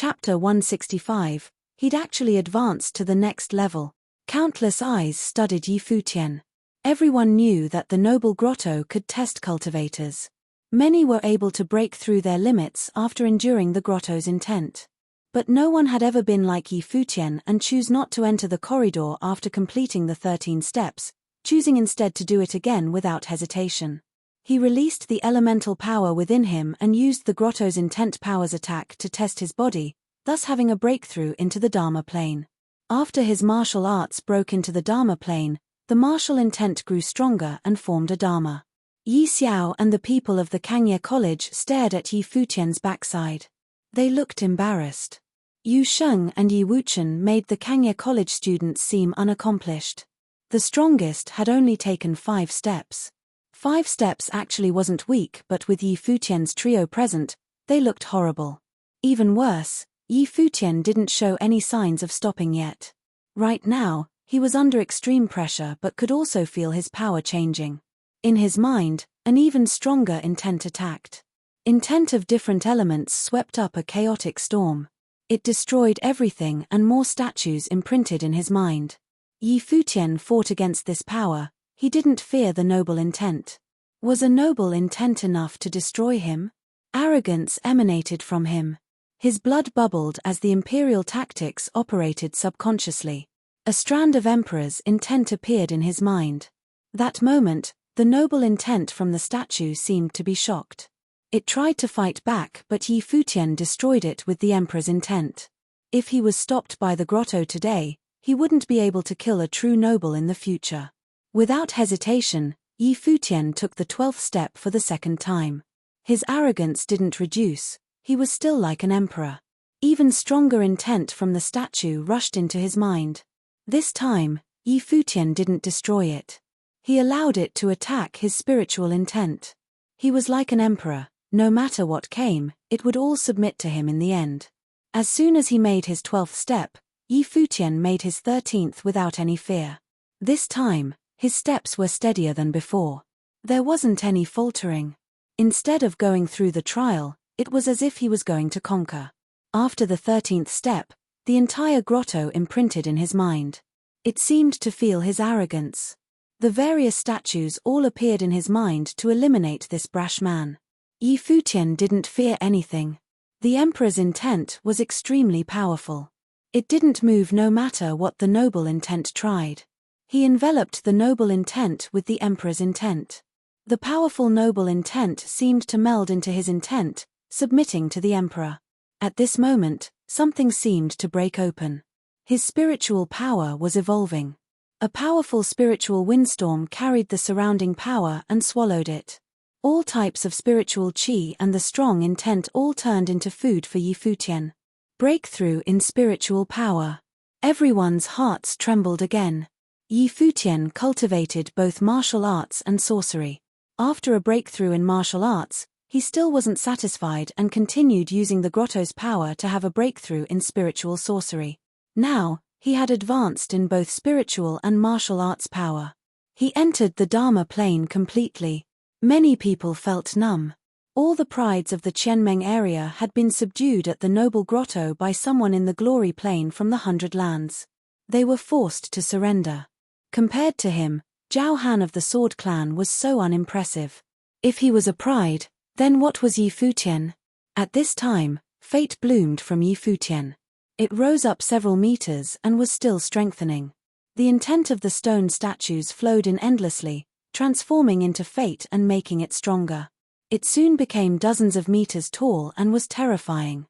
Chapter 165. He'd actually advanced to the next level. Countless eyes studied Futian. Everyone knew that the noble grotto could test cultivators. Many were able to break through their limits after enduring the grotto's intent. But no one had ever been like Futian and choose not to enter the corridor after completing the 13 steps, choosing instead to do it again without hesitation. He released the elemental power within him and used the grotto's intent power's attack to test his body, thus having a breakthrough into the Dharma plane. After his martial arts broke into the Dharma plane, the martial intent grew stronger and formed a Dharma. Yi Xiao and the people of the Kangye College stared at Futian's backside. They looked embarrassed. Yu Sheng and Yi Wuchen made the Kangye College students seem unaccomplished. The strongest had only taken 5 steps. 5 steps actually wasn't weak, but with Futian's trio present, they looked horrible. Even worse, Futian didn't show any signs of stopping yet. Right now, he was under extreme pressure but could also feel his power changing. In his mind, an even stronger intent attacked. Intent of different elements swept up a chaotic storm. It destroyed everything and more statues imprinted in his mind. Futian fought against this power. He didn't fear the noble intent. Was a noble intent enough to destroy him? Arrogance emanated from him. His blood bubbled as the imperial tactics operated subconsciously. A strand of emperor's intent appeared in his mind. That moment, the noble intent from the statue seemed to be shocked. It tried to fight back, but Futian destroyed it with the emperor's intent. If he was stopped by the grotto today, he wouldn't be able to kill a true noble in the future. Without hesitation, Futian took the 12th step for the second time. His arrogance didn't reduce, he was still like an emperor. Even stronger intent from the statue rushed into his mind. This time, Futian didn't destroy it. He allowed it to attack his spiritual intent. He was like an emperor, no matter what came, it would all submit to him in the end. As soon as he made his 12th step, Futian made his 13th without any fear. This time, his steps were steadier than before. There wasn't any faltering. Instead of going through the trial, it was as if he was going to conquer. After the 13th step, the entire grotto imprinted in his mind. It seemed to feel his arrogance. The various statues all appeared in his mind to eliminate this brash man. Futian didn't fear anything. The emperor's intent was extremely powerful. It didn't move no matter what the noble intent tried. He enveloped the noble intent with the emperor's intent. The powerful noble intent seemed to meld into his intent, submitting to the emperor. At this moment, something seemed to break open. His spiritual power was evolving. A powerful spiritual windstorm carried the surrounding power and swallowed it. All types of spiritual chi and the strong intent all turned into food for Futian. Breakthrough in spiritual power. Everyone's hearts trembled again. Futian cultivated both martial arts and sorcery. After a breakthrough in martial arts, he still wasn't satisfied and continued using the grotto's power to have a breakthrough in spiritual sorcery. Now, he had advanced in both spiritual and martial arts power. He entered the Dharma plane completely. Many people felt numb. All the prides of the Qianmeng area had been subdued at the noble grotto by someone in the glory plane from the 100 lands. They were forced to surrender. Compared to him, Zhao Han of the Sword Clan was so unimpressive. If he was a pride, then what was Futian? At this time, fate bloomed from Futian. It rose up several meters and was still strengthening. The intent of the stone statues flowed in endlessly, transforming into fate and making it stronger. It soon became dozens of meters tall and was terrifying.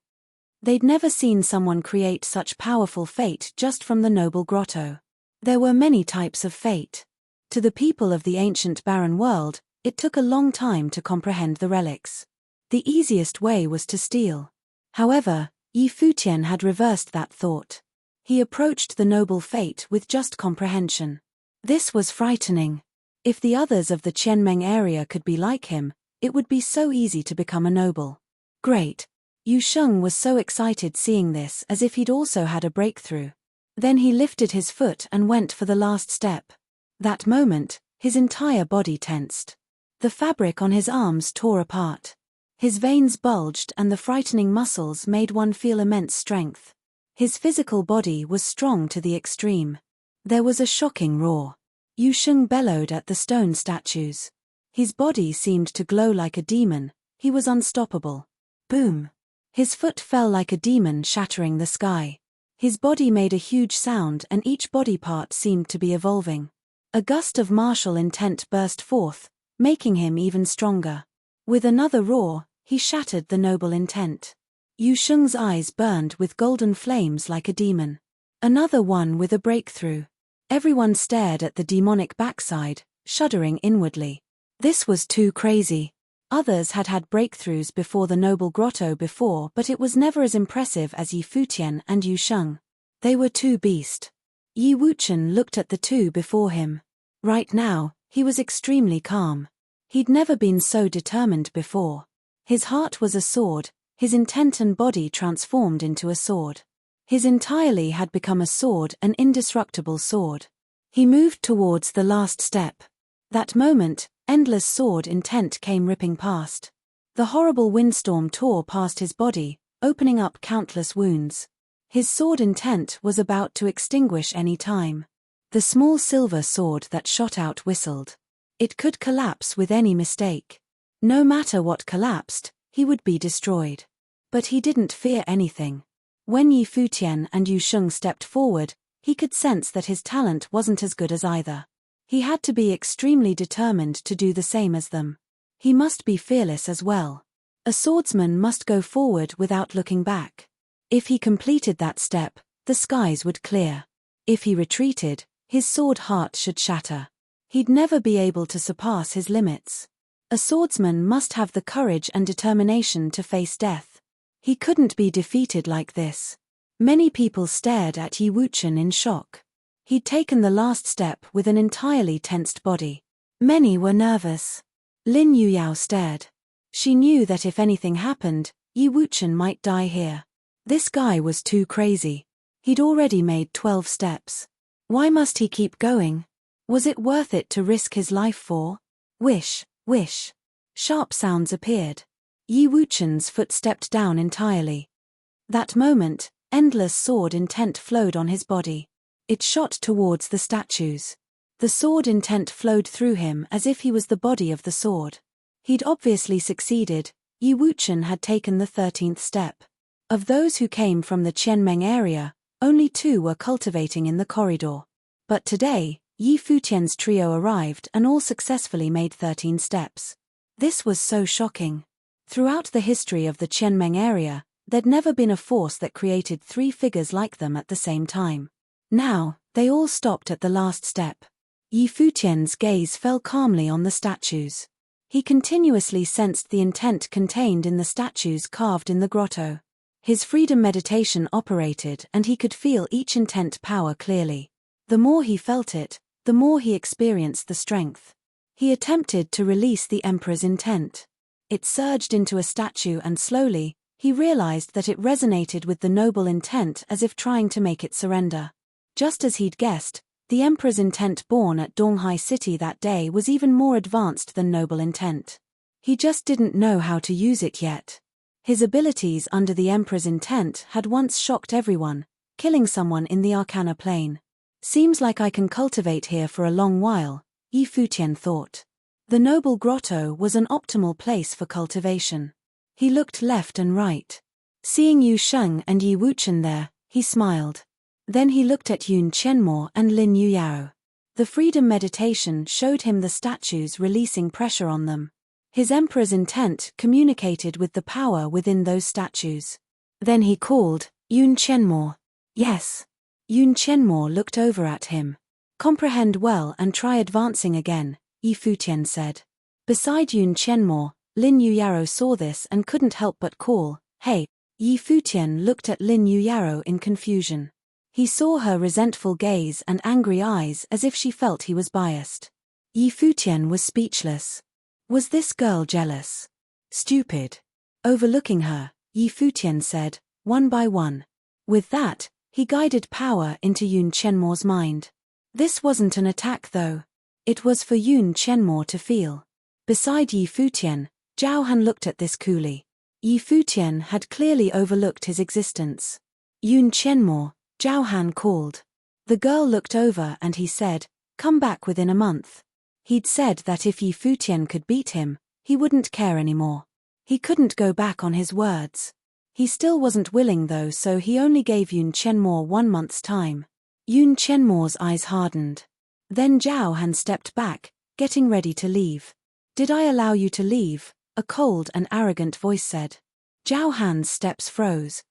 They'd never seen someone create such powerful fate just from the noble grotto. There were many types of fate. To the people of the ancient barren world, it took a long time to comprehend the relics. The easiest way was to steal. However, Futian had reversed that thought. He approached the noble fate with just comprehension. This was frightening. If the others of the Qianmeng area could be like him, it would be so easy to become a noble. Great. Yu Sheng was so excited seeing this, as if he'd also had a breakthrough. Then he lifted his foot and went for the last step. That moment, his entire body tensed. The fabric on his arms tore apart. His veins bulged and the frightening muscles made one feel immense strength. His physical body was strong to the extreme. There was a shocking roar. Yu Sheng bellowed at the stone statues. His body seemed to glow like a demon. He was unstoppable. Boom! His foot fell like a demon, shattering the sky. His body made a huge sound and each body part seemed to be evolving. A gust of martial intent burst forth, making him even stronger. With another roar, he shattered the noble intent. Yu Sheng's eyes burned with golden flames like a demon. Another one with a breakthrough. Everyone stared at the demonic backside, shuddering inwardly. This was too crazy. Others had had breakthroughs before the noble grotto before, but it was never as impressive as Yi Futian and Yu Sheng. They were two beasts. Yi Wuchen looked at the two before him. Right now, he was extremely calm. He'd never been so determined before. His heart was a sword, his intent and body transformed into a sword. His entirely had become a sword, an indestructible sword. He moved towards the last step. That moment, endless sword intent came ripping past. The horrible windstorm tore past his body, opening up countless wounds. His sword intent was about to extinguish any time. The small silver sword that shot out whistled. It could collapse with any mistake. No matter what collapsed, he would be destroyed. But he didn't fear anything. When Yi Futian and Yu Sheng stepped forward, he could sense that his talent wasn't as good as either. He had to be extremely determined to do the same as them. He must be fearless as well. A swordsman must go forward without looking back. If he completed that step, the skies would clear. If he retreated, his sword heart should shatter. He'd never be able to surpass his limits. A swordsman must have the courage and determination to face death. He couldn't be defeated like this. Many people stared at Yi Wuchen in shock. He'd taken the last step with an entirely tensed body. Many were nervous. Lin Yuyao stared. She knew that if anything happened, Yi Wuchen might die here. This guy was too crazy. He'd already made 12 steps. Why must he keep going? Was it worth it to risk his life for? Wish, wish. Sharp sounds appeared. Yi Wuchen's foot stepped down entirely. That moment, endless sword intent flowed on his body. It shot towards the statues. The sword intent flowed through him as if he was the body of the sword. He'd obviously succeeded. Yi Wuchen had taken the 13th step. Of those who came from the Qianmeng area, only 2 were cultivating in the corridor. But today, Yi Futian's trio arrived and all successfully made 13 steps. This was so shocking. Throughout the history of the Qianmeng area, there'd never been a force that created 3 figures like them at the same time. Now, they all stopped at the last step. Yi Futian's gaze fell calmly on the statues. He continuously sensed the intent contained in the statues carved in the grotto. His freedom meditation operated and he could feel each intent power clearly. The more he felt it, the more he experienced the strength. He attempted to release the Emperor's intent. It surged into a statue and slowly, he realized that it resonated with the noble intent as if trying to make it surrender. Just as he'd guessed, the Emperor's intent born at Donghai City that day was even more advanced than noble intent. He just didn't know how to use it yet. His abilities under the Emperor's intent had once shocked everyone, killing someone in the Arcana plane. Seems like I can cultivate here for a long while, Yi Futian thought. The noble grotto was an optimal place for cultivation. He looked left and right. Seeing Yu Sheng and Yi Wuchen there, he smiled. Then he looked at Yun Qianmo and Lin Yuyao. The freedom meditation showed him the statues releasing pressure on them. His Emperor's intent communicated with the power within those statues. Then he called, Yun Qianmo. Yes. Yun Qianmo looked over at him. Comprehend well and try advancing again, Yi Futian said. Beside Yun Qianmo, Lin Yuyao saw this and couldn't help but call, hey. Yi Futian looked at Lin Yuyao in confusion. He saw her resentful gaze and angry eyes as if she felt he was biased. Yi Futian was speechless. Was this girl jealous? Stupid. Overlooking her, Yi Futian said, one by one. With that, he guided power into Yun Qianmo's mind. This wasn't an attack though. It was for Yun Qianmo to feel. Beside Yi Futian, Zhao Han looked at this coolly. Yi Futian had clearly overlooked his existence. Yun Qianmo, Zhao Han called. The girl looked over and he said, "Come back within a month." He'd said that if Yi Futian could beat him, he wouldn't care anymore. He couldn't go back on his words. He still wasn't willing though, so he only gave Yun Qianmo 1 month's time. Yun Qianmo's eyes hardened. Then Zhao Han stepped back, getting ready to leave. "Did I allow you to leave?" a cold and arrogant voice said. Zhao Han's steps froze.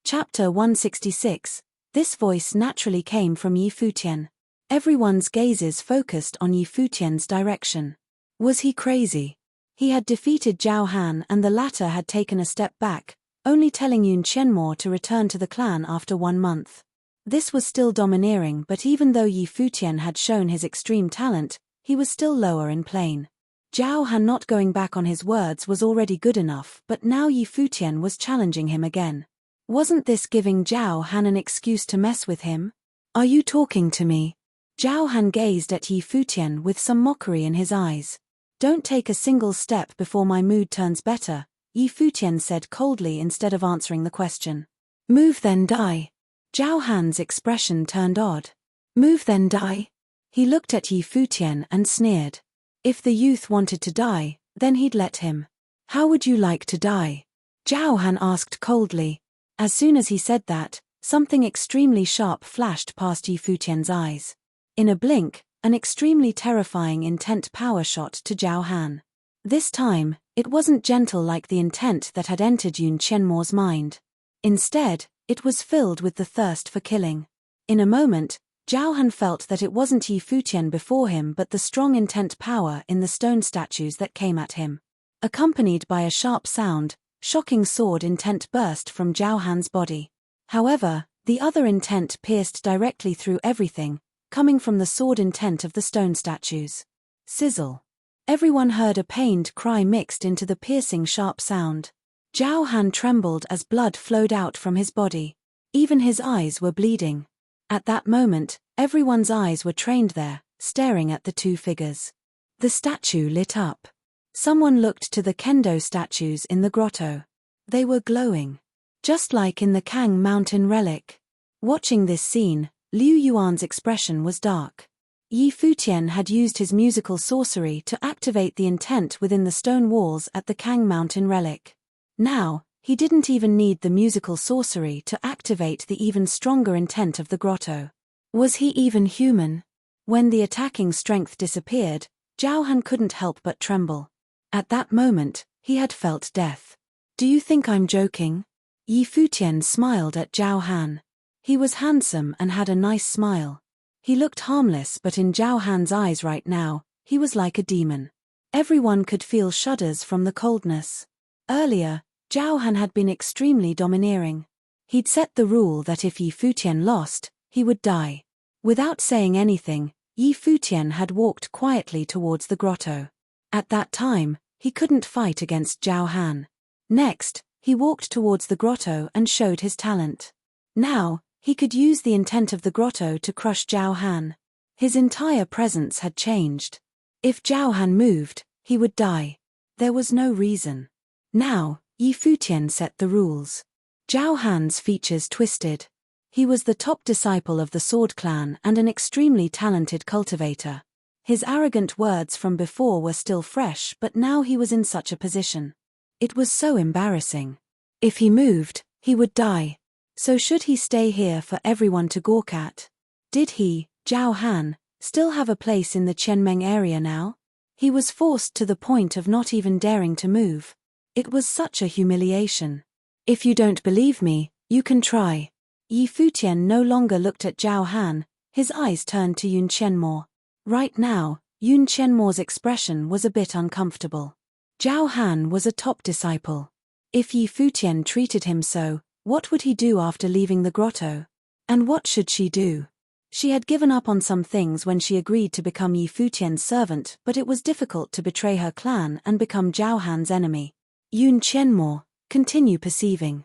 Chapter 166. This voice naturally came from Yi Futian. Everyone's gazes focused on Yi Futian's direction. Was he crazy? He had defeated Zhao Han and the latter had taken a step back, only telling Yun Qianmo to return to the clan after 1 month. This was still domineering, but even though Yi Futian had shown his extreme talent, he was still lower in plane. Zhao Han not going back on his words was already good enough, but now Yi Futian was challenging him again. Wasn't this giving Zhao Han an excuse to mess with him? "Are you talking to me?" Zhao Han gazed at Yi Futian with some mockery in his eyes. "Don't take a single step before my mood turns better," Yi Futian said coldly instead of answering the question. "Move then die." Zhao Han's expression turned odd. "Move then die?" He looked at Yi Futian and sneered. If the youth wanted to die, then he'd let him. "How would you like to die?" Zhao Han asked coldly. As soon as he said that, something extremely sharp flashed past Yi Futian's eyes. In a blink, an extremely terrifying intent power shot to Zhao Han. This time, it wasn't gentle like the intent that had entered Yun Qianmo's mind. Instead, it was filled with the thirst for killing. In a moment, Zhao Han felt that it wasn't Yi Futian before him but the strong intent power in the stone statues that came at him. Accompanied by a sharp sound, shocking sword intent burst from Zhao Han's body. However, the other intent pierced directly through everything, coming from the sword intent of the stone statues. Sizzle. Everyone heard a pained cry mixed into the piercing sharp sound. Zhao Han trembled as blood flowed out from his body. Even his eyes were bleeding. At that moment, everyone's eyes were trained there, staring at the two figures. The statue lit up. Someone looked to the kendo statues in the grotto. They were glowing. Just like in the Kang Mountain relic. Watching this scene, Liu Yuan's expression was dark. Yi Futian had used his musical sorcery to activate the intent within the stone walls at the Kang Mountain relic. Now, he didn't even need the musical sorcery to activate the even stronger intent of the grotto. Was he even human? When the attacking strength disappeared, Zhao Han couldn't help but tremble. At that moment, he had felt death. "Do you think I'm joking?" Yi Futian smiled at Zhao Han. He was handsome and had a nice smile. He looked harmless, but in Zhao Han's eyes right now, he was like a demon. Everyone could feel shudders from the coldness. Earlier, Zhao Han had been extremely domineering. He'd set the rule that if Yi Futian lost, he would die. Without saying anything, Yi Futian had walked quietly towards the grotto. At that time, he couldn't fight against Zhao Han. Next, he walked towards the grotto and showed his talent. Now, he could use the intent of the grotto to crush Zhao Han. His entire presence had changed. If Zhao Han moved, he would die. There was no reason. Now, Yi Futian set the rules. Zhao Han's features twisted. He was the top disciple of the Sword Clan and an extremely talented cultivator. His arrogant words from before were still fresh, but now he was in such a position. It was so embarrassing. If he moved, he would die. So should he stay here for everyone to gawk at? Did he, Zhao Han, still have a place in the Qianmeng area now? He was forced to the point of not even daring to move. It was such a humiliation. "If you don't believe me, you can try." Yi Futian no longer looked at Zhao Han, his eyes turned to Yun Qianmo. Right now, Yun Qianmo's expression was a bit uncomfortable. Zhao Han was a top disciple. If Yi Futian treated him so, what would he do after leaving the grotto? And what should she do? She had given up on some things when she agreed to become Yi Futian's servant, but it was difficult to betray her clan and become Zhao Han's enemy. Yun Qianmo, continue perceiving.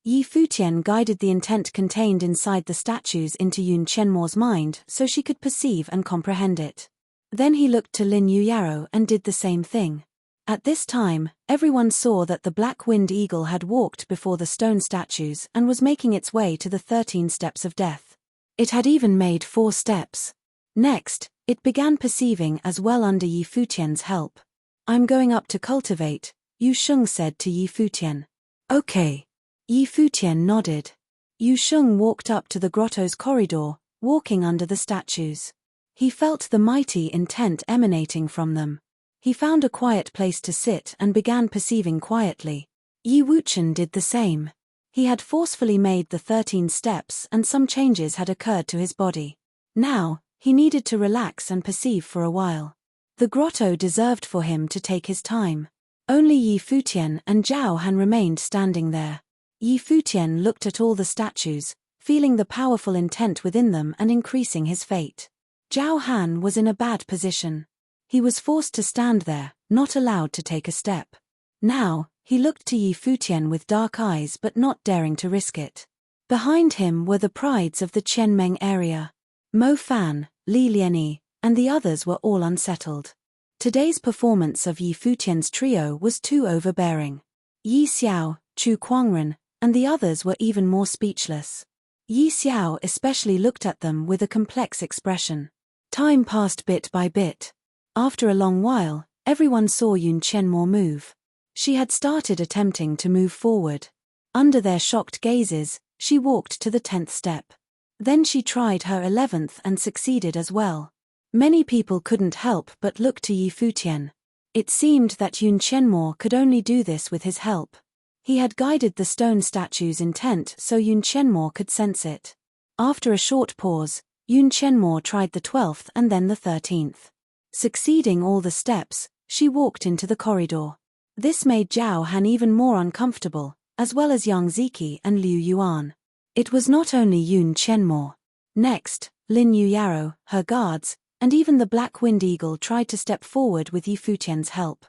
Yi Futian guided the intent contained inside the statues into Yun Qianmo's mind so she could perceive and comprehend it. Then he looked to Lin Yuyaro and did the same thing. At this time, everyone saw that the black-winged eagle had walked before the stone statues and was making its way to the 13 steps of death. It had even made 4 steps. Next, it began perceiving as well under Yi Futian's help. "I'm going up to cultivate," Yu Sheng said to Yi Futian. "Okay." Yi Futian nodded. Yu Sheng walked up to the grotto's corridor, walking under the statues. He felt the mighty intent emanating from them. He found a quiet place to sit and began perceiving quietly. Yi Wuchen did the same. He had forcefully made the 13 steps and some changes had occurred to his body. Now, he needed to relax and perceive for a while. The grotto deserved for him to take his time. Only Yi Futian and Zhao Han remained standing there. Yi Futian looked at all the statues, feeling the powerful intent within them and increasing his fate. Zhao Han was in a bad position. He was forced to stand there, not allowed to take a step. Now, he looked to Yi Futian with dark eyes but not daring to risk it. Behind him were the prides of the Qianmeng area. Mo Fan, Li Lianyi, and the others were all unsettled. Today's performance of Yi Futian's trio was too overbearing. Yi Xiao, Chu Kuangren, and the others were even more speechless. Yi Xiao especially looked at them with a complex expression. Time passed bit by bit. After a long while, everyone saw Yun Qianmo move. She had started attempting to move forward. Under their shocked gazes, she walked to the 10th step. Then she tried her 11th and succeeded as well. Many people couldn't help but look to Yi Futian. It seemed that Yun Qianmo could only do this with his help. He had guided the stone statue's intent so Yun Qianmo could sense it. After a short pause, Yun Qianmo tried the 12th and then the 13th. Succeeding all the steps, she walked into the corridor. This made Zhao Han even more uncomfortable, as well as Yang Ziki and Liu Yuan. It was not only Yun Qianmo. Next, Lin Yuyaro, her guards, and even the black-winged eagle tried to step forward with Yi Futian's help.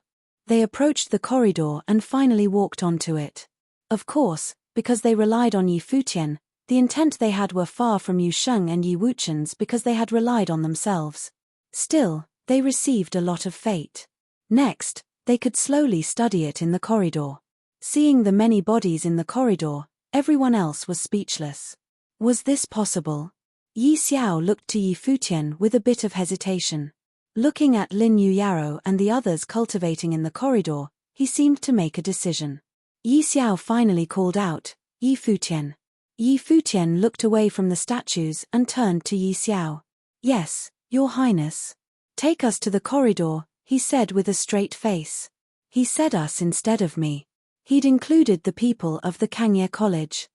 They approached the corridor and finally walked onto it. Of course, because they relied on Yi Futian, the intent they had were far from Yu Sheng and Yi Wuchen's because they had relied on themselves. Still, they received a lot of fate. Next, they could slowly study it in the corridor. Seeing the many bodies in the corridor, everyone else was speechless. Was this possible? Yi Xiao looked to Yi Futian with a bit of hesitation. Looking at Lin Yuyaro and the others cultivating in the corridor, he seemed to make a decision. Yi Xiao finally called out, "Yi Futian." Yi Futian looked away from the statues and turned to Yi Xiao. "Yes, Your Highness." "Take us to the corridor," he said with a straight face. He said us instead of me. He'd included the people of the Kangye College.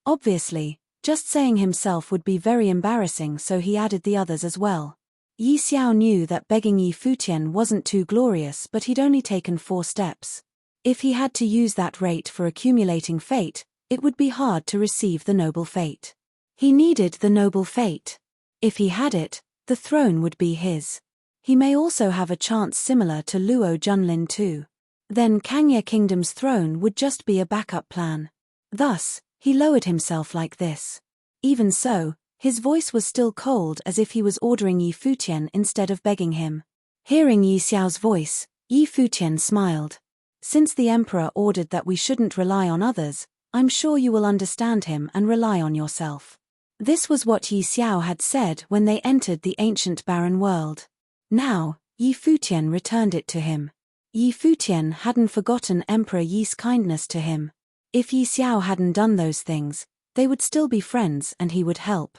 Obviously, just saying himself would be very embarrassing, so he added the others as well. Yi Xiao knew that begging Yi Futian wasn't too glorious, but he'd only taken 4 steps. If he had to use that rate for accumulating fate, it would be hard to receive the noble fate. He needed the noble fate. If he had it, the throne would be his. He may also have a chance similar to Luo Junlin too. Then Kangye Kingdom's throne would just be a backup plan. Thus, he lowered himself like this. Even so, his voice was still cold as if he was ordering Yi Futian instead of begging him. Hearing Yi Xiao's voice, Yi Futian smiled. "Since the emperor ordered that we shouldn't rely on others, I'm sure you will understand him and rely on yourself." This was what Yi Xiao had said when they entered the ancient barren world. Now, Yi Futian returned it to him. Yi Futian hadn't forgotten Emperor Yi's kindness to him. If Yi Xiao hadn't done those things, they would still be friends and he would help.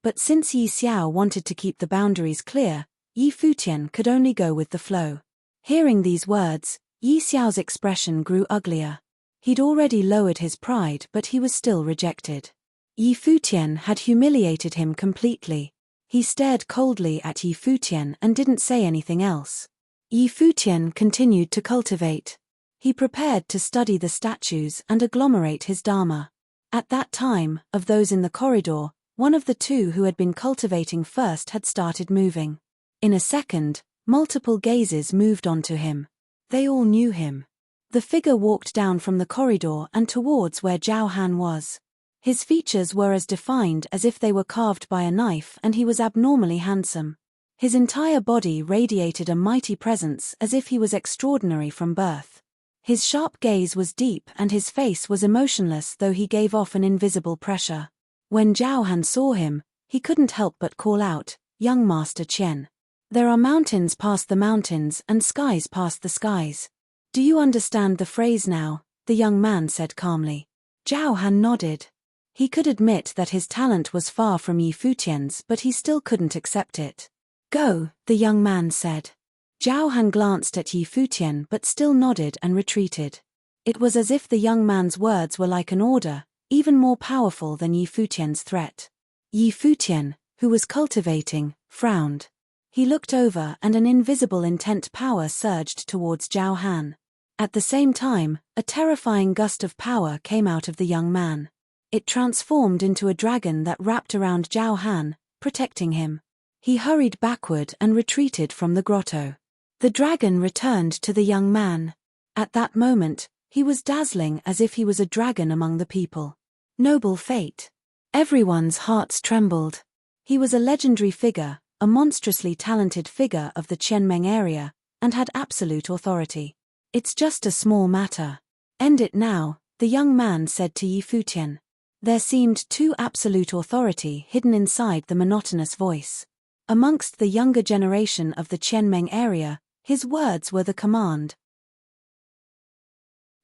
But since Yi Xiao wanted to keep the boundaries clear, Yi Futian could only go with the flow. Hearing these words, Yi Xiao's expression grew uglier. He'd already lowered his pride, but he was still rejected. Yi Futian had humiliated him completely. He stared coldly at Yi Futian and didn't say anything else. Yi Futian continued to cultivate. He prepared to study the statues and agglomerate his dharma. At that time, of those in the corridor, one of the 2 who had been cultivating first had started moving. In a second, multiple gazes moved onto him. They all knew him. The figure walked down from the corridor and towards where Zhao Han was. His features were as defined as if they were carved by a knife, and he was abnormally handsome. His entire body radiated a mighty presence as if he was extraordinary from birth. His sharp gaze was deep and his face was emotionless, though he gave off an invisible pressure. When Zhao Han saw him, he couldn't help but call out, "Young Master Qian. There are mountains past the mountains and skies past the skies. Do you understand the phrase now?" the young man said calmly. Zhao Han nodded. He could admit that his talent was far from Yi Futian's, but he still couldn't accept it. "Go," the young man said. Zhao Han glanced at Yi Futian but still nodded and retreated. It was as if the young man's words were like an order, even more powerful than Yi Futian's threat. Yi Futian, who was cultivating, frowned. He looked over and an invisible intent power surged towards Zhao Han. At the same time, a terrifying gust of power came out of the young man. It transformed into a dragon that wrapped around Zhao Han, protecting him. He hurried backward and retreated from the grotto. The dragon returned to the young man. At that moment, he was dazzling as if he was a dragon among the people. Noble fate. Everyone's hearts trembled. He was a legendary figure, a monstrously talented figure of the Qianmeng area, and had absolute authority. "It's just a small matter. End it now," the young man said to Yi Futian. There seemed too absolute authority hidden inside the monotonous voice. Amongst the younger generation of the Qianmeng area, his words were the command.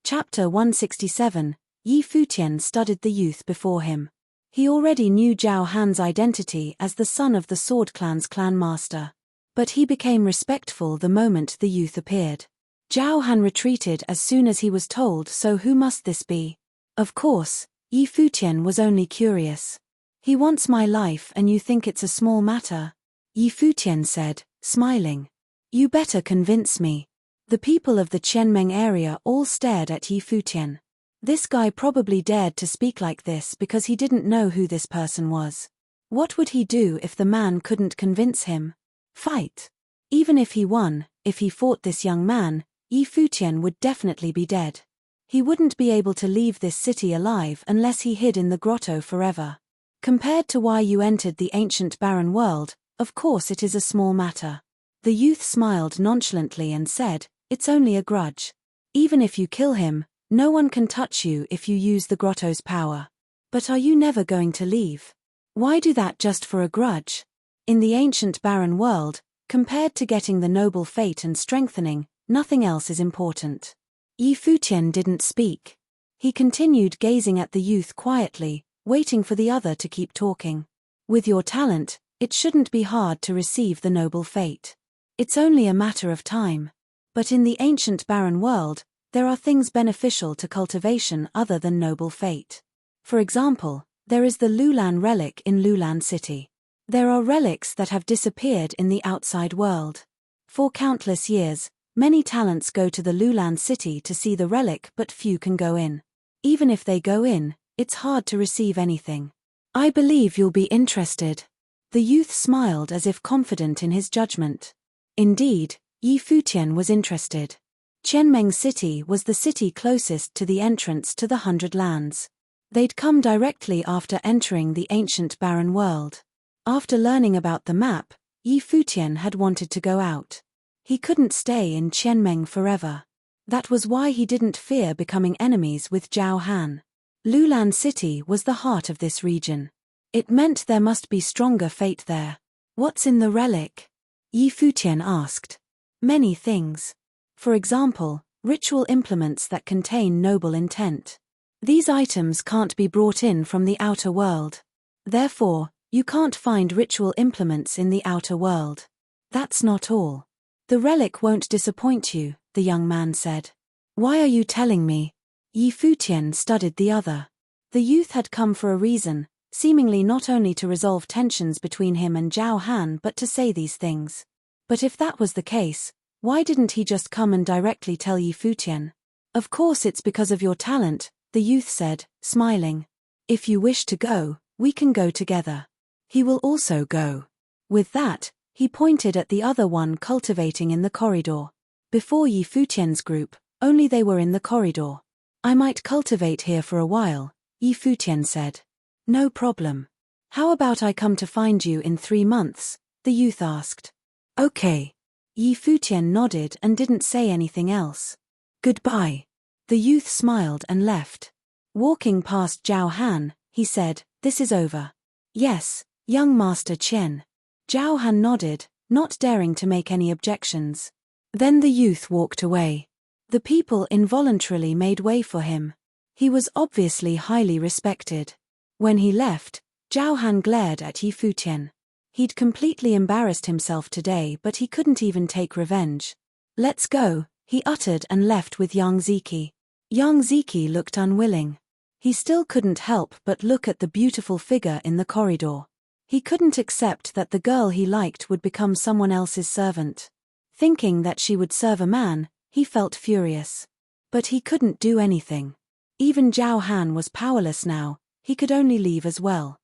Chapter 167, Yi Futian studied the youth before him. He already knew Zhao Han's identity as the son of the Sword Clan's clan master. But he became respectful the moment the youth appeared. Zhao Han retreated as soon as he was told, "So who must this be?" Of course, Yi Futian was only curious. "He wants my life and you think it's a small matter?" Yi Futian said, smiling. "You better convince me." The people of the Qianmeng area all stared at Yi Futian. This guy probably dared to speak like this because he didn't know who this person was. What would he do if the man couldn't convince him? Fight. Even if he won, if he fought this young man, Yi Futian would definitely be dead. He wouldn't be able to leave this city alive unless he hid in the grotto forever. Compared to why you entered the ancient barren world, of course it is a small matter. The youth smiled nonchalantly and said, "It's only a grudge. Even if you kill him, no one can touch you if you use the grotto's power. But are you never going to leave? Why do that just for a grudge? In the ancient barren world, compared to getting the noble fate and strengthening, nothing else is important." Yi Futian didn't speak. He continued gazing at the youth quietly, waiting for the other to keep talking. "With your talent, it shouldn't be hard to receive the noble fate. It's only a matter of time. But in the ancient barren world, there are things beneficial to cultivation other than noble fate. For example, there is the Lulan relic in Lulan City. There are relics that have disappeared in the outside world. For countless years, many talents go to the Lulan City to see the relic, but few can go in. Even if they go in, it's hard to receive anything. I believe you'll be interested." The youth smiled as if confident in his judgment. Indeed, Yi Futian was interested. Qianmeng City was the city closest to the entrance to the 100 Lands. They'd come directly after entering the ancient barren world. After learning about the map, Yi Futian had wanted to go out. He couldn't stay in Qianmeng forever. That was why he didn't fear becoming enemies with Zhao Han. Lulan City was the heart of this region. It meant there must be stronger fate there. "What's in the relic?" Yi Futian asked. "Many things. For example, ritual implements that contain noble intent. These items can't be brought in from the outer world. Therefore, you can't find ritual implements in the outer world. That's not all. The relic won't disappoint you," the young man said. "Why are you telling me?" Yi Futian studied the other. The youth had come for a reason, seemingly not only to resolve tensions between him and Zhao Han but to say these things. But if that was the case, why didn't he just come and directly tell Yi Futian? "Of course it's because of your talent," the youth said, smiling. "If you wish to go, we can go together. He will also go." With that, he pointed at the other one cultivating in the corridor. Before Yi Futian's group, only they were in the corridor. "I might cultivate here for a while," Yi Futian said. "No problem. How about I come to find you in 3 months?" the youth asked. Okay. Yi Futian nodded and didn't say anything else. Goodbye. The youth smiled and left. Walking past Zhao Han, he said, "This is over." "Yes, young Master Chen." Zhao Han nodded, not daring to make any objections. Then the youth walked away. The people involuntarily made way for him. He was obviously highly respected. When he left, Zhao Han glared at Yi Futian. He'd completely embarrassed himself today, but he couldn't even take revenge. "Let's go," he uttered and left with Yang Ziki. Yang Ziki looked unwilling. He still couldn't help but look at the beautiful figure in the corridor. He couldn't accept that the girl he liked would become someone else's servant. Thinking that she would serve a man, he felt furious. But he couldn't do anything. Even Zhao Han was powerless now, he could only leave as well.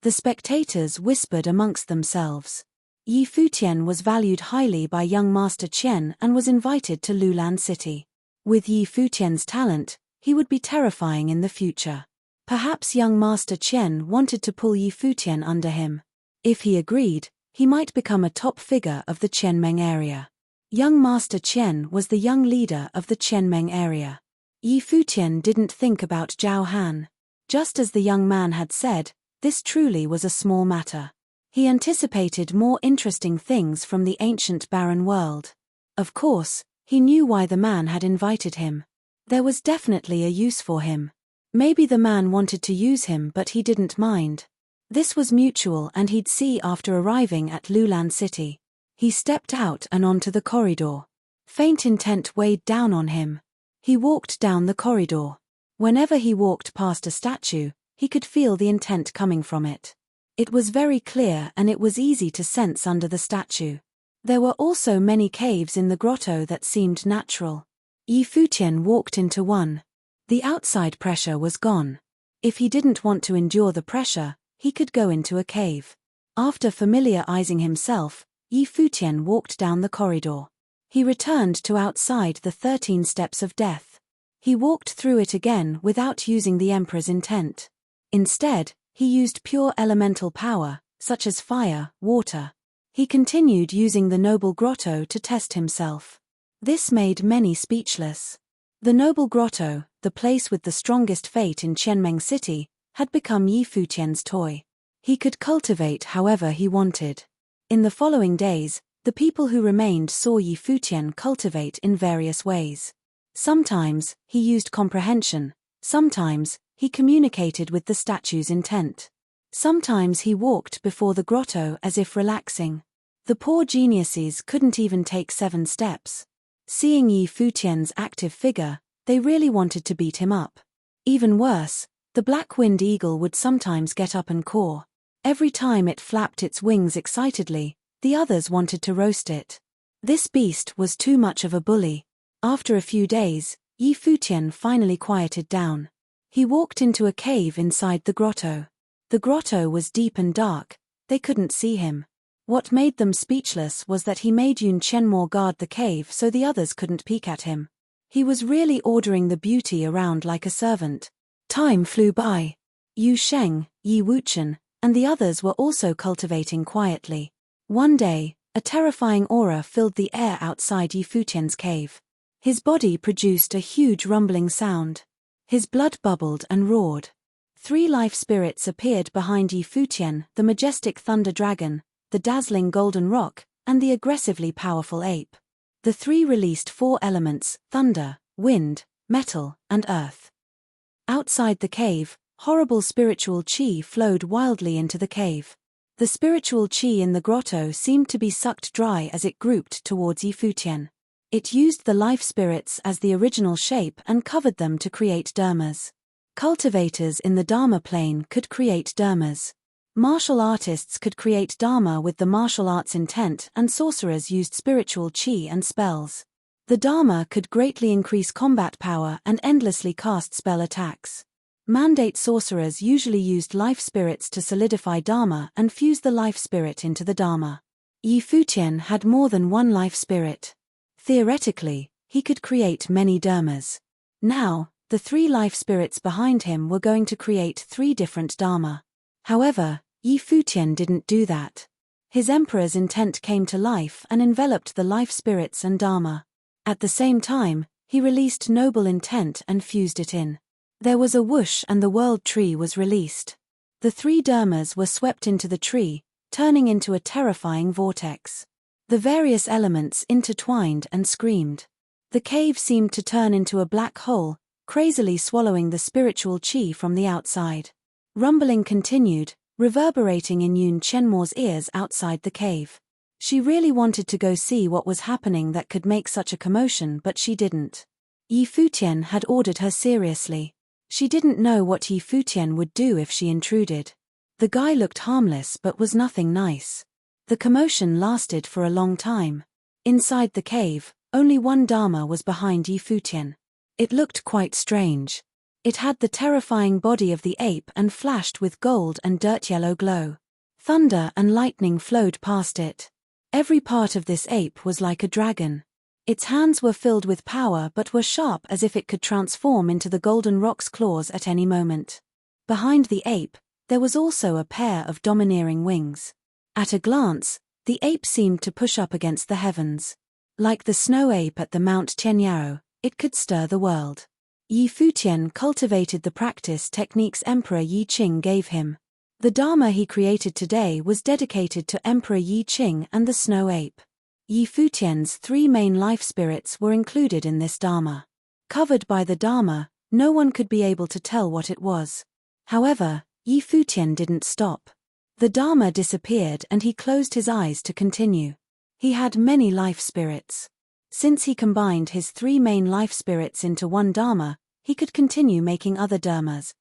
The spectators whispered amongst themselves. Yi Futian was valued highly by young Master Chen and was invited to Lulan City. With Yi Futian's talent, he would be terrifying in the future. Perhaps young Master Chen wanted to pull Yi Futian under him. If he agreed, he might become a top figure of the Qianmeng area. Young Master Chen was the young leader of the Qianmeng area. Yi Futian didn't think about Zhao Han. Just as the young man had said, this truly was a small matter. He anticipated more interesting things from the ancient barren world. Of course, he knew why the man had invited him. There was definitely a use for him. Maybe the man wanted to use him, but he didn't mind. This was mutual, and he'd see after arriving at Lulan City. He stepped out and onto the corridor. Faint intent weighed down on him. He walked down the corridor. Whenever he walked past a statue, he could feel the intent coming from it. It was very clear, and it was easy to sense under the statue. There were also many caves in the grotto that seemed natural. Yi Futian walked into one. The outside pressure was gone. If he didn't want to endure the pressure, he could go into a cave. After familiarizing himself, Yi Futian walked down the corridor. He returned to outside the 13 steps of death. He walked through it again without using the Emperor's intent. Instead, he used pure elemental power, such as fire, water. He continued using the noble grotto to test himself. This made many speechless. The noble grotto, the place with the strongest fate in Qianmeng City, had become Yi Futian's toy. He could cultivate however he wanted. In the following days, the people who remained saw Yi Futian cultivate in various ways. Sometimes, he used comprehension. Sometimes, he communicated with the statue's intent. Sometimes he walked before the grotto as if relaxing. The poor geniuses couldn't even take 7 steps. Seeing Yi Futian's active figure, they really wanted to beat him up. Even worse, the black-winged eagle would sometimes get up and caw. Every time it flapped its wings excitedly, the others wanted to roast it. This beast was too much of a bully. After a few days, Yi Futian finally quieted down. He walked into a cave inside the grotto. The grotto was deep and dark, they couldn't see him. What made them speechless was that he made Yun Chenmo guard the cave so the others couldn't peek at him. He was really ordering the beauty around like a servant. Time flew by. Yu Sheng, Yi Wuchen, and the others were also cultivating quietly. One day, a terrifying aura filled the air outside Yi Futian's cave. His body produced a huge rumbling sound. His blood bubbled and roared. 3 life spirits appeared behind Yi Futian, the majestic thunder dragon, the dazzling golden rock, and the aggressively powerful ape. The 3 released 4 elements: thunder, wind, metal, and earth. Outside the cave, horrible spiritual qi flowed wildly into the cave. The spiritual qi in the grotto seemed to be sucked dry as it grouped towards Yi Futian. It used the life spirits as the original shape and covered them to create dharmas. Cultivators in the dharma plane could create dharmas. Martial artists could create dharma with the martial arts intent, and sorcerers used spiritual qi and spells. The dharma could greatly increase combat power and endlessly cast spell attacks. Mandate sorcerers usually used life spirits to solidify dharma and fuse the life spirit into the dharma. Yi Futian had more than 1 life spirit. Theoretically, he could create many dharmas. Now, the 3 life spirits behind him were going to create 3 different dharma. However, Yi Futian didn't do that. His emperor's intent came to life and enveloped the life spirits and Dharma. At the same time, he released noble intent and fused it in. There was a whoosh and the world tree was released. The three Dharmas were swept into the tree, turning into a terrifying vortex. The various elements intertwined and screamed. The cave seemed to turn into a black hole, crazily swallowing the spiritual chi from the outside. Rumbling continued, reverberating in Yun Chenmo's ears outside the cave. She really wanted to go see what was happening that could make such a commotion, but she didn't. Yi Futian had ordered her seriously. She didn't know what Yi Futian would do if she intruded. The guy looked harmless but was nothing nice. The commotion lasted for a long time. Inside the cave, only one Dharma was behind Yi Futian. It looked quite strange. It had the terrifying body of the ape and flashed with gold and dirt yellow glow. Thunder and lightning flowed past it. Every part of this ape was like a dragon. Its hands were filled with power but were sharp as if it could transform into the golden rock's claws at any moment. Behind the ape, there was also a pair of domineering wings. At a glance, the ape seemed to push up against the heavens. Like the snow ape at the Mount Tianyao, it could stir the world. Yi Futian cultivated the practice techniques Emperor Yi Qing gave him. The Dharma he created today was dedicated to Emperor Yi Qing and the snow ape. Yi Futian's three main life spirits were included in this Dharma. Covered by the Dharma, no one could be able to tell what it was. However, Yi Futian didn't stop. The Dharma disappeared and he closed his eyes to continue. He had many life spirits. Since he combined his three main life spirits into one Dharma, he could continue making other Dharmas.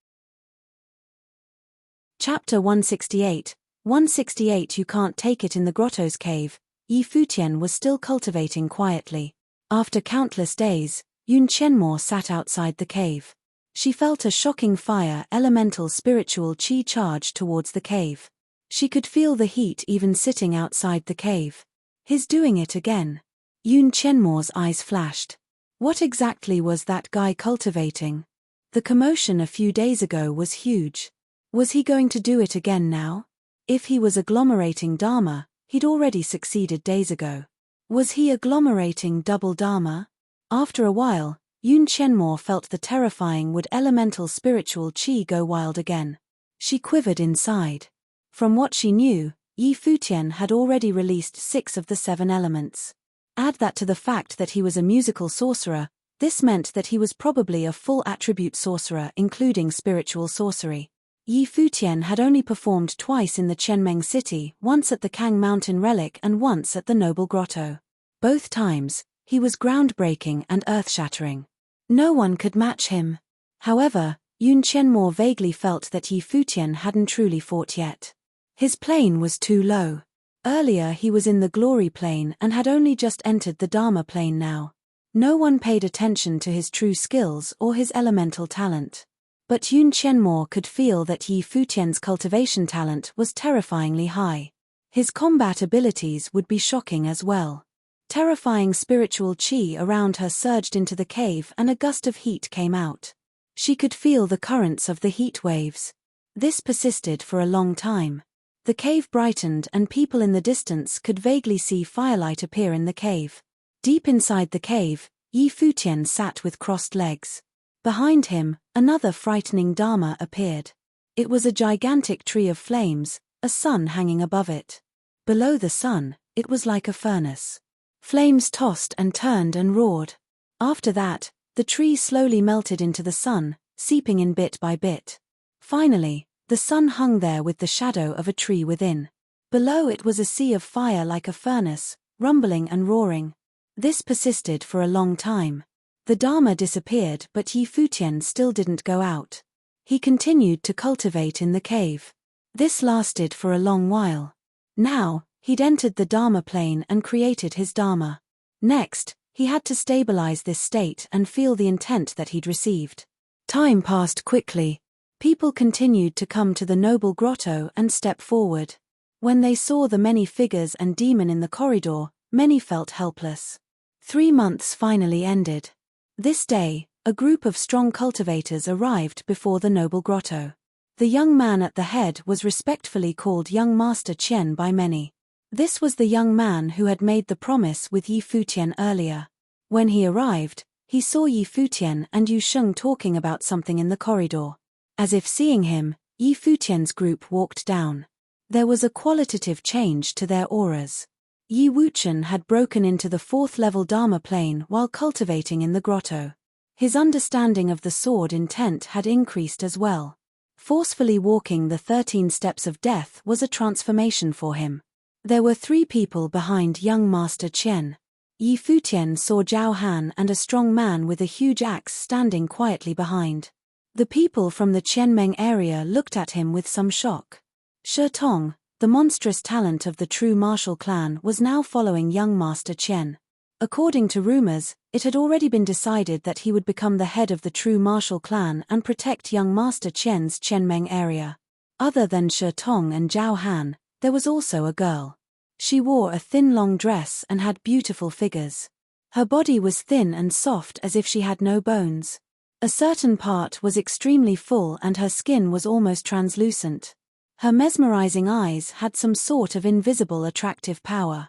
Chapter 168. 168 You can't take it in the grotto's cave. Yi Futian was still cultivating quietly. After countless days, Yun Chenmo sat outside the cave. She felt a shocking fire elemental spiritual chi charge towards the cave. She could feel the heat even sitting outside the cave. He's doing it again. Yun Chenmo's eyes flashed. What exactly was that guy cultivating? The commotion a few days ago was huge. Was he going to do it again now? If he was agglomerating Dharma, he'd already succeeded days ago. Was he agglomerating double Dharma? After a while, Yun Chenmo felt the terrifying would elemental spiritual chi go wild again. She quivered inside. From what she knew, Yi Futian had already released 6 of the 7 elements. Add that to the fact that he was a musical sorcerer, this meant that he was probably a full attribute sorcerer including spiritual sorcery. Yi Futian had only performed twice in the Chenmeng city, once at the Kang Mountain Relic and once at the Noble Grotto. Both times, he was groundbreaking and earth-shattering. No one could match him. However, Yun Chenmo vaguely felt that Yi Futian hadn't truly fought yet. His plane was too low. Earlier he was in the glory plane and had only just entered the Dharma plane now. No one paid attention to his true skills or his elemental talent. But Yun Chenmo could feel that Yi Futian's cultivation talent was terrifyingly high. His combat abilities would be shocking as well. Terrifying spiritual chi around her surged into the cave and a gust of heat came out. She could feel the currents of the heat waves. This persisted for a long time. The cave brightened and people in the distance could vaguely see firelight appear in the cave. Deep inside the cave, Yi Futian sat with crossed legs. Behind him, another frightening Dharma appeared. It was a gigantic tree of flames, a sun hanging above it. Below the sun, it was like a furnace. Flames tossed and turned and roared. After that, the tree slowly melted into the sun, seeping in bit by bit. Finally, the sun hung there with the shadow of a tree within. Below it was a sea of fire like a furnace, rumbling and roaring. This persisted for a long time. The Dharma disappeared but Yi Futian still didn't go out. He continued to cultivate in the cave. This lasted for a long while. Now, he'd entered the Dharma plane and created his Dharma. Next, he had to stabilize this state and feel the intent that he'd received. Time passed quickly. People continued to come to the Noble Grotto and step forward. When they saw the many figures and demon in the corridor, many felt helpless. 3 months finally ended. This day, a group of strong cultivators arrived before the Noble Grotto. The young man at the head was respectfully called Young Master Chen by many. This was the young man who had made the promise with Yi Futian earlier. When he arrived, he saw Yi Futian and Yu Sheng talking about something in the corridor. As if seeing him, Yi Futian's group walked down. There was a qualitative change to their auras. Yi Wuchen had broken into the 4th level Dharma plane while cultivating in the grotto. His understanding of the sword intent had increased as well. Forcefully walking the 13 steps of death was a transformation for him. There were 3 people behind young Master Chen. Yi Futian saw Zhao Han and a strong man with a huge axe standing quietly behind. The people from the Qianmeng area looked at him with some shock. Shi Tong, the monstrous talent of the true martial clan, was now following young Master Chen. According to rumors, it had already been decided that he would become the head of the true martial clan and protect young Master Chen's Qianmeng area. Other than Shi Tong and Zhao Han, there was also a girl. She wore a thin long dress and had beautiful figures. Her body was thin and soft as if she had no bones. A certain part was extremely full and her skin was almost translucent. Her mesmerizing eyes had some sort of invisible attractive power.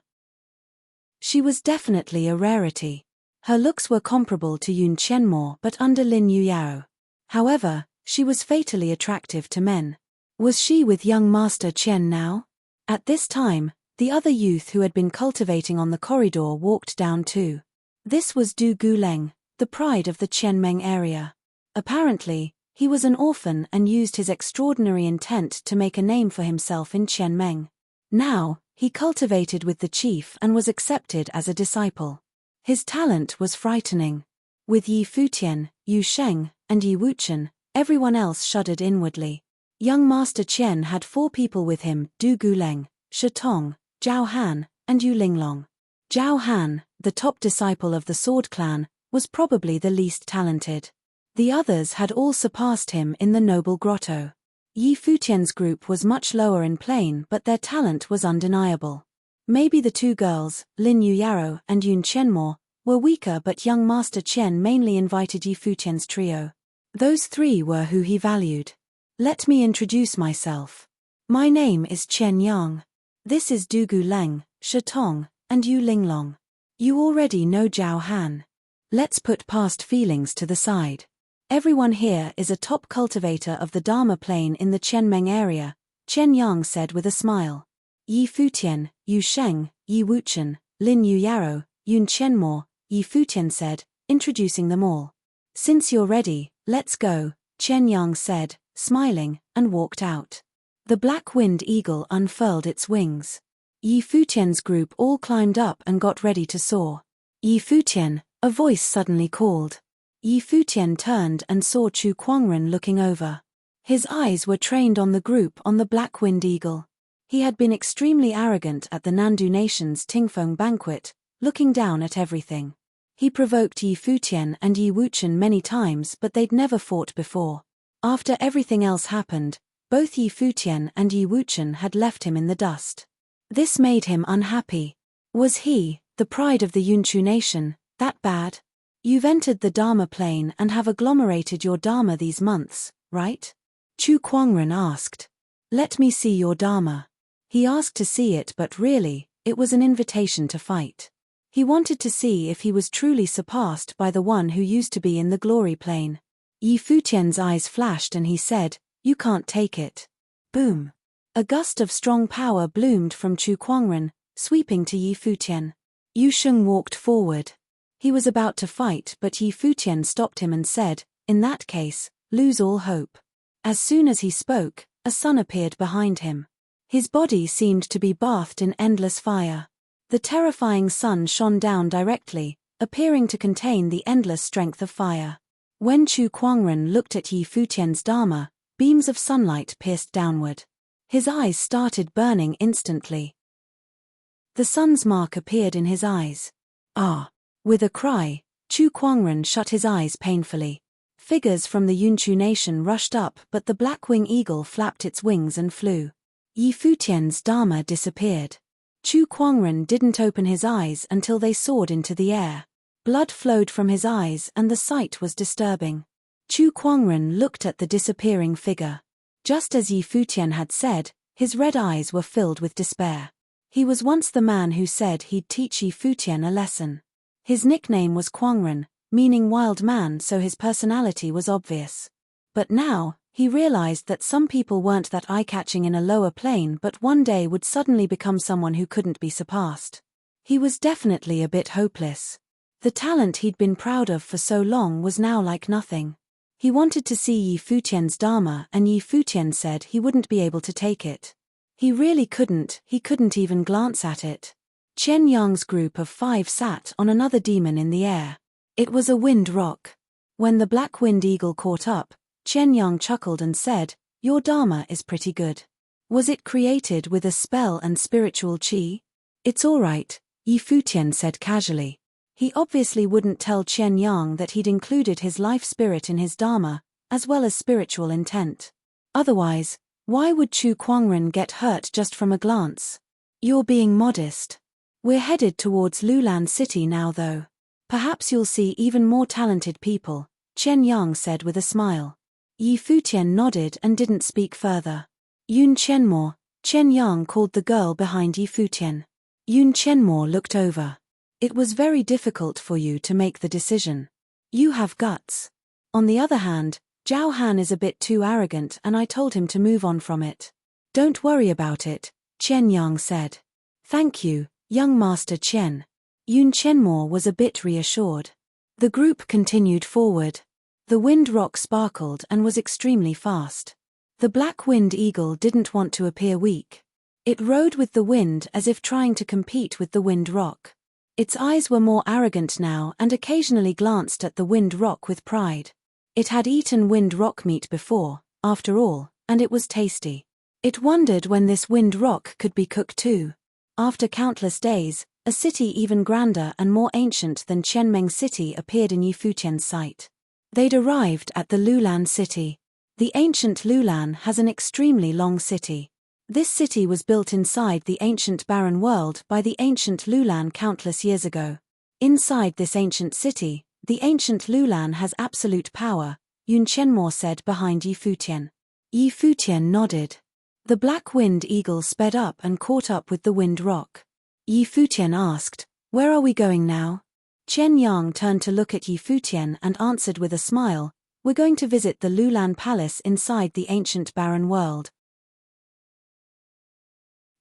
She was definitely a rarity. Her looks were comparable to Yun Qianmo but under Lin Yuyao. However, she was fatally attractive to men. Was she with young Master Chen now? At this time, the other youth who had been cultivating on the corridor walked down too. This was Du Guleng, the pride of the Qianmeng area. Apparently, he was an orphan and used his extraordinary intent to make a name for himself in Qianmeng. Now, he cultivated with the chief and was accepted as a disciple. His talent was frightening. With Yi Futian, Yu Sheng, and Yi Wuchen, everyone else shuddered inwardly. Young Master Chen had 4 people with him: Du Guleng, Shi Tong, Zhao Han, and Yu Linglong. Zhao Han, the top disciple of the Sword Clan, was probably the least talented. The others had all surpassed him in the Noble Grotto. Yi Futian's group was much lower in plane but their talent was undeniable. Maybe the 2 girls, Lin Yuyao and Yun Qianmo, were weaker but young Master Chen mainly invited Yi Futian's trio. Those 3 were who he valued. Let me introduce myself. My name is Chen Yang. This is Du Guleng, Shi Tong, and Yu Linglong. You already know Zhao Han. Let's put past feelings to the side. Everyone here is a top cultivator of the Dharma plane in the Qianmeng area, Chen Yang said with a smile. Yi Futian, Yu Sheng, Yi Wuchen, Lin Yuyao, Yun Qianmo, Yi Futian said, introducing them all. Since you're ready, let's go, Chen Yang said, smiling, and walked out. The black-winged eagle unfurled its wings. Yi Futian's group all climbed up and got ready to soar. Yi Futian, a voice suddenly called. Yi Futian turned and saw Chu Kuangren looking over. His eyes were trained on the group on the black-winged eagle. He had been extremely arrogant at the Nandu Nation's Tingfeng banquet, looking down at everything. He provoked Yi Futian and Yi Wuchen many times but they'd never fought before. After everything else happened, both Yi Futian and Yi Wuchen had left him in the dust. This made him unhappy. Was he, the pride of the Yunchu nation, that bad? You've entered the Dharma plane and have agglomerated your Dharma these months, right? Chu Kuangren asked. Let me see your Dharma. He asked to see it but really, it was an invitation to fight. He wanted to see if he was truly surpassed by the one who used to be in the glory plane. Yi Futian's eyes flashed and he said, you can't take it. Boom. A gust of strong power bloomed from Chu Kuangren, sweeping to Yi Futian. Yu Sheng walked forward. He was about to fight but Yi Futian stopped him and said, in that case, lose all hope. As soon as he spoke, a sun appeared behind him. His body seemed to be bathed in endless fire. The terrifying sun shone down directly, appearing to contain the endless strength of fire. When Chu Kuangren looked at Yi Futian's Dharma, beams of sunlight pierced downward. His eyes started burning instantly. The sun's mark appeared in his eyes. Ah! With a cry, Chu Kuangren shut his eyes painfully. Figures from the Yunchu nation rushed up but the black-wing eagle flapped its wings and flew. Yi Futian's Dharma disappeared. Chu Kuangren didn't open his eyes until they soared into the air. Blood flowed from his eyes and the sight was disturbing. Chu Kuangren looked at the disappearing figure. Just as Yi Futian had said, his red eyes were filled with despair. He was once the man who said he'd teach Yi Futian a lesson. His nickname was Quangren, meaning wild man, so his personality was obvious. But now, he realized that some people weren't that eye-catching in a lower plane but one day would suddenly become someone who couldn't be surpassed. He was definitely a bit hopeless. The talent he'd been proud of for so long was now like nothing. He wanted to see Yi Futian's Dharma and Yi Futian said he wouldn't be able to take it. He really couldn't, he couldn't even glance at it. Chen Yang's group of 5 sat on another demon in the air. It was a wind rock. When the black wind eagle caught up, Chen Yang chuckled and said, "Your Dharma is pretty good. Was it created with a spell and spiritual chi?" "It's alright," Yi Futian said casually. He obviously wouldn't tell Chen Yang that he'd included his life spirit in his Dharma, as well as spiritual intent. Otherwise, why would Chu Quangren get hurt just from a glance? "You're being modest. We're headed towards Lulan City now though. Perhaps you'll see even more talented people," Chen Yang said with a smile. Yi Futian nodded and didn't speak further. "Yun Chenmo," Chen Yang called the girl behind Yi Futian. Yun Chenmo looked over. "It was very difficult for you to make the decision. You have guts. On the other hand, Zhao Han is a bit too arrogant and I told him to move on from it." "Don't worry about it," Chen Yang said. "Thank you, young Master Chen." Yun Chenmo was a bit reassured. The group continued forward. The wind rock sparkled and was extremely fast. The black wind eagle didn't want to appear weak. It rode with the wind as if trying to compete with the wind rock. Its eyes were more arrogant now and occasionally glanced at the wind rock with pride. It had eaten wind rock meat before, after all, and it was tasty. It wondered when this wind rock could be cooked too. After countless days, a city even grander and more ancient than Qianmeng City appeared in Yi Futian's sight. They'd arrived at the Lulan City. The ancient Lulan has an extremely long city. This city was built inside the ancient barren world by the ancient Lulan countless years ago. Inside this ancient city, the ancient Lulan has absolute power, Yun Chenmo said behind Yi Futian. Yi Futian nodded. The black wind eagle sped up and caught up with the wind rock. Yi Futian asked, "Where are we going now?" Chen Yang turned to look at Yi Futian and answered with a smile, "We're going to visit the Lulan Palace inside the ancient barren world."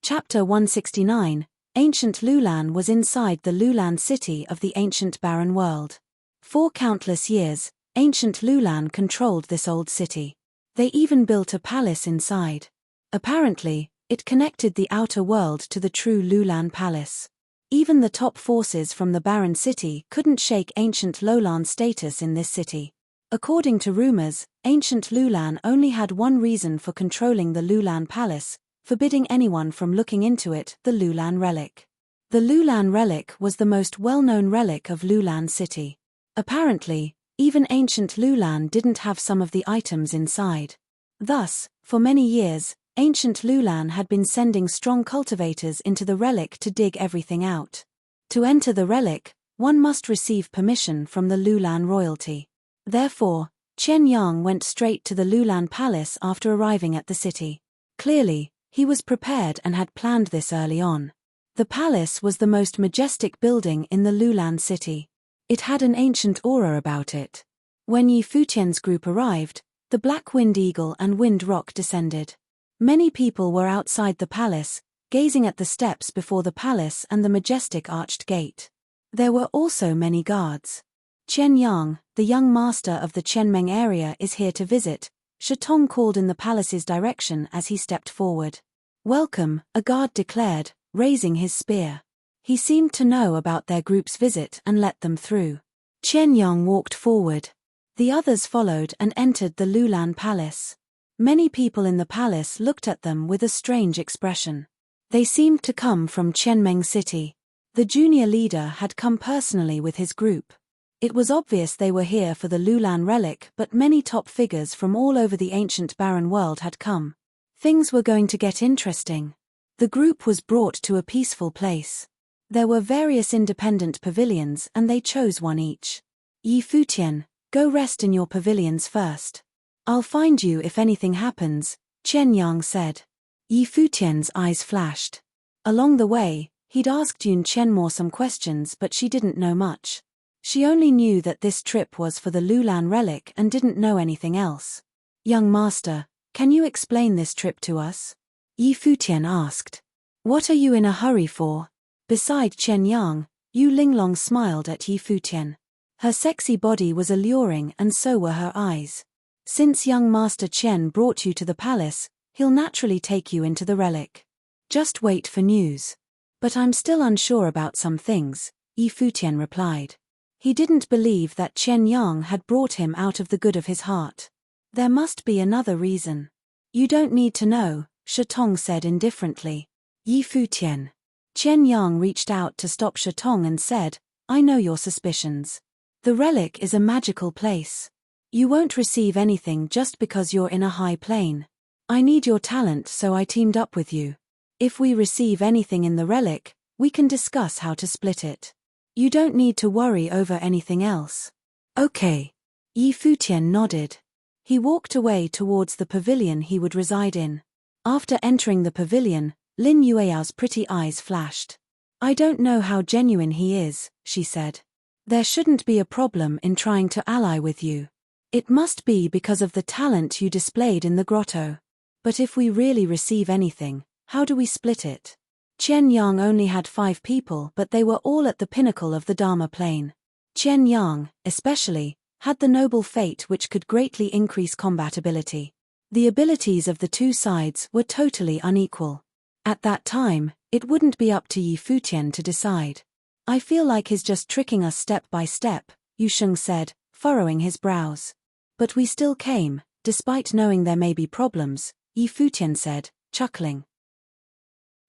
Chapter 169, Ancient Lulan was inside the Lulan city of the ancient barren world. For countless years, ancient Lulan controlled this old city. They even built a palace inside. Apparently, it connected the outer world to the true Lulan palace. Even the top forces from the barren city couldn't shake ancient Lulan status in this city. According to rumors, ancient Lulan only had one reason for controlling the Lulan palace, forbidding anyone from looking into it, the Lulan relic. The Lulan relic was the most well-known relic of Lulan city. Apparently, even ancient Lulan didn't have some of the items inside. Thus, for many years, ancient Lulan had been sending strong cultivators into the relic to dig everything out. To enter the relic, one must receive permission from the Lulan royalty. Therefore, Chen Yang went straight to the Lulan palace after arriving at the city. Clearly, he was prepared and had planned this early on. The palace was the most majestic building in the Lulan city. It had an ancient aura about it. When Yi Futian's group arrived, the black wind eagle and wind rock descended. Many people were outside the palace, gazing at the steps before the palace and the majestic arched gate. There were also many guards. "Chen Yang, the young master of the Qianmeng area, is here to visit," Shatong called in the palace's direction as he stepped forward. "Welcome," a guard declared, raising his spear. He seemed to know about their group's visit and let them through. Chen Yang walked forward. The others followed and entered the Lulan palace. Many people in the palace looked at them with a strange expression. They seemed to come from Qianmeng City. The junior leader had come personally with his group. It was obvious they were here for the Lulan relic, but many top figures from all over the ancient barren world had come. Things were going to get interesting. The group was brought to a peaceful place. There were various independent pavilions and they chose one each. "Yi Futian, go rest in your pavilions first. I'll find you if anything happens," Chen Yang said. Yi Futian's eyes flashed. Along the way, he'd asked Yun Qianmo some questions, but she didn't know much. She only knew that this trip was for the Lulan relic and didn't know anything else. "Young master, can you explain this trip to us?" Yi Futian asked. "What are you in a hurry for?" Beside Chen Yang, Yu Linglong smiled at Yi Futian. Her sexy body was alluring and so were her eyes. "Since young Master Chen brought you to the palace, he'll naturally take you into the relic. Just wait for news." "But I'm still unsure about some things," Yi Futian replied. He didn't believe that Chen Yang had brought him out of the good of his heart. There must be another reason. "You don't need to know," Shatong said indifferently. "Yi Futian." Chen Yang reached out to stop Shatong and said, "I know your suspicions. The relic is a magical place. You won't receive anything just because you're in a high plane. I need your talent, so I teamed up with you. If we receive anything in the relic, we can discuss how to split it. You don't need to worry over anything else." "Okay." Yi Futian nodded. He walked away towards the pavilion he would reside in. After entering the pavilion, Lin Yueyao's pretty eyes flashed. "I don't know how genuine he is," she said. "There shouldn't be a problem in trying to ally with you. It must be because of the talent you displayed in the grotto. But if we really receive anything, how do we split it?" Chen Yang only had 5 people, but they were all at the pinnacle of the Dharma plane. Chen Yang, especially, had the noble fate which could greatly increase combat ability. The abilities of the two sides were totally unequal. At that time, it wouldn't be up to Yi Futian to decide. "I feel like he's just tricking us step by step," Yu Sheng said, furrowing his brows. "But we still came, despite knowing there may be problems," Yi Futian said, chuckling.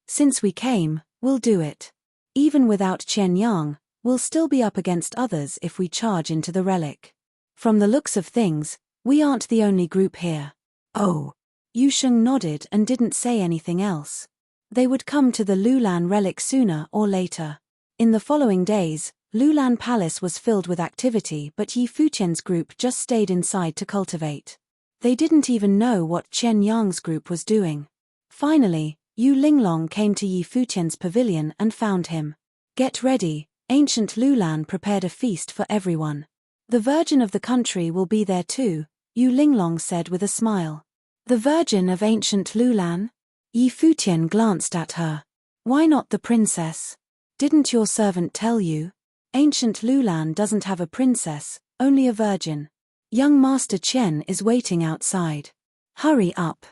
"Since we came, we'll do it. Even without Chen Yang, we'll still be up against others if we charge into the relic. From the looks of things, we aren't the only group here." "Oh." Yu Sheng nodded and didn't say anything else. They would come to the Lulan relic sooner or later. In the following days, Lulan Palace was filled with activity, but Yi Futian's group just stayed inside to cultivate. They didn't even know what Chen Yang's group was doing. Finally, Yu Linglong came to Yi Futian's pavilion and found him. "Get ready, ancient Lulan prepared a feast for everyone. The Virgin of the country will be there too," Yu Linglong said with a smile. "The Virgin of ancient Lulan?" Yi Futian glanced at her. "Why not the princess? Didn't your servant tell you? Ancient Lulan doesn't have a princess, only a virgin. Young Master Chen is waiting outside. Hurry up."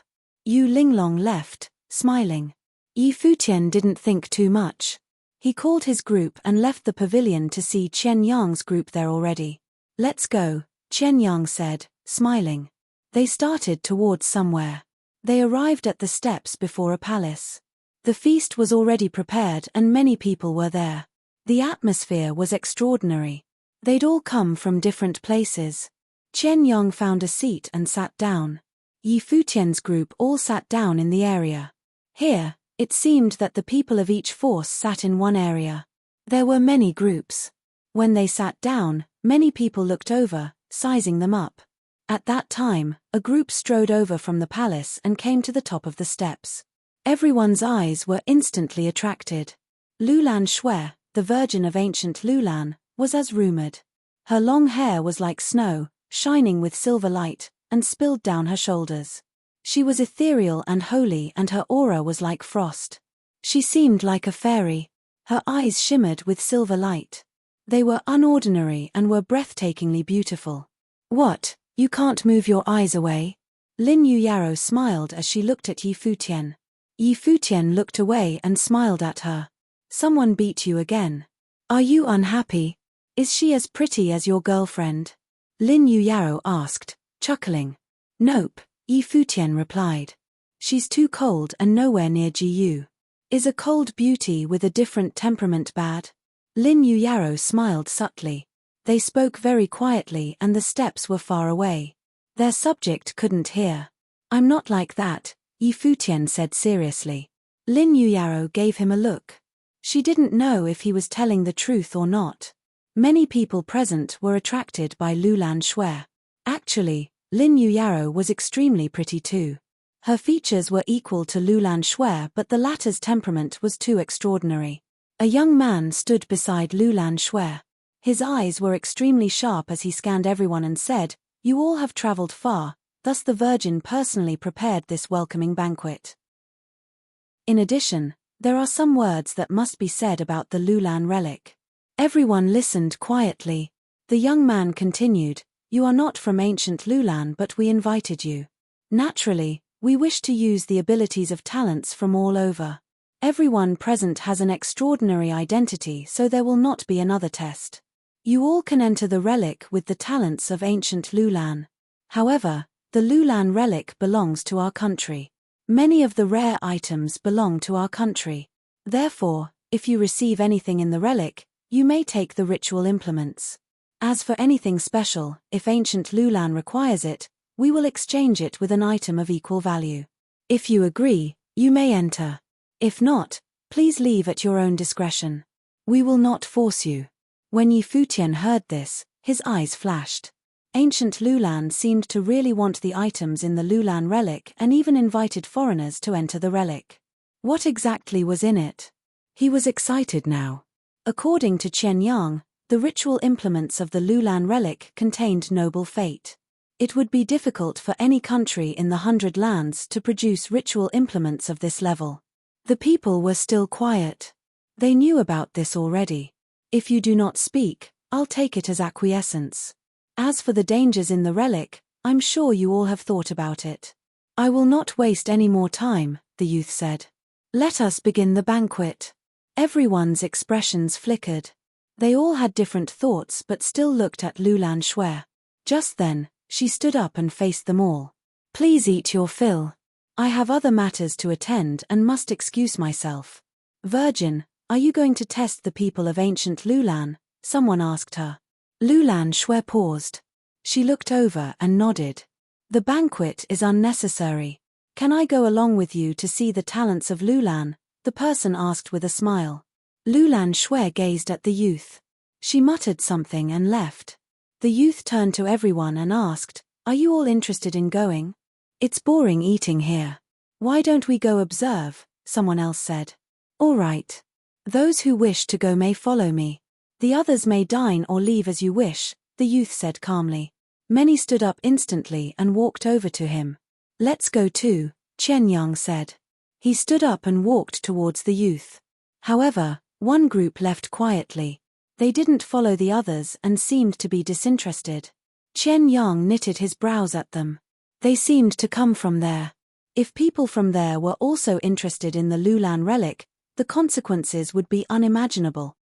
Yu Linglong left, smiling. Yi Futian didn't think too much. He called his group and left the pavilion to see Chen Yang's group there already. "Let's go," Chen Yang said, smiling. They started towards somewhere. They arrived at the steps before a palace. The feast was already prepared and many people were there. The atmosphere was extraordinary. They'd all come from different places. Chen Yang found a seat and sat down. Yi Futian's group all sat down in the area. Here, it seemed that the people of each force sat in one area. There were many groups. When they sat down, many people looked over, sizing them up. At that time, a group strode over from the palace and came to the top of the steps. Everyone's eyes were instantly attracted. Lulan Shui, the Virgin of ancient Lulan, was as rumored. Her long hair was like snow, shining with silver light, and spilled down her shoulders. She was ethereal and holy, and her aura was like frost. She seemed like a fairy. Her eyes shimmered with silver light. They were unordinary and were breathtakingly beautiful. "What, you can't move your eyes away?" Lin Yuyaro smiled as she looked at Yi Futian. Yi Futian looked away and smiled at her. "Someone beat you again. Are you unhappy? Is she as pretty as your girlfriend?" Lin Yuyaro asked, chuckling. "Nope," Yi Futian replied. "She's too cold and nowhere near Jiyu. Is a cold beauty with a different temperament bad?" Lin Yuyaro smiled subtly. They spoke very quietly and the steps were far away. Their subject couldn't hear. "I'm not like that," Yi Futian said seriously. Lin Yuyaro gave him a look. She didn't know if he was telling the truth or not. Many people present were attracted by Lulan Shui. Actually, Lin Yuyaro was extremely pretty too. Her features were equal to Lulan Shui, but the latter's temperament was too extraordinary. A young man stood beside Lulan Shui. His eyes were extremely sharp as he scanned everyone and said, "You all have traveled far, thus the Virgin personally prepared this welcoming banquet. In addition, there are some words that must be said about the Lulan relic." Everyone listened quietly. The young man continued, "You are not from ancient Lulan, but we invited you. Naturally, we wish to use the abilities of talents from all over. Everyone present has an extraordinary identity, so there will not be another test. You all can enter the relic with the talents of ancient Lulan. However, the Lulan relic belongs to our country. Many of the rare items belong to our country. Therefore, if you receive anything in the relic, you may take the ritual implements. As for anything special, if ancient Lulan requires it, we will exchange it with an item of equal value. If you agree, you may enter. If not, please leave at your own discretion. We will not force you." When Futian heard this, his eyes flashed. Ancient Lulan seemed to really want the items in the Lulan relic and even invited foreigners to enter the relic. What exactly was in it? He was excited now. According to Chen Yang, the ritual implements of the Lulan relic contained noble fate. It would be difficult for any country in the 100 lands to produce ritual implements of this level. The people were still quiet. They knew about this already. If you do not speak, I'll take it as acquiescence. As for the dangers in the relic, I'm sure you all have thought about it. I will not waste any more time, the youth said. Let us begin the banquet. Everyone's expressions flickered. They all had different thoughts but still looked at Lulan Shui. Just then, she stood up and faced them all. Please eat your fill. I have other matters to attend and must excuse myself. Virgin, are you going to test the people of ancient Lulan? Someone asked her. Lulan Shui paused. She looked over and nodded. The banquet is unnecessary. Can I go along with you to see the talents of Lulan? The person asked with a smile. Lulan Shui gazed at the youth. She muttered something and left. The youth turned to everyone and asked, Are you all interested in going? It's boring eating here. Why don't we go observe? Someone else said. All right. Those who wish to go may follow me. The others may dine or leave as you wish, the youth said calmly. Many stood up instantly and walked over to him. Let's go too, Chen Yang said. He stood up and walked towards the youth. However, one group left quietly. They didn't follow the others and seemed to be disinterested. Chen Yang knitted his brows at them. They seemed to come from there. If people from there were also interested in the Lulan relic, the consequences would be unimaginable.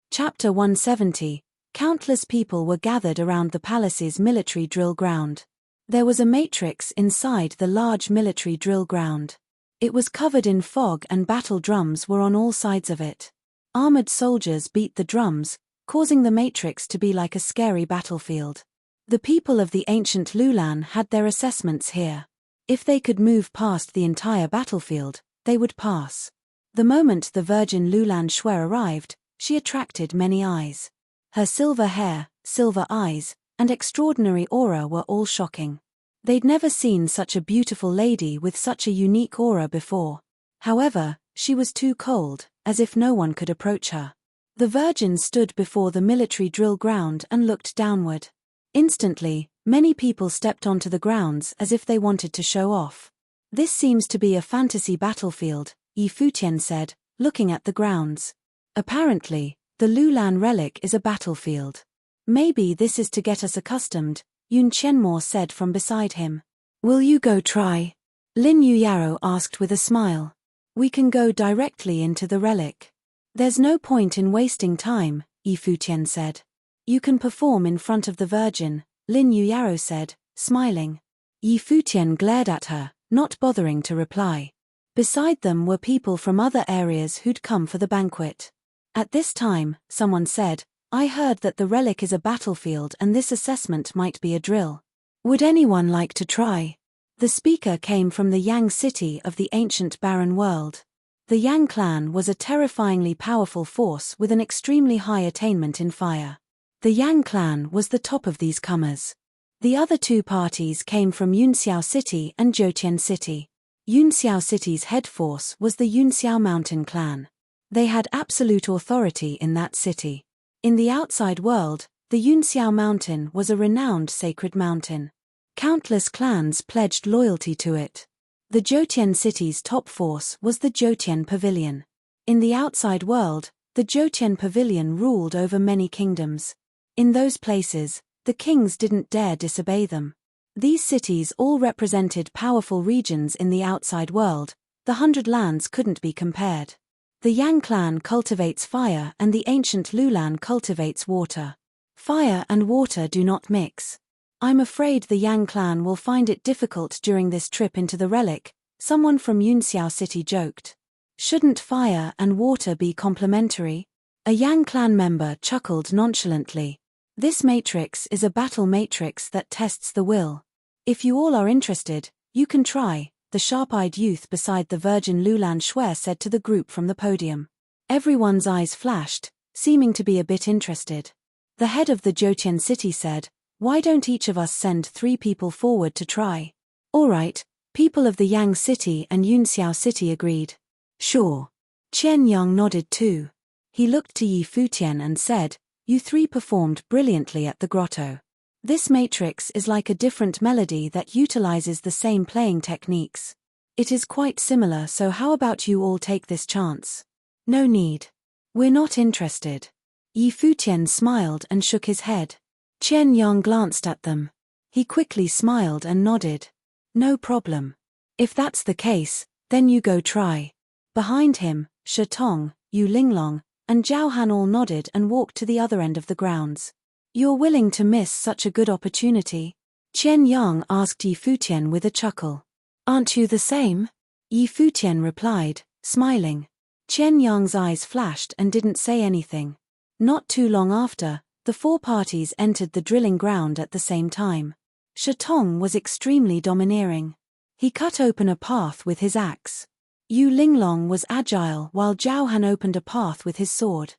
Chapter 170. Countless people were gathered around the palace's military drill ground. There was a matrix inside the large military drill ground. It was covered in fog and battle drums were on all sides of it. Armored soldiers beat the drums, causing the matrix to be like a scary battlefield. The people of the ancient Lulan had their assessments here. If they could move past the entire battlefield, they would pass. The moment the Virgin Lulan Shui arrived, she attracted many eyes. Her silver hair, silver eyes, and extraordinary aura were all shocking. They'd never seen such a beautiful lady with such a unique aura before. However, she was too cold, as if no one could approach her. The Virgin stood before the military drill ground and looked downward. Instantly, many people stepped onto the grounds as if they wanted to show off. This seems to be a fantasy battlefield, Futian said, looking at the grounds. Apparently, the Lulan relic is a battlefield. Maybe this is to get us accustomed, Yun Chenmo said from beside him. Will you go try? Lin Yuyaro asked with a smile. We can go directly into the relic. There's no point in wasting time, Futian said. You can perform in front of the Virgin, Lin Yuyaro said, smiling. Futian glared at her, not bothering to reply. Beside them were people from other areas who'd come for the banquet. At this time, someone said, I heard that the relic is a battlefield and this assessment might be a drill. Would anyone like to try? The speaker came from the Yang city of the ancient barren world. The Yang clan was a terrifyingly powerful force with an extremely high attainment in fire. The Yang clan was the top of these comers. The other two parties came from Yunxiao City and Zhoutian City. Yunxiao City's head force was the Yunxiao Mountain clan. They had absolute authority in that city. In the outside world, the Yunxiao Mountain was a renowned sacred mountain. Countless clans pledged loyalty to it. The Zhoutian City's top force was the Zhoutian Pavilion. In the outside world, the Zhoutian Pavilion ruled over many kingdoms. In those places, the kings didn't dare disobey them. These cities all represented powerful regions in the outside world. The 100 lands couldn't be compared. The Yang clan cultivates fire and the ancient Lulan cultivates water. Fire and water do not mix. I'm afraid the Yang clan will find it difficult during this trip into the relic, someone from Yunxiao City joked. Shouldn't fire and water be complementary? A Yang clan member chuckled nonchalantly. This matrix is a battle matrix that tests the will. If you all are interested, you can try, the sharp-eyed youth beside the Virgin Lulan Shui said to the group from the podium. Everyone's eyes flashed, seeming to be a bit interested. The head of the Zhoutian City said, "Why don't each of us send 3 people forward to try?" "All right," people of the Yang City and Yunxiao City agreed. "Sure." Qian Yang nodded too. He looked to Yi Futian and said, "You 3 performed brilliantly at the grotto. This matrix is like a different melody that utilizes the same playing techniques. It is quite similar, so how about you all take this chance?" "No need. We're not interested." Yi Futian smiled and shook his head. Qian Yang glanced at them. He quickly smiled and nodded. "No problem. If that's the case, then you go try." Behind him, Shi Tong, Yu Linglong, and Zhao Han all nodded and walked to the other end of the grounds. "You're willing to miss such a good opportunity?" Qian Yang asked Yi Futian with a chuckle. "Aren't you the same?" Yi Futian replied, smiling. Qian Yang's eyes flashed and didn't say anything. Not too long after, the 4 parties entered the drilling ground at the same time. Shi Tong was extremely domineering. He cut open a path with his axe. Yu Linglong was agile while Zhao Han opened a path with his sword.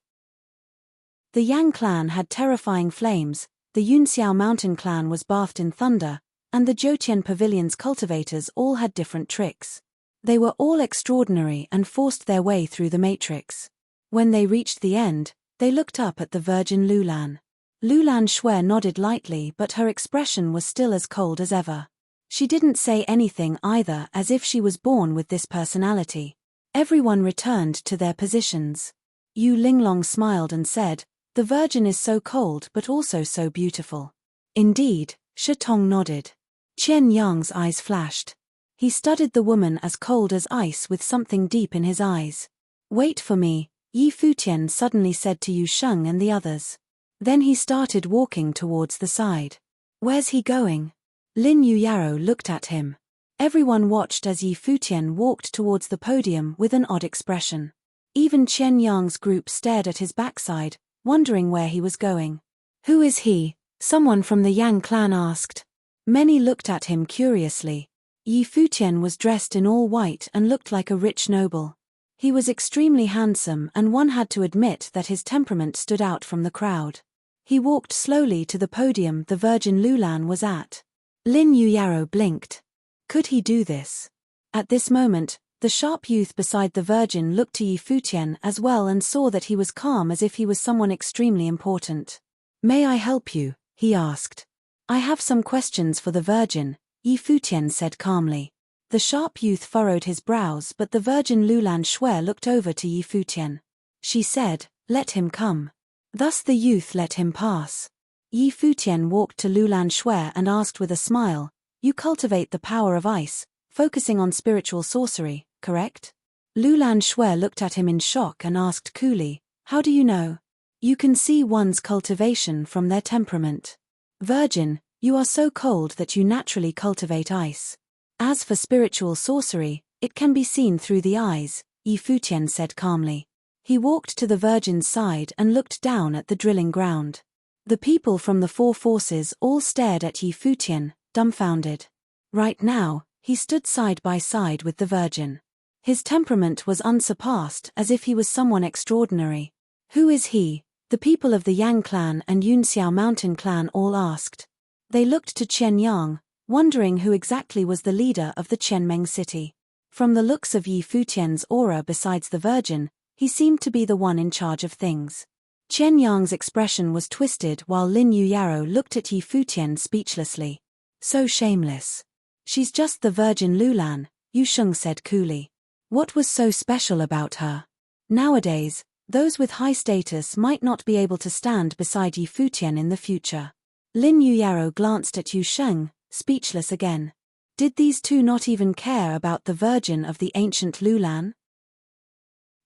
The Yang clan had terrifying flames, the Yunxiao Mountain clan was bathed in thunder, and the Zhoutian Pavilion's cultivators all had different tricks. They were all extraordinary and forced their way through the matrix. When they reached the end, they looked up at the Virgin Lulan. Lulan Shui nodded lightly, but her expression was still as cold as ever. She didn't say anything either, as if she was born with this personality. Everyone returned to their positions. Yu Linglong smiled and said, "The Virgin is so cold but also so beautiful." "Indeed," Shi Tong nodded. Qian Yang's eyes flashed. He studied the woman as cold as ice with something deep in his eyes. "Wait for me," Yi Futian suddenly said to Yu Sheng and the others. Then he started walking towards the side. "Where's he going?" Lin Yuyaro looked at him. Everyone watched as Yi Futian walked towards the podium with an odd expression. Even Qian Yang's group stared at his backside, wondering where he was going. "Who is he?" someone from the Yang clan asked. Many looked at him curiously. Yi Futian was dressed in all white and looked like a rich noble. He was extremely handsome, and one had to admit that his temperament stood out from the crowd. He walked slowly to the podium the Virgin Lulan was at. Lin Yuyaro blinked. Could he do this? At this moment, the sharp youth beside the Virgin looked to Yi Futian as well and saw that he was calm as if he was someone extremely important. "May I help you?" he asked. "I have some questions for the Virgin," Yi Futian said calmly. The sharp youth furrowed his brows, but the Virgin Lulan Shui looked over to Yi Futian. She said, "Let him come." Thus the youth let him pass. Yi Futian walked to Lulan Shui and asked with a smile, "You cultivate the power of ice, focusing on spiritual sorcery, correct?" Lulan Shui looked at him in shock and asked coolly, "How do you know?" "You can see one's cultivation from their temperament. Virgin, you are so cold that you naturally cultivate ice. As for spiritual sorcery, it can be seen through the eyes," Yi Futian said calmly. He walked to the Virgin's side and looked down at the drilling ground. The people from the 4 forces all stared at Yi Futian, dumbfounded. Right now, he stood side by side with the Virgin. His temperament was unsurpassed, as if he was someone extraordinary. "Who is he?" the people of the Yang clan and Yunxiao Mountain clan all asked. They looked to Chen Yang, wondering who exactly was the leader of the Qianmeng city. From the looks of Yi Futian's aura besides the Virgin, he seemed to be the one in charge of things. Chen Yang's expression was twisted while Lin Yuyaro looked at Yi Futian speechlessly. So shameless. She's just the Virgin Lulan, Yu Sheng said coolly. What was so special about her? Nowadays, those with high status might not be able to stand beside Yi Futian in the future. Lin Yuyaro glanced at Yu Sheng, speechless again. Did these two not even care about the Virgin of the ancient Lulan?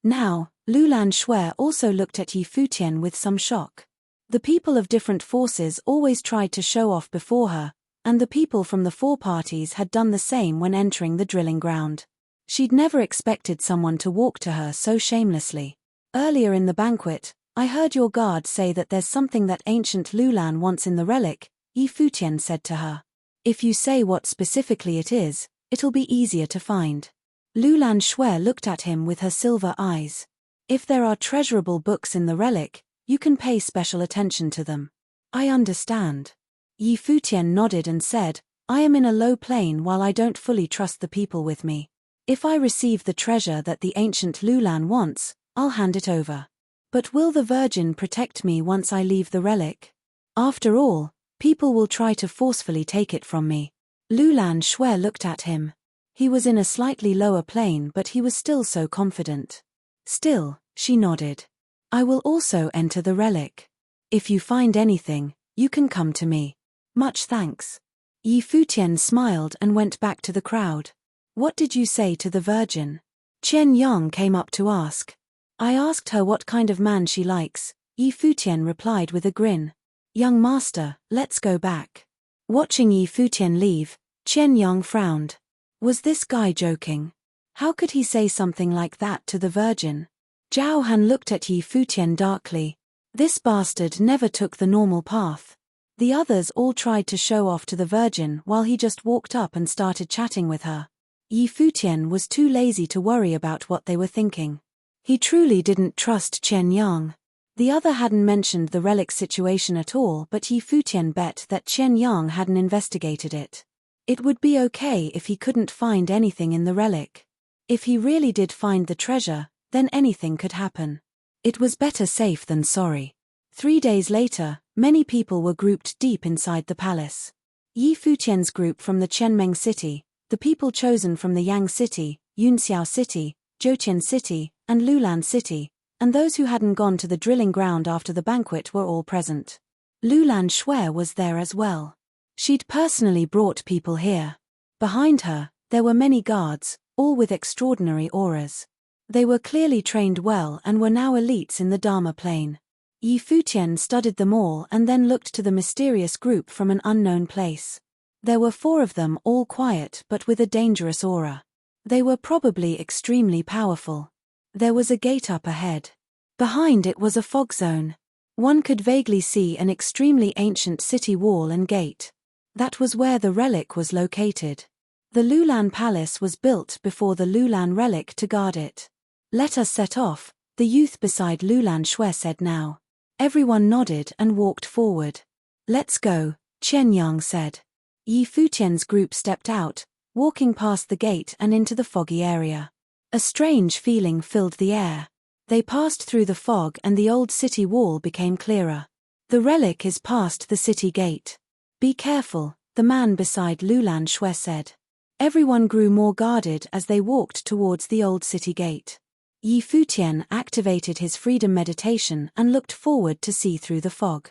Now, Lulan Shui also looked at Yi Futian with some shock. The people of different forces always tried to show off before her, and the people from the four parties had done the same when entering the drilling ground. She'd never expected someone to walk to her so shamelessly. Earlier in the banquet, I heard your guard say that there's something that ancient Lulan wants in the relic, Yi Futian said to her. If you say what specifically it is, it'll be easier to find. Lulan Shui looked at him with her silver eyes. If there are treasurable books in the relic, you can pay special attention to them. I understand. Yi Futian nodded and said, I am in a low plane while I don't fully trust the people with me. If I receive the treasure that the ancient Lulan wants, I'll hand it over. But will the Virgin protect me once I leave the relic? After all, people will try to forcefully take it from me. Lulan Shui looked at him. He was in a slightly lower plane but he was still so confident. Still, she nodded. I will also enter the relic. If you find anything, you can come to me. Much thanks. Yi Futian smiled and went back to the crowd. What did you say to the Virgin? Chen Yang came up to ask. I asked her what kind of man she likes, Yi Futian replied with a grin. Young master, let's go back. Watching Yi Futian leave, Chen Yang frowned. Was this guy joking? How could he say something like that to the Virgin? Zhao Han looked at Yi Futian darkly. This bastard never took the normal path. The others all tried to show off to the Virgin while he just walked up and started chatting with her. Yi Futian was too lazy to worry about what they were thinking. He truly didn't trust Chen Yang. The other hadn't mentioned the relic situation at all, but Yi Futian bet that Chen Yang hadn't investigated it. It would be okay if he couldn't find anything in the relic. If he really did find the treasure, then anything could happen. It was better safe than sorry. 3 days later, many people were grouped deep inside the palace. Yi Futian's group from the Qianmeng city, the people chosen from the Yang city, Yunxiao city, Zhouqian city, and Lulan city, and those who hadn't gone to the drilling ground after the banquet were all present. Lulan Shui was there as well. She'd personally brought people here. Behind her, there were many guards, all with extraordinary auras. They were clearly trained well and were now elites in the Dharma plane. Yi Futian studied them all and then looked to the mysterious group from an unknown place. There were 4 of them, all quiet but with a dangerous aura. They were probably extremely powerful. There was a gate up ahead. Behind it was a fog zone. One could vaguely see an extremely ancient city wall and gate. That was where the relic was located. The Lulan Palace was built before the Lulan relic to guard it. Let us set off, the youth beside Lulan Shui said now. Everyone nodded and walked forward. Let's go, Chen Yang said. Yi Futian's group stepped out, walking past the gate and into the foggy area. A strange feeling filled the air. They passed through the fog and the old city wall became clearer. The relic is past the city gate. Be careful, the man beside Lulan Shui said. Everyone grew more guarded as they walked towards the old city gate. Yi Futian activated his freedom meditation and looked forward to see through the fog.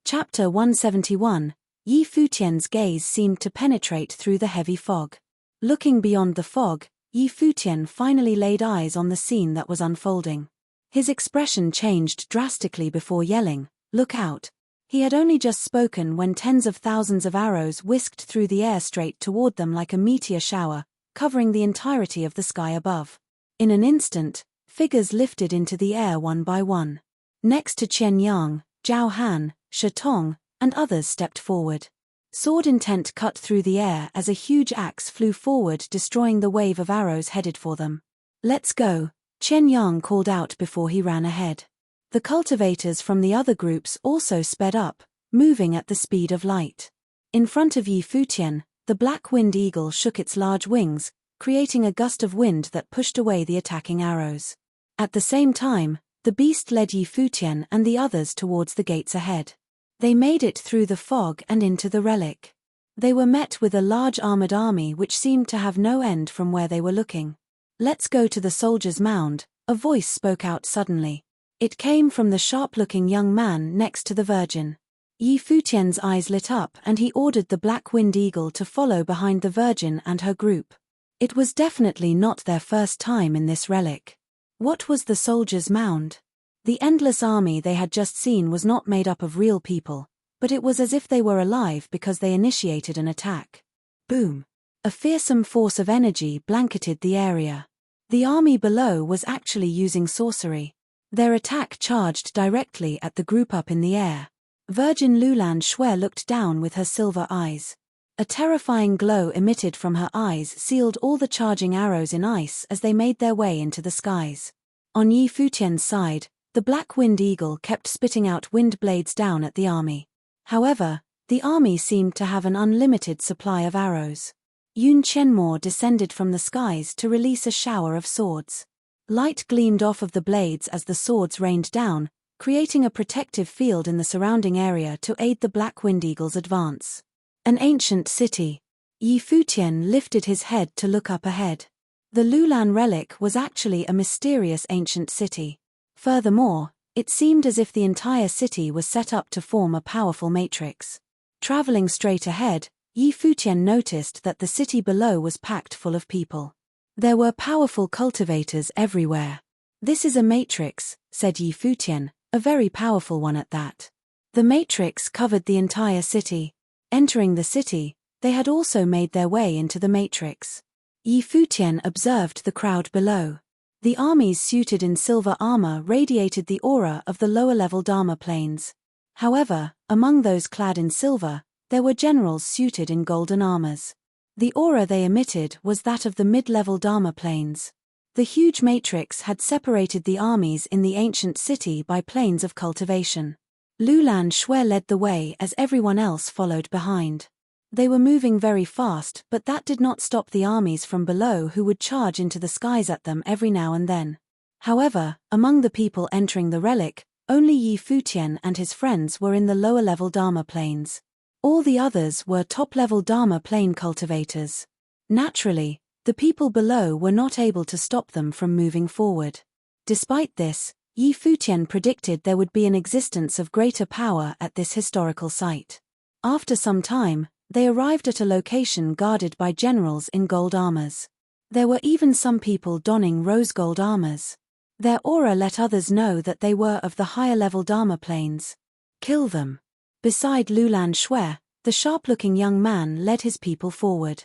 Chapter 171, Yi Futian's gaze seemed to penetrate through the heavy fog. Looking beyond the fog, Yi Futian finally laid eyes on the scene that was unfolding. His expression changed drastically before yelling, "Look out!" He had only just spoken when tens of thousands of arrows whisked through the air straight toward them like a meteor shower, covering the entirety of the sky above. In an instant, figures lifted into the air one by one. Next to Chen Yang, Zhao Han, Shi Tong, and others stepped forward. Sword intent cut through the air as a huge axe flew forward, destroying the wave of arrows headed for them. "Let's go," Chen Yang called out before he ran ahead. The cultivators from the other groups also sped up, moving at the speed of light. In front of Yi Futian, the black winged eagle shook its large wings, creating a gust of wind that pushed away the attacking arrows. At the same time, the beast led Yi Futian and the others towards the gates ahead. They made it through the fog and into the relic. They were met with a large armored army which seemed to have no end from where they were looking. "Let's go to the soldier's mound," a voice spoke out suddenly. It came from the sharp-looking young man next to the Virgin. Yi Futian's eyes lit up and he ordered the black-winged eagle to follow behind the Virgin and her group. It was definitely not their first time in this relic. What was the soldier's mound? The endless army they had just seen was not made up of real people, but it was as if they were alive because they initiated an attack. Boom! A fearsome force of energy blanketed the area. The army below was actually using sorcery. Their attack charged directly at the group up in the air. Virgin Lulan Shui looked down with her silver eyes. A terrifying glow emitted from her eyes sealed all the charging arrows in ice as they made their way into the skies. On Yi Futian's side, the black-winged eagle kept spitting out wind blades down at the army. However, the army seemed to have an unlimited supply of arrows. Yun Qianmo descended from the skies to release a shower of swords. Light gleamed off of the blades as the swords rained down, creating a protective field in the surrounding area to aid the black-winged eagle's advance. An ancient city. Yi Futian lifted his head to look up ahead. The Lulan relic was actually a mysterious ancient city. Furthermore, it seemed as if the entire city was set up to form a powerful matrix. Traveling straight ahead, Yi Futian noticed that the city below was packed full of people. There were powerful cultivators everywhere. "This is a matrix," said Yi Futian, "a very powerful one at that." The matrix covered the entire city. Entering the city, they had also made their way into the matrix. Yi Futian observed the crowd below. The armies suited in silver armor radiated the aura of the lower-level Dharma planes. However, among those clad in silver, there were generals suited in golden armors. The aura they emitted was that of the mid-level Dharma planes. The huge matrix had separated the armies in the ancient city by planes of cultivation. Lulan Shui led the way as everyone else followed behind. They were moving very fast, but that did not stop the armies from below who would charge into the skies at them every now and then. However, among the people entering the relic, only Yi Futian and his friends were in the lower-level Dharma planes. All the others were top-level Dharma plane cultivators. Naturally, the people below were not able to stop them from moving forward. Despite this, Yi Futian predicted there would be an existence of greater power at this historical site. After some time, they arrived at a location guarded by generals in gold armors. There were even some people donning rose-gold armors. Their aura let others know that they were of the higher-level Dharma planes. "Kill them." Beside Lulan Shui, the sharp-looking young man led his people forward.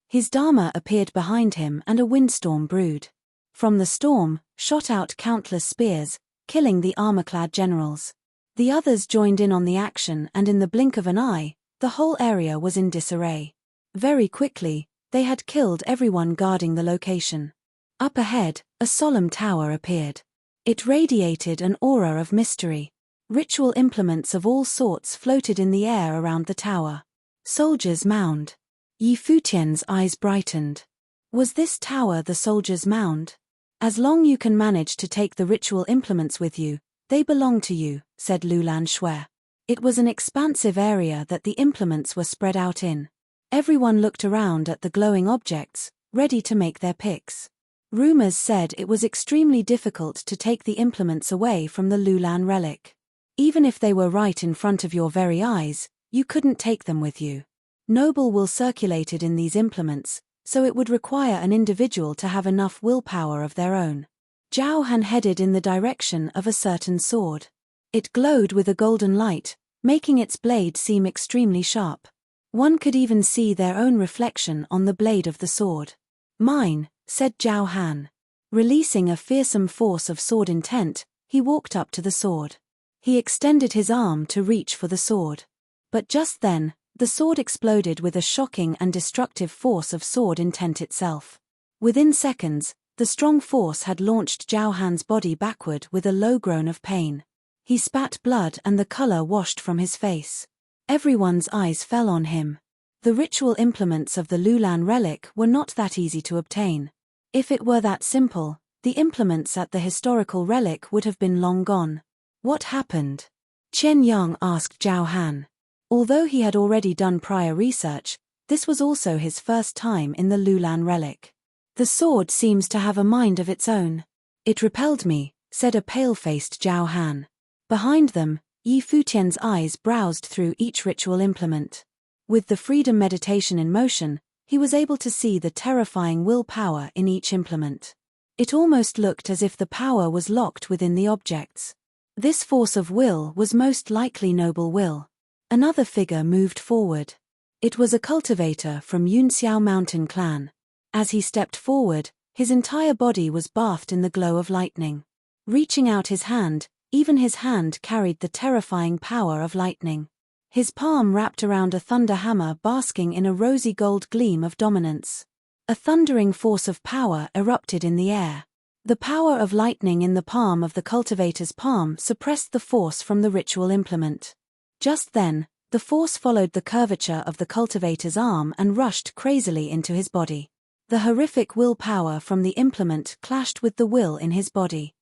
His Dharma appeared behind him and a windstorm brewed. From the storm, shot out countless spears, killing the armor-clad generals. The others joined in on the action and in the blink of an eye, the whole area was in disarray. Very quickly, they had killed everyone guarding the location. Up ahead, a solemn tower appeared. It radiated an aura of mystery. Ritual implements of all sorts floated in the air around the tower. Soldier's mound. Yi Futian's eyes brightened. Was this tower the soldier's mound? "As long you can manage to take the ritual implements with you, they belong to you," said Lulan Shui. It was an expansive area that the implements were spread out in. Everyone looked around at the glowing objects, ready to make their picks. Rumors said it was extremely difficult to take the implements away from the Lulan relic. Even if they were right in front of your very eyes, you couldn't take them with you. Noble will circulated in these implements, so it would require an individual to have enough willpower of their own. Zhao Han headed in the direction of a certain sword. It glowed with a golden light, making its blade seem extremely sharp. One could even see their own reflection on the blade of the sword. "Mine," said Zhao Han. Releasing a fearsome force of sword intent, he walked up to the sword. He extended his arm to reach for the sword. But just then, the sword exploded with a shocking and destructive force of sword intent itself. Within seconds, The strong force had launched Zhao Han's body backward with a low groan of pain. He spat blood and the color washed from his face. Everyone's eyes fell on him. The ritual implements of the Lulan relic were not that easy to obtain. If it were that simple, the implements at the historical relic would have been long gone. What happened? Chen Yang asked Zhao Han. Although he had already done prior research, this was also his first time in the Lulan relic. The sword seems to have a mind of its own. It repelled me, said a pale-faced Zhao Han. Behind them, Yi Futian's eyes browsed through each ritual implement. With the freedom meditation in motion, he was able to see the terrifying will power in each implement. It almost looked as if the power was locked within the objects. This force of will was most likely noble will. Another figure moved forward. It was a cultivator from Yunxiao Mountain clan. As he stepped forward, his entire body was bathed in the glow of lightning. Reaching out his hand, even his hand carried the terrifying power of lightning. His palm wrapped around a thunder hammer basking in a rosy gold gleam of dominance. A thundering force of power erupted in the air. The power of lightning in the palm of the cultivator's palm suppressed the force from the ritual implement. Just then, the force followed the curvature of the cultivator's arm and rushed crazily into his body. The horrific will power from the implement clashed with the will in his body.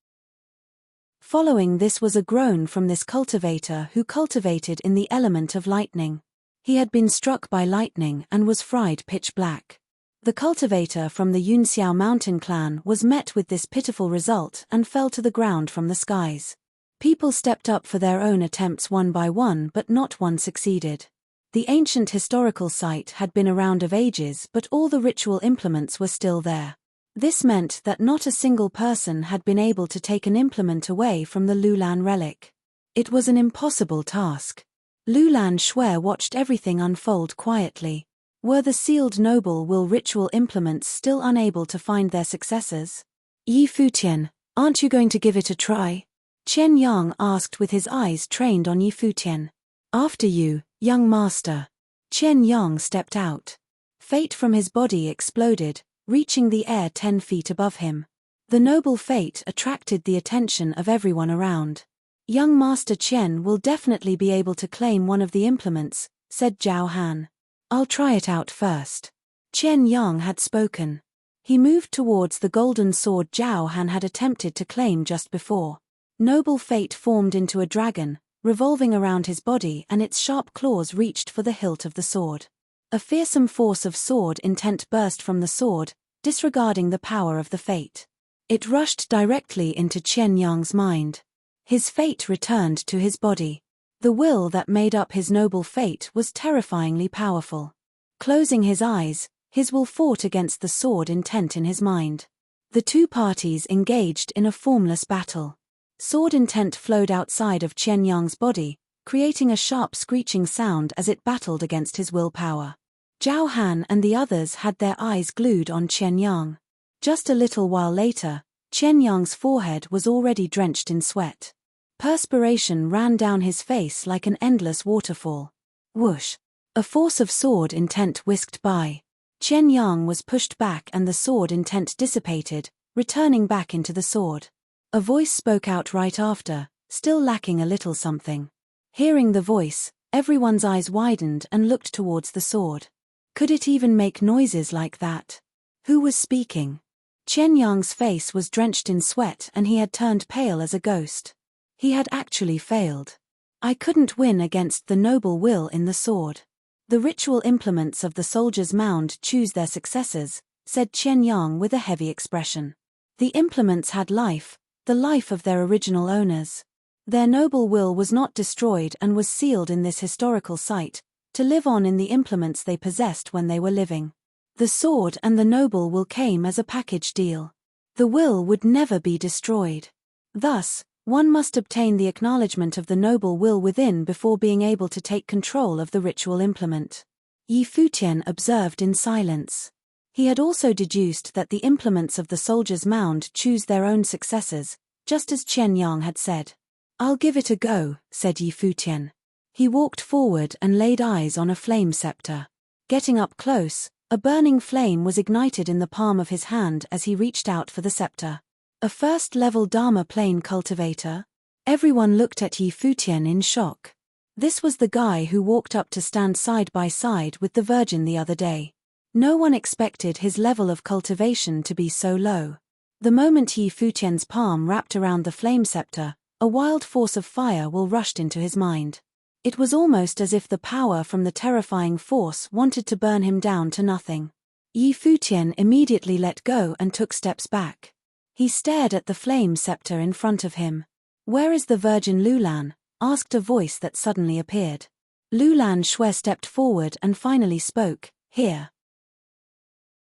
Following this was a groan from this cultivator who cultivated in the element of lightning. He had been struck by lightning and was fried pitch black. The cultivator from the Yunxiao Mountain clan was met with this pitiful result and fell to the ground from the skies. People stepped up for their own attempts one by one, but not one succeeded. The ancient historical site had been around of ages, but all the ritual implements were still there. This meant that not a single person had been able to take an implement away from the Lulan relic. It was an impossible task. Lulan Shui watched everything unfold quietly. Were the sealed noble will ritual implements still unable to find their successors? Yi Futian, aren't you going to give it a try? Chen Yang asked with his eyes trained on Yi Futian. After you, young master. Chen Yang stepped out. Fate from his body exploded, reaching the air 10 feet above him. The noble fate attracted the attention of everyone around. Young Master Chen will definitely be able to claim one of the implements, said Zhao Han. I'll try it out first. Chen Yang had spoken. He moved towards the golden sword Zhao Han had attempted to claim just before. Noble fate formed into a dragon, revolving around his body, and its sharp claws reached for the hilt of the sword. A fearsome force of sword intent burst from the sword, disregarding the power of the fate. It rushed directly into Chen Yang's mind. His fate returned to his body. The will that made up his noble fate was terrifyingly powerful. Closing his eyes, his will fought against the sword intent in his mind. The two parties engaged in a formless battle. Sword intent flowed outside of Chen Yang's body, creating a sharp screeching sound as it battled against his willpower. Zhao Han and the others had their eyes glued on Chen Yang. Just a little while later, Chen Yang's forehead was already drenched in sweat. Perspiration ran down his face like an endless waterfall. Whoosh! A force of sword intent whisked by. Chen Yang was pushed back and the sword intent dissipated, returning back into the sword. A voice spoke out right after, still lacking a little something. Hearing the voice, everyone's eyes widened and looked towards the sword. Could it even make noises like that? Who was speaking? Chen Yang's face was drenched in sweat and he had turned pale as a ghost. He had actually failed. I couldn't win against the noble will in the sword. The ritual implements of the soldier's mound choose their successors, said Chen Yang with a heavy expression. The implements had life, the life of their original owners. Their noble will was not destroyed and was sealed in this historical site, to live on in the implements they possessed when they were living. The sword and the noble will came as a package deal. The will would never be destroyed. Thus, one must obtain the acknowledgement of the noble will within before being able to take control of the ritual implement. Yi Futian observed in silence. He had also deduced that the implements of the soldier's mound choose their own successors, just as Chen Yang had said. I'll give it a go, said Yi Futian. He walked forward and laid eyes on a flame scepter. Getting up close, A burning flame was ignited in the palm of his hand as he reached out for the scepter. A first-level Dharma plane cultivator? Everyone looked at Yi Futian in shock. This was the guy who walked up to stand side by side with the Virgin the other day. No one expected his level of cultivation to be so low. The moment Yi Futian's palm wrapped around the flame scepter, a wild force of fire rushed into his mind. It was almost as if the power from the terrifying force wanted to burn him down to nothing. Yi Futian immediately let go and took steps back. He stared at the flame scepter in front of him. "Where is the Virgin Lulan?" asked a voice that suddenly appeared. Lulan Shui stepped forward and finally spoke, "Here."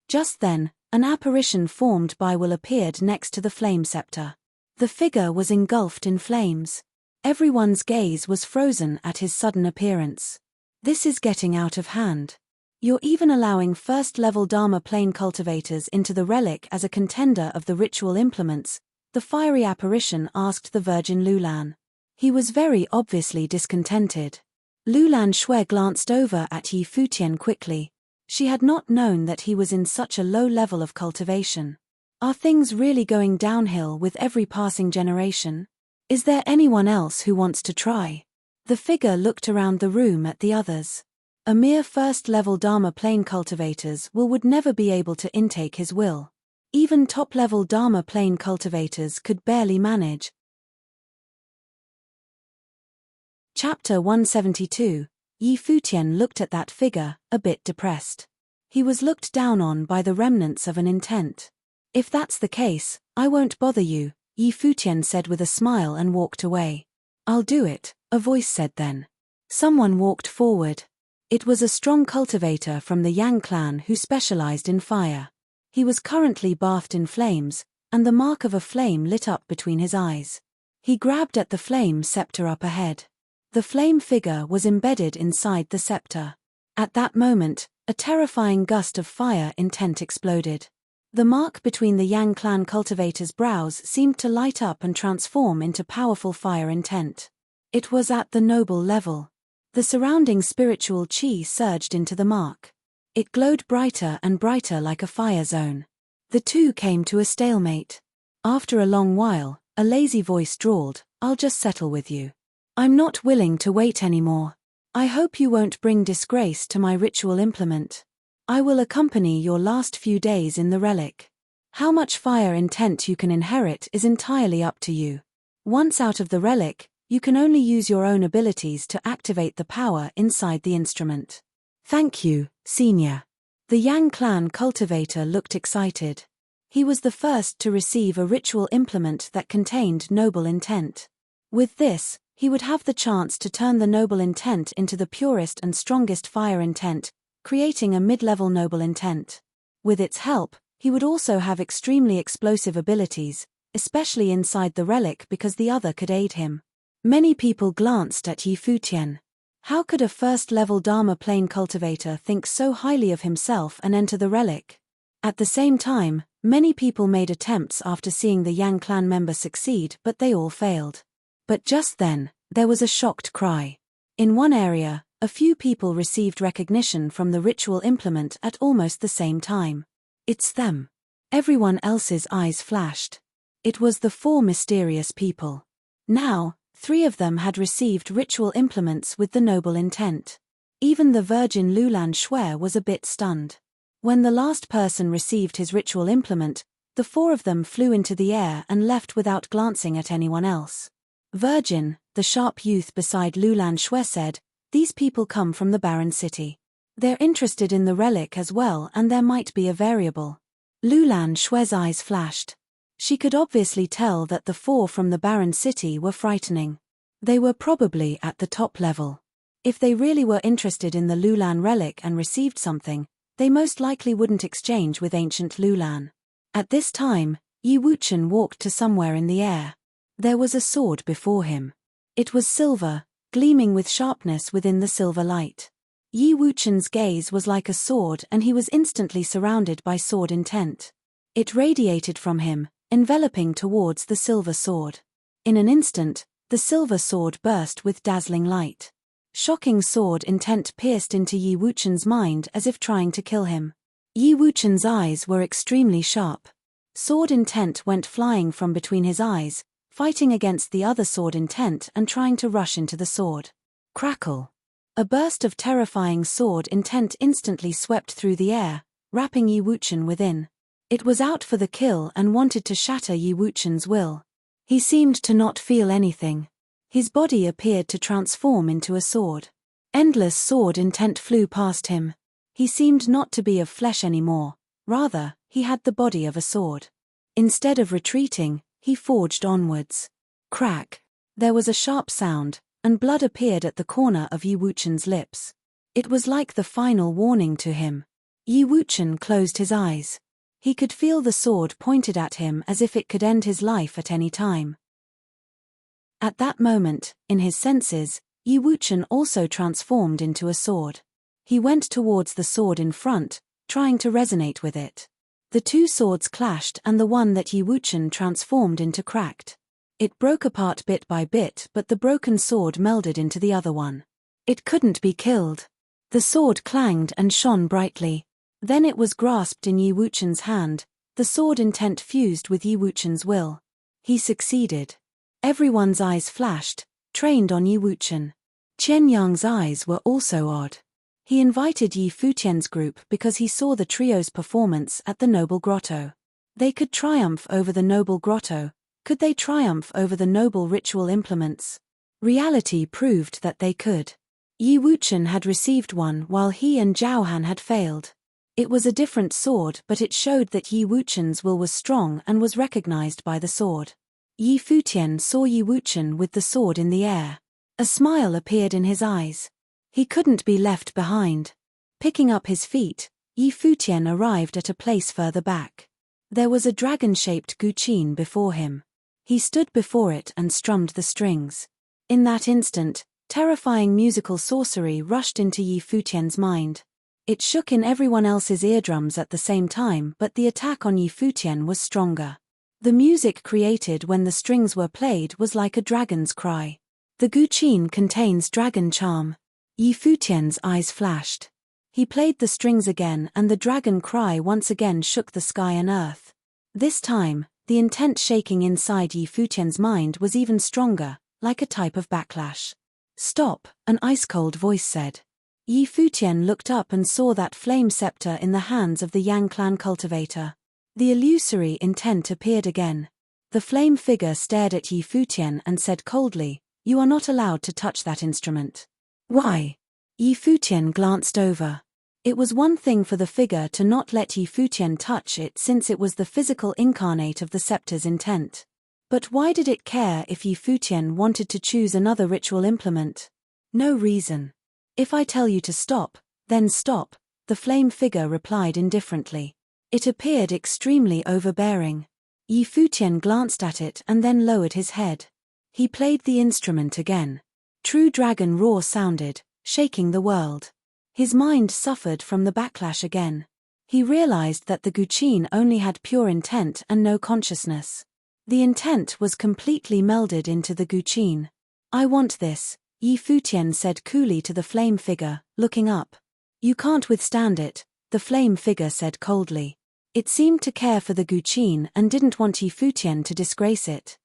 Just then, an apparition formed by Will appeared next to the flame scepter. The figure was engulfed in flames. Everyone's gaze was frozen at his sudden appearance. "This is getting out of hand. You're even allowing first-level Dharma plane cultivators into the relic as a contender of the ritual implements," the fiery apparition asked the Virgin Lulan. He was very obviously discontented. Lulan Shui glanced over at Yi Futian quickly. She had not known that he was in such a low level of cultivation. Are things really going downhill with every passing generation? Is there anyone else who wants to try? The figure looked around the room at the others. A mere first-level Dharma plane cultivators would never be able to intake his will. Even top-level Dharma plane cultivators could barely manage. Chapter 172. Yi Futian looked at that figure, a bit depressed. He was looked down on by the remnants of an intent. "If that's the case, I won't bother you," Yi Futian said with a smile and walked away. "I'll do it," a voice said then. Someone walked forward. It was a strong cultivator from the Yang clan who specialized in fire. He was currently bathed in flames, and the mark of a flame lit up between his eyes. He grabbed at the flame scepter up ahead. The flame figure was embedded inside the scepter. At that moment, a terrifying gust of fire intent exploded. The mark between the Yang clan cultivator's brows seemed to light up and transform into powerful fire intent. It was at the noble level. The surrounding spiritual chi surged into the mark. It glowed brighter and brighter like a fire zone. The two came to a stalemate. After a long while, a lazy voice drawled, "I'll just settle with you. I'm not willing to wait anymore. I hope you won't bring disgrace to my ritual implement. I will accompany your last few days in the relic. How much fire intent you can inherit is entirely up to you. Once out of the relic, you can only use your own abilities to activate the power inside the instrument." "Thank you, Senior." The Yang clan cultivator looked excited. He was the first to receive a ritual implement that contained noble intent. With this, he would have the chance to turn the noble intent into the purest and strongest fire intent, creating a mid-level noble intent. With its help, he would also have extremely explosive abilities, especially inside the relic because the other could aid him. Many people glanced at Yi Futian. How could a first-level Dharma plane cultivator think so highly of himself and enter the relic? At the same time, many people made attempts after seeing the Yang clan member succeed, but they all failed. But just then, there was a shocked cry. In one area, a few people received recognition from the ritual implement at almost the same time. "It's them." Everyone else's eyes flashed. It was the four mysterious people. Now, 3 of them had received ritual implements with the noble intent. Even the Virgin Lulan Shui was a bit stunned. When the last person received his ritual implement, the 4 of them flew into the air and left without glancing at anyone else. "Virgin," the sharp youth beside Lulan Shui said, "these people come from the barren city. They're interested in the relic as well, and there might be a variable." Lulan Shui's eyes flashed. She could obviously tell that the 4 from the barren city were frightening. They were probably at the top level. If they really were interested in the Lulan relic and received something, they most likely wouldn't exchange with ancient Lulan. At this time, Yi Wuchen walked to somewhere in the air. There was a sword before him. It was silver, gleaming with sharpness within the silver light. Yi Wuchen's gaze was like a sword, and he was instantly surrounded by sword intent. It radiated from him, enveloping towards the silver sword. In an instant, the silver sword burst with dazzling light. Shocking sword intent pierced into Yi Wuchen's mind as if trying to kill him. Yi Wuchen's eyes were extremely sharp. Sword intent went flying from between his eyes, fighting against the other sword intent and trying to rush into the sword. Crackle! A burst of terrifying sword intent instantly swept through the air, wrapping Yi Wuchen within. It was out for the kill and wanted to shatter Yi Wuchen's will. He seemed to not feel anything. His body appeared to transform into a sword. Endless sword intent flew past him. He seemed not to be of flesh anymore, rather, he had the body of a sword. Instead of retreating, he forged onwards. Crack! There was a sharp sound, and blood appeared at the corner of Yi Wuchen's lips. It was like the final warning to him. Yi Wuchen closed his eyes. He could feel the sword pointed at him as if it could end his life at any time. At that moment, in his senses, Yi Wuchen also transformed into a sword. He went towards the sword in front, trying to resonate with it. The two swords clashed and the one that Yi Wuchen transformed into cracked. It broke apart bit by bit, but the broken sword melded into the other one. It couldn't be killed. The sword clanged and shone brightly. Then it was grasped in Yi Wuchen's hand, the sword intent fused with Yi Wuchen's will. He succeeded. Everyone's eyes flashed, trained on Yi Wuchen. Qian Yang's eyes were also odd. He invited Yi Futian's group because he saw the trio's performance at the Noble Grotto. They could triumph over the Noble Grotto. Could they triumph over the noble ritual implements? Reality proved that they could. Yi Wuchen had received one while he and Zhao Han had failed. It was a different sword, but it showed that Yi Wuchen's will was strong and was recognized by the sword. Yi Futian saw Yi Wuchen with the sword in the air. A smile appeared in his eyes. He couldn't be left behind. Picking up his feet, Yi Futian arrived at a place further back. There was a dragon-shaped guqin before him. He stood before it and strummed the strings. In that instant, terrifying musical sorcery rushed into Yi Futian's mind. It shook in everyone else's eardrums at the same time, but the attack on Yi Futian was stronger. The music created when the strings were played was like a dragon's cry. The guqin contains dragon charm. Yi Futian's eyes flashed. He played the strings again and the dragon cry once again shook the sky and earth. This time, the intent shaking inside Yi Futian's mind was even stronger, like a type of backlash. "Stop," an ice-cold voice said. Yi Futian looked up and saw that flame scepter in the hands of the Yang clan cultivator. The illusory intent appeared again. The flame figure stared at Yi Futian and said coldly, "You are not allowed to touch that instrument." "Why?" Yi Futian glanced over. It was one thing for the figure to not let Yi Futian touch it since it was the physical incarnate of the scepter's intent. But why did it care if Yi Futian wanted to choose another ritual implement? No reason. "If I tell you to stop, then stop," the flame figure replied indifferently. It appeared extremely overbearing. Yi Futian glanced at it and then lowered his head. He played the instrument again. True dragon roar sounded, shaking the world. His mind suffered from the backlash again. He realized that the guqin only had pure intent and no consciousness. The intent was completely melded into the guqin. "I want this," Yi Futian said coolly to the flame figure, looking up. "You can't withstand it," the flame figure said coldly. It seemed to care for the guqin and didn't want Yi Futian to disgrace it.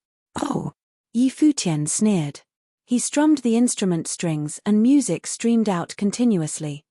"Oh!" Yi Futian sneered. He strummed the instrument strings and music streamed out continuously.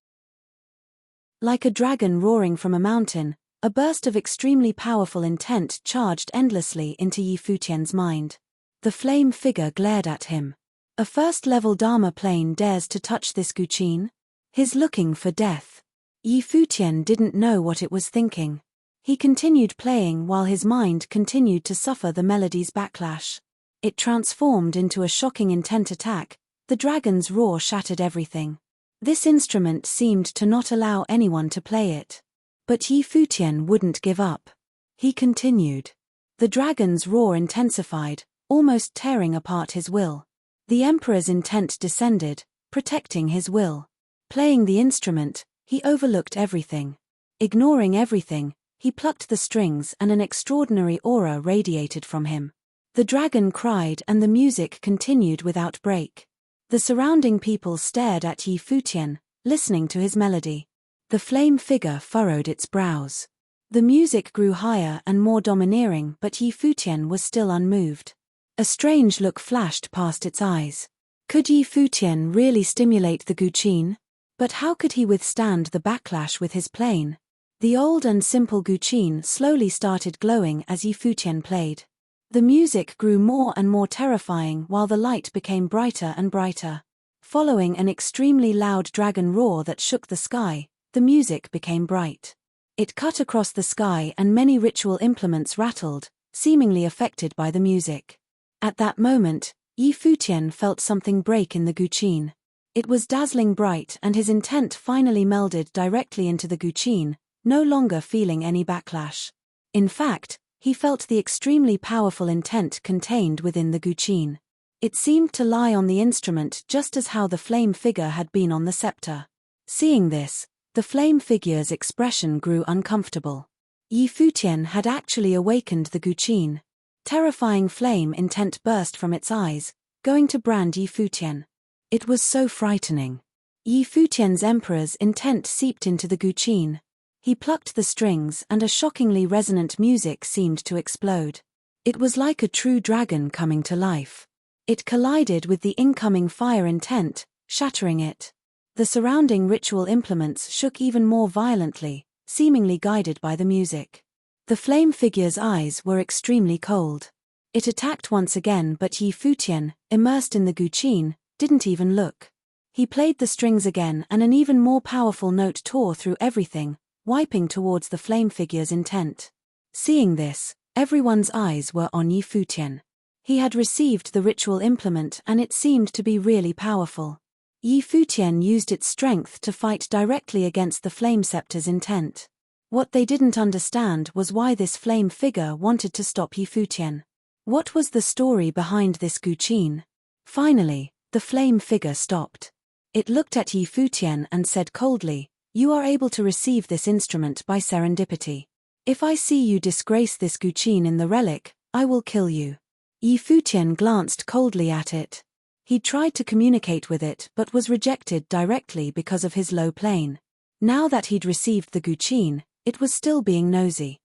Like a dragon roaring from a mountain, a burst of extremely powerful intent charged endlessly into Yi Futian's mind. The flame figure glared at him. "A first-level Dharma plane dares to touch this guqin? He's looking for death." Yi Futian didn't know what it was thinking. He continued playing while his mind continued to suffer the melody's backlash. It transformed into a shocking intent attack. The dragon's roar shattered everything. This instrument seemed to not allow anyone to play it. But Yi Futian wouldn't give up. He continued. The dragon's roar intensified, almost tearing apart his will. The emperor's intent descended, protecting his will. Playing the instrument, he overlooked everything. Ignoring everything, he plucked the strings and an extraordinary aura radiated from him. The dragon cried and the music continued without break. The surrounding people stared at Yi Futian, listening to his melody. The flame figure furrowed its brows. The music grew higher and more domineering, but Yi Futian was still unmoved. A strange look flashed past its eyes. Could Yi Futian really stimulate the Guqin? But how could he withstand the backlash with his plane? The old and simple Guqin slowly started glowing as Yi Futian played. The music grew more and more terrifying while the light became brighter and brighter. Following an extremely loud dragon roar that shook the sky, the music became bright. It cut across the sky and many ritual implements rattled, seemingly affected by the music. At that moment, Yi Futian felt something break in the Guqin. It was dazzling bright and his intent finally melded directly into the Guqin, no longer feeling any backlash. In fact, he felt the extremely powerful intent contained within the Guqin. It seemed to lie on the instrument just as how the flame figure had been on the scepter. Seeing this, the flame figure's expression grew uncomfortable. Yi Futian had actually awakened the Guqin. Terrifying flame intent burst from its eyes, going to brand Yi Futian. It was so frightening. Yi Futian's emperor's intent seeped into the Guqin. He plucked the strings and a shockingly resonant music seemed to explode. It was like a true dragon coming to life. It collided with the incoming fire intent, shattering it. The surrounding ritual implements shook even more violently, seemingly guided by the music. The flame figure's eyes were extremely cold. It attacked once again, but Yi Futian, immersed in the Guqin, didn't even look. He played the strings again and an even more powerful note tore through everything, wiping towards the flame figure's intent. Seeing this, everyone's eyes were on Yi Futian. He had received the ritual implement and it seemed to be really powerful. Yi Futian used its strength to fight directly against the flame scepter's intent. What they didn't understand was why this flame figure wanted to stop Yi Futian. What was the story behind this Guqin? Finally, the flame figure stopped. It looked at Yi Futian and said coldly, "You are able to receive this instrument by serendipity. If I see you disgrace this Guqin in the relic, I will kill you." Yi Futian glanced coldly at it. He tried to communicate with it but was rejected directly because of his low plane. Now that he'd received the Guqin, it was still being nosy.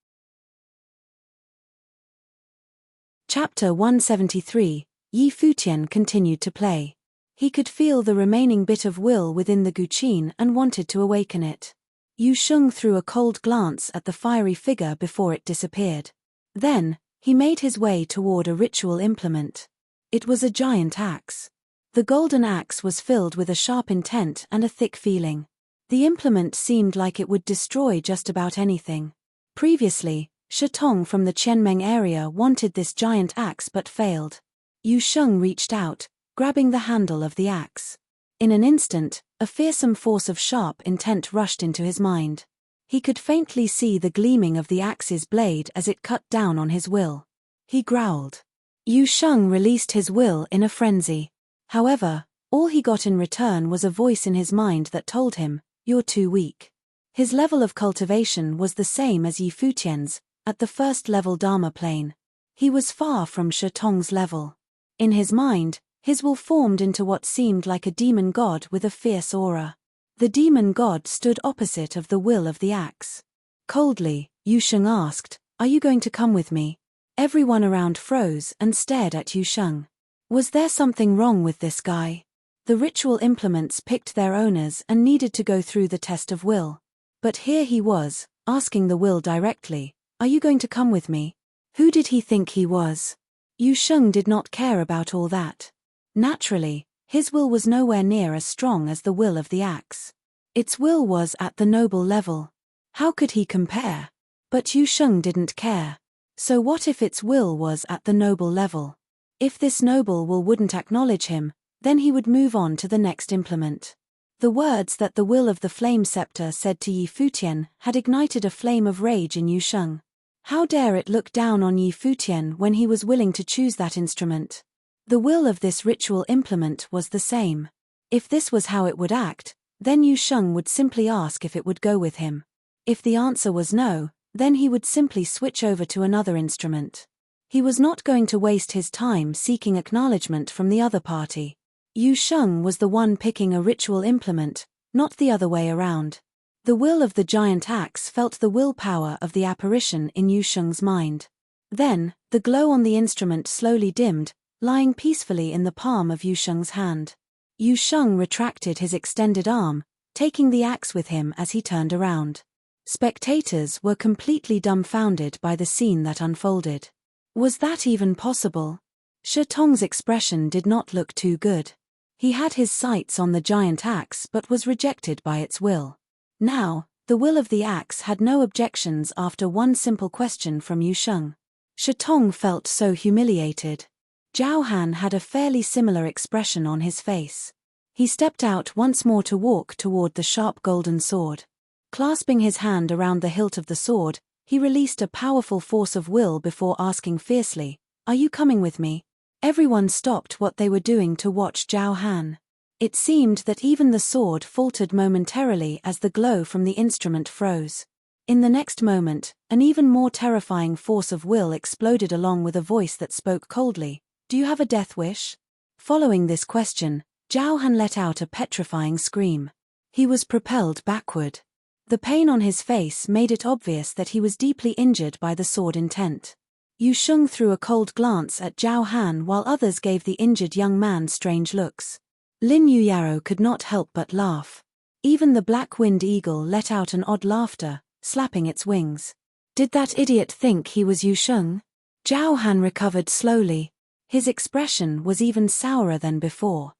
Chapter 173, Yi Futian continued to play. He could feel the remaining bit of will within the Guqin and wanted to awaken it. Yu Sheng threw a cold glance at the fiery figure before it disappeared. Then, he made his way toward a ritual implement. It was a giant axe. The golden axe was filled with a sharp intent and a thick feeling. The implement seemed like it would destroy just about anything. Previously, Shitong from the Qianmeng area wanted this giant axe but failed. Yu Sheng reached out, grabbing the handle of the axe. In an instant, a fearsome force of sharp intent rushed into his mind. He could faintly see the gleaming of the axe's blade as it cut down on his will. He growled. Yu Sheng released his will in a frenzy. However, all he got in return was a voice in his mind that told him, "You're too weak." His level of cultivation was the same as Yi Futian's, at the first-level Dharma plane. He was far from Shitong's level. In his mind, his will formed into what seemed like a demon god with a fierce aura. The demon god stood opposite of the will of the axe. Coldly, Yu Sheng asked, "Are you going to come with me?" Everyone around froze and stared at Yu Sheng. Was there something wrong with this guy? The ritual implements picked their owners and needed to go through the test of will. But here he was, asking the will directly, "Are you going to come with me?" Who did he think he was? Yu Sheng did not care about all that. Naturally, his will was nowhere near as strong as the will of the axe. Its will was at the noble level. How could he compare? But Yu Sheng didn't care. So what if its will was at the noble level? If this noble will wouldn't acknowledge him, then he would move on to the next implement. The words that the will of the flame scepter said to Yi Futian had ignited a flame of rage in Yu Sheng. How dare it look down on Yi Futian when he was willing to choose that instrument? The will of this ritual implement was the same. If this was how it would act, then Yu Sheng would simply ask if it would go with him. If the answer was no, then he would simply switch over to another instrument. He was not going to waste his time seeking acknowledgement from the other party. Yu Sheng was the one picking a ritual implement, not the other way around. The will of the giant axe felt the willpower of the apparition in Yu Sheng's mind. Then, the glow on the instrument slowly dimmed, lying peacefully in the palm of Yu Sheng's hand. Yu Sheng retracted his extended arm, taking the axe with him as he turned around. Spectators were completely dumbfounded by the scene that unfolded. Was that even possible? Shi Tong's expression did not look too good. He had his sights on the giant axe but was rejected by its will. Now, the will of the axe had no objections after one simple question from Yu Sheng. Shi Tong felt so humiliated. Zhao Han had a fairly similar expression on his face. He stepped out once more to walk toward the sharp golden sword. Clasping his hand around the hilt of the sword, he released a powerful force of will before asking fiercely, "Are you coming with me?" Everyone stopped what they were doing to watch Zhao Han. It seemed that even the sword faltered momentarily as the glow from the instrument froze. In the next moment, an even more terrifying force of will exploded along with a voice that spoke coldly. "Do you have a death wish?" Following this question, Zhao Han let out a petrifying scream. He was propelled backward. The pain on his face made it obvious that he was deeply injured by the sword intent. Yu Sheng threw a cold glance at Zhao Han while others gave the injured young man strange looks. Lin Yuyaro could not help but laugh. Even the black-winged eagle let out an odd laughter, slapping its wings. Did that idiot think he was Yu Sheng? Zhao Han recovered slowly. His expression was even sourer than before.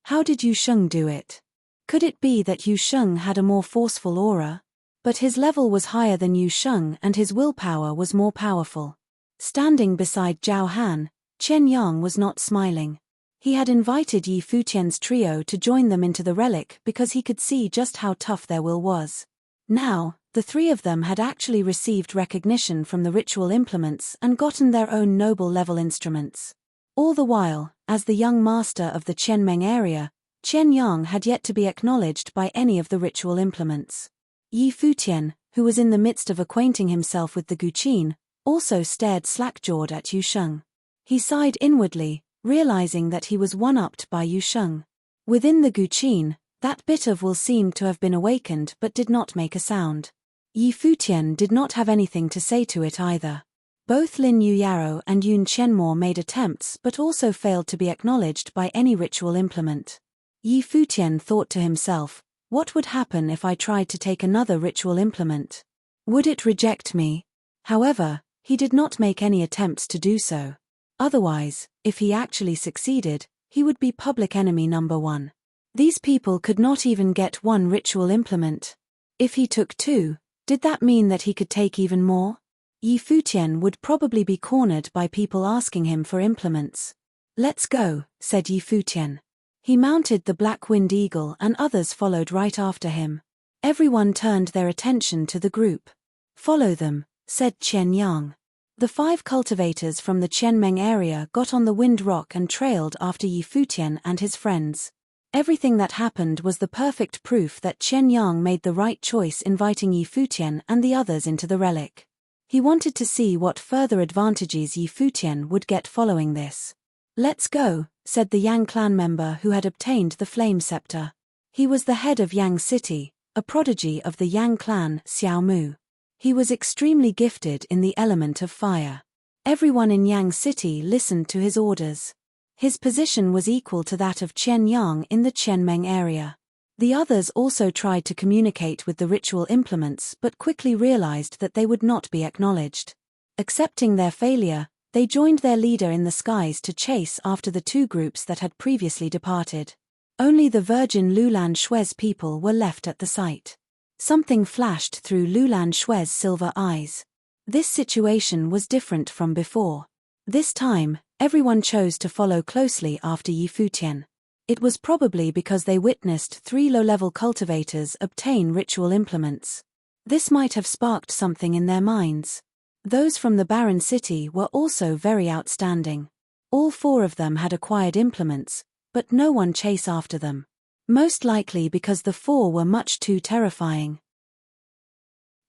How did Yu Sheng do it? Could it be that Yu Sheng had a more forceful aura? But his level was higher than Yu Sheng and his willpower was more powerful. Standing beside Zhao Han, Chen Yang was not smiling. He had invited Yi Futian's trio to join them into the relic because he could see just how tough their will was. Now, the three of them had actually received recognition from the ritual implements and gotten their own noble-level instruments. All the while, as the young master of the Qianmeng area, Chen Yang had yet to be acknowledged by any of the ritual implements. Yi Futian, who was in the midst of acquainting himself with the Guqin, also stared slack-jawed at Yu Sheng. He sighed inwardly, realizing that he was one-upped by Yu Sheng. Within the Guqin, that bit of will seemed to have been awakened but did not make a sound. Yi Futian did not have anything to say to it either. Both Lin Yuyaro and Yun Qianmo made attempts but also failed to be acknowledged by any ritual implement. Yi Futian thought to himself, what would happen if I tried to take another ritual implement? Would it reject me? However, he did not make any attempts to do so. Otherwise, if he actually succeeded, he would be public enemy number one. These people could not even get one ritual implement. If he took two, did that mean that he could take even more? Yi Futian would probably be cornered by people asking him for implements. "Let's go," said Yi Futian. He mounted the black-winged eagle and others followed right after him. Everyone turned their attention to the group. "Follow them," said Chen Yang. The 5 cultivators from the Qianmeng area got on the wind rock and trailed after Yi Futian and his friends. Everything that happened was the perfect proof that Chen Yang made the right choice inviting Yi Futian and the others into the relic. He wanted to see what further advantages Yi Futian would get following this. "Let's go," said the Yang clan member who had obtained the flame scepter. He was the head of Yang City, a prodigy of the Yang clan, Xiao Mu. He was extremely gifted in the element of fire. Everyone in Yang City listened to his orders. His position was equal to that of Chen Yang in the Qianmeng area. The others also tried to communicate with the ritual implements but quickly realized that they would not be acknowledged. Accepting their failure, they joined their leader in the skies to chase after the 2 groups that had previously departed. Only the virgin Lulan Shui's people were left at the site. Something flashed through Lulan Shui's silver eyes. This situation was different from before. This time, everyone chose to follow closely after Yi Futian. It was probably because they witnessed 3 low-level cultivators obtain ritual implements. This might have sparked something in their minds. Those from the barren city were also very outstanding. All 4 of them had acquired implements, but no one chased after them. Most likely because the 4 were much too terrifying.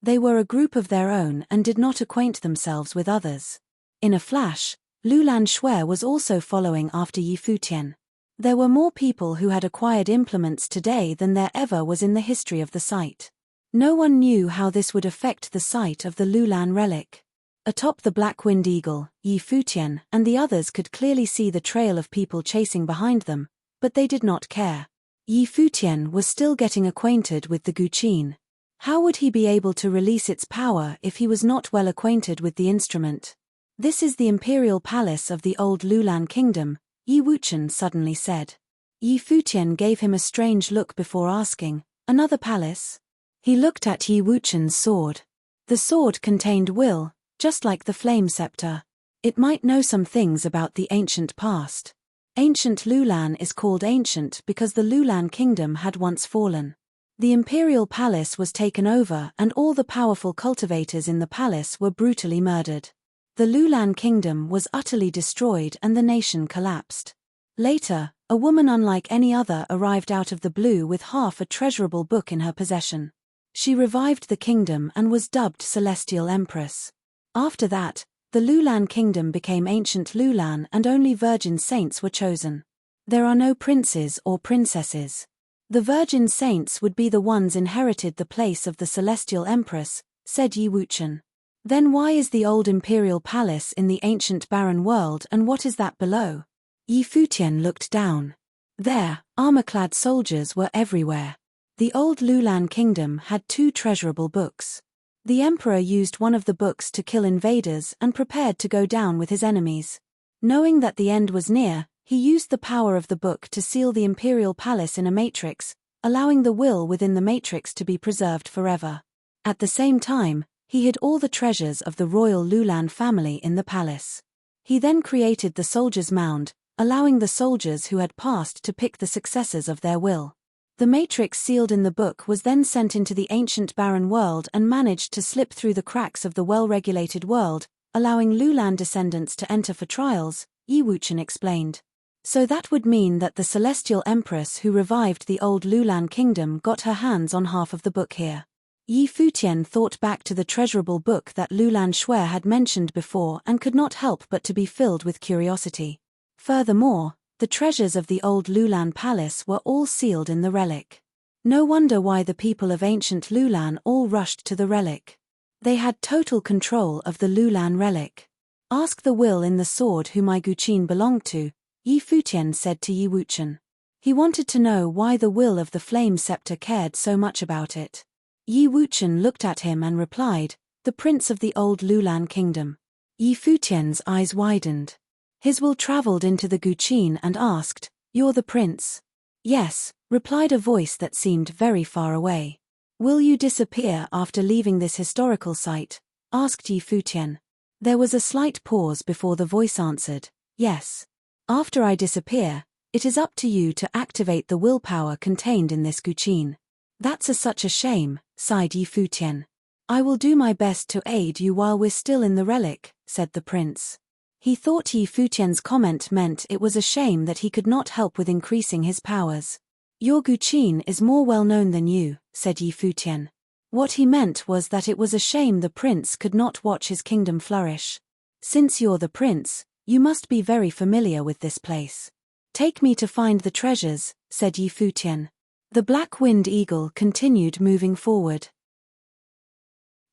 They were a group of their own and did not acquaint themselves with others. In a flash, Lulan Shui was also following after Yi Futian. There were more people who had acquired implements today than there ever was in the history of the site. No one knew how this would affect the site of the Lulan relic. Atop the black-winged eagle, Futian and the others could clearly see the trail of people chasing behind them, but they did not care. Futian was still getting acquainted with the Guqin. How would he be able to release its power if he was not well acquainted with the instrument? This is the imperial palace of the old Lulan kingdom, Wuchen suddenly said. Futian gave him a strange look before asking, another palace? He looked at Wuchen's sword. The sword contained will, just like the flame scepter. It might know some things about the ancient past. Ancient Lulan is called ancient because the Lulan kingdom had once fallen. The imperial palace was taken over and all the powerful cultivators in the palace were brutally murdered. The Lulan kingdom was utterly destroyed and the nation collapsed. Later, a woman unlike any other arrived out of the blue with half a treasurable book in her possession. She revived the kingdom and was dubbed Celestial Empress. After that, the Lulan kingdom became ancient Lulan and only virgin saints were chosen. There are no princes or princesses. The virgin saints would be the ones inherited the place of the Celestial Empress, said Wuchen. Then why is the old imperial palace in the ancient barren world and what is that below? Futian looked down. There, armor-clad soldiers were everywhere. The old Lulan kingdom had 2 treasurable books. The emperor used one of the books to kill invaders and prepared to go down with his enemies. Knowing that the end was near, he used the power of the book to seal the imperial palace in a matrix, allowing the will within the matrix to be preserved forever. At the same time, he hid all the treasures of the royal Lulan family in the palace. He then created the soldiers' mound, allowing the soldiers who had passed to pick the successors of their will. The matrix sealed in the book was then sent into the ancient barren world and managed to slip through the cracks of the well-regulated world, allowing Lulan descendants to enter for trials, Wuchen explained. So that would mean that the Celestial Empress who revived the old Lulan kingdom got her hands on half of the book here. Futian thought back to the treasurable book that Lulan Shuai had mentioned before and could not help but to be filled with curiosity. Furthermore, the treasures of the old Lulan palace were all sealed in the relic. No wonder why the people of ancient Lulan all rushed to the relic. They had total control of the Lulan relic. Ask the will in the sword who my Guqin belonged to, Futian said to Wuchen. He wanted to know why the will of the flame scepter cared so much about it. Wuchen looked at him and replied, the prince of the old Lulan kingdom. Futian's eyes widened. His will traveled into the Guqin and asked, you're the prince? Yes, replied a voice that seemed very far away. Will you disappear after leaving this historical site? Asked Futian. There was a slight pause before the voice answered, yes. After I disappear, it is up to you to activate the willpower contained in this Guqin. That's such a shame, sighed Futian. I will do my best to aid you while we're still in the relic, said the prince. He thought Futian's comment meant it was a shame that he could not help with increasing his powers. Your Guqin is more well known than you, said Futian. What he meant was that it was a shame the prince could not watch his kingdom flourish. Since you're the prince, you must be very familiar with this place. Take me to find the treasures, said Futian. The black-winged eagle continued moving forward.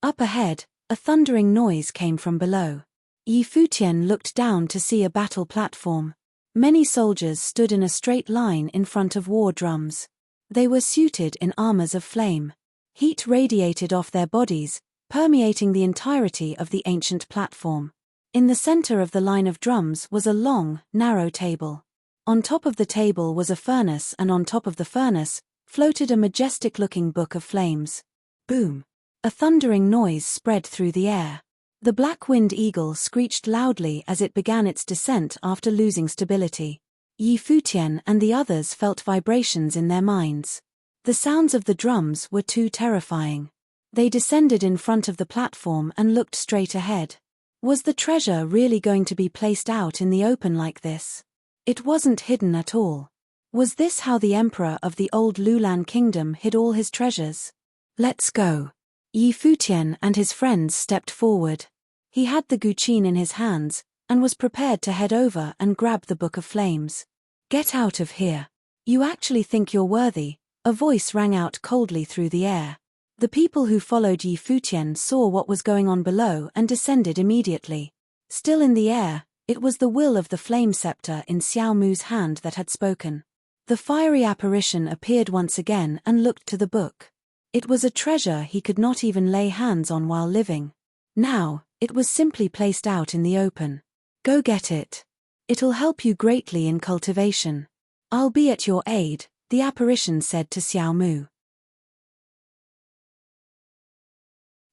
Up ahead, a thundering noise came from below. Futian looked down to see a battle platform. Many soldiers stood in a straight line in front of war drums. They were suited in armors of flame. Heat radiated off their bodies, permeating the entirety of the ancient platform. In the center of the line of drums was a long, narrow table. On top of the table was a furnace and on top of the furnace floated a majestic-looking book of flames. Boom! A thundering noise spread through the air. The black-winged eagle screeched loudly as it began its descent after losing stability. Futian and the others felt vibrations in their minds. The sounds of the drums were too terrifying. They descended in front of the platform and looked straight ahead. Was the treasure really going to be placed out in the open like this? It wasn't hidden at all. Was this how the emperor of the old Lulan kingdom hid all his treasures? Let's go. Futian and his friends stepped forward. He had the Guqin in his hands, and was prepared to head over and grab the Book of Flames. Get out of here. You actually think you're worthy? A voice rang out coldly through the air. The people who followed Yi Futian saw what was going on below and descended immediately. Still in the air, it was the will of the flame scepter in Xiao Mu's hand that had spoken. The fiery apparition appeared once again and looked to the book. It was a treasure he could not even lay hands on while living. Now, it was simply placed out in the open. Go get it. It'll help you greatly in cultivation. I'll be at your aid, the apparition said to Xiao Mu.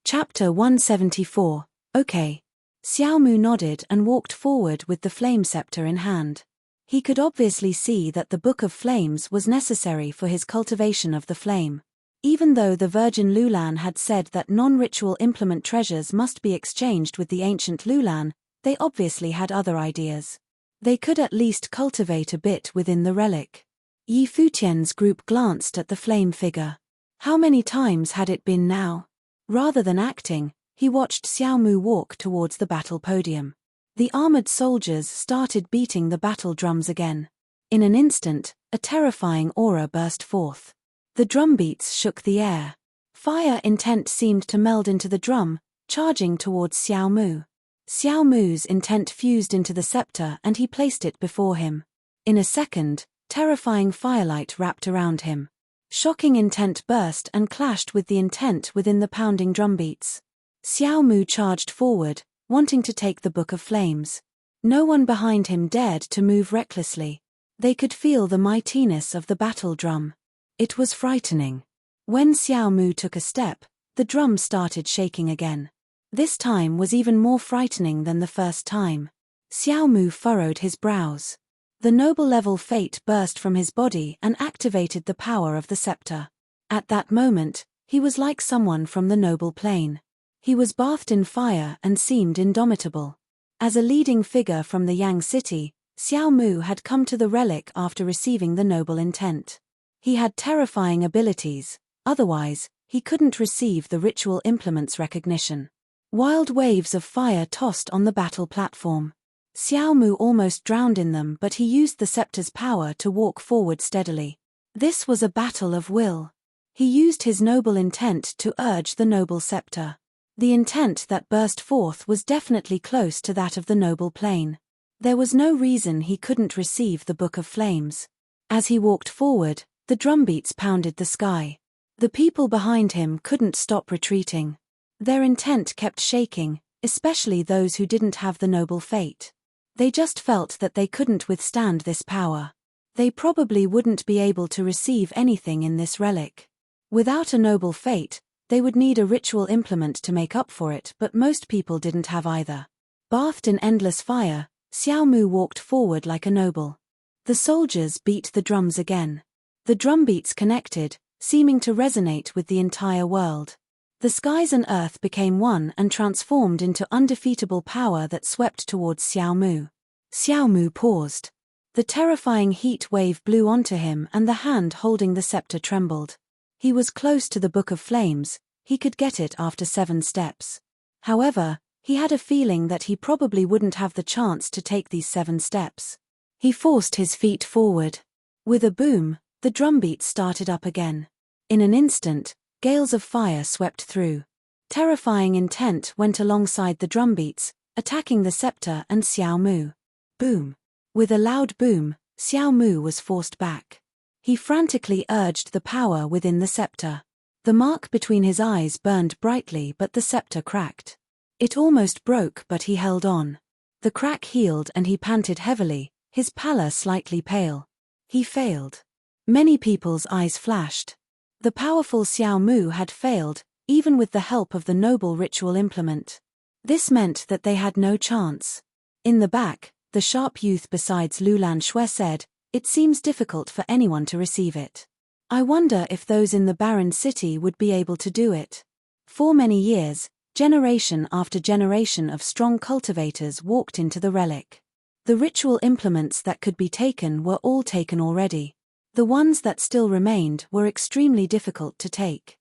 Chapter 174. Okay. Xiao Mu nodded and walked forward with the flame scepter in hand. He could obviously see that the Book of Flames was necessary for his cultivation of the flame. Even though the Virgin Lulan had said that non-ritual implement treasures must be exchanged with the ancient Lulan, they obviously had other ideas. They could at least cultivate a bit within the relic. Yi Futian's group glanced at the flame figure. How many times had it been now? Rather than acting, he watched Xiao Mu walk towards the battle podium. The armored soldiers started beating the battle drums again. In an instant, a terrifying aura burst forth. The drumbeats shook the air. Fire intent seemed to meld into the drum, charging towards Xiao Mu. Xiao Mu's intent fused into the scepter and he placed it before him. In a second, terrifying firelight wrapped around him. Shocking intent burst and clashed with the intent within the pounding drumbeats. Xiao Mu charged forward, wanting to take the Book of Flames. No one behind him dared to move recklessly. They could feel the mightiness of the battle drum. It was frightening. When Xiao Mu took a step, the drum started shaking again. This time was even more frightening than the first time. Xiao Mu furrowed his brows. The noble level fate burst from his body and activated the power of the scepter. At that moment, he was like someone from the noble plane. He was bathed in fire and seemed indomitable. As a leading figure from the Yang city, Xiao Mu had come to the relic after receiving the noble intent. He had terrifying abilities, otherwise, he couldn't receive the ritual implement's recognition. Wild waves of fire tossed on the battle platform. Xiao Mu almost drowned in them, but he used the scepter's power to walk forward steadily. This was a battle of will. He used his noble intent to urge the noble scepter. The intent that burst forth was definitely close to that of the noble plane. There was no reason he couldn't receive the Book of Flames. As he walked forward, the drumbeats pounded the sky. The people behind him couldn't stop retreating. Their intent kept shaking, especially those who didn't have the noble fate. They just felt that they couldn't withstand this power. They probably wouldn't be able to receive anything in this relic. Without a noble fate, they would need a ritual implement to make up for it, but most people didn't have either. Bathed in endless fire, Xiao Mu walked forward like a noble. The soldiers beat the drums again. The drumbeats connected, seeming to resonate with the entire world. The skies and earth became one and transformed into undefeatable power that swept towards Xiao Mu. Xiao Mu paused. The terrifying heat wave blew onto him and the hand holding the scepter trembled. He was close to the Book of Flames, he could get it after 7 steps. However, he had a feeling that he probably wouldn't have the chance to take these 7 steps. He forced his feet forward. With a boom, the drumbeat started up again. In an instant, gales of fire swept through. Terrifying intent went alongside the drumbeats, attacking the scepter and Xiao Mu. Boom. With a loud boom, Xiao Mu was forced back. He frantically urged the power within the scepter. The mark between his eyes burned brightly, but the scepter cracked. It almost broke, but he held on. The crack healed and he panted heavily, his pallor slightly pale. He failed. Many people's eyes flashed. The powerful Xiao Mu had failed, even with the help of the noble ritual implement. This meant that they had no chance. In the back, the sharp youth besides Lulan Shui said, "It seems difficult for anyone to receive it. I wonder if those in the barren city would be able to do it." For many years, generation after generation of strong cultivators walked into the relic. The ritual implements that could be taken were all taken already. The ones that still remained were extremely difficult to take.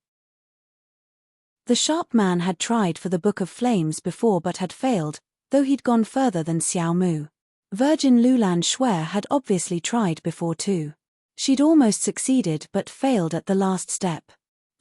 The sharp man had tried for the Book of Flames before but had failed, though he'd gone further than Xiao Mu. Virgin Lulan Shuer had obviously tried before too. She'd almost succeeded but failed at the last step.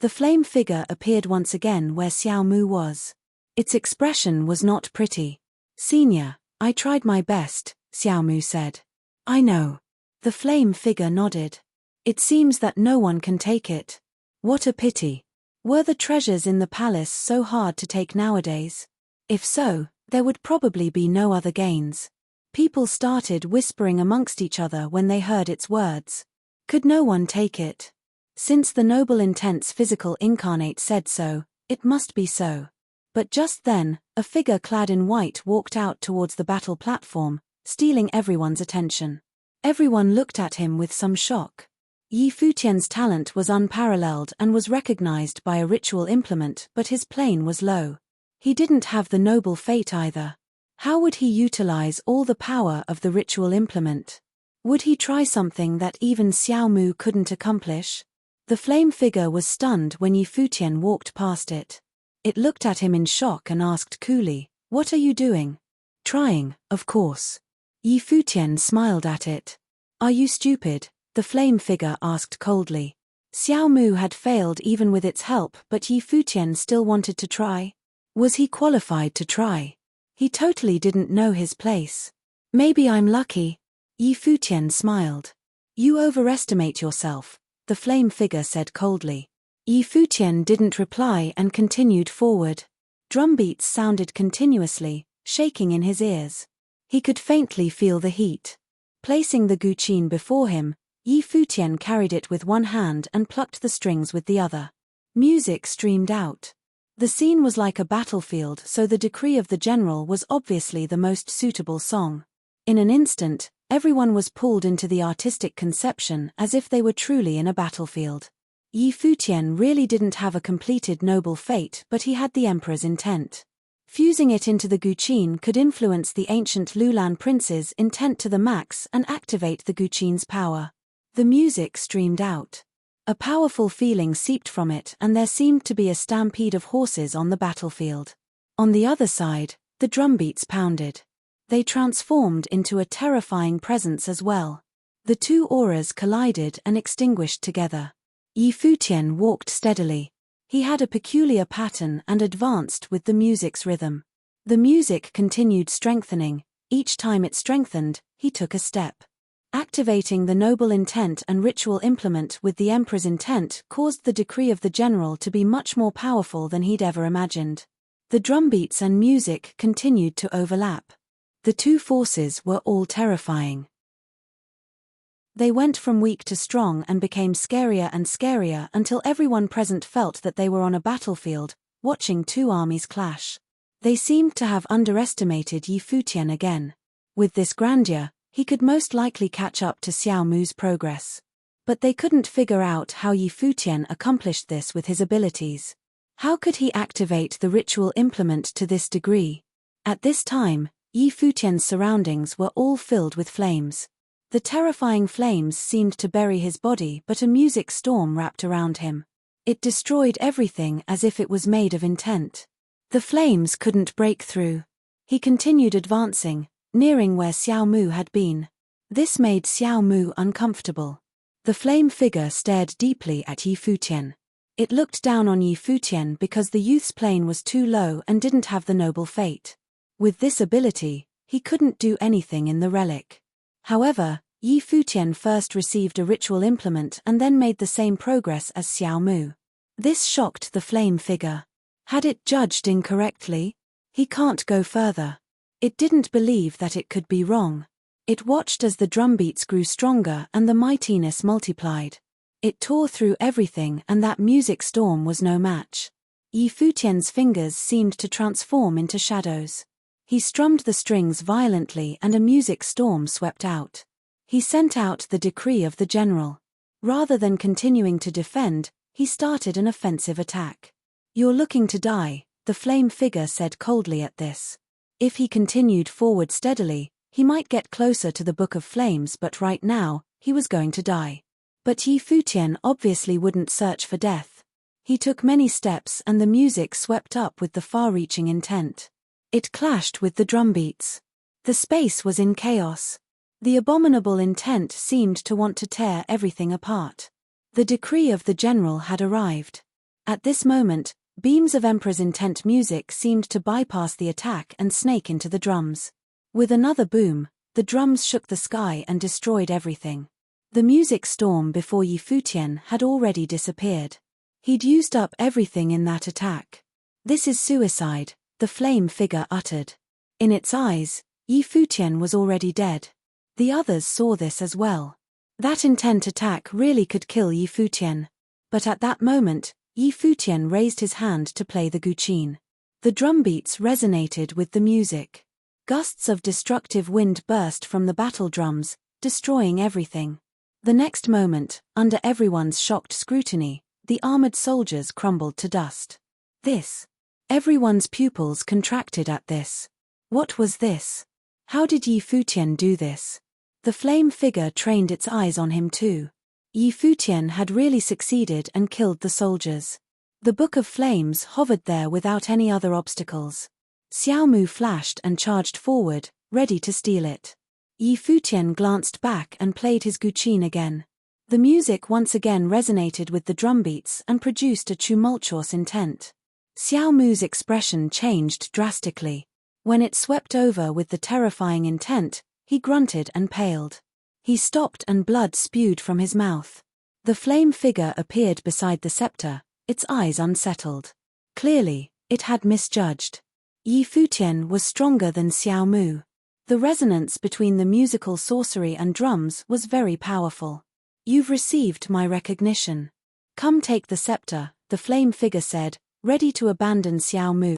The flame figure appeared once again where Xiao Mu was. Its expression was not pretty. "Senior, I tried my best," Xiao Mu said. "I know." The flame figure nodded. "It seems that no one can take it. What a pity. Were the treasures in the palace so hard to take nowadays? If so, there would probably be no other gains." People started whispering amongst each other when they heard its words. Could no one take it? Since the noble intent's physical incarnate said so, it must be so. But just then, a figure clad in white walked out towards the battle platform, stealing everyone's attention. Everyone looked at him with some shock. Yi Futian's talent was unparalleled and was recognized by a ritual implement, but his plane was low. He didn't have the noble fate either. How would he utilize all the power of the ritual implement? Would he try something that even Xiao Mu couldn't accomplish? The flame figure was stunned when Yi Futian walked past it. It looked at him in shock and asked coolly, "What are you doing?" "Trying, of course." Yi Futian smiled at it. "Are you stupid?" the flame figure asked coldly. Xiao Mu had failed even with its help, but Yi Futian still wanted to try. Was he qualified to try? He totally didn't know his place. "Maybe I'm lucky." Yi Futian smiled. "You overestimate yourself," the flame figure said coldly. Yi Futian didn't reply and continued forward. Drumbeats sounded continuously, shaking in his ears. He could faintly feel the heat. Placing the guqin before him, Yi Futian carried it with one hand and plucked the strings with the other. Music streamed out. The scene was like a battlefield, so the decree of the general was obviously the most suitable song. In an instant, everyone was pulled into the artistic conception as if they were truly in a battlefield. Yi Futian really didn't have a completed noble fate, but he had the emperor's intent. Fusing it into the guqin could influence the ancient Lulan prince's intent to the max and activate the guqin's power. The music streamed out. A powerful feeling seeped from it, and there seemed to be a stampede of horses on the battlefield. On the other side, the drumbeats pounded. They transformed into a terrifying presence as well. The two auras collided and extinguished together. Yi Futian walked steadily. He had a peculiar pattern and advanced with the music's rhythm. The music continued strengthening. Each time it strengthened, he took a step. Activating the noble intent and ritual implement with the emperor's intent caused the decree of the general to be much more powerful than he'd ever imagined. The drumbeats and music continued to overlap. The two forces were all terrifying. They went from weak to strong and became scarier and scarier until everyone present felt that they were on a battlefield, watching two armies clash. They seemed to have underestimated Yi Futian again. With this grandeur, he could most likely catch up to Xiao Mu's progress. But they couldn't figure out how Yi Futian accomplished this with his abilities. How could he activate the ritual implement to this degree? At this time, Yi Futian's surroundings were all filled with flames. The terrifying flames seemed to bury his body, but a music storm wrapped around him. It destroyed everything as if it was made of intent. The flames couldn't break through. He continued advancing, nearing where Xiao Mu had been. This made Xiao Mu uncomfortable. The flame figure stared deeply at Yi Futian. It looked down on Yi Futian because the youth's plane was too low and didn't have the noble fate. With this ability, he couldn't do anything in the relic. However, Yi Futian first received a ritual implement and then made the same progress as Xiao Mu. This shocked the flame figure. Had it judged incorrectly? He can't go further. It didn't believe that it could be wrong. It watched as the drumbeats grew stronger and the mightiness multiplied. It tore through everything, and that music storm was no match. Yi Futian's fingers seemed to transform into shadows. He strummed the strings violently and a music storm swept out. He sent out the decree of the general. Rather than continuing to defend, he started an offensive attack. "You're looking to die," the flame figure said coldly at this. If he continued forward steadily, he might get closer to the Book of Flames, but right now, he was going to die. But Yi Futian obviously wouldn't search for death. He took many steps and the music swept up with the far-reaching intent. It clashed with the drumbeats. The space was in chaos. The abominable intent seemed to want to tear everything apart. The decree of the general had arrived. At this moment, beams of Emperor's intent music seemed to bypass the attack and snake into the drums. With another boom, the drums shook the sky and destroyed everything. The music storm before Futian had already disappeared. He'd used up everything in that attack. "This is suicide," the flame figure uttered. In its eyes, Futian was already dead. The others saw this as well. That intent attack really could kill Futian. But at that moment, Futian raised his hand to play the guqin. The drumbeats resonated with the music. Gusts of destructive wind burst from the battle drums, destroying everything. The next moment, under everyone's shocked scrutiny, the armored soldiers crumbled to dust. This. Everyone's pupils contracted at this. What was this? How did Futian do this? The flame figure trained its eyes on him too. Futian had really succeeded and killed the soldiers. The Book of Flames hovered there without any other obstacles. Xiaomu flashed and charged forward, ready to steal it. Futian glanced back and played his guqin again. The music once again resonated with the drumbeats and produced a tumultuous intent. Xiaomu's expression changed drastically. When it swept over with the terrifying intent, he grunted and paled. He stopped and blood spewed from his mouth. The flame figure appeared beside the scepter, its eyes unsettled. Clearly, it had misjudged. Futian was stronger than Xiaomu. The resonance between the musical sorcery and drums was very powerful. "You've received my recognition. Come take the scepter," the flame figure said, ready to abandon Xiaomu.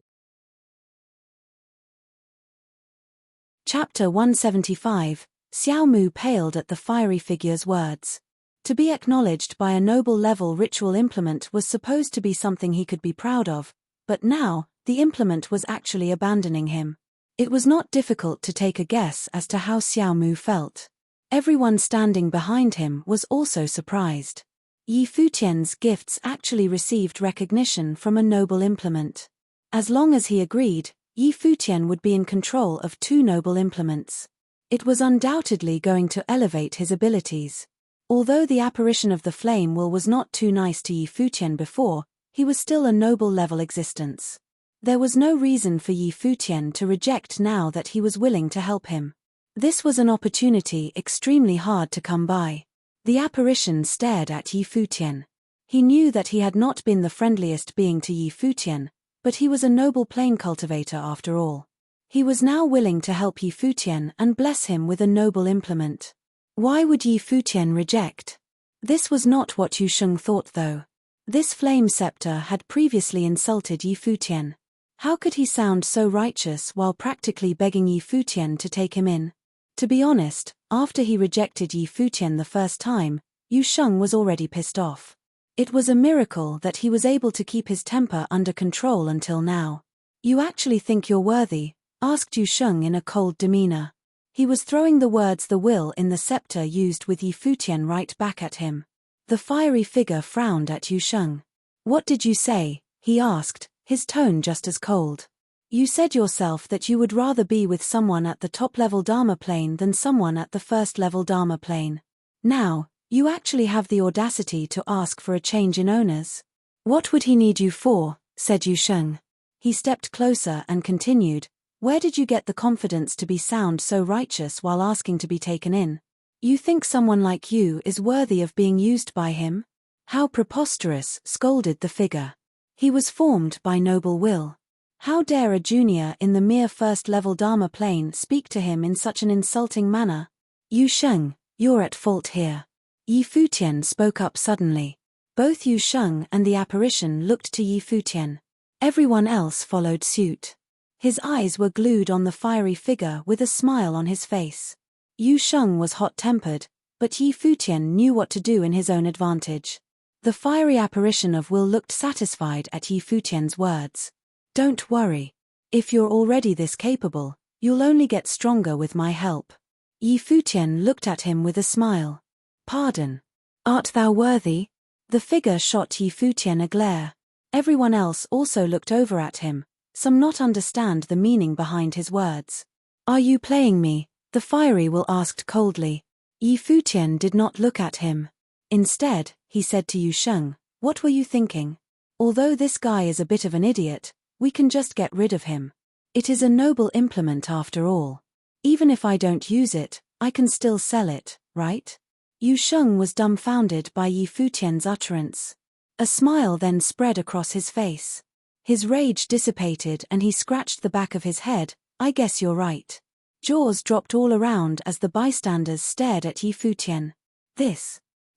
Chapter 175, Xiaomu paled at the fiery figure's words. To be acknowledged by a noble-level ritual implement was supposed to be something he could be proud of, but now, the implement was actually abandoning him. It was not difficult to take a guess as to how Xiaomu felt. Everyone standing behind him was also surprised. Futian's gifts actually received recognition from a noble implement. As long as he agreed, Futian would be in control of two noble implements. It was undoubtedly going to elevate his abilities. Although the apparition of the flame will was not too nice to Futian before, he was still a noble-level existence. There was no reason for Futian to reject now that he was willing to help him. This was an opportunity extremely hard to come by. The apparition stared at Futian. He knew that he had not been the friendliest being to Futian, but he was a noble plane cultivator after all. He was now willing to help Futian and bless him with a noble implement. Why would Futian reject? This was not what Yusheng thought though. This flame scepter had previously insulted Futian. How could he sound so righteous while practically begging Futian to take him in? To be honest, after he rejected Futian the first time, Yusheng was already pissed off. It was a miracle that he was able to keep his temper under control until now. "You actually think you're worthy?" asked Yusheng in a cold demeanor. He was throwing the words "the will" in the scepter used with Futian right back at him. The fiery figure frowned at Yusheng. "What did you say?" he asked, his tone just as cold. "You said yourself that you would rather be with someone at the top-level Dharma plane than someone at the first-level Dharma plane. Now, you actually have the audacity to ask for a change in owners. What would he need you for?" said Yusheng. He stepped closer and continued, "Where did you get the confidence to be sound so righteous while asking to be taken in? You think someone like you is worthy of being used by him? How preposterous," scolded the figure. He was formed by noble will. How dare a junior in the mere first-level Dharma plane speak to him in such an insulting manner? "Yusheng, you're at fault here." Futian spoke up suddenly. Both Yusheng and the apparition looked to Futian. Everyone else followed suit. His eyes were glued on the fiery figure with a smile on his face. Yusheng was hot-tempered, but Futian knew what to do in his own advantage. The fiery apparition of will looked satisfied at Futian's words. "Don't worry. If you're already this capable, you'll only get stronger with my help." Futian looked at him with a smile. "Pardon. Art thou worthy?" The figure shot Futian a glare. Everyone else also looked over at him, some not understand the meaning behind his words. Are you playing me? The fiery will asked coldly. Yi Futian did not look at him. Instead, he said to Yu Sheng, "What were you thinking? Although this guy is a bit of an idiot, we can just get rid of him. It is a noble implement after all. Even if I don't use it, I can still sell it, right?" Yu Sheng was dumbfounded by Yi Futian's utterance. A smile then spread across his face. His rage dissipated and he scratched the back of his head. "I guess you're right." Jaws dropped all around as the bystanders stared at Yi Futian.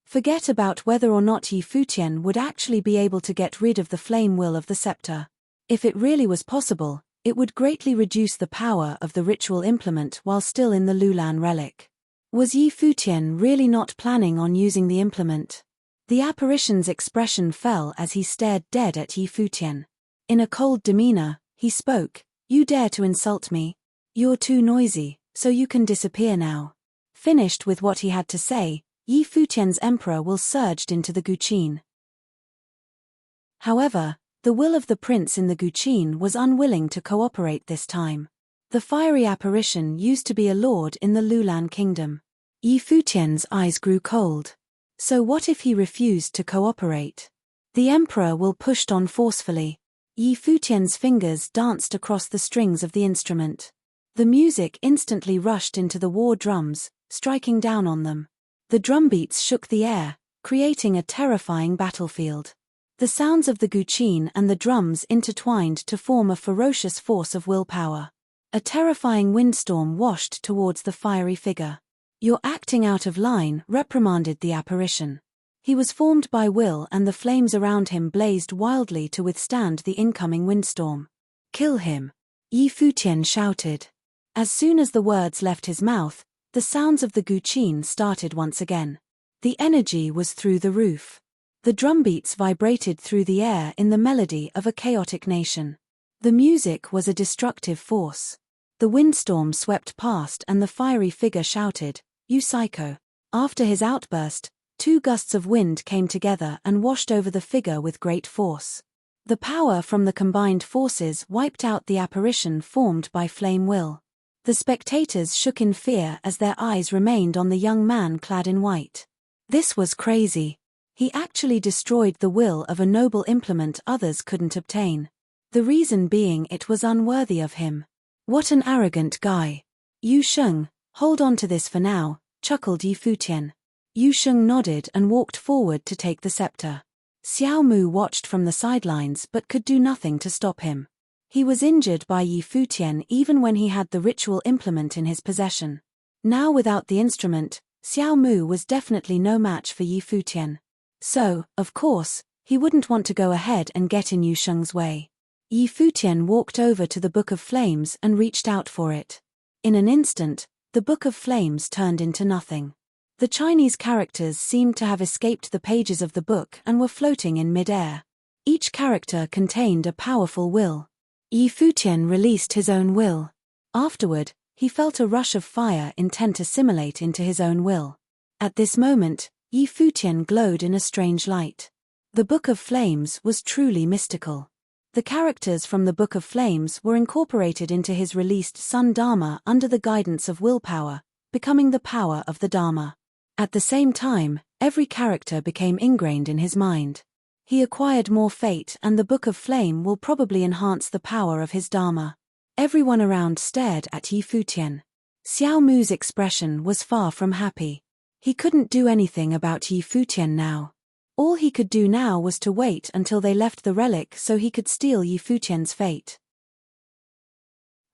Forget about whether or not Yi Futian would actually be able to get rid of the flame will of the scepter. If it really was possible, it would greatly reduce the power of the ritual implement while still in the Lulan relic. Was Yi Futian really not planning on using the implement? The apparition's expression fell as he stared dead at Yi Futian. In a cold demeanor, he spoke, "You dare to insult me? You're too noisy, so you can disappear now." Finished with what he had to say, Yi Futian's emperor will surged into the Guqin. However, the will of the prince in the Guqin was unwilling to cooperate this time. The fiery apparition used to be a lord in the Lulan kingdom. Yi Futian's eyes grew cold. So what if he refused to cooperate? The emperor will pushed on forcefully. Yi Futian's fingers danced across the strings of the instrument. The music instantly rushed into the war drums, striking down on them. The drumbeats shook the air, creating a terrifying battlefield. The sounds of the Guqin and the drums intertwined to form a ferocious force of willpower. A terrifying windstorm washed towards the fiery figure. "You're acting out of line," reprimanded the apparition. He was formed by will and the flames around him blazed wildly to withstand the incoming windstorm. "Kill him!" Yi Futian shouted. As soon as the words left his mouth, the sounds of the Guqin started once again. The energy was through the roof. The drumbeats vibrated through the air in the melody of a chaotic nation. The music was a destructive force. The windstorm swept past and the fiery figure shouted, "You psycho!" After his outburst, 2 gusts of wind came together and washed over the figure with great force. The power from the combined forces wiped out the apparition formed by flame will. The spectators shook in fear as their eyes remained on the young man clad in white. This was crazy. He actually destroyed the will of a noble implement others couldn't obtain. The reason being it was unworthy of him. What an arrogant guy. "Yu Sheng, hold on to this for now," chuckled Yi Futian. Yu Sheng nodded and walked forward to take the scepter. Xiao Mu watched from the sidelines but could do nothing to stop him. He was injured by Yi Futian even when he had the ritual implement in his possession. Now without the instrument, Xiao Mu was definitely no match for Yi Futian. So, of course, he wouldn't want to go ahead and get in Yu Sheng's way. Yi Futian walked over to the Book of Flames and reached out for it. In an instant, the Book of Flames turned into nothing. The Chinese characters seemed to have escaped the pages of the book and were floating in mid-air. Each character contained a powerful will. Yi Futian released his own will. Afterward, he felt a rush of fire intent to assimilate into his own will. At this moment, Yi Futian glowed in a strange light. The Book of Flames was truly mystical. The characters from the Book of Flames were incorporated into his released Sun Dharma under the guidance of willpower, becoming the power of the Dharma. At the same time, every character became ingrained in his mind. He acquired more fate and the Book of Flame will probably enhance the power of his Dharma. Everyone around stared at Yi Futian. Xiao Mu's expression was far from happy. He couldn't do anything about Yi Futian now. All he could do now was to wait until they left the relic so he could steal Yi Futian's fate.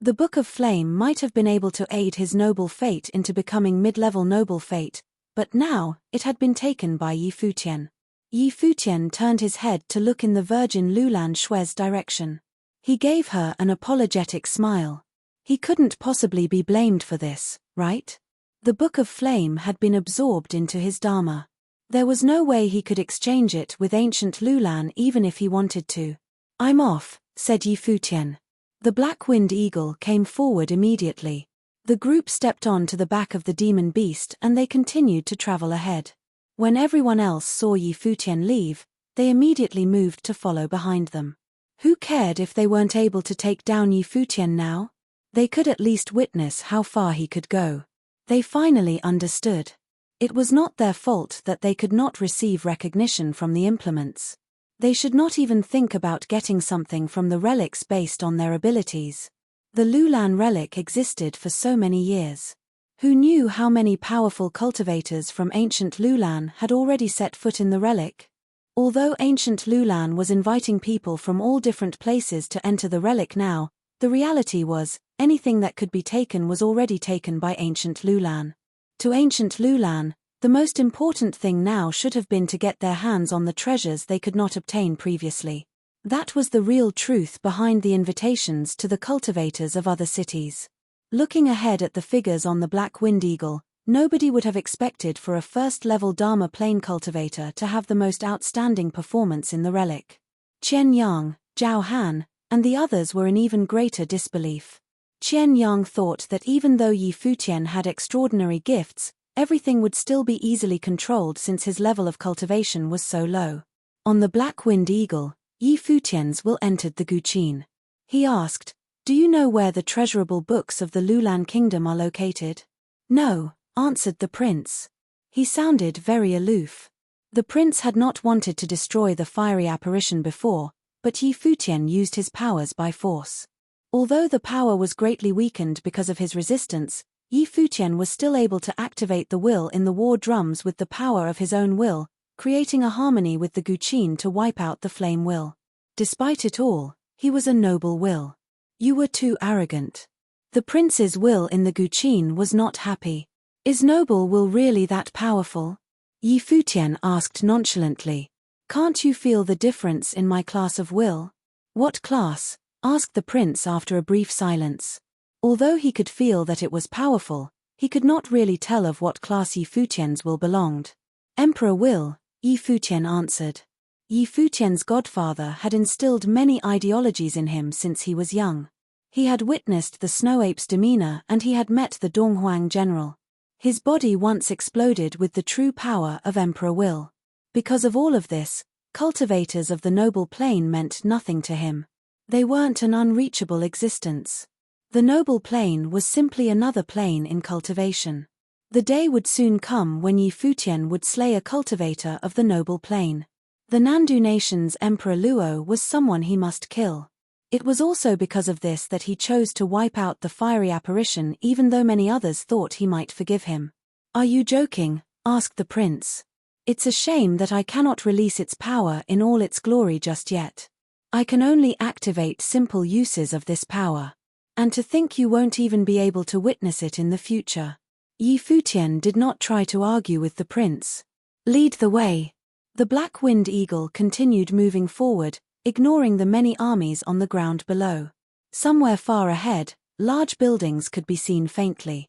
The Book of Flame might have been able to aid his noble fate into becoming mid-level noble fate, but now, it had been taken by Yi Futian. Yi Futian turned his head to look in the Virgin Lulan Shui's direction. He gave her an apologetic smile. He couldn't possibly be blamed for this, right? The Book of Flame had been absorbed into his Dharma. There was no way he could exchange it with ancient Lulan even if he wanted to. "I'm off," said Yi Futian. The Black Wind Eagle came forward immediately. The group stepped on to the back of the demon beast and they continued to travel ahead. When everyone else saw Yi Futian leave, they immediately moved to follow behind them. Who cared if they weren't able to take down Yi Futian now? They could at least witness how far he could go. They finally understood. It was not their fault that they could not receive recognition from the implements. They should not even think about getting something from the relics based on their abilities. The Lulan relic existed for so many years. Who knew how many powerful cultivators from ancient Lulan had already set foot in the relic? Although ancient Lulan was inviting people from all different places to enter the relic now, the reality was, anything that could be taken was already taken by ancient Lulan. To ancient Lulan, the most important thing now should have been to get their hands on the treasures they could not obtain previously. That was the real truth behind the invitations to the cultivators of other cities. Looking ahead at the figures on the Black Wind Eagle, nobody would have expected for a first-level Dharma plane cultivator to have the most outstanding performance in the relic. Qian Yang, Zhao Han, and the others were in even greater disbelief. Qian Yang thought that even though Yi Futian had extraordinary gifts, everything would still be easily controlled since his level of cultivation was so low. On the Black Wind Eagle, Yi Futian's will entered the Guqin. He asked, "Do you know where the treasurable books of the Lulan kingdom are located?" "No," answered the prince. He sounded very aloof. The prince had not wanted to destroy the fiery apparition before, but Yi Futian used his powers by force. Although the power was greatly weakened because of his resistance, Yi Futian was still able to activate the will in the war drums with the power of his own will, creating a harmony with the Guqin to wipe out the flame will. Despite it all, he was a noble will. "You were too arrogant." The prince's will in the Guqin was not happy. "Is noble will really that powerful?" Yi Futian asked nonchalantly. "Can't you feel the difference in my class of will?" "What class?" asked the prince after a brief silence. Although he could feel that it was powerful, he could not really tell of what class Yi Futian's will belonged. "Emperor will," Yi Futian answered. Yi Futian's godfather had instilled many ideologies in him since he was young. He had witnessed the snow ape's demeanor and he had met the Donghuang general. His body once exploded with the true power of Emperor Will. Because of all of this, cultivators of the noble plane meant nothing to him. They weren't an unreachable existence. The noble plane was simply another plane in cultivation. The day would soon come when Yi Futian would slay a cultivator of the noble plane. The Nandu nation's Emperor Luo was someone he must kill. It was also because of this that he chose to wipe out the fiery apparition even though many others thought he might forgive him. "Are you joking?" asked the prince. "It's a shame that I cannot release its power in all its glory just yet. I can only activate simple uses of this power. And to think you won't even be able to witness it in the future." Yi Futian did not try to argue with the prince. "Lead the way." The Black Wind Eagle continued moving forward, ignoring the many armies on the ground below. Somewhere far ahead, large buildings could be seen faintly.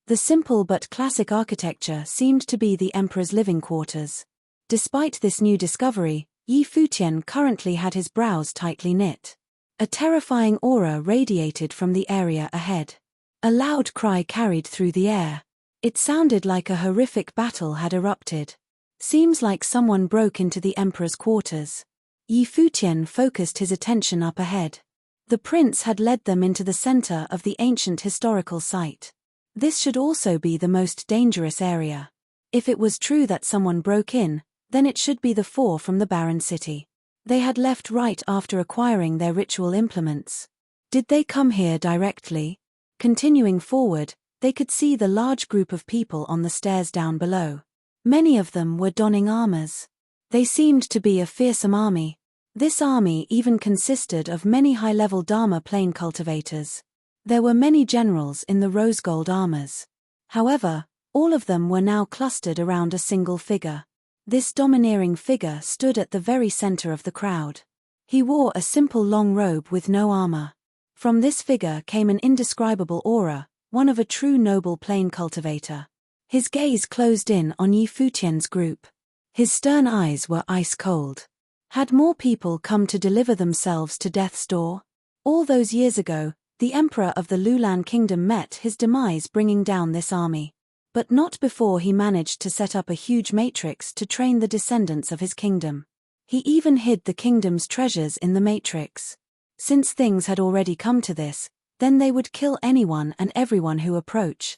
The simple but classic architecture seemed to be the emperor's living quarters. Despite this new discovery, Yi Futian currently had his brows tightly knit. A terrifying aura radiated from the area ahead. A loud cry carried through the air. It sounded like a horrific battle had erupted. "Seems like someone broke into the emperor's quarters." Yi Futian focused his attention up ahead. The prince had led them into the center of the ancient historical site. This should also be the most dangerous area. If it was true that someone broke in, then it should be the four from the barren city. They had left right after acquiring their ritual implements. Did they come here directly? Continuing forward, they could see the large group of people on the stairs down below. Many of them were donning armors. They seemed to be a fearsome army. This army even consisted of many high-level Dharma plane cultivators. There were many generals in the rose gold armors. However, all of them were now clustered around a single figure. This domineering figure stood at the very center of the crowd. He wore a simple long robe with no armor. From this figure came an indescribable aura, one of a true noble plane cultivator. His gaze closed in on Yi Futian's group. His stern eyes were ice cold. Had more people come to deliver themselves to death's door? All those years ago, the emperor of the Lulan kingdom met his demise bringing down this army. But not before he managed to set up a huge matrix to train the descendants of his kingdom. He even hid the kingdom's treasures in the matrix. Since things had already come to this, then they would kill anyone and everyone who approach.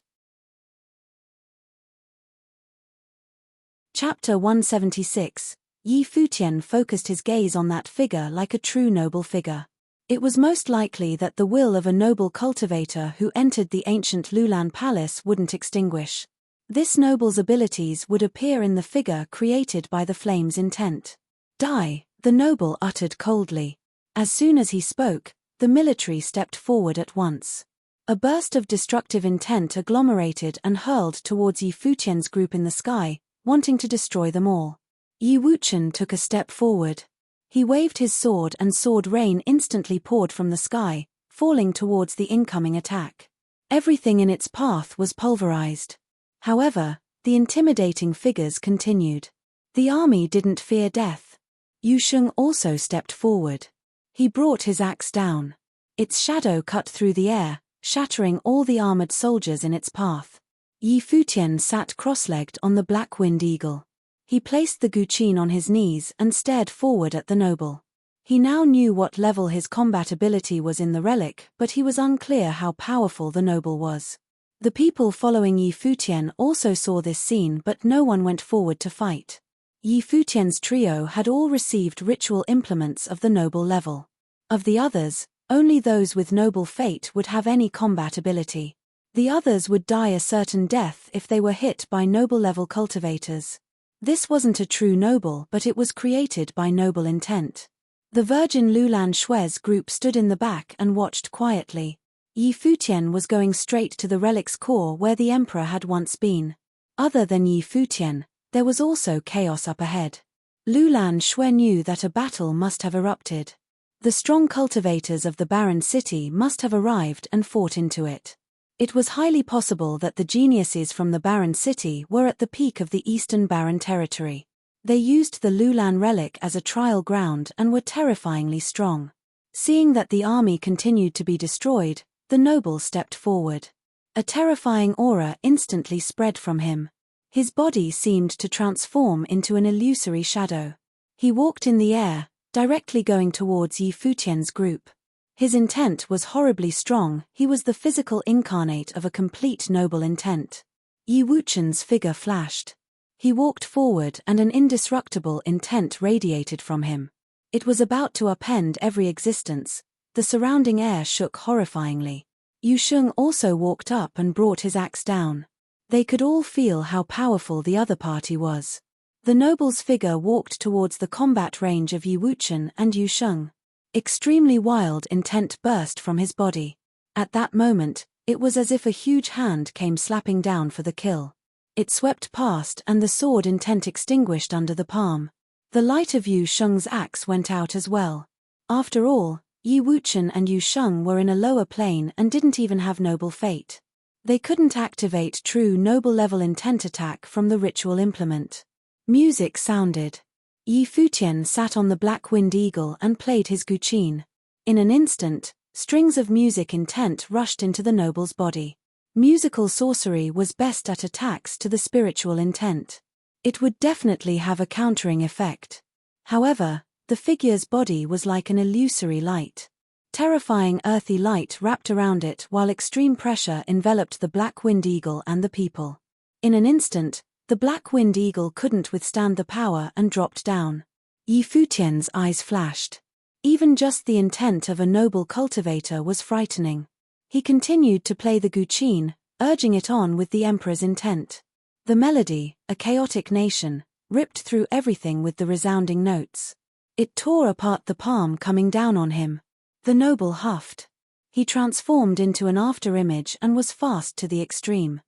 Chapter 176. Yi Futian focused his gaze on that figure like a true noble figure. It was most likely that the will of a noble cultivator who entered the ancient Lulan palace wouldn't extinguish. This noble's abilities would appear in the figure created by the flame's intent. Die, the noble uttered coldly. As soon as he spoke, the military stepped forward at once. A burst of destructive intent agglomerated and hurled towards Yi Futian's group in the sky, wanting to destroy them all. Yi Wuchen took a step forward. He waved his sword and sword rain instantly poured from the sky, falling towards the incoming attack. Everything in its path was pulverized. However, the intimidating figures continued. The army didn't fear death. Yu Sheng also stepped forward. He brought his axe down. Its shadow cut through the air, shattering all the armored soldiers in its path. Yi Futian sat cross-legged on the black-winged eagle. He placed the guqin on his knees and stared forward at the noble. He now knew what level his combat ability was in the relic, but he was unclear how powerful the noble was. The people following Yi Futian also saw this scene, but no one went forward to fight. Yi Futian's trio had all received ritual implements of the noble level. Of the others, only those with noble fate would have any combat ability. The others would die a certain death if they were hit by noble-level cultivators. This wasn't a true noble, but it was created by noble intent. The Virgin Lulan Shui's group stood in the back and watched quietly. Yi Futian was going straight to the relic's core where the emperor had once been. Other than Yi Futian, there was also chaos up ahead. Lulan Shui knew that a battle must have erupted. The strong cultivators of the barren city must have arrived and fought into it. It was highly possible that the geniuses from the barren city were at the peak of the eastern barren territory. They used the Lulan relic as a trial ground and were terrifyingly strong. Seeing that the army continued to be destroyed, the noble stepped forward. A terrifying aura instantly spread from him. His body seemed to transform into an illusory shadow. He walked in the air, directly going towards Yi Futian's group. His intent was horribly strong. He was the physical incarnate of a complete noble intent. Yi Wuchen's figure flashed. He walked forward and an indestructible intent radiated from him. It was about to upend every existence. The surrounding air shook horrifyingly. Yu Sheng also walked up and brought his axe down. They could all feel how powerful the other party was. The noble's figure walked towards the combat range of Yi Wuchen and Yu Sheng. Extremely wild intent burst from his body. At that moment, it was as if a huge hand came slapping down for the kill. It swept past and the sword intent extinguished under the palm. The light of Yu Sheng's axe went out as well. After all, Yi Wuchen and Yu Sheng were in a lower plane and didn't even have noble fate. They couldn't activate true noble-level intent attack from the ritual implement. Music sounded. Yi Futian sat on the black-winged eagle and played his guqin. In an instant, strings of music intent rushed into the noble's body. Musical sorcery was best at attacks to the spiritual intent. It would definitely have a countering effect. However, the figure's body was like an illusory light. Terrifying earthy light wrapped around it while extreme pressure enveloped the black-winged eagle and the people. In an instant, the black-winged eagle couldn't withstand the power and dropped down. Yi Futian's eyes flashed. Even just the intent of a noble cultivator was frightening. He continued to play the guqin, urging it on with the emperor's intent. The melody, a chaotic nation, ripped through everything with the resounding notes. It tore apart the palm coming down on him. The noble huffed. He transformed into an after-image and was fast to the extreme.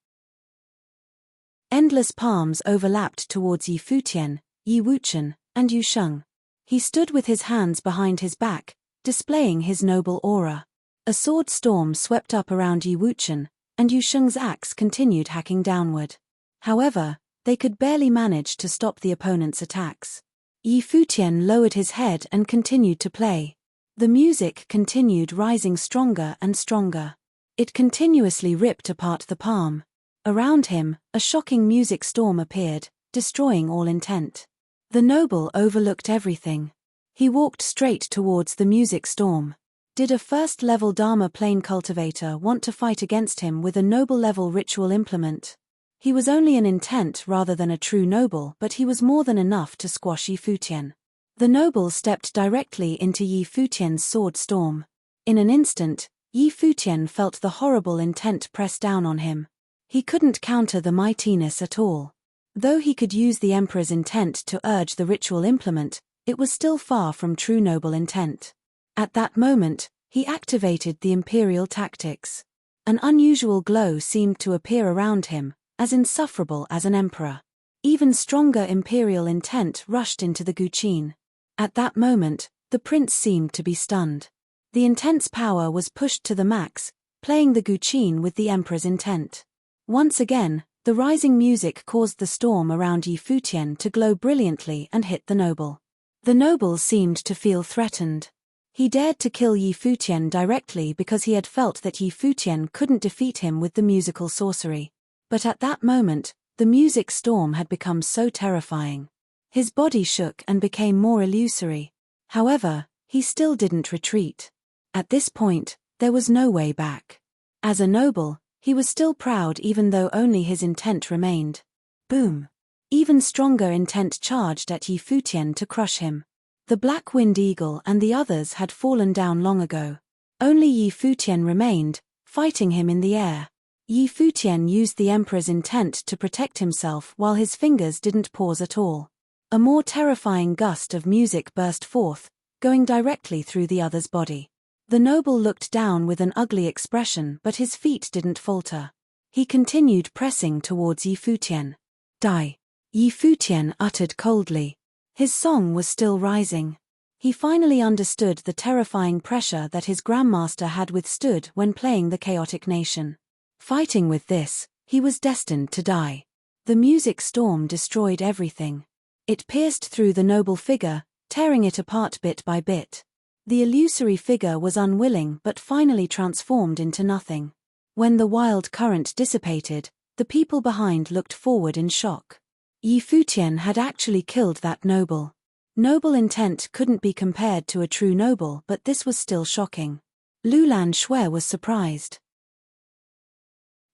Endless palms overlapped towards Yi Futian, Yi Wuchen, and Yu Sheng. He stood with his hands behind his back, displaying his noble aura. A sword storm swept up around Yi Wuchen, and Yu Sheng's axe continued hacking downward. However, they could barely manage to stop the opponent's attacks. Yi Futian lowered his head and continued to play. The music continued rising stronger and stronger. It continuously ripped apart the palm. Around him, a shocking music storm appeared, destroying all intent. The noble overlooked everything. He walked straight towards the music storm. Did a first-level Dharma plane cultivator want to fight against him with a noble-level ritual implement? He was only an intent rather than a true noble, but he was more than enough to squash Yi Futian. The noble stepped directly into Yi Futian's sword storm. In an instant, Yi Futian felt the horrible intent press down on him. He couldn't counter the mightiness at all. Though he could use the emperor's intent to urge the ritual implement, it was still far from true noble intent. At that moment, he activated the imperial tactics. An unusual glow seemed to appear around him, as insufferable as an emperor. Even stronger imperial intent rushed into the Guqin. At that moment, the prince seemed to be stunned. The intense power was pushed to the max, playing the Guqin with the emperor's intent. Once again, the rising music caused the storm around Yi Futian to glow brilliantly and hit the noble. The noble seemed to feel threatened. He dared to kill Yi Futian directly because he had felt that Yi Futian couldn't defeat him with the musical sorcery. But at that moment, the music storm had become so terrifying. His body shook and became more illusory. However, he still didn't retreat. At this point, there was no way back. As a noble, he was still proud even though only his intent remained. Boom! Even stronger intent charged at Yi Futian to crush him. The black-winged eagle and the others had fallen down long ago. Only Yi Futian remained, fighting him in the air. Yi Futian used the emperor's intent to protect himself while his fingers didn't pause at all. A more terrifying gust of music burst forth, going directly through the other's body. The noble looked down with an ugly expression, but his feet didn't falter. He continued pressing towards Yi Futian. Die! Yi Futian uttered coldly. His song was still rising. He finally understood the terrifying pressure that his grandmaster had withstood when playing the chaotic nation. Fighting with this, he was destined to die. The music storm destroyed everything. It pierced through the noble figure, tearing it apart bit by bit. The illusory figure was unwilling but finally transformed into nothing. When the wild current dissipated, the people behind looked forward in shock. Yi Futian had actually killed that noble. Noble intent couldn't be compared to a true noble, but this was still shocking. Lulan Shui was surprised.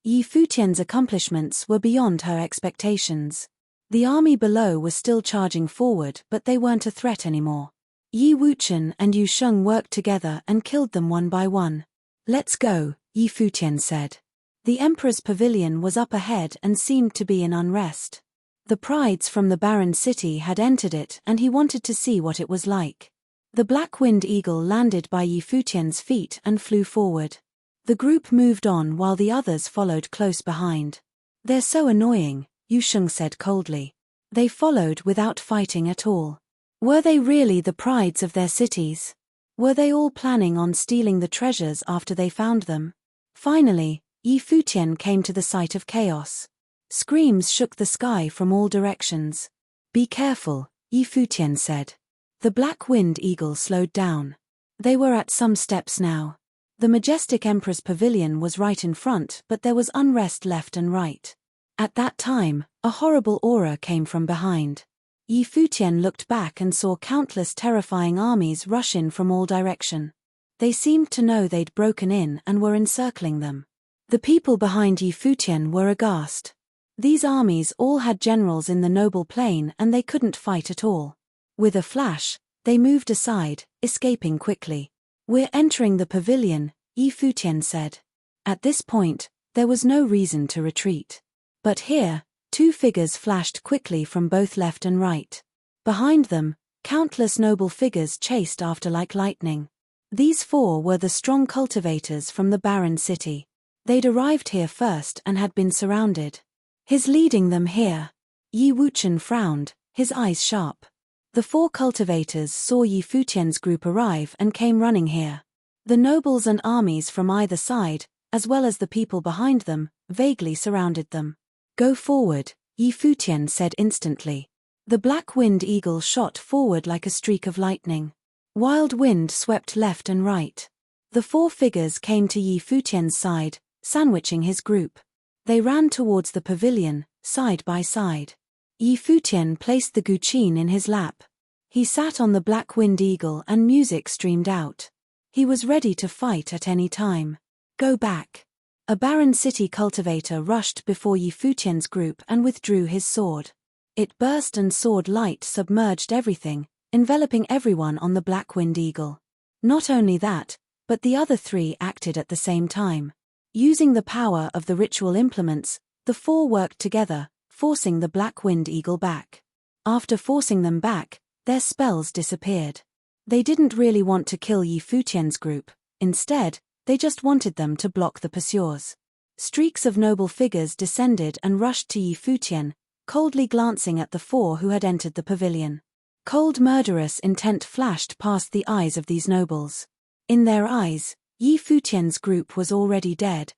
Yi Futian's accomplishments were beyond her expectations. The army below was still charging forward, but they weren't a threat anymore. Yi Wuchen and Yu Sheng worked together and killed them one by one. Let's go, Yi Futian said. The emperor's pavilion was up ahead and seemed to be in unrest. The prides from the barren city had entered it and he wanted to see what it was like. The black-winged eagle landed by Yi Futian's feet and flew forward. The group moved on while the others followed close behind. They're so annoying, Yu Sheng said coldly. They followed without fighting at all. Were they really the prides of their cities? Were they all planning on stealing the treasures after they found them? Finally, Yi Futian came to the site of chaos. Screams shook the sky from all directions. Be careful, Yi Futian said. The black-winged eagle slowed down. They were at some steps now. The majestic emperor's pavilion was right in front, but there was unrest left and right. At that time, a horrible aura came from behind. Yi Futian looked back and saw countless terrifying armies rush in from all direction. They seemed to know they'd broken in and were encircling them. The people behind Yi Futian were aghast. These armies all had generals in the noble plane and they couldn't fight at all. With a flash, they moved aside, escaping quickly. We're entering the pavilion, Yi Futian said. At this point, there was no reason to retreat. But here, two figures flashed quickly from both left and right. Behind them, countless noble figures chased after like lightning. These four were the strong cultivators from the barren city. They'd arrived here first and had been surrounded. He's leading them here. Yi Wuchen frowned, his eyes sharp. The four cultivators saw Yi Futian's group arrive and came running here. The nobles and armies from either side, as well as the people behind them, vaguely surrounded them. Go forward, Yi Futian said instantly. The black-winged eagle shot forward like a streak of lightning. Wild wind swept left and right. The four figures came to Yi Futian's side, sandwiching his group. They ran towards the pavilion, side by side. Yi Futian placed the Guqin in his lap. He sat on the black-winged eagle and music streamed out. He was ready to fight at any time. Go back. A barren city cultivator rushed before Futian's group and withdrew his sword. It burst and sword light submerged everything, enveloping everyone on the black-winged eagle. Not only that, but the other three acted at the same time. Using the power of the ritual implements, the four worked together, forcing the black-winged eagle back. After forcing them back, their spells disappeared. They didn't really want to kill Futian's group, instead, they just wanted them to block the pursuers. Streaks of noble figures descended and rushed to Futian, coldly glancing at the four who had entered the pavilion. Cold murderous intent flashed past the eyes of these nobles. In their eyes, Futian's group was already dead.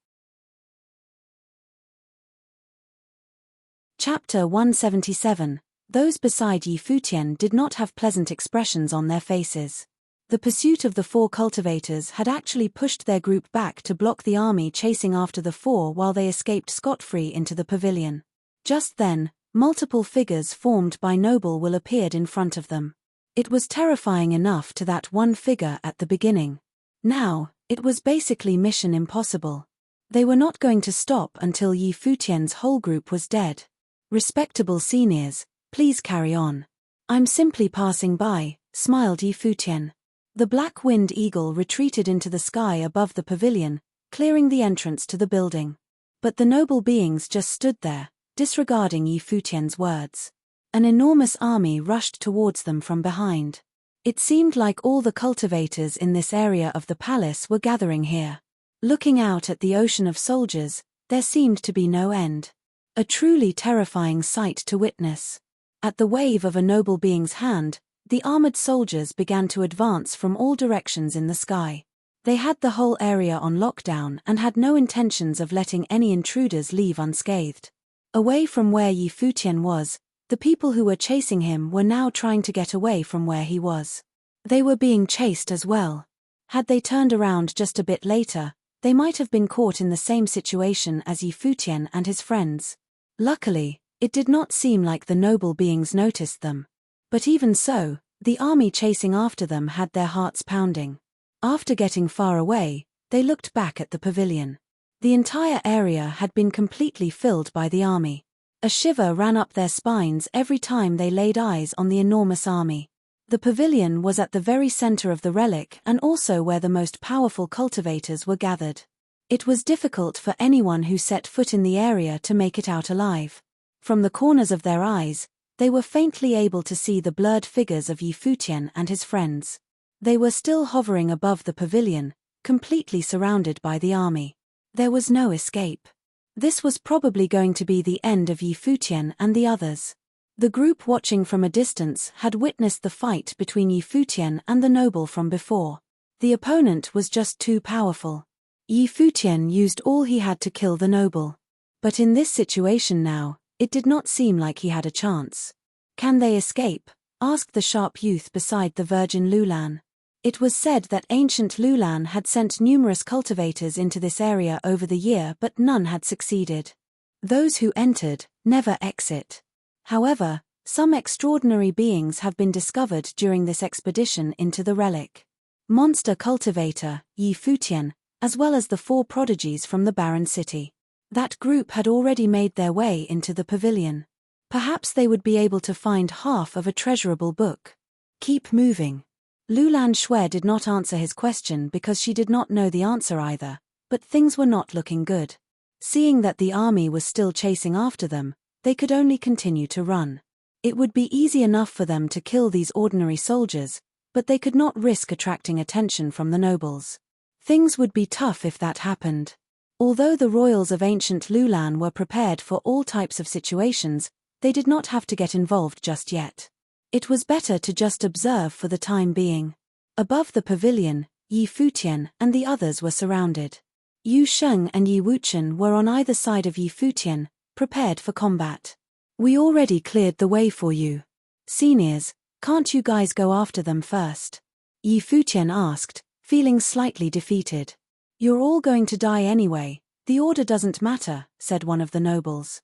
Chapter 177. Those beside Futian did not have pleasant expressions on their faces. The pursuit of the four cultivators had actually pushed their group back to block the army chasing after the four while they escaped scot-free into the pavilion. Just then, multiple figures formed by noble will appeared in front of them. It was terrifying enough to that one figure at the beginning. Now, it was basically mission impossible. They were not going to stop until Futian's whole group was dead. Respectable seniors, please carry on. I'm simply passing by, smiled Futian. The black-winged eagle retreated into the sky above the pavilion, clearing the entrance to the building. But the noble beings just stood there, disregarding Futian's words. An enormous army rushed towards them from behind. It seemed like all the cultivators in this area of the palace were gathering here. Looking out at the ocean of soldiers, there seemed to be no end. A truly terrifying sight to witness. At the wave of a noble being's hand, the armored soldiers began to advance from all directions in the sky. They had the whole area on lockdown and had no intentions of letting any intruders leave unscathed. Away from where Futian was, the people who were chasing him were now trying to get away from where he was. They were being chased as well. Had they turned around just a bit later, they might have been caught in the same situation as Futian and his friends. Luckily, it did not seem like the noble beings noticed them. But even so, the army chasing after them had their hearts pounding. After getting far away, they looked back at the pavilion. The entire area had been completely filled by the army. A shiver ran up their spines every time they laid eyes on the enormous army. The pavilion was at the very center of the relic and also where the most powerful cultivators were gathered. It was difficult for anyone who set foot in the area to make it out alive. From the corners of their eyes, they were faintly able to see the blurred figures of Futian and his friends. They were still hovering above the pavilion, completely surrounded by the army. There was no escape. This was probably going to be the end of Futian and the others. The group watching from a distance had witnessed the fight between Futian and the noble from before. The opponent was just too powerful. Futian used all he had to kill the noble. But in this situation now, it did not seem like he had a chance. Can they escape? Asked the sharp youth beside the virgin Lulan. It was said that ancient Lulan had sent numerous cultivators into this area over the year but none had succeeded. Those who entered never exit. However, some extraordinary beings have been discovered during this expedition into the relic. Monster cultivator, Futian, as well as the four prodigies from the barren city. That group had already made their way into the pavilion. Perhaps they would be able to find half of a treasurable book. Keep moving. Lulan Xue did not answer his question because she did not know the answer either, but things were not looking good. Seeing that the army was still chasing after them, they could only continue to run. It would be easy enough for them to kill these ordinary soldiers, but they could not risk attracting attention from the nobles. Things would be tough if that happened. Although the royals of ancient Lulan were prepared for all types of situations, they did not have to get involved just yet. It was better to just observe for the time being. Above the pavilion, Futian and the others were surrounded. Yu Sheng and Wuchen were on either side of Futian, prepared for combat. We already cleared the way for you. Seniors, can't you guys go after them first? Futian asked, feeling slightly defeated. You're all going to die anyway, the order doesn't matter, said one of the nobles.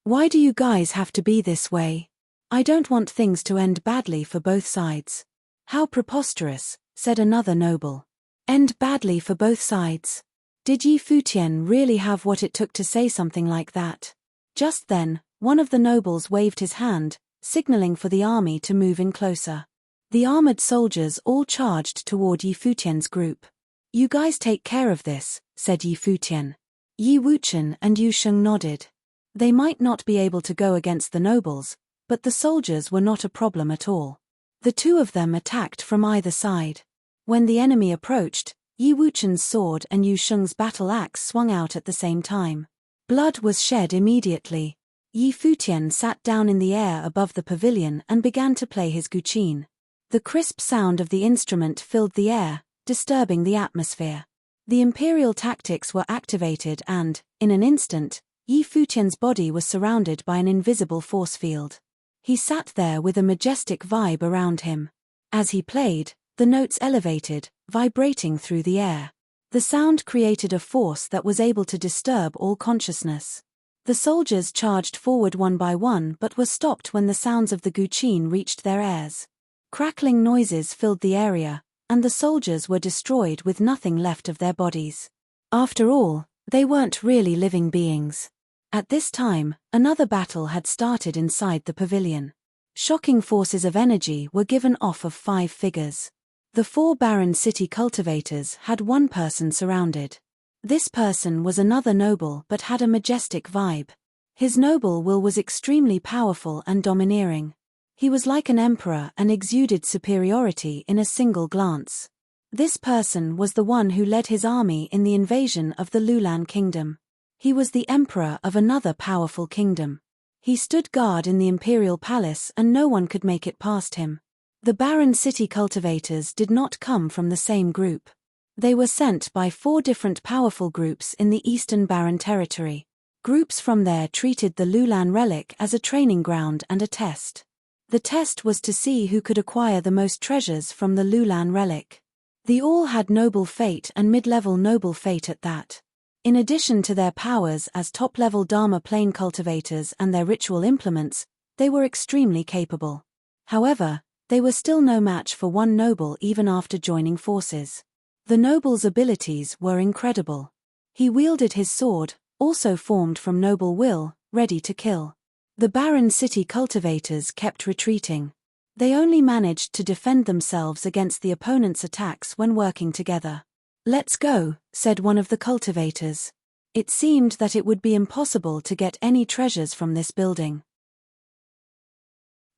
Why do you guys have to be this way? I don't want things to end badly for both sides. How preposterous, said another noble. End badly for both sides. Did Yi Futian really have what it took to say something like that? Just then, one of the nobles waved his hand, signaling for the army to move in closer. The armored soldiers all charged toward Yi Futian's group. You guys take care of this, said Yi Futian. Yi Wuchen and Yu Sheng nodded. They might not be able to go against the nobles, but the soldiers were not a problem at all. The two of them attacked from either side. When the enemy approached, Yi Wuchen's sword and Yu Sheng's battle axe swung out at the same time. Blood was shed immediately. Yi Futian sat down in the air above the pavilion and began to play his guqin. The crisp sound of the instrument filled the air, disturbing the atmosphere. The imperial tactics were activated and, in an instant, Yi Futian's body was surrounded by an invisible force field. He sat there with a majestic vibe around him. As he played, the notes elevated, vibrating through the air. The sound created a force that was able to disturb all consciousness. The soldiers charged forward one by one but were stopped when the sounds of the guqin reached their ears. Crackling noises filled the area, and the soldiers were destroyed with nothing left of their bodies. After all, they weren't really living beings. At this time, another battle had started inside the pavilion. Shocking forces of energy were given off of 5 figures. The 4 barren city cultivators had one person surrounded. This person was another noble but had a majestic vibe. His noble will was extremely powerful and domineering. He was like an emperor and exuded superiority in a single glance. This person was the one who led his army in the invasion of the Lulan kingdom. He was the emperor of another powerful kingdom. He stood guard in the imperial palace and no one could make it past him. The barren city cultivators did not come from the same group. They were sent by 4 different powerful groups in the eastern barren territory. Groups from there treated the Lulan relic as a training ground and a test. The test was to see who could acquire the most treasures from the Lulan relic. They all had noble fate and mid-level noble fate at that. In addition to their powers as top-level Dharma plane cultivators and their ritual implements, they were extremely capable. However, they were still no match for one noble even after joining forces. The noble's abilities were incredible. He wielded his sword, also formed from noble will, ready to kill. The barren city cultivators kept retreating. They only managed to defend themselves against the opponent's attacks when working together. Let's go, said one of the cultivators. It seemed that it would be impossible to get any treasures from this building.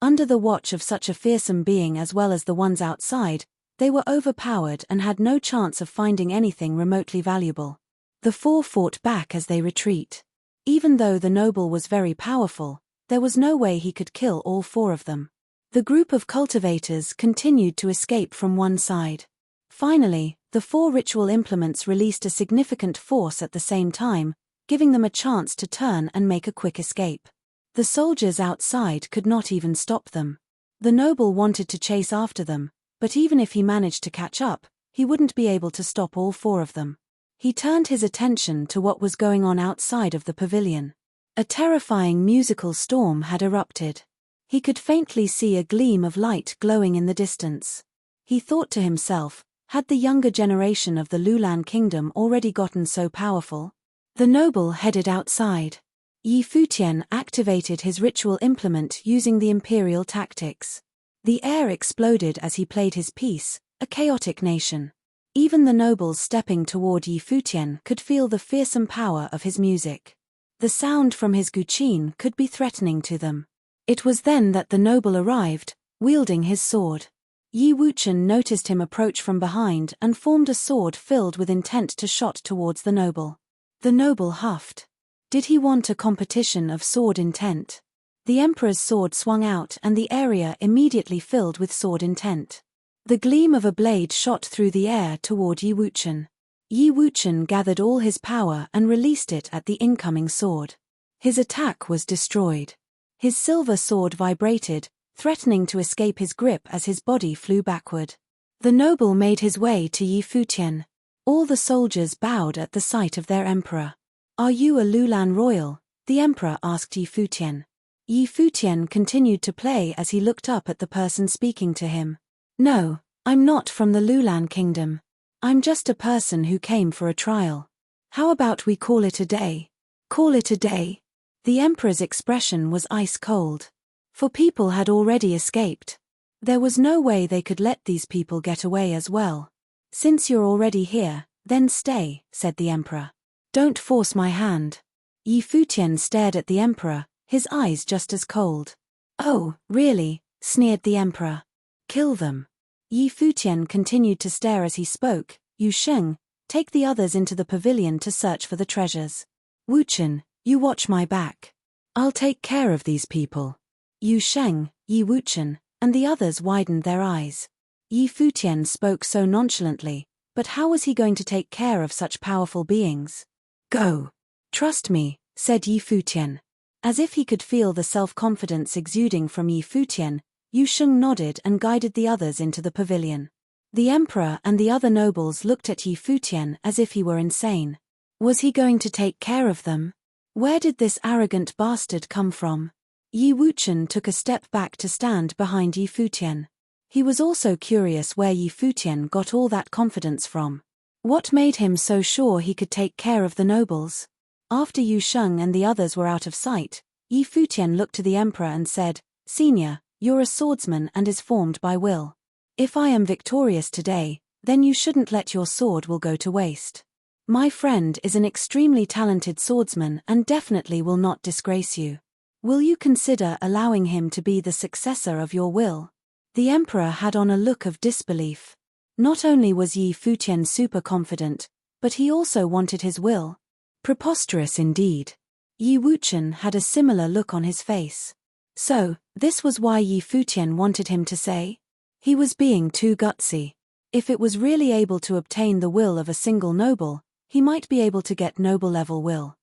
Under the watch of such a fearsome being as well as the ones outside, they were overpowered and had no chance of finding anything remotely valuable. The 4 fought back as they retreat. Even though the noble was very powerful, there was no way he could kill all 4 of them. The group of cultivators continued to escape from one side. Finally, the 4 ritual implements released a significant force at the same time, giving them a chance to turn and make a quick escape. The soldiers outside could not even stop them. The noble wanted to chase after them, but even if he managed to catch up, he wouldn't be able to stop all 4 of them. He turned his attention to what was going on outside of the pavilion. A terrifying musical storm had erupted. He could faintly see a gleam of light glowing in the distance. He thought to himself, had the younger generation of the Lulan kingdom already gotten so powerful? The noble headed outside. Yi Futian activated his ritual implement using the imperial tactics. The air exploded as he played his piece, a chaotic nation. Even the nobles stepping toward Yi Futian could feel the fearsome power of his music. The sound from his guqin could be threatening to them. It was then that the noble arrived, wielding his sword. Yi Wuchen noticed him approach from behind and formed a sword filled with intent to shot towards the noble. The noble huffed. Did he want a competition of sword intent? The emperor's sword swung out and the area immediately filled with sword intent. The gleam of a blade shot through the air toward Yi Wuchen. Yi Wuchen gathered all his power and released it at the incoming sword. His attack was destroyed. His silver sword vibrated, threatening to escape his grip as his body flew backward. The noble made his way to Yi Futian. All the soldiers bowed at the sight of their emperor. "Are you a Lulan royal?" the emperor asked Yi Futian. Yi Futian continued to play as he looked up at the person speaking to him. "No, I'm not from the Lulan kingdom. I'm just a person who came for a trial. How about we call it a day? Call it a day. The emperor's expression was ice cold. For people had already escaped. There was no way they could let these people get away as well. Since you're already here, then stay, said the emperor. Don't force my hand. Yi Futian stared at the emperor, his eyes just as cold. Oh, really? Sneered the emperor. Kill them. Yi Futian continued to stare as he spoke. Yu Sheng, take the others into the pavilion to search for the treasures. Wu Chen, you watch my back. I'll take care of these people. Yu Sheng, Yi Wuchen, and the others widened their eyes. Yi Futian spoke so nonchalantly, but how was he going to take care of such powerful beings? Go. Trust me, said Yi Futian. As if he could feel the self-confidence exuding from Yi Futian, Yu Sheng nodded and guided the others into the pavilion. The emperor and the other nobles looked at Yi Futian as if he were insane. Was he going to take care of them? Where did this arrogant bastard come from? Yi Wuchen took a step back to stand behind Yi Futian. He was also curious where Yi Futian got all that confidence from. What made him so sure he could take care of the nobles? After Yu Sheng and the others were out of sight, Yi Futian looked to the emperor and said, Senior, you're a swordsman and is formed by will. If I am victorious today, then you shouldn't let your sword will go to waste. My friend is an extremely talented swordsman and definitely will not disgrace you. Will you consider allowing him to be the successor of your will? The emperor had on a look of disbelief. Not only was Yi Futian super confident, but he also wanted his will. Preposterous indeed. Yi Wuchen had a similar look on his face. So, this was why Yi Futian wanted him to say? He was being too gutsy. If it was really able to obtain the will of a single noble, he might be able to get noble-level will.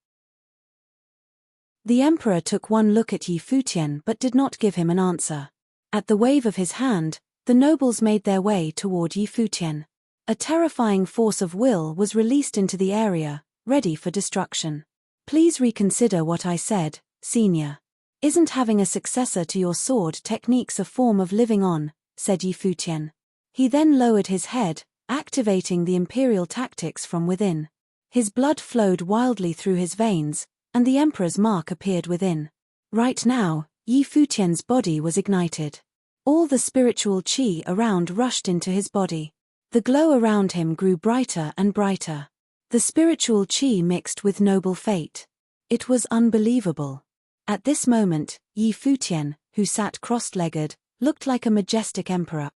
The emperor took one look at Yi Futian but did not give him an answer. At the wave of his hand, the nobles made their way toward Yi Futian. A terrifying force of will was released into the area, ready for destruction. Please reconsider what I said, senior. Isn't having a successor to your sword techniques a form of living on, said Yi Futian. He then lowered his head, activating the imperial tactics from within. His blood flowed wildly through his veins, and the emperor's mark appeared within. Right now, Yi Futian's body was ignited. All the spiritual qi around rushed into his body. The glow around him grew brighter and brighter. The spiritual qi mixed with noble fate. It was unbelievable. At this moment, Yi Futian, who sat cross-legged, looked like a majestic emperor.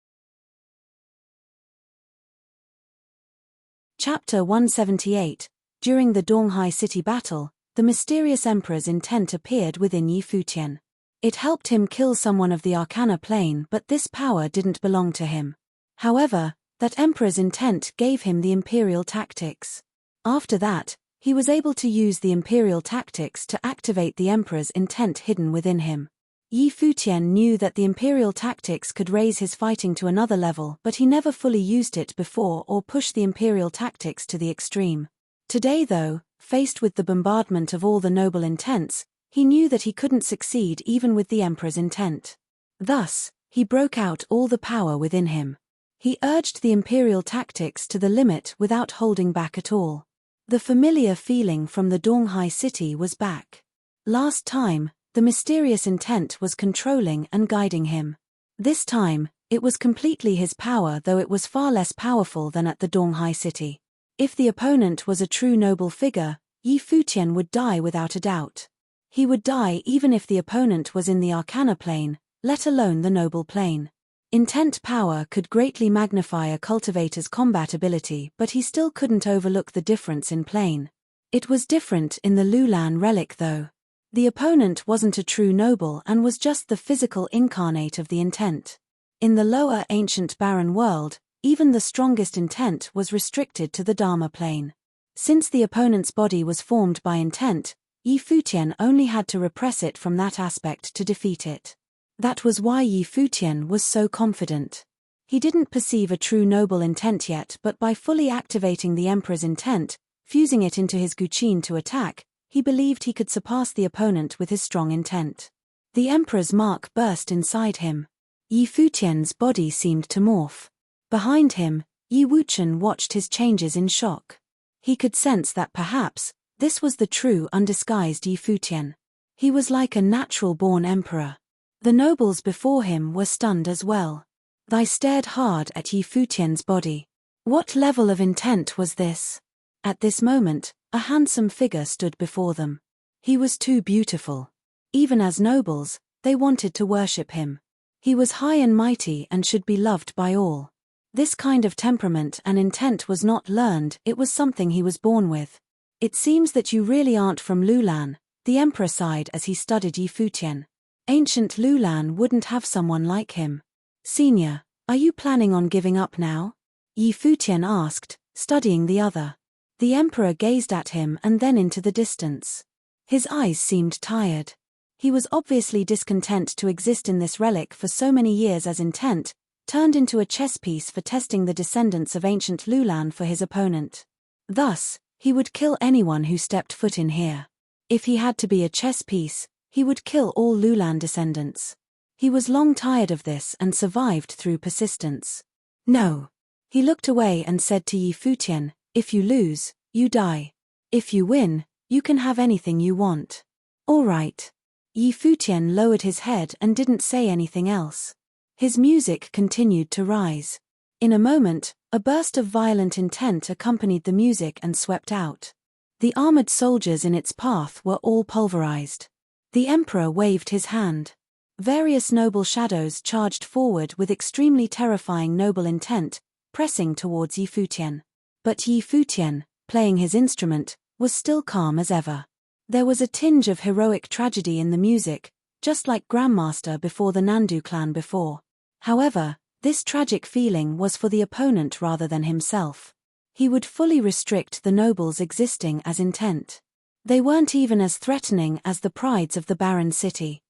Chapter 178. During the Donghai city battle, the mysterious emperor's intent appeared within Yi Futian. It helped him kill someone of the Arcana plane, but this power didn't belong to him. However, that emperor's intent gave him the imperial tactics. After that, he was able to use the imperial tactics to activate the emperor's intent hidden within him. Yi Futian knew that the imperial tactics could raise his fighting to another level, but he never fully used it before or pushed the imperial tactics to the extreme. Today though, faced with the bombardment of all the noble intents, he knew that he couldn't succeed even with the emperor's intent. Thus, he broke out all the power within him. He urged the imperial tactics to the limit without holding back at all. The familiar feeling from the Donghai city was back. Last time, the mysterious intent was controlling and guiding him. This time, it was completely his power, though it was far less powerful than at the Donghai city. If the opponent was a true noble figure, Yi Futian would die without a doubt. He would die even if the opponent was in the Arcana plane, let alone the noble plane. Intent power could greatly magnify a cultivator's combat ability, but he still couldn't overlook the difference in plane. It was different in the Lulan relic though. The opponent wasn't a true noble and was just the physical incarnate of the intent. In the lower ancient barren world, even the strongest intent was restricted to the Dharma plane. Since the opponent's body was formed by intent, Yi Futian only had to repress it from that aspect to defeat it. That was why Yi Futian was so confident. He didn't perceive a true noble intent yet, but by fully activating the emperor's intent, fusing it into his guqin to attack, he believed he could surpass the opponent with his strong intent. The emperor's mark burst inside him. Yi Futian's body seemed to morph. Behind him, Yi Wuchen watched his changes in shock. He could sense that perhaps this was the true undisguised Yi Futian. He was like a natural-born emperor. The nobles before him were stunned as well. They stared hard at Yi Futian's body. What level of intent was this? At this moment, a handsome figure stood before them. He was too beautiful. Even as nobles, they wanted to worship him. He was high and mighty and should be loved by all. This kind of temperament and intent was not learned, it was something he was born with. It seems that you really aren't from Lulan, the emperor sighed as he studied Yi Futian. Ancient Lulan wouldn't have someone like him. Senior, are you planning on giving up now? Yi Futian asked, studying the other. The emperor gazed at him and then into the distance. His eyes seemed tired. He was obviously discontent to exist in this relic for so many years as intent, turned into a chess piece for testing the descendants of ancient Lulan for his opponent. Thus, he would kill anyone who stepped foot in here. If he had to be a chess piece, he would kill all Lulan descendants. He was long tired of this and survived through persistence. No. He looked away and said to Yi Futian, if you lose, you die. If you win, you can have anything you want. All right. Yi Futian lowered his head and didn't say anything else. His music continued to rise. In a moment, a burst of violent intent accompanied the music and swept out. The armored soldiers in its path were all pulverized. The emperor waved his hand. Various noble shadows charged forward with extremely terrifying noble intent, pressing towards Yi Futian. But Yi Futian, playing his instrument, was still calm as ever. There was a tinge of heroic tragedy in the music, just like Grandmaster before the Nandu clan before. However, this tragic feeling was for the opponent rather than himself. He would fully restrict the nobles existing as intent. They weren't even as threatening as the prides of the barren city.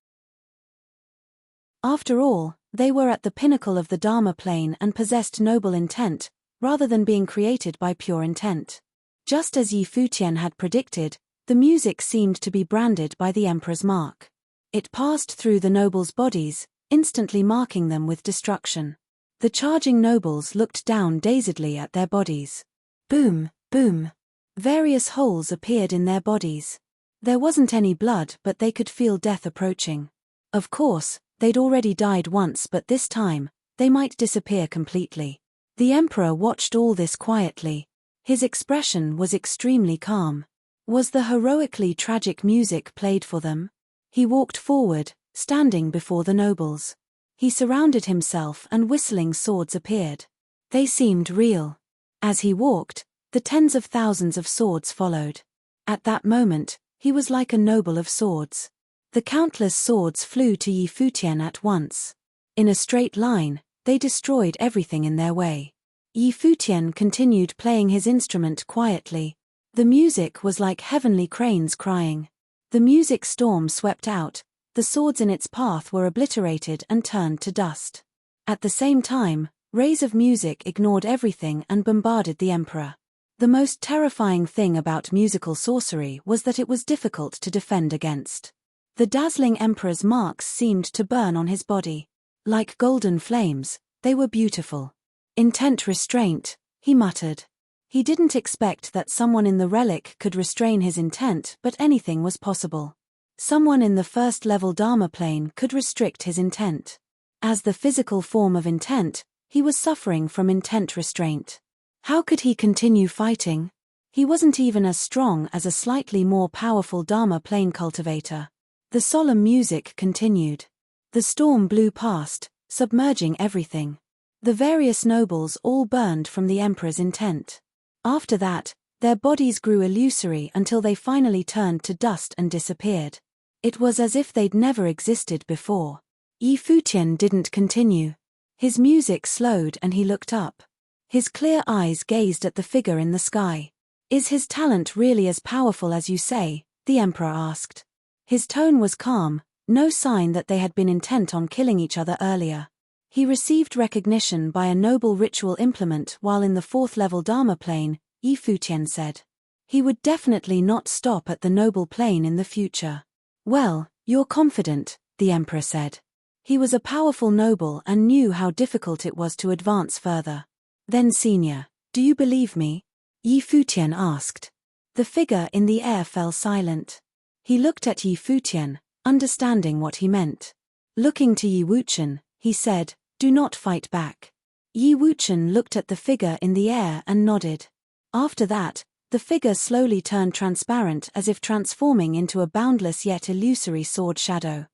After all, they were at the pinnacle of the Dharma plane and possessed noble intent, rather than being created by pure intent. Just as Yi Futian had predicted, the music seemed to be branded by the emperor's mark. It passed through the nobles' bodies, instantly marking them with destruction. The charging nobles looked down dazedly at their bodies. Boom, boom. Various holes appeared in their bodies. There wasn't any blood, but they could feel death approaching. Of course, they'd already died once, but this time, they might disappear completely. The emperor watched all this quietly. His expression was extremely calm. Was the heroically tragic music played for them? He walked forward, standing before the nobles. He surrounded himself and whistling swords appeared. They seemed real. As he walked, the tens of thousands of swords followed. At that moment, he was like a noble of swords. The countless swords flew to Yi Futian at once. In a straight line, they destroyed everything in their way. Yi Futian continued playing his instrument quietly. The music was like heavenly cranes crying. The music storm swept out, the swords in its path were obliterated and turned to dust. At the same time, rays of music ignored everything and bombarded the emperor. The most terrifying thing about musical sorcery was that it was difficult to defend against. The dazzling emperor's marks seemed to burn on his body. Like golden flames, they were beautiful. Intent restraint, he muttered. He didn't expect that someone in the relic could restrain his intent, but anything was possible. Someone in the first-level Dharma plane could restrict his intent. As the physical form of intent, he was suffering from intent restraint. How could he continue fighting? He wasn't even as strong as a slightly more powerful Dharma plane cultivator. The solemn music continued. The storm blew past, submerging everything. The various nobles all burned from the emperor's intent. After that, their bodies grew illusory until they finally turned to dust and disappeared. It was as if they'd never existed before. Yi Futian didn't continue. His music slowed and he looked up. His clear eyes gazed at the figure in the sky. Is his talent really as powerful as you say? The emperor asked. His tone was calm, no sign that they had been intent on killing each other earlier. He received recognition by a noble ritual implement while in the fourth-level Dharma plane, Yi Futian said. He would definitely not stop at the noble plane in the future. Well, you're confident, the emperor said. He was a powerful noble and knew how difficult it was to advance further. Then Senior, do you believe me? Yi Futian asked. The figure in the air fell silent. He looked at Yi Futian, understanding what he meant. Looking to Yi Wuchen, he said, do not fight back. Yi Wuchen looked at the figure in the air and nodded. After that, the figure slowly turned transparent as if transforming into a boundless yet illusory sword shadow.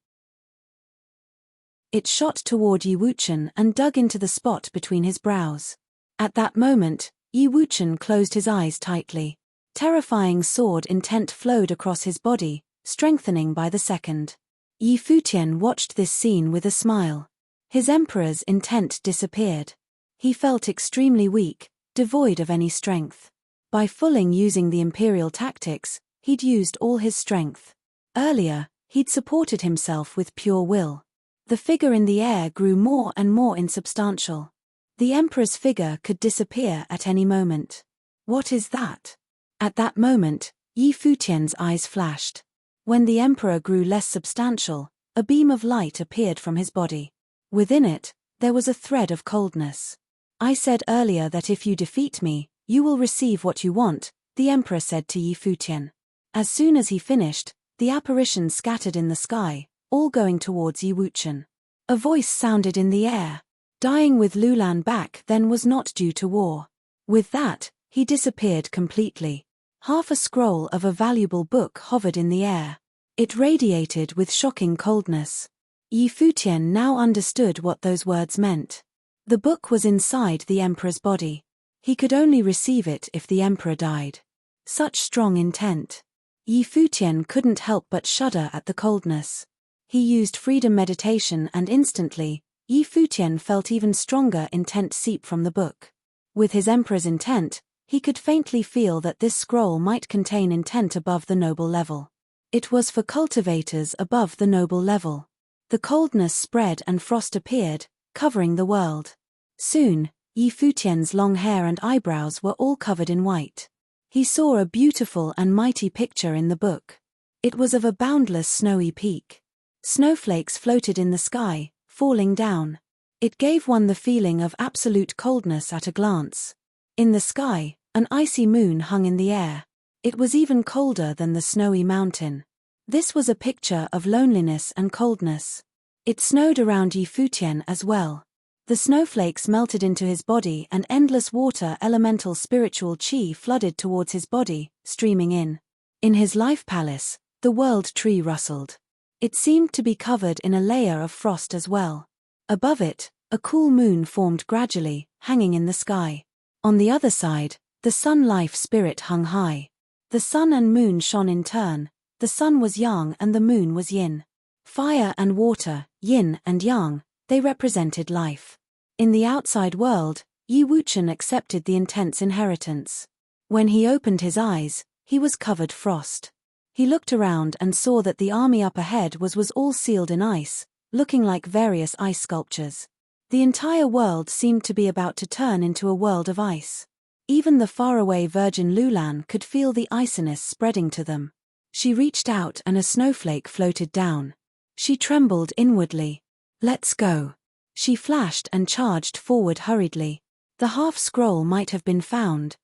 It shot toward Yi Wuchen and dug into the spot between his brows. At that moment, Yi Wuchen closed his eyes tightly. Terrifying sword intent flowed across his body, strengthening by the second. Yi Futian watched this scene with a smile. His emperor's intent disappeared. He felt extremely weak, devoid of any strength. By fully using the imperial tactics, he'd used all his strength. Earlier, he'd supported himself with pure will. The figure in the air grew more and more insubstantial. The emperor's figure could disappear at any moment. What is that? At that moment, Yi Futian's eyes flashed. When the emperor grew less substantial, a beam of light appeared from his body. Within it, there was a thread of coldness. I said earlier that if you defeat me, you will receive what you want, the emperor said to Yi Futian. As soon as he finished, the apparition scattered in the sky, all going towards Yi Wuchen. A voice sounded in the air. Dying with Lulan back then was not due to war. With that, he disappeared completely. Half a scroll of a valuable book hovered in the air. It radiated with shocking coldness. Yi Futian now understood what those words meant. The book was inside the emperor's body. He could only receive it if the emperor died. Such strong intent. Yi Futian couldn't help but shudder at the coldness. He used freedom meditation and instantly, Yi Futian felt even stronger intent seep from the book. With his emperor's intent, he could faintly feel that this scroll might contain intent above the noble level. It was for cultivators above the noble level. The coldness spread and frost appeared, covering the world. Soon, Yi Futian's long hair and eyebrows were all covered in white. He saw a beautiful and mighty picture in the book. It was of a boundless snowy peak. Snowflakes floated in the sky, falling down. It gave one the feeling of absolute coldness at a glance. In the sky, an icy moon hung in the air. It was even colder than the snowy mountain. This was a picture of loneliness and coldness. It snowed around Yi Futian as well. The snowflakes melted into his body and endless water elemental spiritual chi flooded towards his body, streaming in. In his life palace, the world tree rustled. It seemed to be covered in a layer of frost as well. Above it, a cool moon formed gradually, hanging in the sky. On the other side, the sun life spirit hung high. The sun and moon shone in turn. The sun was yang and the moon was yin. Fire and water, yin and yang, they represented life. In the outside world, Yi Wuchen accepted the intense inheritance. When he opened his eyes, he was covered frost. He looked around and saw that the army up ahead was all sealed in ice, looking like various ice sculptures. The entire world seemed to be about to turn into a world of ice. Even the faraway Virgin Lulan could feel the iciness spreading to them. She reached out and a snowflake floated down. She trembled inwardly. Let's go. She flashed and charged forward hurriedly. The half scroll might have been found.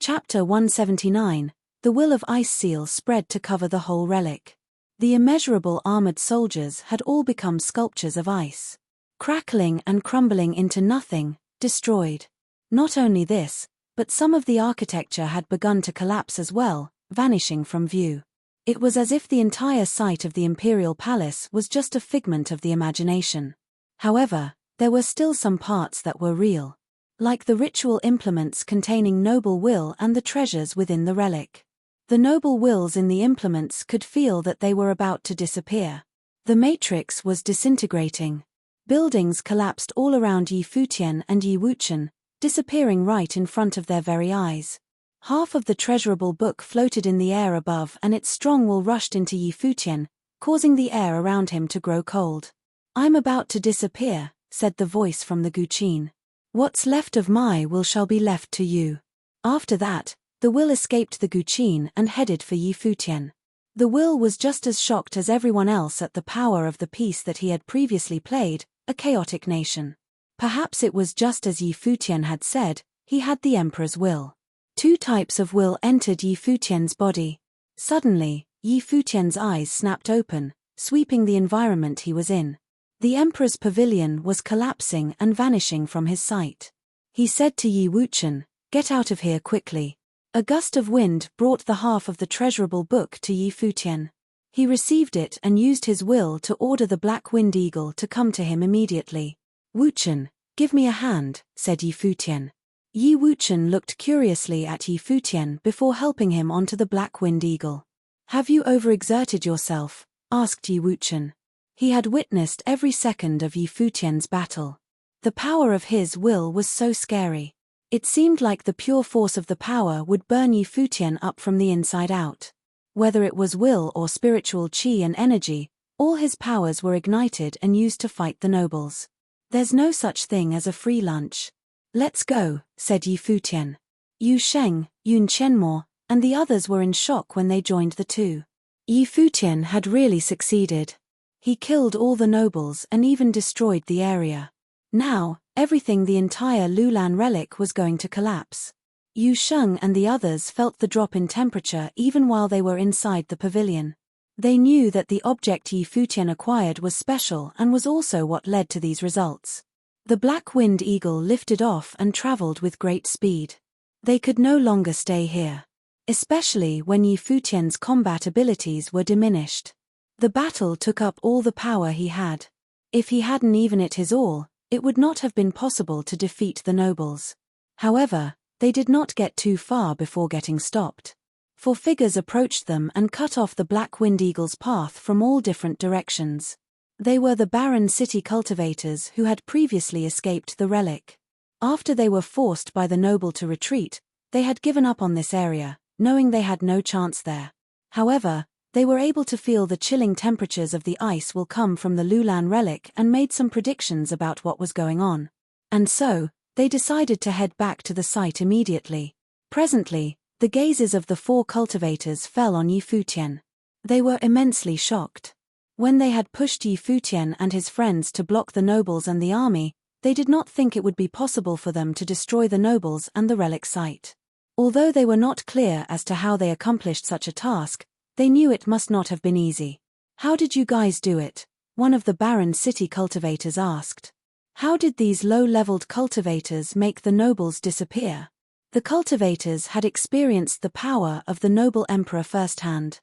Chapter 179, The Will of Ice Seal spread to cover the whole relic. The immeasurable armored soldiers had all become sculptures of ice. Crackling and crumbling into nothing, destroyed. Not only this, but some of the architecture had begun to collapse as well, vanishing from view. It was as if the entire site of the imperial palace was just a figment of the imagination. However, there were still some parts that were real. Like the ritual implements containing noble will and the treasures within the relic. The noble wills in the implements could feel that they were about to disappear. The matrix was disintegrating. Buildings collapsed all around Yi Futian and Yi Wuchen, disappearing right in front of their very eyes. Half of the treasurable book floated in the air above and its strong will rushed into Yi Futian, causing the air around him to grow cold. I'm about to disappear, said the voice from the Guqin. What's left of my will shall be left to you. After that, the will escaped the Guqin and headed for Yi Futian. The will was just as shocked as everyone else at the power of the piece that he had previously played, a chaotic nation. Perhaps it was just as Yi Futian had said, he had the emperor's will. Two types of will entered Yi Futian's body. Suddenly, Yi Futian's eyes snapped open, sweeping the environment he was in. The emperor's pavilion was collapsing and vanishing from his sight. He said to Yi Wuchen, "Get out of here quickly." A gust of wind brought the half of the treasurable book to Yi Futian. He received it and used his will to order the black wind eagle to come to him immediately. "Wuchen, give me a hand," said Yi Futian. Yi Wuchen looked curiously at Yi Futian before helping him onto the black wind eagle. "Have you overexerted yourself?" asked Yi Wuchen. He had witnessed every second of Yi Futian's battle. The power of his will was so scary. It seemed like the pure force of the power would burn Yi Futian up from the inside out. Whether it was will or spiritual qi and energy, all his powers were ignited and used to fight the nobles. "There's no such thing as a free lunch. Let's go," said Yi Futian. Yu Sheng, Yun Qianmo, and the others were in shock when they joined the two. Yi Futian had really succeeded. He killed all the nobles and even destroyed the area. Now, everything, the entire Lulan relic, was going to collapse. Yu Sheng and the others felt the drop in temperature even while they were inside the pavilion. They knew that the object Yi Futian acquired was special and was also what led to these results. The black wind eagle lifted off and traveled with great speed. They could no longer stay here. Especially when Yi Futian's combat abilities were diminished. The battle took up all the power he had. If he hadn't even it his all, it would not have been possible to defeat the nobles. However, they did not get too far before getting stopped. Four figures approached them and cut off the black wind eagle's path from all different directions. They were the barren city cultivators who had previously escaped the relic. After they were forced by the noble to retreat, they had given up on this area, knowing they had no chance there. However, they were able to feel the chilling temperatures of the ice will come from the Lulan relic and made some predictions about what was going on. And so, they decided to head back to the site immediately. Presently, the gazes of the four cultivators fell on Yi Futian. They were immensely shocked. When they had pushed Yi Futian and his friends to block the nobles and the army, they did not think it would be possible for them to destroy the nobles and the relic site. Although they were not clear as to how they accomplished such a task, they knew it must not have been easy. "How did you guys do it?" one of the barren city cultivators asked. How did these low-leveled cultivators make the nobles disappear? The cultivators had experienced the power of the noble emperor firsthand.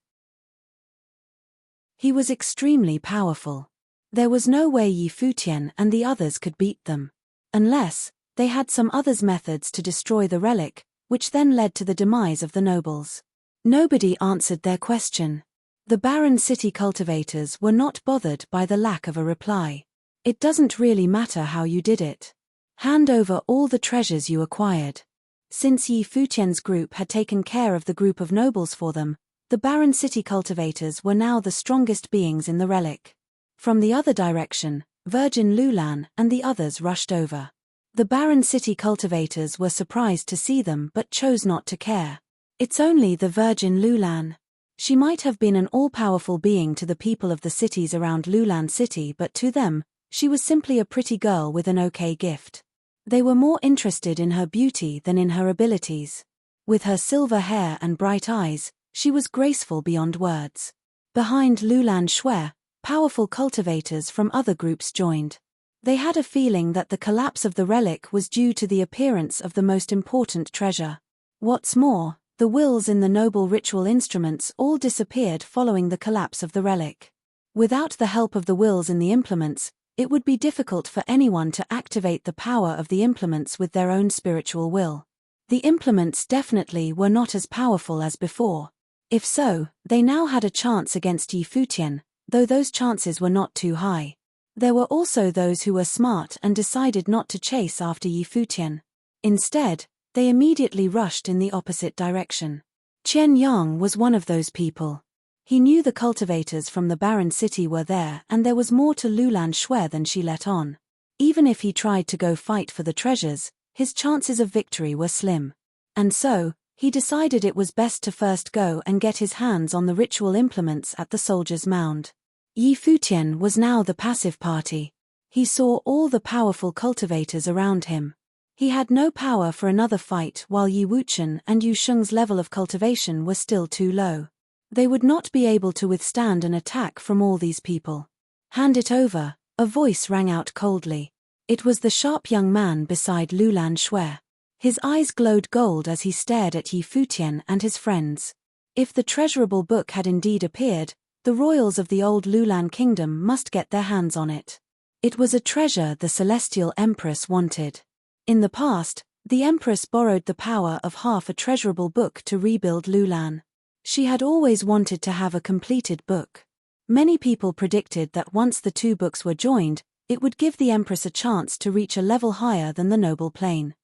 He was extremely powerful. There was no way Yi Futian and the others could beat them. Unless, they had some other methods to destroy the relic, which then led to the demise of the nobles. Nobody answered their question. The barren city cultivators were not bothered by the lack of a reply. "It doesn't really matter how you did it. Hand over all the treasures you acquired." Since Yi Futian's group had taken care of the group of nobles for them, the barren city cultivators were now the strongest beings in the relic. From the other direction, Virgin Lulan and the others rushed over. The barren city cultivators were surprised to see them but chose not to care. "It's only the Virgin Lulan. She might have been an all-powerful being to the people of the cities around Lulan City, but to them, she was simply a pretty girl with an okay gift." They were more interested in her beauty than in her abilities. With her silver hair and bright eyes, she was graceful beyond words. Behind Lulan Shui, powerful cultivators from other groups joined. They had a feeling that the collapse of the relic was due to the appearance of the most important treasure. What's more, the wills in the noble ritual instruments all disappeared following the collapse of the relic. Without the help of the wills in the implements, it would be difficult for anyone to activate the power of the implements with their own spiritual will. The implements definitely were not as powerful as before. If so, they now had a chance against Yi Futian, though those chances were not too high. There were also those who were smart and decided not to chase after Yi Futian. Instead, they immediately rushed in the opposite direction. Qian Yang was one of those people. He knew the cultivators from the barren city were there and there was more to Lulan Shui than she let on. Even if he tried to go fight for the treasures, his chances of victory were slim. And so, he decided it was best to first go and get his hands on the ritual implements at the soldier's mound. Yi Futian was now the passive party. He saw all the powerful cultivators around him. He had no power for another fight while Yi Wuchen and Yu Sheng's level of cultivation were still too low. They would not be able to withstand an attack from all these people. Hand it over, a voice rang out coldly. It was the sharp young man beside Lulan Shui. His eyes glowed gold as he stared at Yi Futian and his friends. If the treasurable book had indeed appeared, the royals of the old Lulan kingdom must get their hands on it. It was a treasure the celestial empress wanted. In the past, the empress borrowed the power of half a treasurable book to rebuild Lulan. She had always wanted to have a completed book. Many people predicted that once the two books were joined, it would give the empress a chance to reach a level higher than the noble plane.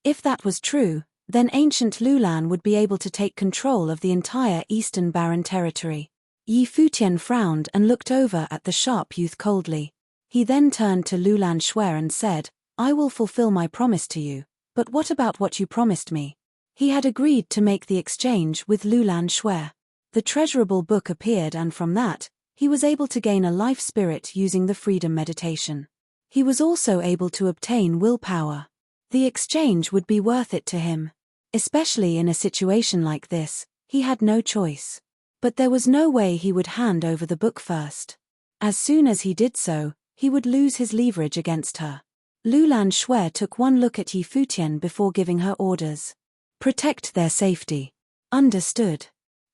If that was true, then ancient Lulan would be able to take control of the entire Eastern Barren territory. Yi Futian frowned and looked over at the sharp youth coldly. He then turned to Lulan Shui and said, "I will fulfill my promise to you, but what about what you promised me?" He had agreed to make the exchange with Lulan Shui. The treasurable book appeared and from that, he was able to gain a life spirit using the freedom meditation. He was also able to obtain willpower. The exchange would be worth it to him. Especially in a situation like this, he had no choice. But there was no way he would hand over the book first. As soon as he did so, he would lose his leverage against her. Lulan Shui took one look at Yi Futian before giving her orders. Protect their safety. Understood.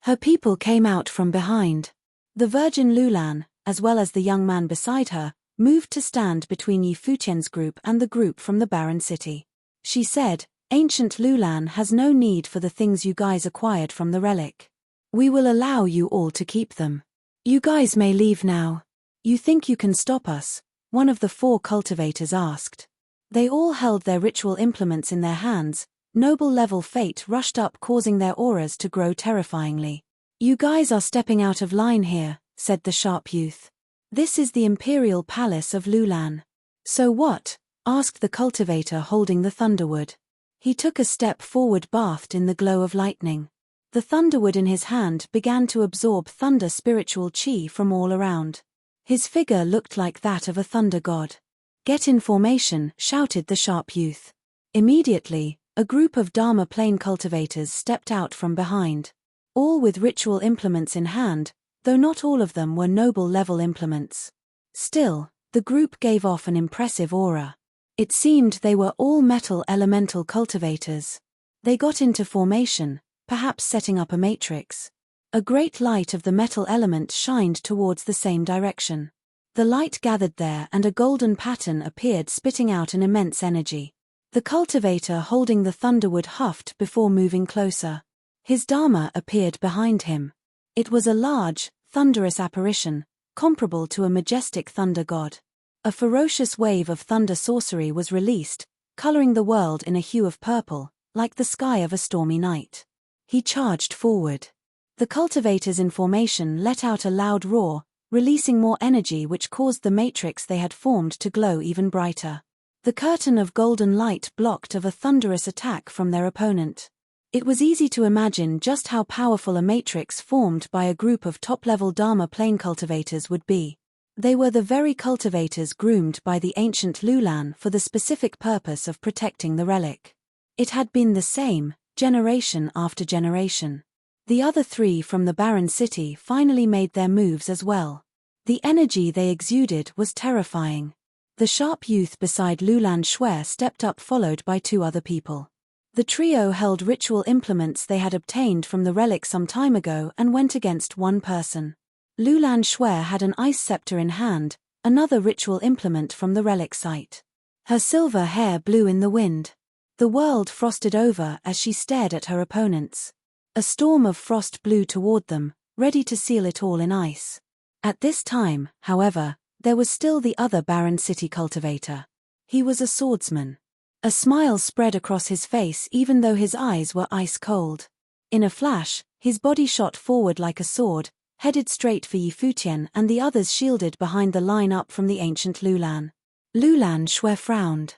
Her people came out from behind. The virgin Lulan, as well as the young man beside her, moved to stand between Yi Futian's group and the group from the barren city. She said, "Ancient Lulan has no need for the things you guys acquired from the relic. We will allow you all to keep them. You guys may leave now." "You think you can stop us?" one of the 4 cultivators asked. They all held their ritual implements in their hands. Noble level fate rushed up, causing their auras to grow terrifyingly. "You guys are stepping out of line here," said the sharp youth. "This is the imperial palace of Lulan." "So what?" asked the cultivator holding the thunderwood. He took a step forward, bathed in the glow of lightning. The thunderwood in his hand began to absorb thunder spiritual chi from all around. His figure looked like that of a thunder god. "Get in formation," shouted the sharp youth. Immediately, a group of Dharma plane cultivators stepped out from behind. All with ritual implements in hand, though not all of them were noble level implements. Still, the group gave off an impressive aura. It seemed they were all metal elemental cultivators. They got into formation, perhaps setting up a matrix. A great light of the metal element shined towards the same direction. The light gathered there and a golden pattern appeared, spitting out an immense energy. The cultivator holding the thunderwood huffed before moving closer. His Dharma appeared behind him. It was a large, thunderous apparition, comparable to a majestic thunder god. A ferocious wave of thunder sorcery was released, coloring the world in a hue of purple, like the sky of a stormy night. He charged forward. The cultivators in formation let out a loud roar, releasing more energy which caused the matrix they had formed to glow even brighter. The curtain of golden light blocked of a thunderous attack from their opponent. It was easy to imagine just how powerful a matrix formed by a group of top-level Dharma plane cultivators would be. They were the very cultivators groomed by the ancient Lulan for the specific purpose of protecting the relic. It had been the same, generation after generation. The other 3 from the barren city finally made their moves as well. The energy they exuded was terrifying. The sharp youth beside Lulan Shui stepped up, followed by 2 other people. The trio held ritual implements they had obtained from the relic some time ago and went against one person. Lulan Shui had an ice scepter in hand, another ritual implement from the relic site. Her silver hair blew in the wind. The world frosted over as she stared at her opponents. A storm of frost blew toward them, ready to seal it all in ice. At this time, however, there was still the other barren city cultivator. He was a swordsman. A smile spread across his face even though his eyes were ice cold. In a flash, his body shot forward like a sword, headed straight for Yi Futian and the others shielded behind the line up from the ancient Lulan. Lulan Shui frowned.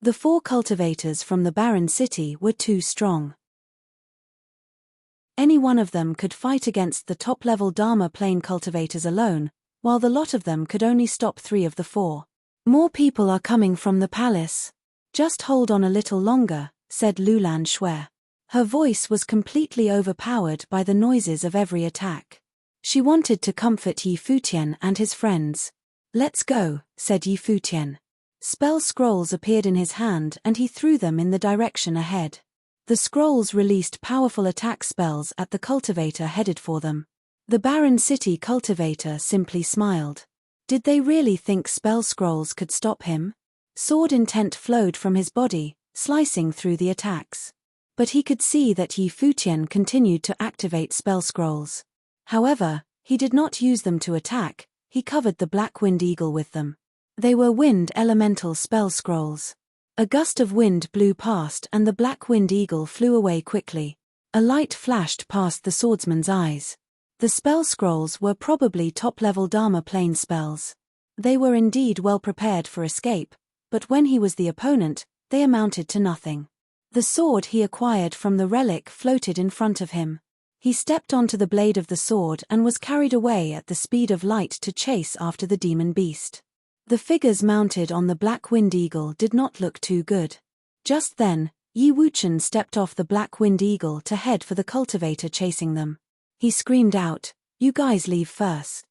The 4 cultivators from the barren city were too strong. Any one of them could fight against the top-level Dharma plane cultivators alone, while the lot of them could only stop 3 of the 4. More people are coming from the palace. Just hold on a little longer, said Lulan Shui. Her voice was completely overpowered by the noises of every attack. She wanted to comfort Yi Futian and his friends. Let's go, said Yi Futian. Spell scrolls appeared in his hand and he threw them in the direction ahead. The scrolls released powerful attack spells at the cultivator headed for them. The barren city cultivator simply smiled. Did they really think spell scrolls could stop him? Sword intent flowed from his body, slicing through the attacks. But he could see that Yi Futian continued to activate spell scrolls. However, he did not use them to attack, he covered the Black Wind Eagle with them. They were wind elemental spell scrolls. A gust of wind blew past and the Black Wind Eagle flew away quickly. A light flashed past the swordsman's eyes. The spell scrolls were probably top-level Dharma plane spells. They were indeed well prepared for escape, but when he was the opponent, they amounted to nothing. The sword he acquired from the relic floated in front of him. He stepped onto the blade of the sword and was carried away at the speed of light to chase after the demon beast. The figures mounted on the Black Wind Eagle did not look too good. Just then, Yi Wuchen stepped off the Black Wind Eagle to head for the cultivator chasing them. He screamed out, "You guys leave first."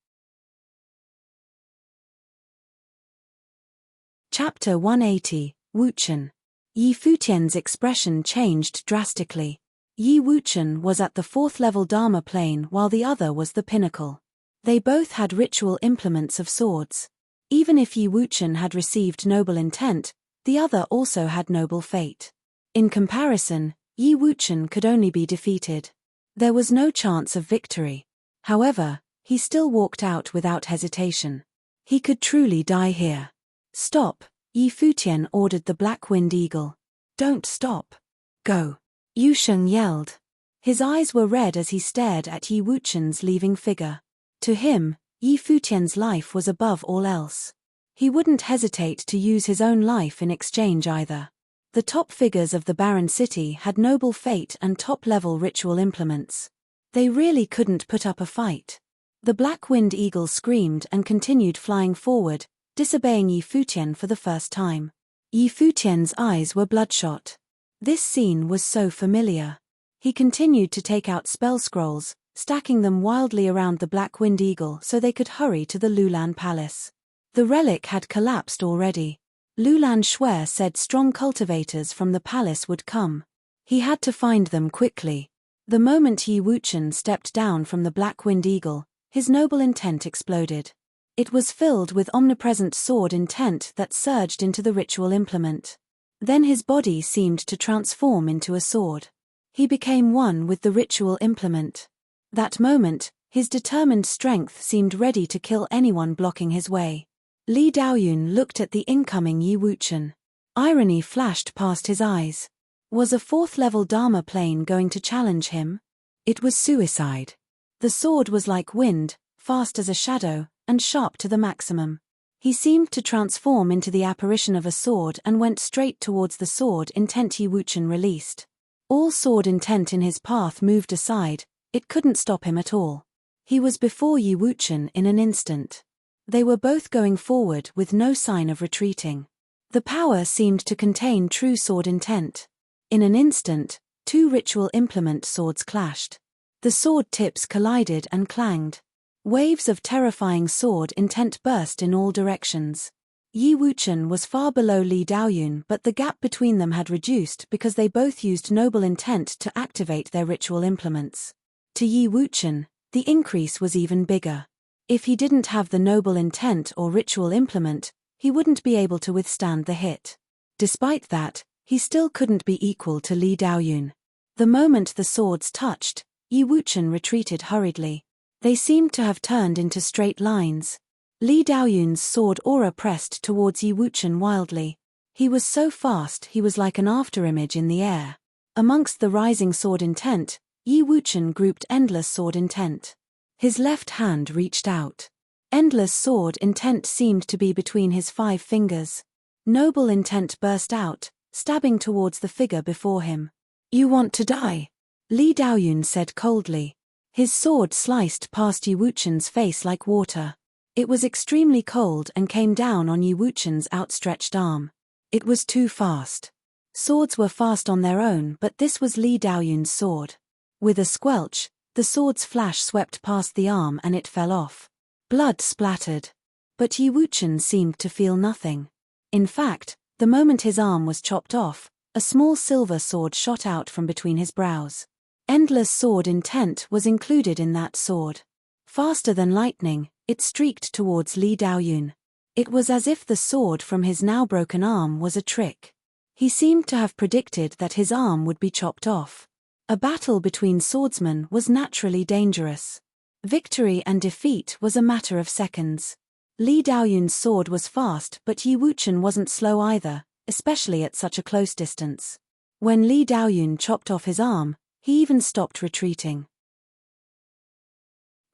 Chapter 180, Wuchen. Yi Futian's expression changed drastically. Yi Wuchen was at the 4th level Dharma plane while the other was the pinnacle. They both had ritual implements of swords. Even if Yi Wuchen had received noble intent, the other also had noble fate. In comparison, Yi Wuchen could only be defeated. There was no chance of victory. However, he still walked out without hesitation. He could truly die here. "Stop," Yi Futian ordered the Black Wind Eagle. "Don't stop. Go," Yu Sheng yelled. His eyes were red as he stared at Yi Wuchen's leaving figure. To him, Yi Futian's life was above all else. He wouldn't hesitate to use his own life in exchange either. The top figures of the barren city had noble fate and top-level ritual implements. They really couldn't put up a fight. The Black Wind Eagle screamed and continued flying forward, disobeying Yi Futian for the first time. Yi Futian's eyes were bloodshot. This scene was so familiar. He continued to take out spell scrolls, stacking them wildly around the Black Wind Eagle so they could hurry to the Lulan Palace. The relic had collapsed already. Lulan Shui said strong cultivators from the palace would come. He had to find them quickly. The moment Yi Wuchen stepped down from the Black Wind Eagle, his noble intent exploded. It was filled with omnipresent sword intent that surged into the ritual implement. Then his body seemed to transform into a sword. He became one with the ritual implement. That moment, his determined strength seemed ready to kill anyone blocking his way. Li Daoyun looked at the incoming Yi Wuchen. Irony flashed past his eyes. Was a 4th-level Dharma plane going to challenge him? It was suicide. The sword was like wind, fast as a shadow, and sharp to the maximum. He seemed to transform into the apparition of a sword and went straight towards the sword intent Yi Wuchen released. All sword intent in his path moved aside, it couldn't stop him at all. He was before Yi Wuchen in an instant. They were both going forward with no sign of retreating. The power seemed to contain true sword intent. In an instant, 2 ritual implement swords clashed. The sword tips collided and clanged. Waves of terrifying sword intent burst in all directions. Yi Wuchen was far below Li Daoyun, but the gap between them had reduced because they both used noble intent to activate their ritual implements. To Yi Wuchen, the increase was even bigger. If he didn't have the noble intent or ritual implement, he wouldn't be able to withstand the hit. Despite that, he still couldn't be equal to Li Daoyun. The moment the swords touched, Yi Wuchen retreated hurriedly. They seemed to have turned into straight lines. Li Daoyun's sword aura pressed towards Yi Wuchen wildly. He was so fast he was like an afterimage in the air. Amongst the rising sword intent, Yi Wuchen grouped endless sword intent. His left hand reached out. Endless sword intent seemed to be between his 5 fingers. Noble intent burst out, stabbing towards the figure before him. "You want to die?" Li Daoyun said coldly. His sword sliced past Yi Wuchen's face like water. It was extremely cold and came down on Yi Wuchen's outstretched arm. It was too fast. Swords were fast on their own, but this was Li Daoyun's sword. With a squelch, the sword's flash swept past the arm and it fell off. Blood splattered. But Yi Wuchen seemed to feel nothing. In fact, the moment his arm was chopped off, a small silver sword shot out from between his brows. Endless sword intent was included in that sword. Faster than lightning, it streaked towards Li Daoyun. It was as if the sword from his now broken arm was a trick. He seemed to have predicted that his arm would be chopped off. A battle between swordsmen was naturally dangerous. Victory and defeat was a matter of seconds. Li Daoyun's sword was fast, but Yi Wuchen wasn't slow either, especially at such a close distance. When Li Daoyun chopped off his arm, he even stopped retreating.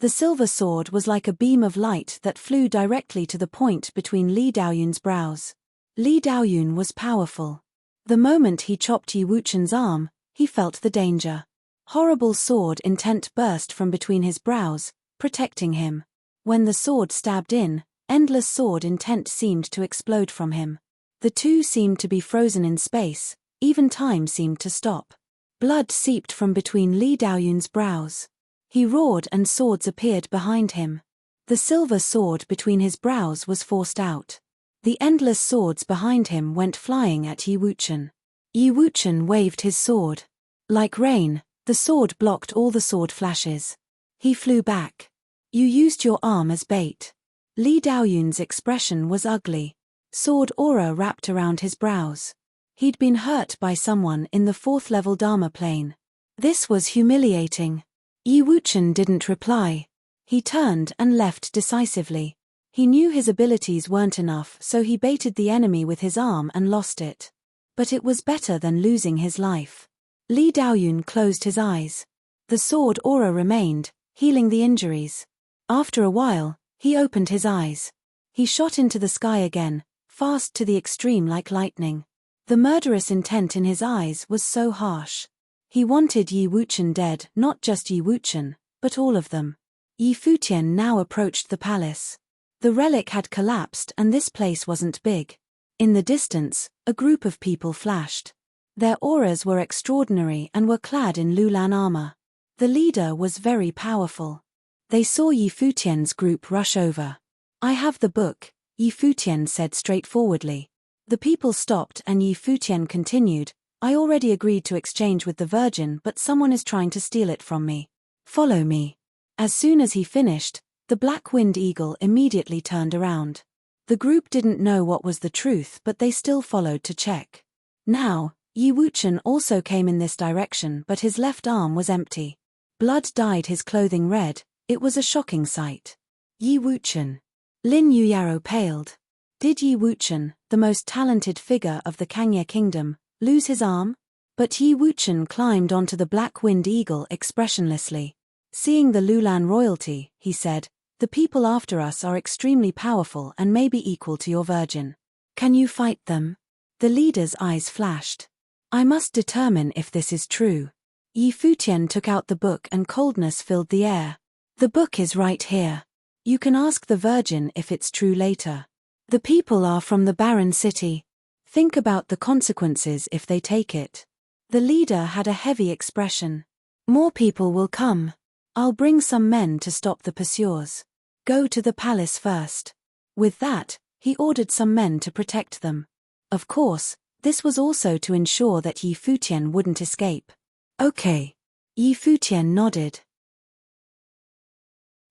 The silver sword was like a beam of light that flew directly to the point between Li Daoyun's brows. Li Daoyun was powerful. The moment he chopped Yi Wuchen's arm, he felt the danger. Horrible sword intent burst from between his brows, protecting him. When the sword stabbed in, endless sword intent seemed to explode from him. The two seemed to be frozen in space, even time seemed to stop. Blood seeped from between Li Daoyun's brows. He roared and swords appeared behind him. The silver sword between his brows was forced out. The endless swords behind him went flying at Yi Wuchen. Yi Wuchen waved his sword. Like rain, the sword blocked all the sword flashes. He flew back. You used your arm as bait. Li Daoyun's expression was ugly. Sword aura wrapped around his brows. He'd been hurt by someone in the 4th level Dharma plane. This was humiliating. Yi Wuchen didn't reply. He turned and left decisively. He knew his abilities weren't enough, so he baited the enemy with his arm and lost it. But it was better than losing his life. Li Daoyun closed his eyes. The sword aura remained, healing the injuries. After a while, he opened his eyes. He shot into the sky again, fast to the extreme like lightning. The murderous intent in his eyes was so harsh. He wanted Yi Wuchen dead, not just Yi Wuchen, but all of them. Yi Futian now approached the palace. The relic had collapsed and this place wasn't big. In the distance, a group of people flashed. Their auras were extraordinary and were clad in Lulan armor. The leader was very powerful. They saw Yi Futian's group rush over. I have the book, Yi Futian said straightforwardly. The people stopped and Yi Futian continued, I already agreed to exchange with the Virgin, but someone is trying to steal it from me. Follow me. As soon as he finished, the black-winged eagle immediately turned around. The group didn't know what was the truth, but they still followed to check. Now, Yi Wuchen also came in this direction, but his left arm was empty. Blood dyed his clothing red. It was a shocking sight. Yi Wuchen. Lin Yuyaro paled. Did Yi Wuchen, the most talented figure of the Kangye kingdom, lose his arm? But Yi Wuchen climbed onto the black-winged eagle expressionlessly. Seeing the Lulan royalty, he said, the people after us are extremely powerful and may be equal to your virgin. Can you fight them? The leader's eyes flashed. I must determine if this is true. Yi Futian took out the book and coldness filled the air. The book is right here. You can ask the virgin if it's true later. The people are from the barren city. Think about the consequences if they take it. The leader had a heavy expression. More people will come. I'll bring some men to stop the pursuers. Go to the palace first. With that, he ordered some men to protect them. Of course, this was also to ensure that Yi Futian wouldn't escape. Okay. Yi Futian nodded.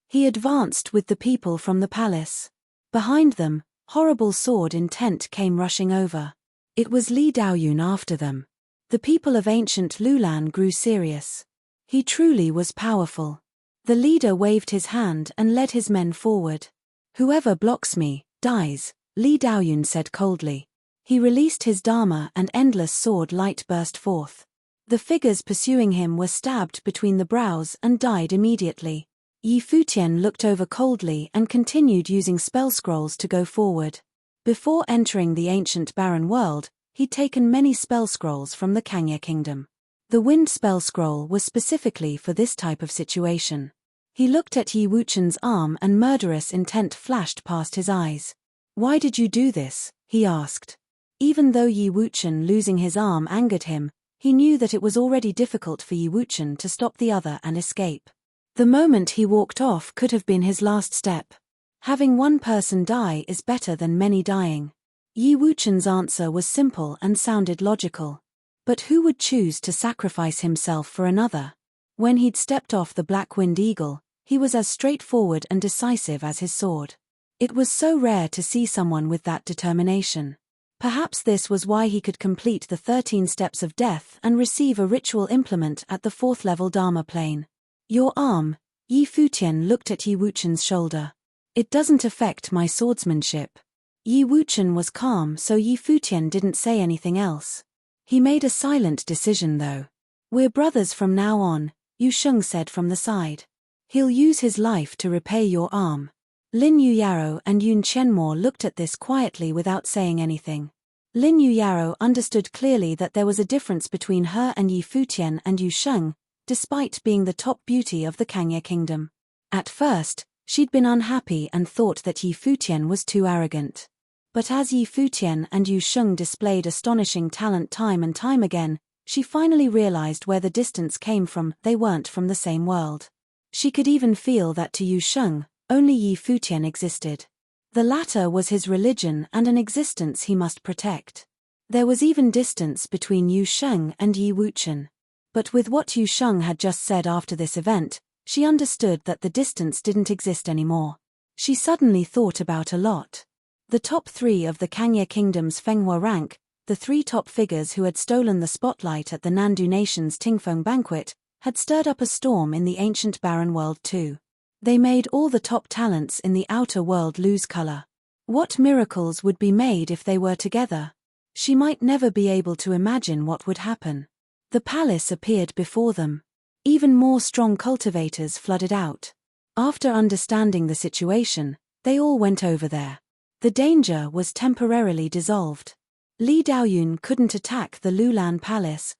He advanced with the people from the palace. Behind them, horrible sword intent came rushing over. It was Li Daoyun after them. The people of ancient Lulan grew serious. He truly was powerful. The leader waved his hand and led his men forward. Whoever blocks me, dies, Li Daoyun said coldly. He released his dharma and endless sword light burst forth. The figures pursuing him were stabbed between the brows and died immediately. Yi Futian looked over coldly and continued using spell scrolls to go forward. Before entering the ancient barren world, he'd taken many spell scrolls from the Kangye kingdom. The wind spell scroll was specifically for this type of situation. He looked at Yi Wuchen's arm and murderous intent flashed past his eyes. "Why did you do this?" he asked. Even though Yi Wuchen losing his arm angered him, he knew that it was already difficult for Yi Wuchen to stop the other and escape. The moment he walked off could have been his last step. Having one person die is better than many dying. Yi Wuchen's answer was simple and sounded logical. But who would choose to sacrifice himself for another? When he'd stepped off the black-winged eagle, he was as straightforward and decisive as his sword. It was so rare to see someone with that determination. Perhaps this was why he could complete the 13 steps of death and receive a ritual implement at the 4th level Dharma plane. "Your arm," Yi Futian looked at Yi Wuchen's shoulder. "It doesn't affect my swordsmanship." Yi Wuchen was calm, so Yi Futian didn't say anything else. He made a silent decision though. "We're brothers from now on," Yu Sheng said from the side. "He'll use his life to repay your arm." Lin Yuyaro and Yun Qianmo looked at this quietly without saying anything. Lin Yuyaro understood clearly that there was a difference between her and Yi Futian and Yu Sheng, despite being the top beauty of the Kangye kingdom. At first, she'd been unhappy and thought that Yi Futian was too arrogant. But as Yi Futian and Yu Sheng displayed astonishing talent time and time again, she finally realized where the distance came from. They weren't from the same world. She could even feel that to Yu Sheng, only Yi Futian existed. The latter was his religion and an existence he must protect. There was even distance between Yu Sheng and Yi Wuchen. But with what Yu Sheng had just said after this event, she understood that the distance didn't exist anymore. She suddenly thought about a lot. The top 3 of the Kangye Kingdom's Fenghua rank, the 3 top figures who had stolen the spotlight at the Nandu Nation's Tingfeng banquet, had stirred up a storm in the ancient barren world too. They made all the top talents in the outer world lose color. What miracles would be made if they were together? She might never be able to imagine what would happen. The palace appeared before them. Even more strong cultivators flooded out. After understanding the situation, they all went over there. The danger was temporarily dissolved. Li Daoyun couldn't attack the Lulan Palace.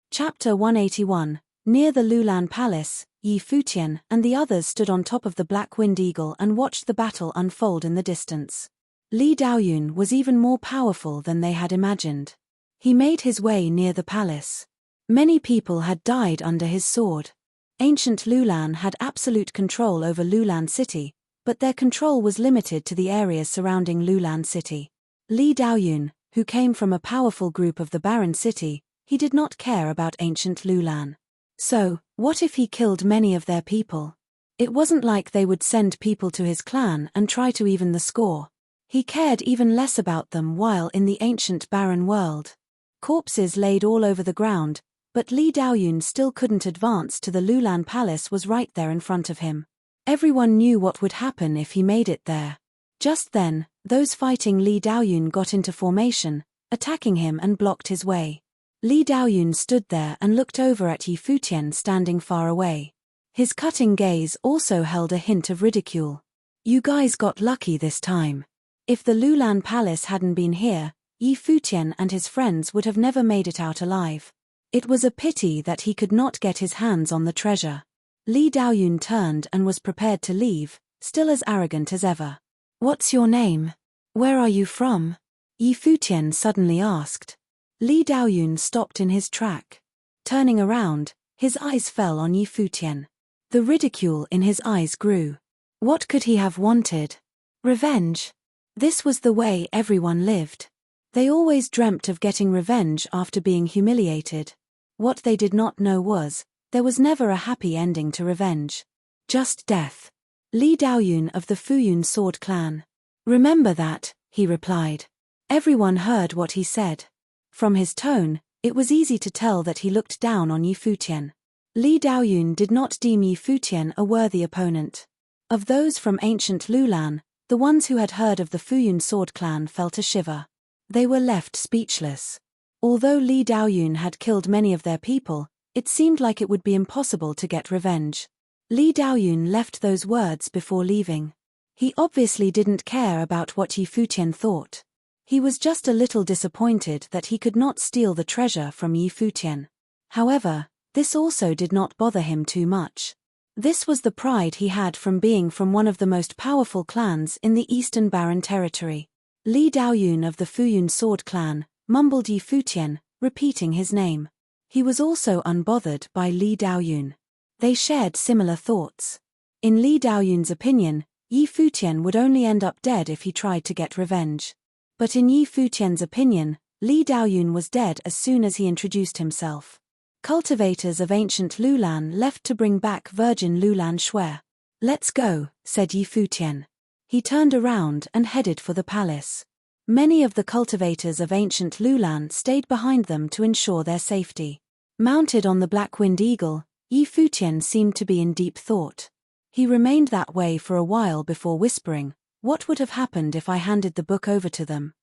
Chapter 181. Near the Lulan Palace, Yi Futian and the others stood on top of the black-winged eagle and watched the battle unfold in the distance. Li Daoyun was even more powerful than they had imagined. He made his way near the palace. Many people had died under his sword. Ancient Lulan had absolute control over Lulan City, but their control was limited to the areas surrounding Lulan City. Li Daoyun, who came from a powerful group of the Barren City, he did not care about ancient Lulan. So, what if he killed many of their people? It wasn't like they would send people to his clan and try to even the score. He cared even less about them while in the ancient barren world. Corpses laid all over the ground, but Li Daoyun still couldn't advance to the Lulan Palace was right there in front of him. Everyone knew what would happen if he made it there. Just then, those fighting Li Daoyun got into formation, attacking him and blocked his way. Li Daoyun stood there and looked over at Yi Futian standing far away. His cutting gaze also held a hint of ridicule. "You guys got lucky this time. If the Lulan Palace hadn't been here, Yi Futian and his friends would have never made it out alive. It was a pity that he could not get his hands on the treasure." Li Daoyun turned and was prepared to leave, still as arrogant as ever. "What's your name? Where are you from?" Yi Futian suddenly asked. Li Daoyun stopped in his track. Turning around, his eyes fell on Yi Futian. The ridicule in his eyes grew. What could he have wanted? Revenge. This was the way everyone lived. They always dreamt of getting revenge after being humiliated. What they did not know was, there was never a happy ending to revenge. Just death. Li Daoyun of the Fuyun Sword Clan. "Remember that," he replied. Everyone heard what he said. From his tone, it was easy to tell that he looked down on Yi Futian. Li Daoyun did not deem Yi Futian a worthy opponent. Of those from ancient Lulan, the ones who had heard of the Fuyun Sword Clan felt a shiver. They were left speechless. Although Li Daoyun had killed many of their people, it seemed like it would be impossible to get revenge. Li Daoyun left those words before leaving. He obviously didn't care about what Yi Futian thought. He was just a little disappointed that he could not steal the treasure from Yi Futian. However, this also did not bother him too much. This was the pride he had from being from one of the most powerful clans in the Eastern Barren Territory. Li Daoyun of the Fuyun Sword Clan, mumbled Yi Futian, repeating his name. He was also unbothered by Li Daoyun. They shared similar thoughts. In Li Daoyun's opinion, Yi Futian would only end up dead if he tried to get revenge. But in Yi Futian's opinion, Li Daoyun was dead as soon as he introduced himself. Cultivators of ancient Lulan left to bring back virgin Lulan Shui. "Let's go," said Yi Futian. He turned around and headed for the palace. Many of the cultivators of ancient Lulan stayed behind them to ensure their safety. Mounted on the black-winged eagle, Yi Futian seemed to be in deep thought. He remained that way for a while before whispering, "What would have happened if I handed the book over to them?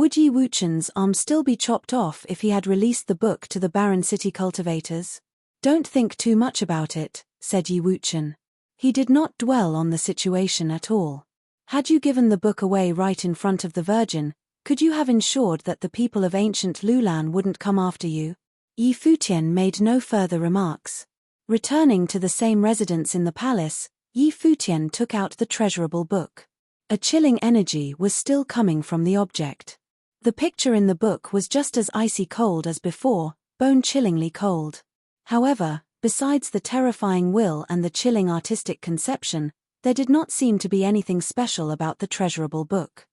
Would Yi Wuchen's arm still be chopped off if he had released the book to the barren city cultivators?" "Don't think too much about it," said Yi Wuchen. He did not dwell on the situation at all. "Had you given the book away right in front of the Virgin, could you have ensured that the people of ancient Lulan wouldn't come after you?" Yi Futian made no further remarks. Returning to the same residence in the palace, Yi Futian took out the treasurable book. A chilling energy was still coming from the object. The picture in the book was just as icy cold as before, bone-chillingly cold. However, besides the terrifying will and the chilling artistic conception, there did not seem to be anything special about the treasurable book.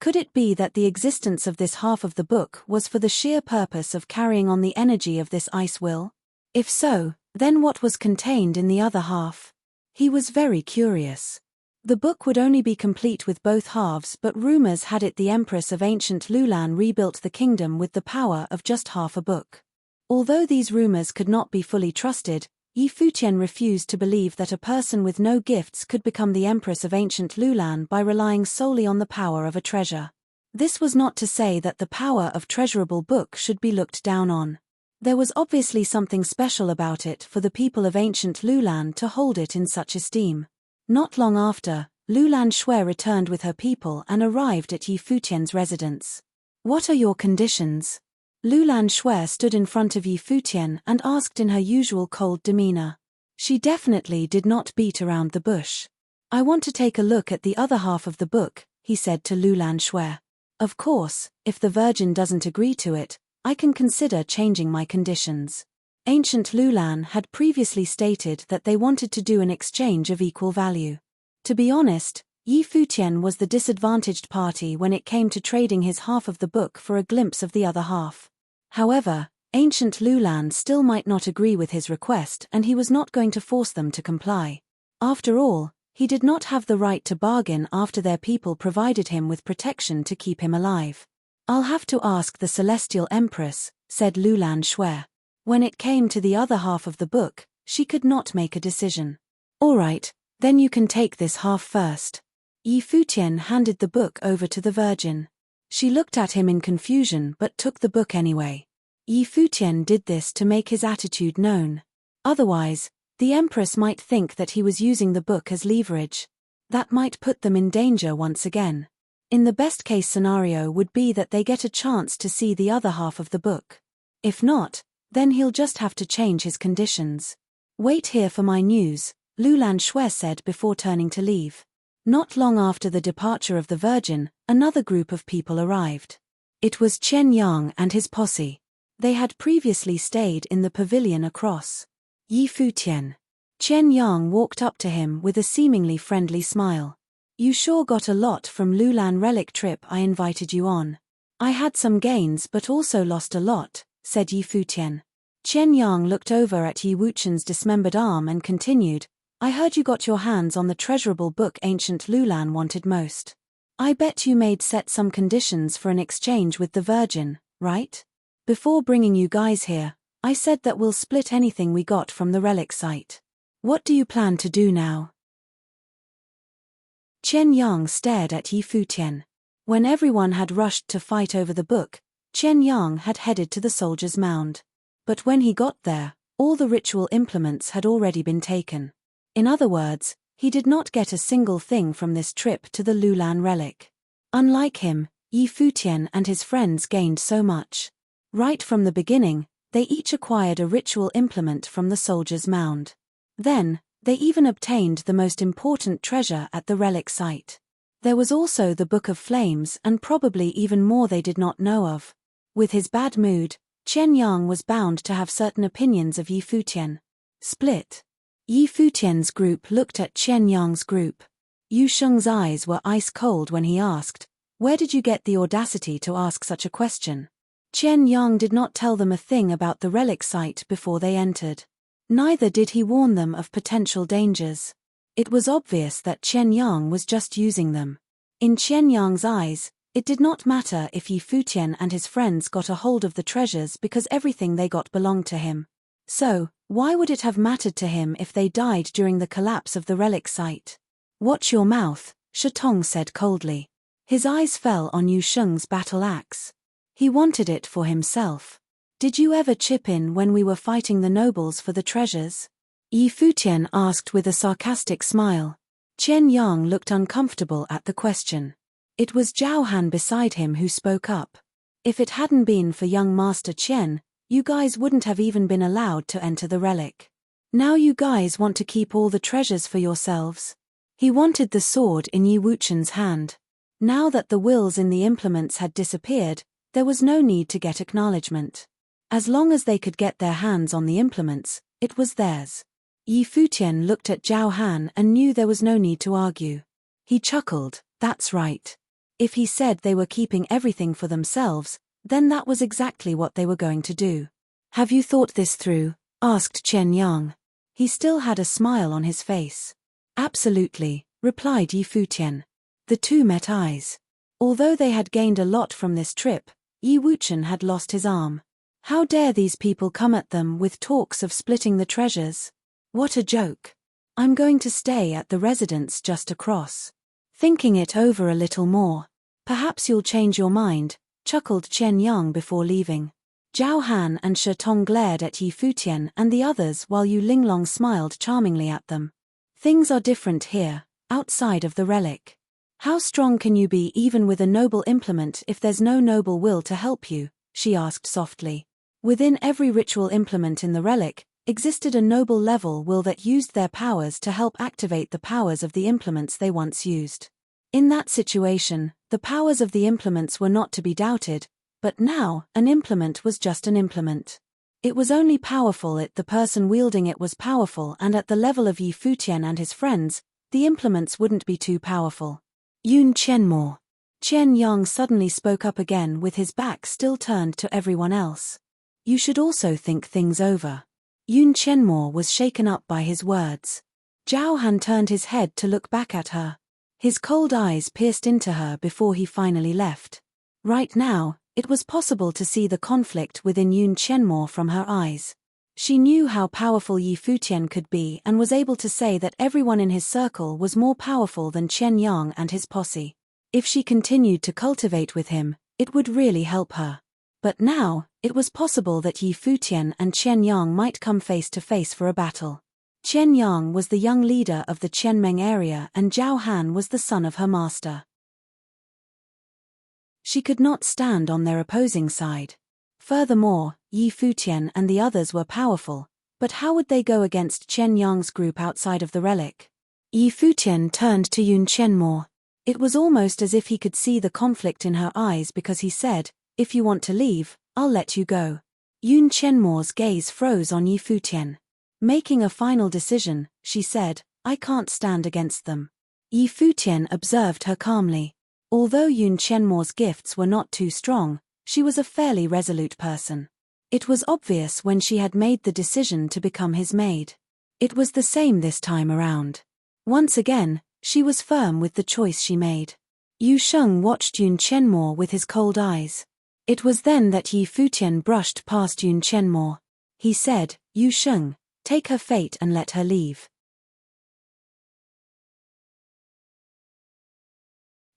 Could it be that the existence of this half of the book was for the sheer purpose of carrying on the energy of this ice will? If so, then what was contained in the other half? He was very curious. The book would only be complete with both halves, but rumors had it the Empress of ancient Lulan rebuilt the kingdom with the power of just half a book. Although these rumors could not be fully trusted, Yi Futian refused to believe that a person with no gifts could become the Empress of ancient Lulan by relying solely on the power of a treasure. This was not to say that the power of treasurable book should be looked down on. There was obviously something special about it for the people of ancient Lulan to hold it in such esteem. Not long after, Lulan Shui returned with her people and arrived at Yi Futian's residence. "What are your conditions?" Lulan Shui stood in front of Yi Futian and asked in her usual cold demeanor. She definitely did not beat around the bush. "I want to take a look at the other half of the book," he said to Lulan Shui. "Of course, if the Virgin doesn't agree to it, I can consider changing my conditions." Ancient Lulan had previously stated that they wanted to do an exchange of equal value. To be honest, Yi Futian was the disadvantaged party when it came to trading his half of the book for a glimpse of the other half. However, ancient Lulan still might not agree with his request, and he was not going to force them to comply. After all, he did not have the right to bargain after their people provided him with protection to keep him alive. "I'll have to ask the Celestial Empress," said Lulan Shui. When it came to the other half of the book, she could not make a decision. "All right, then you can take this half first." Yi Futian handed the book over to the Virgin. She looked at him in confusion but took the book anyway. Yi Futian did this to make his attitude known. Otherwise, the Empress might think that he was using the book as leverage. That might put them in danger once again. In the best-case scenario would be that they get a chance to see the other half of the book. If not, then he'll just have to change his conditions. "Wait here for my news," Lulan Shui said before turning to leave. Not long after the departure of the Virgin, another group of people arrived. It was Chen Yang and his posse. They had previously stayed in the pavilion across. Yi Futian. Chen Yang walked up to him with a seemingly friendly smile. "You sure got a lot from Lulan relic trip I invited you on." "I had some gains but also lost a lot," said Yi Futian. Chen Yang looked over at Yi Wuchen's dismembered arm and continued, "I heard you got your hands on the treasurable book ancient Lulan wanted most. I bet you made set some conditions for an exchange with the Virgin, right? Before bringing you guys here, I said that we'll split anything we got from the relic site. What do you plan to do now?" Chen Yang stared at Yi Futian. When everyone had rushed to fight over the book, Chen Yang had headed to the soldier's mound. But when he got there, all the ritual implements had already been taken. In other words, he did not get a single thing from this trip to the Lulan relic. Unlike him, Yi Futian and his friends gained so much. Right from the beginning, They each acquired a ritual implement from the soldier's mound. Then, they even obtained the most important treasure at the relic site. There was also the Book of Flames and probably even more they did not know of. With his bad mood, Chen Yang was bound to have certain opinions of Yi Futian. Split. Yi Futian's group looked at Chen Yang's group. Yu Sheng's eyes were ice cold when he asked, "Where did you get the audacity to ask such a question?" Chen Yang did not tell them a thing about the relic site before they entered. Neither did he warn them of potential dangers. It was obvious that Chen Yang was just using them. In Chen Yang's eyes, it did not matter if Yi Futian and his friends got a hold of the treasures because everything they got belonged to him. So, why would it have mattered to him if they died during the collapse of the relic site? "Watch your mouth," Shatong said coldly. His eyes fell on Yu Sheng's battle axe. He wanted it for himself. "Did you ever chip in when we were fighting the nobles for the treasures?" Yi Futian asked with a sarcastic smile. Chen Yang looked uncomfortable at the question. It was Zhao Han beside him who spoke up. "If it hadn't been for young Master Chen, you guys wouldn't have even been allowed to enter the relic. Now you guys want to keep all the treasures for yourselves." He wanted the sword in Yi Wuchen's hand. Now that the wills in the implements had disappeared, there was no need to get acknowledgement. As long as they could get their hands on the implements, it was theirs. Yi Futian looked at Zhao Han and knew there was no need to argue. He chuckled, "That's right. If he said they were keeping everything for themselves, then that was exactly what they were going to do." "Have you thought this through?" asked Chen Yang. He still had a smile on his face. "Absolutely," replied Yi Futian. The two met eyes. Although they had gained a lot from this trip, Yi Wuchen had lost his arm. How dare these people come at them with talks of splitting the treasures? What a joke. "I'm going to stay at the residence just across. Thinking it over a little more. Perhaps you'll change your mind," chuckled Chen Yang before leaving. Zhao Han and Shatong glared at Yi Futian and the others while Yu Linglong smiled charmingly at them. "Things are different here, outside of the relic. How strong can you be even with a noble implement if there's no noble will to help you?" she asked softly. Within every ritual implement in the relic, existed a noble level will that used their powers to help activate the powers of the implements they once used. In that situation, the powers of the implements were not to be doubted, but now, an implement was just an implement. It was only powerful if the person wielding it was powerful, and at the level of Yi Futian and his friends, the implements wouldn't be too powerful. "Yun Chenmo." Chen Yang suddenly spoke up again with his back still turned to everyone else. "You should also think things over." Yun Chenmo was shaken up by his words. Zhao Han turned his head to look back at her. His cold eyes pierced into her before he finally left. Right now, it was possible to see the conflict within Yun Chenmo from her eyes. She knew how powerful Yi Futian could be and was able to say that everyone in his circle was more powerful than Chen Yang and his posse. If she continued to cultivate with him, it would really help her. But now, it was possible that Yi Futian and Chen Yang might come face to face for a battle. Chen Yang was the young leader of the Qianmeng area and Zhao Han was the son of her master. She could not stand on their opposing side. Furthermore, Yi Futian and the others were powerful, but how would they go against Chen Yang's group outside of the relic? Yi Futian turned to Yun Chenmo. It was almost as if he could see the conflict in her eyes because he said, "If you want to leave, I'll let you go." Yun Chenmo's gaze froze on Yi Futian. Making a final decision, she said, "I can't stand against them." Yi Futian observed her calmly. Although Yun Chenmo's gifts were not too strong, she was a fairly resolute person. It was obvious when she had made the decision to become his maid. It was the same this time around. Once again, she was firm with the choice she made. Yu Sheng watched Yun Chenmo with his cold eyes. It was then that Yi Futian brushed past Yun Chenmo. He said, "Yu Sheng, take her fate and let her leave."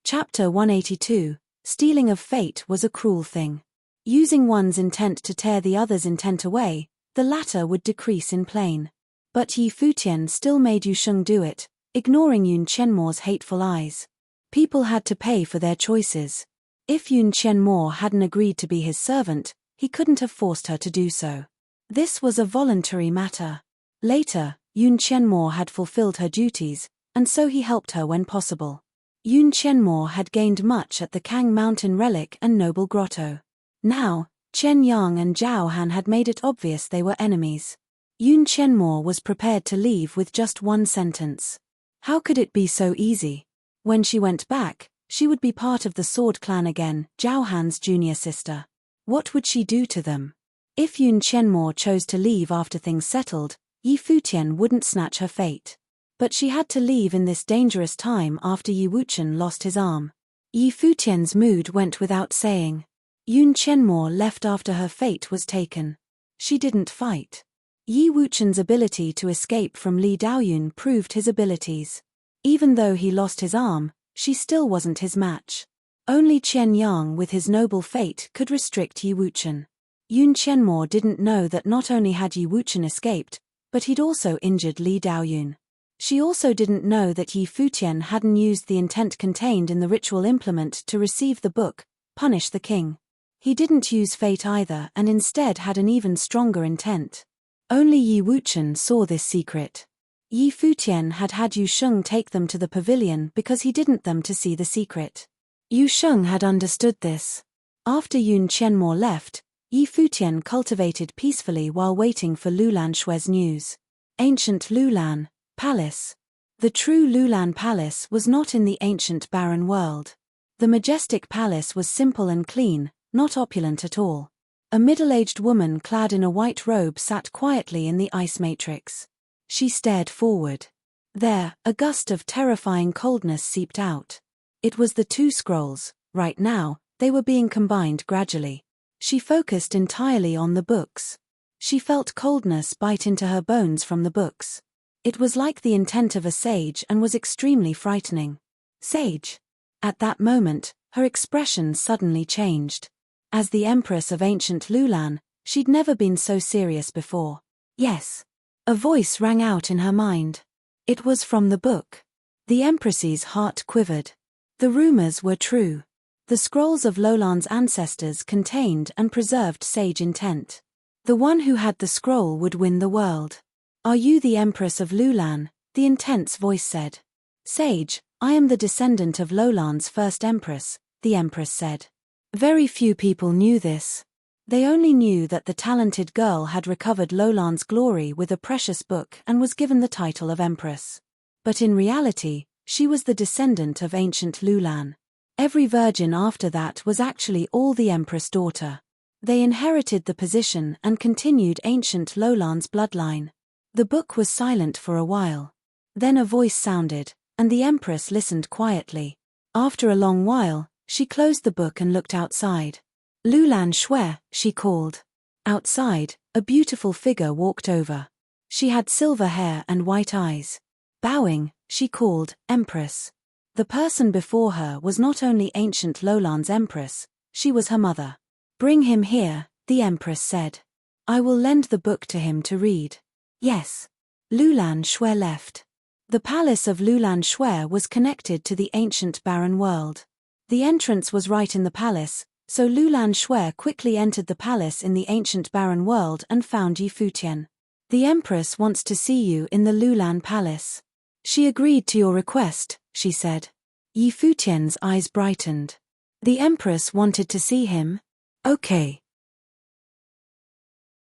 Chapter 182, Stealing of Fate was a cruel thing. Using one's intent to tear the other's intent away, the latter would decrease in plane. But Yi Futian still made Yu Sheng do it, ignoring Yun Chenmo's hateful eyes. People had to pay for their choices. If Yun Chenmo hadn't agreed to be his servant, he couldn't have forced her to do so. This was a voluntary matter. Later, Yoon Chyenmore had fulfilled her duties, and so he helped her when possible. Yoon Chyenmore had gained much at the Kang Mountain Relic and Noble Grotto. Now, Chen Yang and Zhao Han had made it obvious they were enemies. Yoon Chyenmore was prepared to leave with just one sentence. How could it be so easy? When she went back, she would be part of the Sword Clan again, Zhao Han's junior sister. What would she do to them? If Yoon Chyenmore chose to leave after things settled, Yi Futian wouldn't snatch her fate. But she had to leave in this dangerous time after Yi Wuchen lost his arm. Yi Futian's mood went without saying. Yoon Chyenmore left after her fate was taken. She didn't fight. Yi Wuchen's ability to escape from Li Daoyun proved his abilities. Even though he lost his arm, she still wasn't his match. Only Chen Yang with his noble fate could restrict Yi Wuchen. Yoon Chyenmore didn't know that not only had Yi Wuchen escaped, but he'd also injured Li Daoyun. She also didn't know that Yi Futian hadn't used the intent contained in the ritual implement to receive the book, punish the king. He didn't use fate either and instead had an even stronger intent. Only Yi Wuchen saw this secret. Yi Futian had Yu Sheng take them to the pavilion because he didn't them to see the secret. Yu Sheng had understood this. After Yoon Chyenmore left, Yi Futian cultivated peacefully while waiting for Lulan Xue's news. Ancient Lulan Palace. The true Lulan Palace was not in the ancient barren world. The majestic palace was simple and clean, not opulent at all. A middle-aged woman clad in a white robe sat quietly in the ice matrix. She stared forward. There, a gust of terrifying coldness seeped out. It was the two scrolls. Right now, they were being combined gradually. She focused entirely on the books. She felt coldness bite into her bones from the books. It was like the intent of a sage and was extremely frightening. Sage. At that moment, her expression suddenly changed. As the Empress of ancient Lulan, she'd never been so serious before. Yes. A voice rang out in her mind. It was from the book. The Empress's heart quivered. The rumors were true. The scrolls of Lolan's ancestors contained and preserved sage intent. The one who had the scroll would win the world. Are you the Empress of Lulan? The intense voice said. Sage, I am the descendant of Lolan's first empress, the Empress said. Very few people knew this. They only knew that the talented girl had recovered Lolan's glory with a precious book and was given the title of Empress. But in reality, she was the descendant of ancient Lulan. Every virgin after that was actually all the Empress daughter. They inherited the position and continued ancient Lolan's bloodline. The book was silent for a while. Then a voice sounded, and the Empress listened quietly. After a long while, she closed the book and looked outside. Lulan Xue, she called. Outside, a beautiful figure walked over. She had silver hair and white eyes. Bowing, she called, Empress. The person before her was not only ancient Lolan's Empress, she was her mother. Bring him here, the Empress said. I will lend the book to him to read. Yes. Lulan Xue left. The palace of Lulan Xue was connected to the ancient barren world. The entrance was right in the palace, so Lulan Xue quickly entered the palace in the ancient barren world and found Yi Futian. The Empress wants to see you in the Lulan Palace. She agreed to your request, she said. Yi Futian's eyes brightened. The Empress wanted to see him? Okay.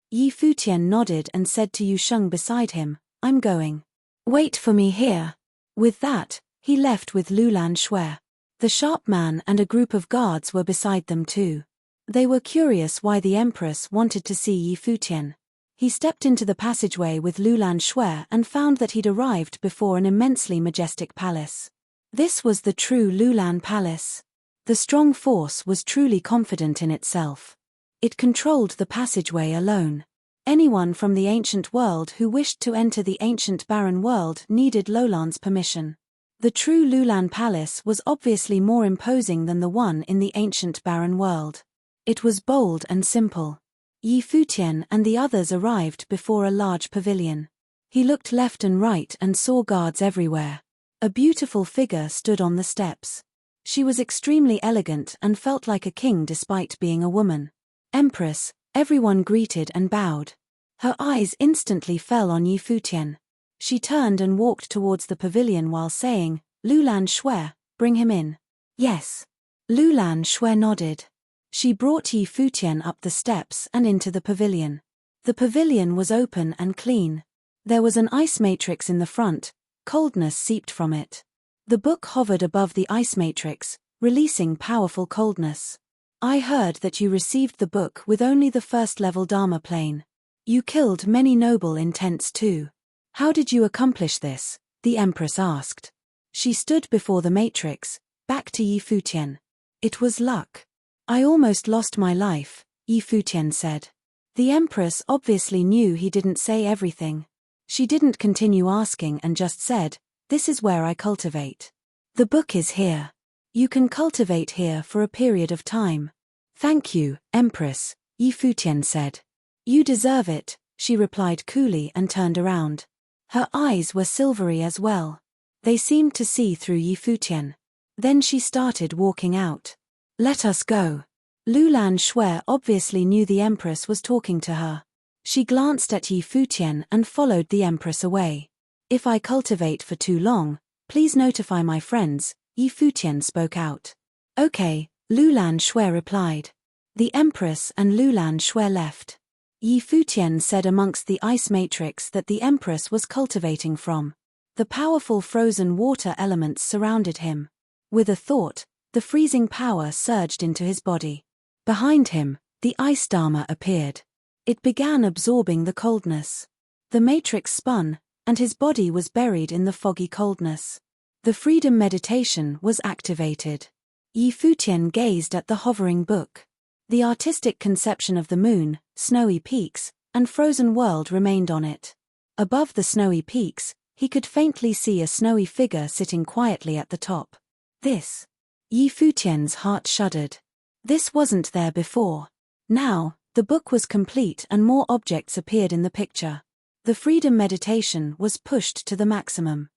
Yi Futian nodded and said to Yu Sheng beside him, I'm going. Wait for me here. With that, he left with Lulan Xue. The sharp man and a group of guards were beside them too. They were curious why the Empress wanted to see Yi Futian. He stepped into the passageway with Lulan Xue and found that he'd arrived before an immensely majestic palace. This was the true Lulan Palace. The strong force was truly confident in itself. It controlled the passageway alone. Anyone from the ancient world who wished to enter the ancient barren world needed Lolan's permission. The true Lulan Palace was obviously more imposing than the one in the ancient barren world. It was bold and simple. Yi Futian and the others arrived before a large pavilion. He looked left and right and saw guards everywhere. A beautiful figure stood on the steps. She was extremely elegant and felt like a king despite being a woman. Empress, everyone greeted and bowed. Her eyes instantly fell on Yi Futian. She turned and walked towards the pavilion while saying, Lulan Shui, bring him in. Yes. Lulan Shui nodded. She brought Yi Futian up the steps and into the pavilion. The pavilion was open and clean. There was an ice matrix in the front, coldness seeped from it. The book hovered above the ice matrix, releasing powerful coldness. I heard that you received the book with only the first-level Dharma plane. You killed many noble intents too. How did you accomplish this? The Empress asked. She stood before the matrix, back to Yi Futian. It was luck. I almost lost my life, Yi Futian said. The Empress obviously knew he didn't say everything. She didn't continue asking and just said, this is where I cultivate. The book is here. You can cultivate here for a period of time. Thank you, Empress, Yi Futian said. You deserve it, she replied coolly and turned around. Her eyes were silvery as well. They seemed to see through Yi Futian. Then she started walking out. Let us go. Lulan Shui obviously knew the Empress was talking to her. She glanced at Yi Futian and followed the Empress away. If I cultivate for too long, please notify my friends, Yi Futian spoke out. Okay, Lulan Shui replied. The Empress and Lulan Shui left. Yi Futian said amongst the ice matrix that the Empress was cultivating from. The powerful frozen water elements surrounded him. With a thought, the freezing power surged into his body. Behind him, the ice Dharma appeared. It began absorbing the coldness. The matrix spun, and his body was buried in the foggy coldness. The freedom meditation was activated. Yi Futian gazed at the hovering book. The artistic conception of the moon, snowy peaks, and frozen world remained on it. Above the snowy peaks, he could faintly see a snowy figure sitting quietly at the top. This. Yi Futian's heart shuddered. This wasn't there before. Now, the book was complete and more objects appeared in the picture. The freedom meditation was pushed to the maximum.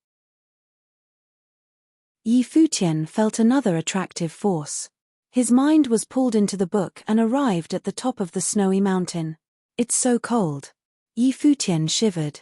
Yi Futian felt another attractive force. His mind was pulled into the book and arrived at the top of the snowy mountain. It's so cold. Yi Futian shivered.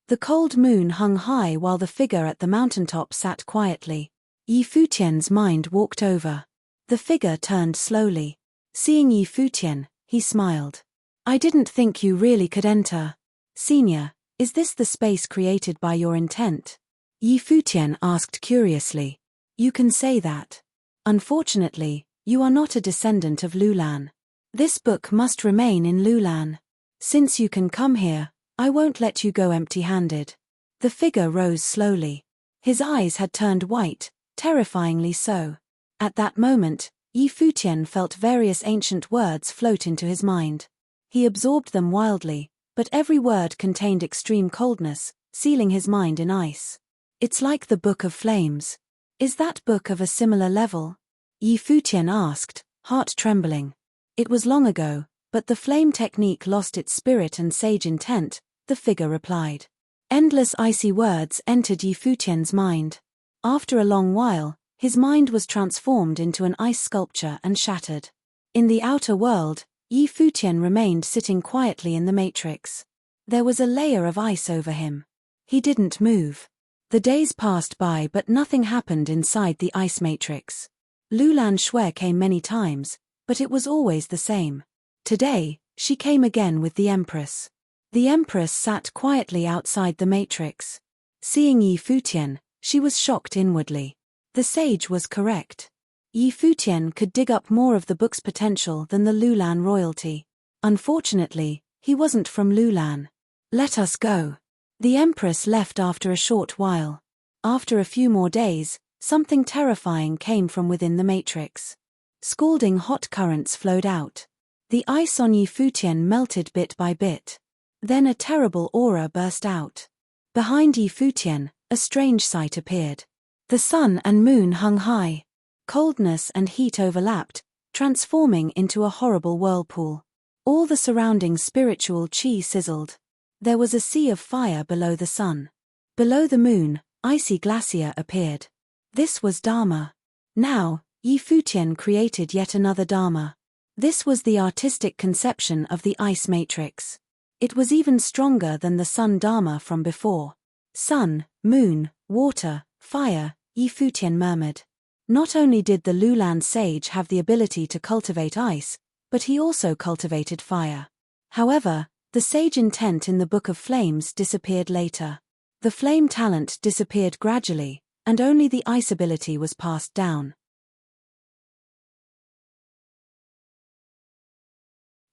The cold moon hung high while the figure at the mountaintop sat quietly. Yi Futian's mind walked over. The figure turned slowly. Seeing Yi Futian, he smiled. I didn't think you really could enter. Senior, is this the space created by your intent? Yi Futian asked curiously. You can say that. Unfortunately, you are not a descendant of Lulan. This book must remain in Lulan. Since you can come here, I won't let you go empty-handed. The figure rose slowly. His eyes had turned white, terrifyingly so. At that moment, Yi Futian felt various ancient words float into his mind. He absorbed them wildly, but every word contained extreme coldness, sealing his mind in ice. It's like the Book of Flames. Is that book of a similar level? Yi Futian asked, heart trembling. It was long ago, but the flame technique lost its spirit and sage intent, the figure replied. Endless icy words entered Yi Futian's mind. After a long while, his mind was transformed into an ice sculpture and shattered. In the outer world, Yi Futian remained sitting quietly in the matrix. There was a layer of ice over him. He didn't move. The days passed by but nothing happened inside the ice matrix. Lulan Shui came many times, but it was always the same. Today, she came again with the Empress. The Empress sat quietly outside the matrix. Seeing Yi Futian, she was shocked inwardly. The sage was correct. Yi Futian could dig up more of the book's potential than the Lulan royalty. Unfortunately, he wasn't from Lulan. Let us go. The Empress left after a short while. After a few more days, something terrifying came from within the matrix. Scalding hot currents flowed out. The ice on Yi Futian melted bit by bit. Then a terrible aura burst out. Behind Yi Futian, a strange sight appeared. The sun and moon hung high. Coldness and heat overlapped, transforming into a horrible whirlpool. All the surrounding spiritual chi sizzled. There was a sea of fire below the sun. Below the moon, icy glacier appeared. This was Dharma. Now, Yi Futian created yet another Dharma. This was the artistic conception of the ice matrix. It was even stronger than the sun dharma from before. Sun, moon, water, fire, Futian murmured. Not only did the Lulan sage have the ability to cultivate ice, but he also cultivated fire. However, the sage intent in the Book of Flames disappeared later. The flame talent disappeared gradually, and only the ice ability was passed down.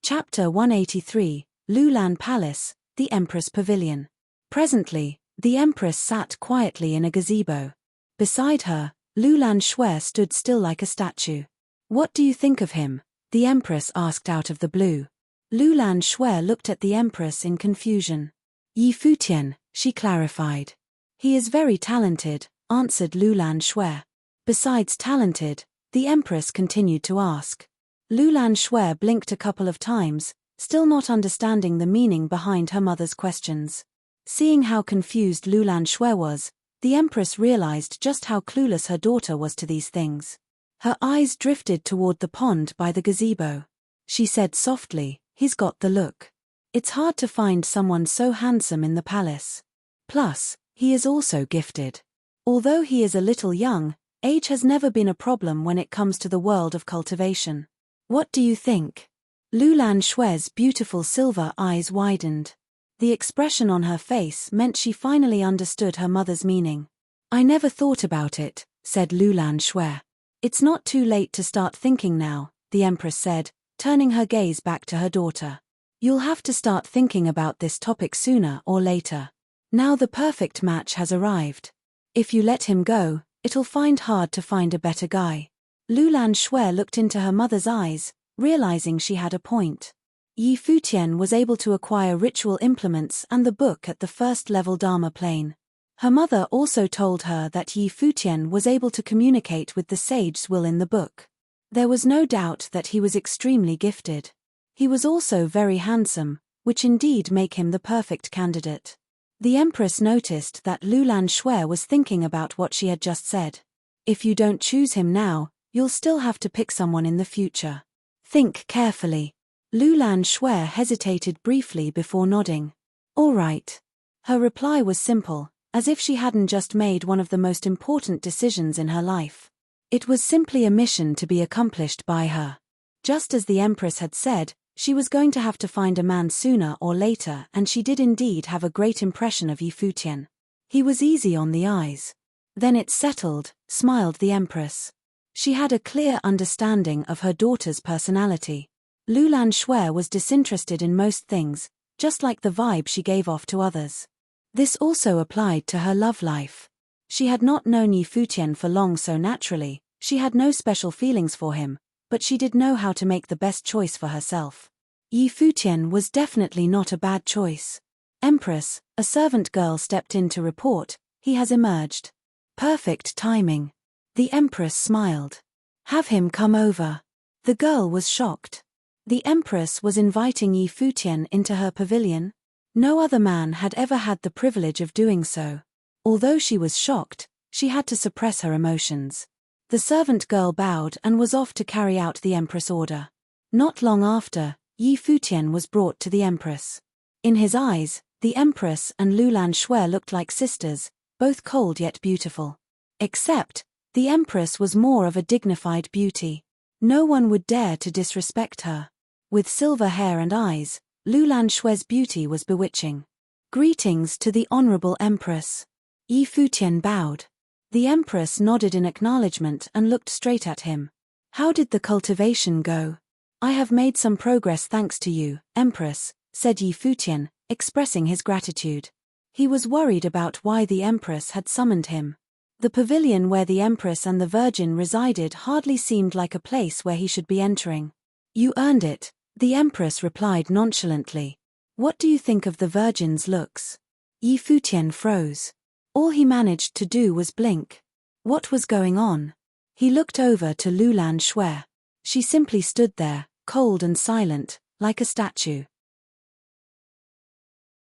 Chapter 183, Lulan Palace, the Empress Pavilion. Presently, the Empress sat quietly in a gazebo. Beside her, Lulan Shui stood still like a statue. "What do you think of him?" the Empress asked out of the blue. Lulan Shui looked at the Empress in confusion. Futian, she clarified. "He is very talented," answered Lulan Shui. "Besides talented," the Empress continued to ask. Lulan Shui blinked a couple of times, still not understanding the meaning behind her mother's questions. Seeing how confused Lulan Shui was, the Empress realized just how clueless her daughter was to these things. Her eyes drifted toward the pond by the gazebo. She said softly, "He's got the look. It's hard to find someone so handsome in the palace. Plus, he is also gifted. Although he is a little young, age has never been a problem when it comes to the world of cultivation. What do you think?" Lulan Shui's beautiful silver eyes widened. The expression on her face meant she finally understood her mother's meaning. "I never thought about it," said Lulan Shui. "It's not too late to start thinking now," the Empress said, turning her gaze back to her daughter. "You'll have to start thinking about this topic sooner or later. Now the perfect match has arrived. If you let him go, it'll find hard to find a better guy." Lulan Shui looked into her mother's eyes, realizing she had a point. Futian was able to acquire ritual implements and the book at the first-level Dharma plane. Her mother also told her that Futian was able to communicate with the sage's will in the book. There was no doubt that he was extremely gifted. He was also very handsome, which indeed make him the perfect candidate. The Empress noticed that Lulan Shui was thinking about what she had just said. "If you don't choose him now, you'll still have to pick someone in the future. Think carefully." Lulan Shui hesitated briefly before nodding. "All right." Her reply was simple, as if she hadn't just made one of the most important decisions in her life. It was simply a mission to be accomplished by her. Just as the Empress had said, she was going to have to find a man sooner or later, and she did indeed have a great impression of Futian. He was easy on the eyes. "Then it's settled," smiled the Empress. She had a clear understanding of her daughter's personality. Lulan Shui was disinterested in most things, just like the vibe she gave off to others. This also applied to her love life. She had not known Futian for long, so naturally, she had no special feelings for him, but she did know how to make the best choice for herself. Futian was definitely not a bad choice. "Empress," a servant girl stepped in to report, "he has emerged." "Perfect timing." The Empress smiled. "Have him come over." The girl was shocked. The Empress was inviting Futian into her pavilion. No other man had ever had the privilege of doing so. Although she was shocked, she had to suppress her emotions. The servant girl bowed and was off to carry out the Empress' order. Not long after, Futian was brought to the Empress. In his eyes, the Empress and Lulan Shui looked like sisters, both cold yet beautiful. Except, the Empress was more of a dignified beauty. No one would dare to disrespect her. With silver hair and eyes, Lulan Shui's beauty was bewitching. "Greetings to the Honorable Empress." Futian bowed. The Empress nodded in acknowledgement and looked straight at him. "How did the cultivation go?" "I have made some progress thanks to you, Empress," said Futian, expressing his gratitude. He was worried about why the Empress had summoned him. The pavilion where the Empress and the Virgin resided hardly seemed like a place where he should be entering. "You earned it," the Empress replied nonchalantly. "What do you think of the Virgin's looks?" Futian froze. All he managed to do was blink. What was going on? He looked over to Lulan Shui. She simply stood there, cold and silent, like a statue.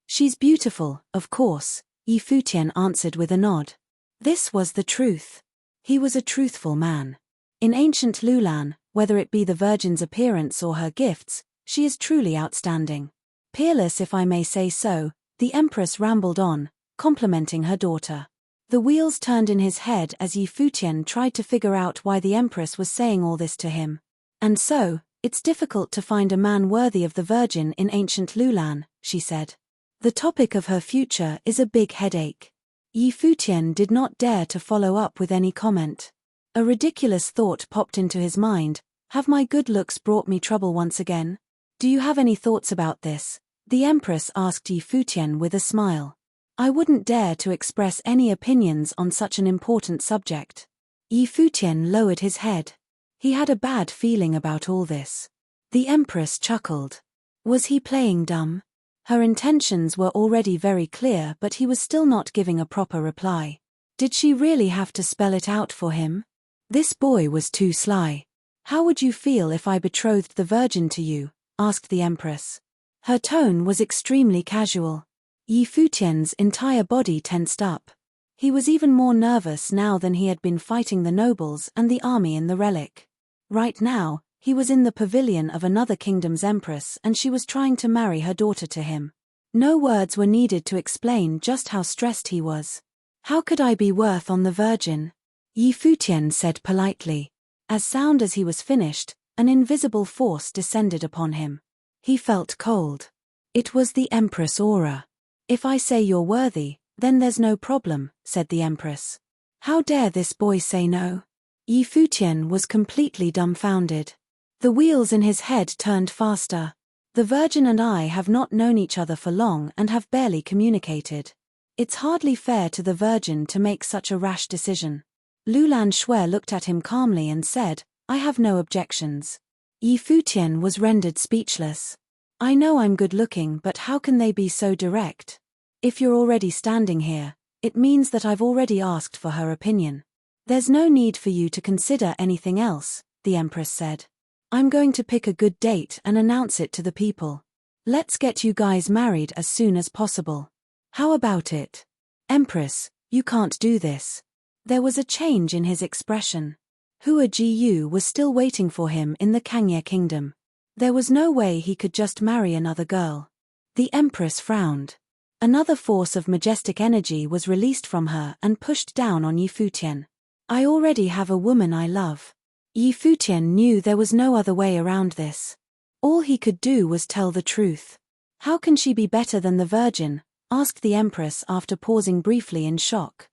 "She's beautiful, of course," Futian answered with a nod. This was the truth. He was a truthful man. In ancient Lulan, Whether it be the Virgin's appearance or her gifts, she is truly outstanding. Peerless, if I may say so, the Empress rambled on, complimenting her daughter. The wheels turned in his head as Yi Futian tried to figure out why the Empress was saying all this to him. And so, it's difficult to find a man worthy of the Virgin in ancient Lulan, she said. The topic of her future is a big headache. Yi Futian did not dare to follow up with any comment. A ridiculous thought popped into his mind. Have my good looks brought me trouble once again? Do you have any thoughts about this? The Empress asked Yi Futian with a smile. I wouldn't dare to express any opinions on such an important subject. Yi Futian lowered his head. He had a bad feeling about all this. The Empress chuckled. Was he playing dumb? Her intentions were already very clear, but he was still not giving a proper reply. Did she really have to spell it out for him? This boy was too sly. How would you feel if I betrothed the Virgin to you? Asked the Empress. Her tone was extremely casual. Yi Futian's entire body tensed up. He was even more nervous now than he had been fighting the nobles and the army in the relic. Right now, he was in the pavilion of another kingdom's empress and she was trying to marry her daughter to him. No words were needed to explain just how stressed he was. How could I be worth on the Virgin? Yi Futian said politely. As soon as he was finished, an invisible force descended upon him. He felt cold. It was the Empress aura. If I say you're worthy, then there's no problem, said the Empress. How dare this boy say no? Yi Futian was completely dumbfounded. The wheels in his head turned faster. The Virgin and I have not known each other for long and have barely communicated. It's hardly fair to the Virgin to make such a rash decision. Lulan Shui looked at him calmly and said, I have no objections. Yi Futian was rendered speechless. I know I'm good-looking, but how can they be so direct? If you're already standing here, it means that I've already asked for her opinion. There's no need for you to consider anything else, the Empress said. I'm going to pick a good date and announce it to the people. Let's get you guys married as soon as possible. How about it? Empress, you can't do this. There was a change in his expression. Hua Jiyu was still waiting for him in the Kangye kingdom. There was no way he could just marry another girl. The Empress frowned. Another force of majestic energy was released from her and pushed down on Yi Futian. I already have a woman I love. Yi Futian knew there was no other way around this. All he could do was tell the truth. How can she be better than the Virgin? Asked the Empress after pausing briefly in shock.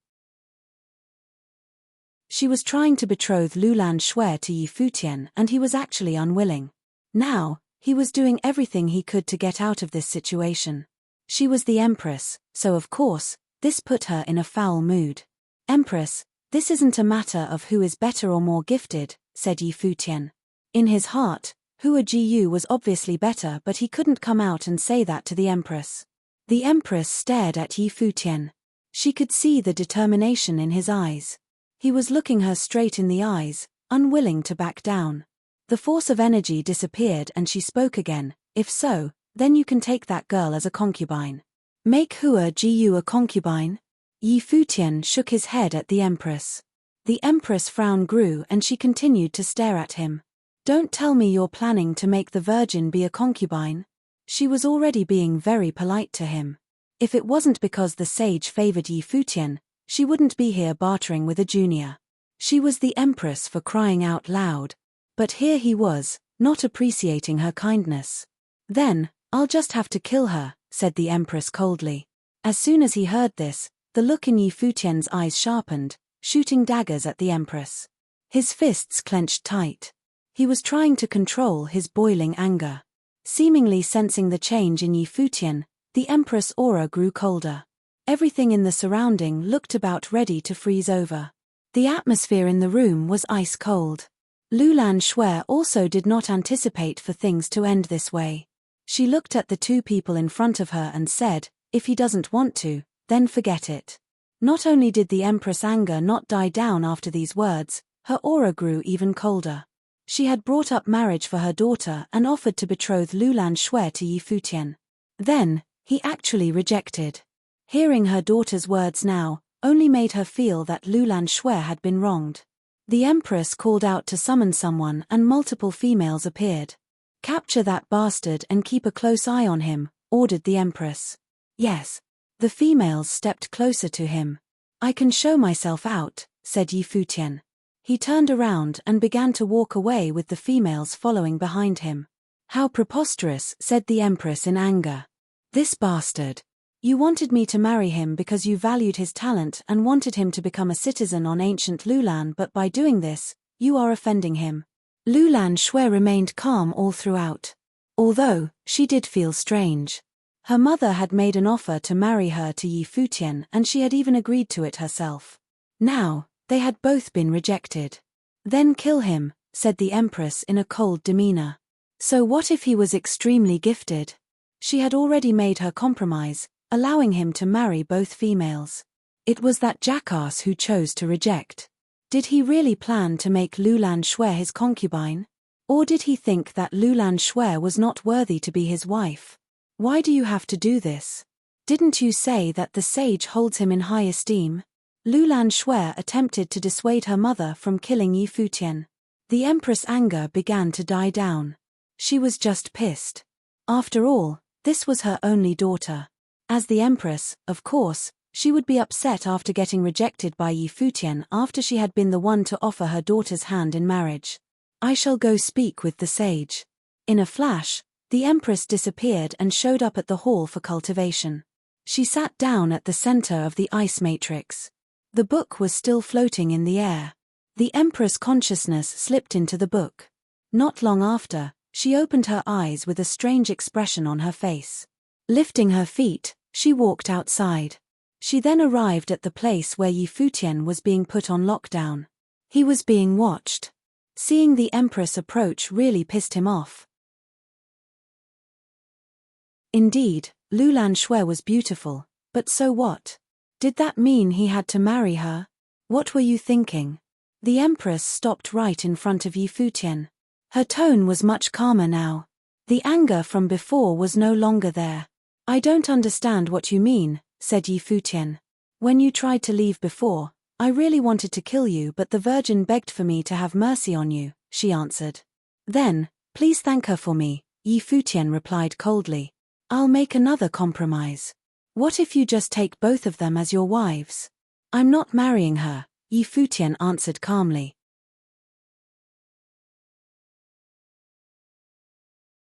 She was trying to betroth Lulan Shui to Yi Futian and he was actually unwilling. Now, he was doing everything he could to get out of this situation. She was the Empress, so of course, this put her in a foul mood. Empress, this isn't a matter of who is better or more gifted, said Yi Futian. In his heart, Hua Jiyu was obviously better, but he couldn't come out and say that to the Empress. The Empress stared at Yi Futian. She could see the determination in his eyes. He was looking her straight in the eyes, unwilling to back down. The force of energy disappeared and she spoke again. If so, then you can take that girl as a concubine. Make Hua Jiyu a concubine? Yi Futian shook his head at the Empress. The Empress' frown grew and she continued to stare at him. Don't tell me you're planning to make the Virgin be a concubine. She was already being very polite to him. If it wasn't because the sage favored Yi Futian, she wouldn't be here bartering with a junior. She was the Empress for crying out loud. But here he was, not appreciating her kindness. Then, I'll just have to kill her, said the Empress coldly. As soon as he heard this, the look in Yi Futian's eyes sharpened, shooting daggers at the Empress. His fists clenched tight. He was trying to control his boiling anger. Seemingly sensing the change in Yi Futian, the Empress' aura grew colder. Everything in the surrounding looked about ready to freeze over. The atmosphere in the room was ice cold. Lulan Shui also did not anticipate for things to end this way. She looked at the two people in front of her and said, if he doesn't want to, then forget it. Not only did the Empress' anger not die down after these words, her aura grew even colder. She had brought up marriage for her daughter and offered to betroth Lulan Shui to Yi Futian. Then, he actually rejected. Hearing her daughter's words now, only made her feel that Lulan Shui had been wronged. The empress called out to summon someone and multiple females appeared. "Capture that bastard and keep a close eye on him," ordered the empress. "Yes." The females stepped closer to him. "I can show myself out," said Futian. He turned around and began to walk away with the females following behind him. "How preposterous," said the empress in anger. "This bastard. You wanted me to marry him because you valued his talent and wanted him to become a citizen on ancient Lulan, but by doing this, you are offending him." Lulan Shui remained calm all throughout. Although, she did feel strange. Her mother had made an offer to marry her to Futian and she had even agreed to it herself. Now, they had both been rejected. "Then kill him," said the empress in a cold demeanor. So what if he was extremely gifted? She had already made her compromise, allowing him to marry both females. It was that jackass who chose to reject. Did he really plan to make Lulan Shui his concubine? Or did he think that Lulan Shui was not worthy to be his wife? "Why do you have to do this? Didn't you say that the sage holds him in high esteem?" Lulan Shui attempted to dissuade her mother from killing Futian. The empress' anger began to die down. She was just pissed. After all, this was her only daughter. As the empress, of course, she would be upset after getting rejected by Futian after she had been the one to offer her daughter's hand in marriage. "I shall go speak with the sage." In a flash, the empress disappeared and showed up at the hall for cultivation. She sat down at the center of the ice matrix. The book was still floating in the air. The empress' consciousness slipped into the book. Not long after, she opened her eyes with a strange expression on her face. Lifting her feet, she walked outside. She then arrived at the place where Futian was being put on lockdown. He was being watched. Seeing the empress approach really pissed him off. Indeed, Lulan Shui was beautiful, but so what? Did that mean he had to marry her? "What were you thinking?" The empress stopped right in front of Futian. Her tone was much calmer now. The anger from before was no longer there. "I don't understand what you mean," said Futian. "When you tried to leave before, I really wanted to kill you, but the Virgin begged for me to have mercy on you," she answered. "Then, please thank her for me," Futian replied coldly. "I'll make another compromise. What if you just take both of them as your wives?" "I'm not marrying her," Futian answered calmly.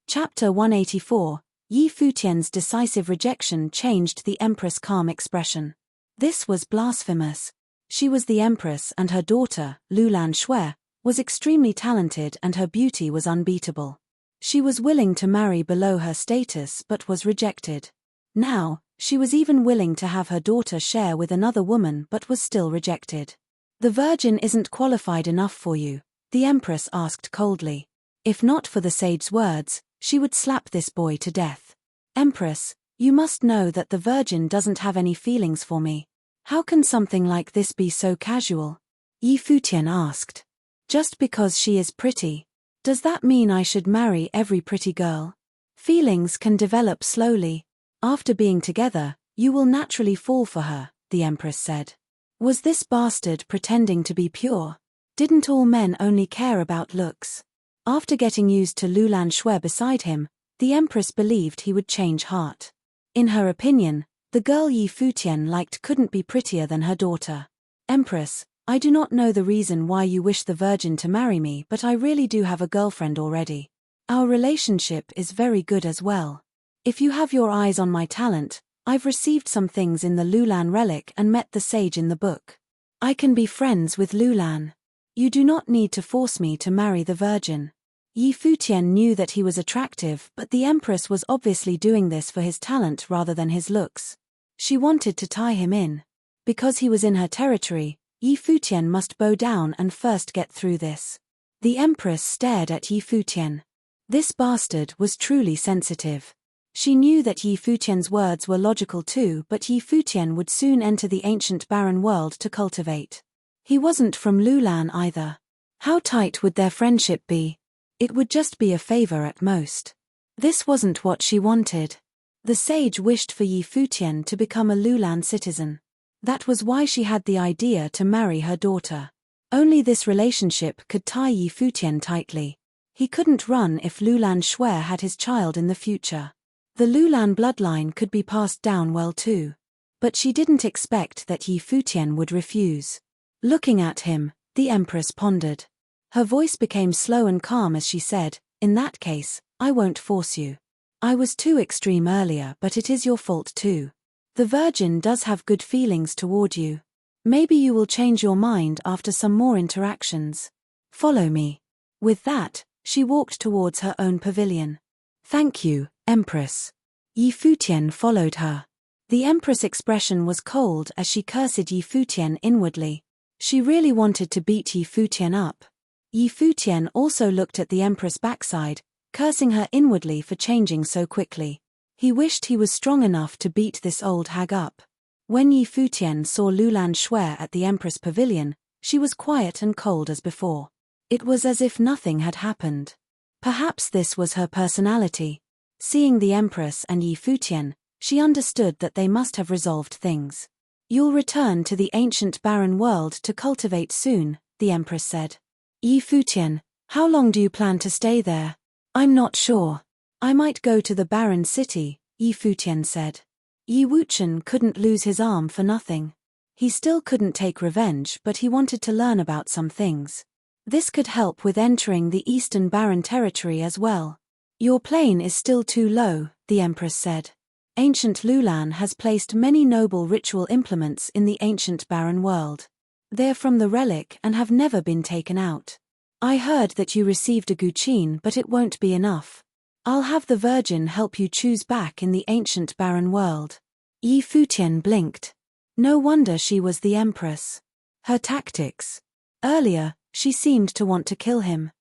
Chapter 184. Futian's decisive rejection changed the empress' calm expression. This was blasphemous. She was the empress and her daughter, Lulan Shui, was extremely talented and her beauty was unbeatable. She was willing to marry below her status but was rejected. Now, she was even willing to have her daughter share with another woman but was still rejected. "The Virgin isn't qualified enough for you," the empress asked coldly. If not for the sage's words, she would slap this boy to death. "Empress, you must know that the Virgin doesn't have any feelings for me. How can something like this be so casual?" Futian asked. "Just because she is pretty. Does that mean I should marry every pretty girl? Feelings can develop slowly. After being together, you will naturally fall for her," the empress said. Was this bastard pretending to be pure? Didn't all men only care about looks? After getting used to Lulan Shui beside him, the empress believed he would change heart. In her opinion, the girl Futian liked couldn't be prettier than her daughter. "Empress, I do not know the reason why you wish the Virgin to marry me, but I really do have a girlfriend already. Our relationship is very good as well. If you have your eyes on my talent, I've received some things in the Lulan relic and met the sage in the book. I can be friends with Lulan. You do not need to force me to marry the Virgin." Futian knew that he was attractive, but the empress was obviously doing this for his talent rather than his looks. She wanted to tie him in. Because he was in her territory, Futian must bow down and first get through this. The empress stared at Futian. This bastard was truly sensitive. She knew that Futian's words were logical too, but Futian would soon enter the ancient barren world to cultivate. He wasn't from Lulan either. How tight would their friendship be? It would just be a favor at most. This wasn't what she wanted. The sage wished for Futian to become a Lulan citizen. That was why she had the idea to marry her daughter. Only this relationship could tie Yi Futian tightly. He couldn't run if Lulan Shui had his child in the future. The Lulan bloodline could be passed down well too. But she didn't expect that Yi Futian would refuse. Looking at him, the Empress pondered. Her voice became slow and calm as she said, "In that case, I won't force you. I was too extreme earlier, but it is your fault too. The Virgin does have good feelings toward you. Maybe you will change your mind after some more interactions. Follow me." With that, she walked towards her own pavilion. "Thank you, Empress." Yi Futian followed her. The Empress' expression was cold as she cursed Yi Futian inwardly. She really wanted to beat Yi Futian up. Yi Futian also looked at the Empress' backside, cursing her inwardly for changing so quickly. He wished he was strong enough to beat this old hag up. When Yi Futian saw Lulan Shui at the Empress' pavilion, she was quiet and cold as before. It was as if nothing had happened. Perhaps this was her personality. Seeing the Empress and Yi Futian, she understood that they must have resolved things. "You'll return to the ancient barren world to cultivate soon," the Empress said. "Yi Futian, how long do you plan to stay there?" "I'm not sure. I might go to the barren city," Yi Futian said. Yi Wuchen couldn't lose his arm for nothing. He still couldn't take revenge, but he wanted to learn about some things. This could help with entering the Eastern Barren territory as well. "Your plane is still too low," the Empress said. "Ancient Lulan has placed many noble ritual implements in the ancient barren world. They're from the relic and have never been taken out. I heard that you received a guqin, but it won't be enough. I'll have the Virgin help you choose back in the ancient barren world." Yi Futian blinked. No wonder she was the Empress. Her tactics. Earlier, she seemed to want to kill him.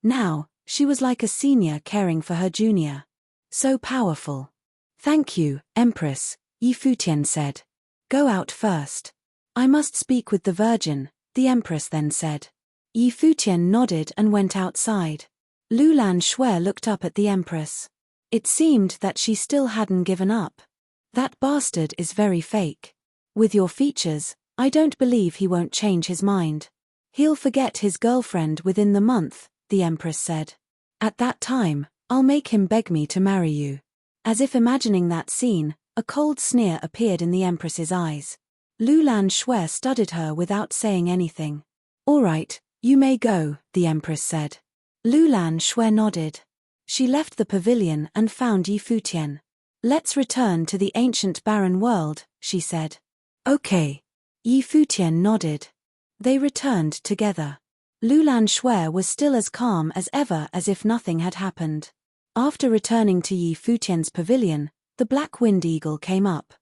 Now, she was like a senior caring for her junior. So powerful. "Thank you, Empress," Yi Futian said. "Go out first." "I must speak with the Virgin," the Empress then said. Yi Futian nodded and went outside. Lulan Shui looked up at the Empress. It seemed that she still hadn't given up. "That bastard is very fake. With your features, I don't believe he won't change his mind. He'll forget his girlfriend within the month," the Empress said. "At that time, I'll make him beg me to marry you." As if imagining that scene, a cold sneer appeared in the Empress's eyes. Lulan Shui studied her without saying anything. "All right, you may go," the Empress said. Lulan Shui nodded. She left the pavilion and found Yi Futian. "Let's return to the ancient barren world," she said. "Okay." Yi Futian nodded. They returned together. Lulan Shui was still as calm as ever, as if nothing had happened. After returning to Yi Futian's pavilion, the black wind eagle came up.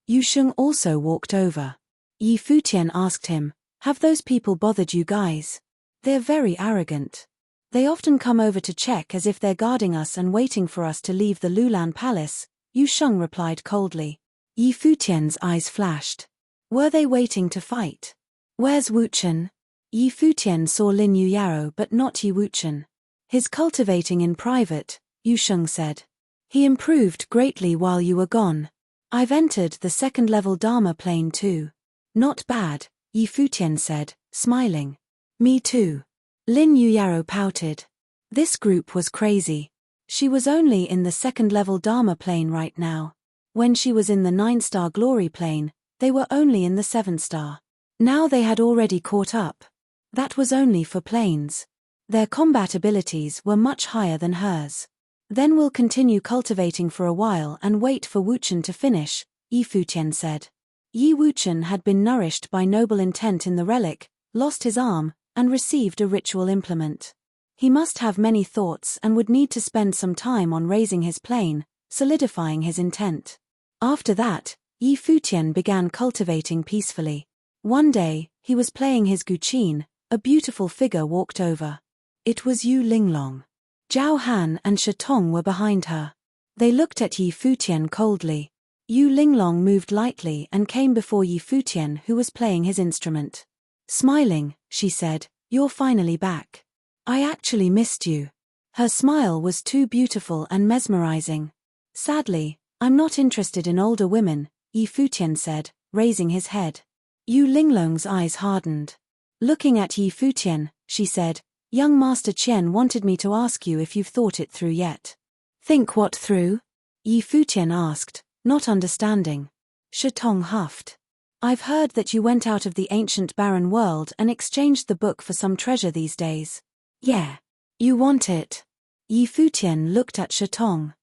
Yu Sheng also walked over. Yi Futian asked him, "Have those people bothered you guys? They're very arrogant. They often come over to check as if they're guarding us and waiting for us to leave the Lulan Palace," Yu Sheng replied coldly. Yi Futian's eyes flashed. Were they waiting to fight? "Where's Wuchen?" Yi Futian saw Lin Yuyaro but not Yi Wuchen. "He's cultivating in private," Yu Sheng said. "He improved greatly while you were gone. I've entered the second-level Dharma plane too." "Not bad," Yi Futian said, smiling. "Me too." Lin Yuyaro pouted. This group was crazy. She was only in the second-level Dharma plane right now. When she was in the 9-star glory plane, they were only in the 7-star. Now they had already caught up. That was only for planes. Their combat abilities were much higher than hers. "Then we'll continue cultivating for a while and wait for Wuchen to finish," Yi Futian said. Yi Wuchen had been nourished by noble intent in the relic, lost his arm, and received a ritual implement. He must have many thoughts and would need to spend some time on raising his plane, solidifying his intent. After that, Yi Futian began cultivating peacefully. One day, he was playing his guqin, a beautiful figure walked over. It was Yu Linglong. Zhao Han and Shatong were behind her. They looked at Yi Futian coldly. Yu Linglong moved lightly and came before Yi Futian, who was playing his instrument. Smiling, she said, "You're finally back. I actually missed you." Her smile was too beautiful and mesmerizing. "Sadly, I'm not interested in older women," Yi Futian said, raising his head. Yu Linglong's eyes hardened. Looking at Yi Futian, she said, "Young Master Chen wanted me to ask you if you've thought it through yet." "Think what through?" Yi Futian asked, not understanding. Shitong huffed. "I've heard that you went out of the ancient barren world and exchanged the book for some treasure these days." "Yeah. You want it?" Yi Futian looked at Shitong.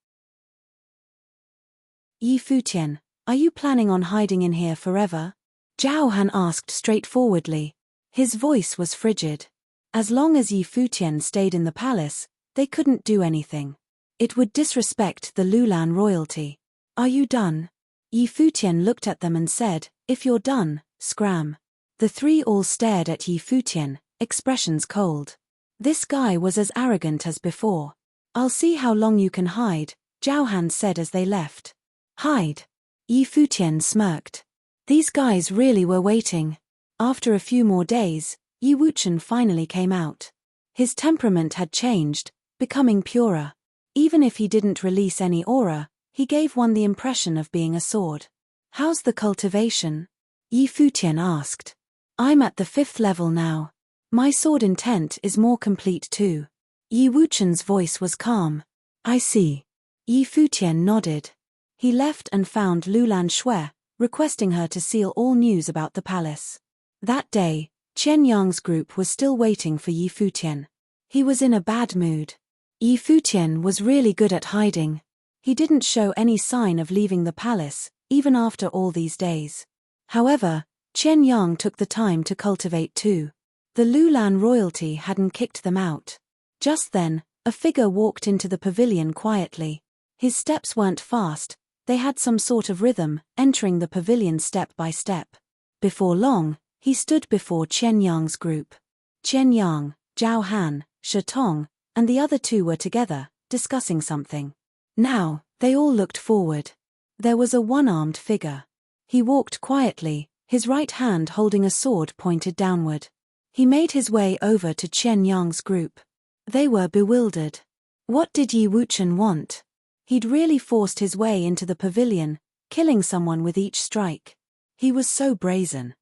"Yi Futian, are you planning on hiding in here forever?" Zhao Han asked straightforwardly. His voice was frigid. As long as Yi Futian stayed in the palace, they couldn't do anything. It would disrespect the Lulan royalty. "Are you done?" Yi Futian looked at them and said, "If you're done, scram." The three all stared at Yi Futian, expressions cold. This guy was as arrogant as before. "I'll see how long you can hide," Zhao Han said as they left. "Hide?" Yi Futian smirked. These guys really were waiting. After a few more days, Yi Wuchen finally came out. His temperament had changed, becoming purer. Even if he didn't release any aura, he gave one the impression of being a sword. "How's the cultivation?" Yi Futian asked. "I'm at the 5th level now. My sword intent is more complete too." Yi Wuchen's voice was calm. "I see." Yi Futian nodded. He left and found Lulan Shui, requesting her to seal all news about the palace. That day, Chen Yang's group was still waiting for Yi Futian. He was in a bad mood. Yi Futian was really good at hiding. He didn't show any sign of leaving the palace, even after all these days. However, Chen Yang took the time to cultivate too. The Lulan royalty hadn't kicked them out. Just then, a figure walked into the pavilion quietly. His steps weren't fast, they had some sort of rhythm, entering the pavilion step by step. Before long, he stood before Chen Yang's group. Chen Yang, Zhao Han, Shitong, and the other two were together, discussing something. Now, they all looked forward. There was a one-armed figure. He walked quietly, his right hand holding a sword pointed downward. He made his way over to Chen Yang's group. They were bewildered. What did Yi Wuchen want? He'd really forced his way into the pavilion, killing someone with each strike. He was so brazen.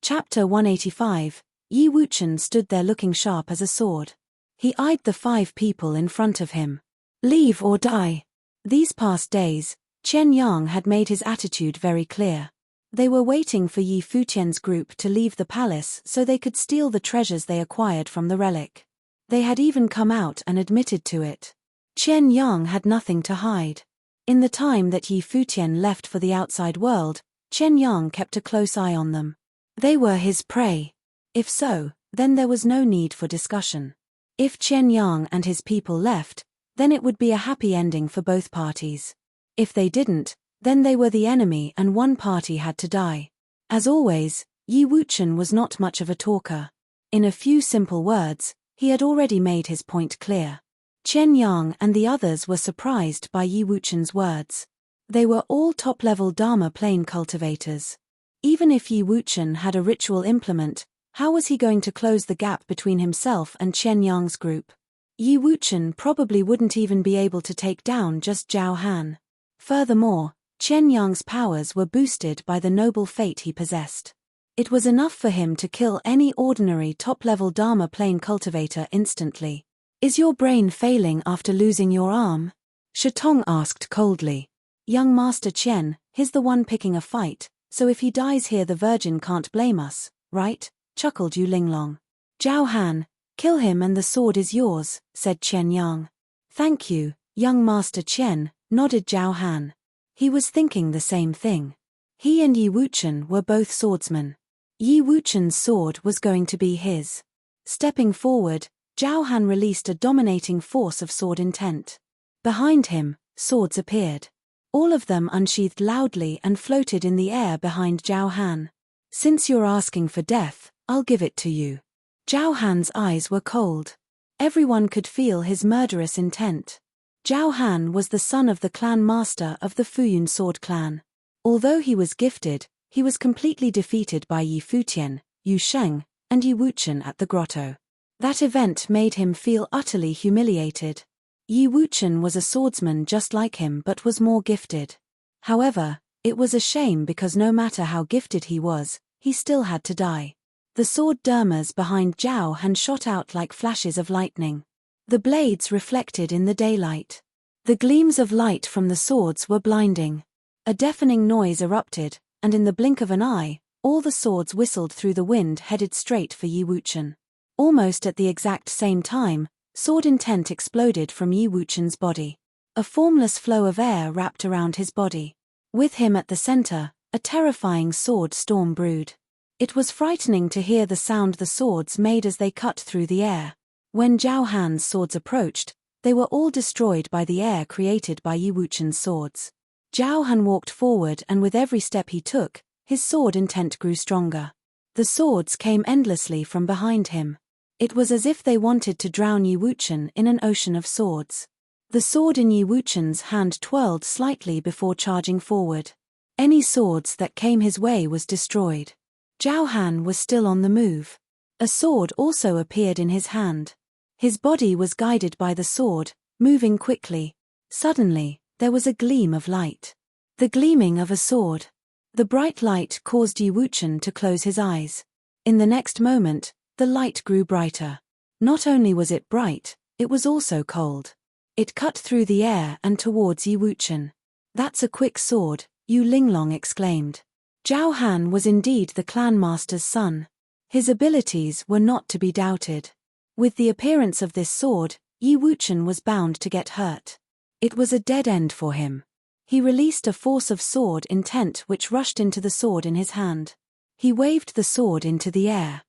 Chapter 185. Yi Wuchen stood there looking sharp as a sword. He eyed the 5 people in front of him. Leave or die. These past days, Chen Yang had made his attitude very clear. They were waiting for Yi Futian's group to leave the palace so they could steal the treasures they acquired from the relic. They had even come out and admitted to it. Chen Yang had nothing to hide. In the time that Yi Futian left for the outside world, Chen Yang kept a close eye on them. They were his prey. If so, then there was no need for discussion. If Chen Yang and his people left, then it would be a happy ending for both parties. If they didn't, then they were the enemy and one party had to die. As always, Yi Wuchen was not much of a talker. In a few simple words, he had already made his point clear. Chen Yang and the others were surprised by Yi Wuchen's words. They were all top-level Dharma plane cultivators. Even if Yi Wuchen had a ritual implement, how was he going to close the gap between himself and Chen Yang's group? Yi Wuchen probably wouldn't even be able to take down just Zhao Han. Furthermore, Chen Yang's powers were boosted by the noble fate he possessed. It was enough for him to kill any ordinary top-level Dharma plane cultivator instantly. "Is your brain failing after losing your arm?" Shitong asked coldly. "Young Master Chen, he's the one picking a fight, so if he dies here the Virgin can't blame us, right?" chuckled Yu Linglong. "Zhao Han, kill him and the sword is yours," said Chen Yang. "Thank you, young Master Chen," nodded Zhao Han. He was thinking the same thing. He and Yi Wuchen were both swordsmen. Yi Wuchen's sword was going to be his. Stepping forward, Zhao Han released a dominating force of sword intent. Behind him, swords appeared. All of them unsheathed loudly and floated in the air behind Zhao Han. "Since you're asking for death, I'll give it to you." Zhao Han's eyes were cold. Everyone could feel his murderous intent. Zhao Han was the son of the clan master of the Futian sword clan. Although he was gifted, he was completely defeated by Yi Futian, Yu Sheng, and Yi Wuchen at the grotto. That event made him feel utterly humiliated. Yi Wuchen was a swordsman just like him but was more gifted. However, it was a shame because no matter how gifted he was, he still had to die. The sword dermers behind Zhao Han shot out like flashes of lightning. The blades reflected in the daylight. The gleams of light from the swords were blinding. A deafening noise erupted, and in the blink of an eye, all the swords whistled through the wind headed straight for Yi Wuchen. Almost at the exact same time, sword intent exploded from Yi Wuchen's body. A formless flow of air wrapped around his body. With him at the center, a terrifying sword storm brewed. It was frightening to hear the sound the swords made as they cut through the air. When Zhao Han's swords approached, they were all destroyed by the air created by Yi Wuchen's swords. Zhao Han walked forward, and with every step he took, his sword intent grew stronger. The swords came endlessly from behind him. It was as if they wanted to drown Yi Wuchen in an ocean of swords. The sword in Yi Wuchen's hand twirled slightly before charging forward. Any swords that came his way was destroyed. Zhao Han was still on the move. A sword also appeared in his hand. His body was guided by the sword, moving quickly. Suddenly, there was a gleam of light. The gleaming of a sword. The bright light caused Yi Wuchen to close his eyes. In the next moment, the light grew brighter. Not only was it bright, it was also cold. It cut through the air and towards Yi Wuchen. "That's a quick sword," Yu Linglong exclaimed. Zhao Han was indeed the clan master's son. His abilities were not to be doubted. With the appearance of this sword, Yi Wuchen was bound to get hurt. It was a dead end for him. He released a force of sword intent which rushed into the sword in his hand. He waved the sword into the air.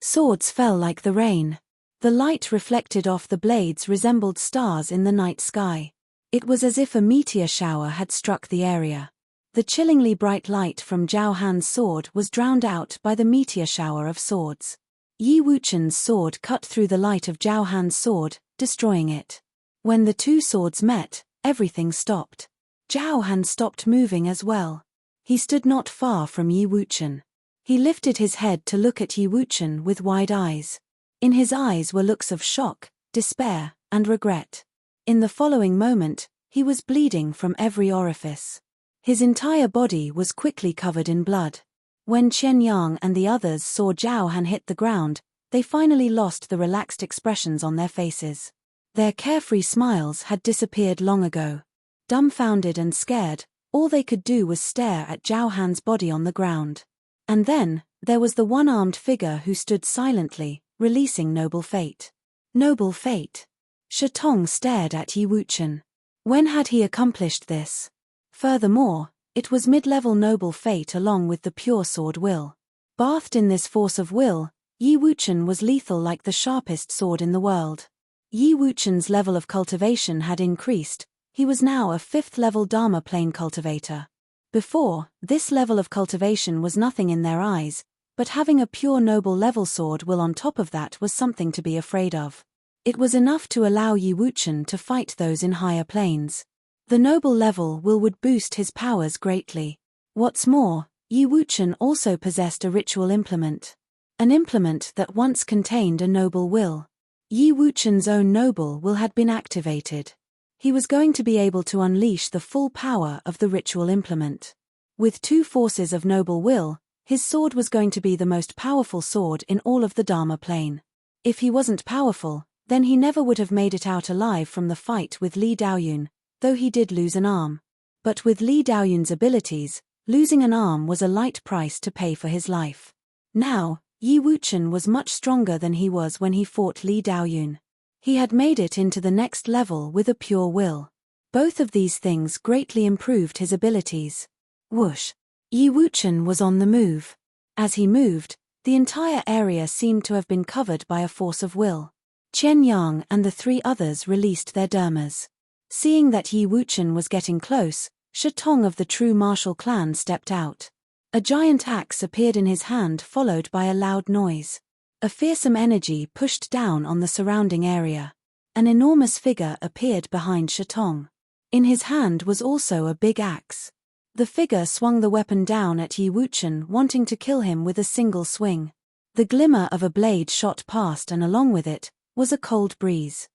Swords fell like the rain. The light reflected off the blades resembled stars in the night sky. It was as if a meteor shower had struck the area. The chillingly bright light from Zhao Han's sword was drowned out by the meteor shower of swords. Yi Wuchen's sword cut through the light of Zhao Han's sword, destroying it. When the two swords met, everything stopped. Zhao Han stopped moving as well. He stood not far from Yi Wuchen. He lifted his head to look at Yi Wuchen with wide eyes. In his eyes were looks of shock, despair, and regret. In the following moment, he was bleeding from every orifice. His entire body was quickly covered in blood. When Chen Yang and the others saw Zhao Han hit the ground, they finally lost the relaxed expressions on their faces. Their carefree smiles had disappeared long ago. Dumbfounded and scared, all they could do was stare at Zhao Han's body on the ground. And then, there was the one-armed figure who stood silently, releasing Noble Fate. Noble Fate. Shitong stared at Yi Wuchen. When had he accomplished this? Furthermore, it was mid-level Noble Fate along with the pure sword will. Bathed in this force of will, Yi Wuchen was lethal like the sharpest sword in the world. Yi Wuchen's level of cultivation had increased. He was now a 5th-level Dharma plane cultivator. Before, this level of cultivation was nothing in their eyes, but having a pure noble level sword will on top of that was something to be afraid of. It was enough to allow Yi Wuchen to fight those in higher planes. The noble level will would boost his powers greatly. What's more, Yi Wuchen also possessed a ritual implement. An implement that once contained a noble will. Yi Wuchen's own noble will had been activated. He was going to be able to unleash the full power of the ritual implement. With 2 forces of noble will, his sword was going to be the most powerful sword in all of the Dharma plane. If he wasn't powerful, then he never would have made it out alive from the fight with Li Daoyun, though he did lose an arm. But with Li Daoyun's abilities, losing an arm was a light price to pay for his life. Now, Yi Wuchen was much stronger than he was when he fought Li Daoyun. He had made it into the next level with a pure will. Both of these things greatly improved his abilities. Whoosh! Yi Wuchen was on the move. As he moved, the entire area seemed to have been covered by a force of will. Chen Yang and the 3 others released their dermers. Seeing that Yi Wuchen was getting close, Shitong of the true martial clan stepped out. A giant axe appeared in his hand followed by a loud noise. A fearsome energy pushed down on the surrounding area. An enormous figure appeared behind Shitong. In his hand was also a big axe. The figure swung the weapon down at Yi Wuchen, wanting to kill him with a single swing. The glimmer of a blade shot past, and along with it was a cold breeze.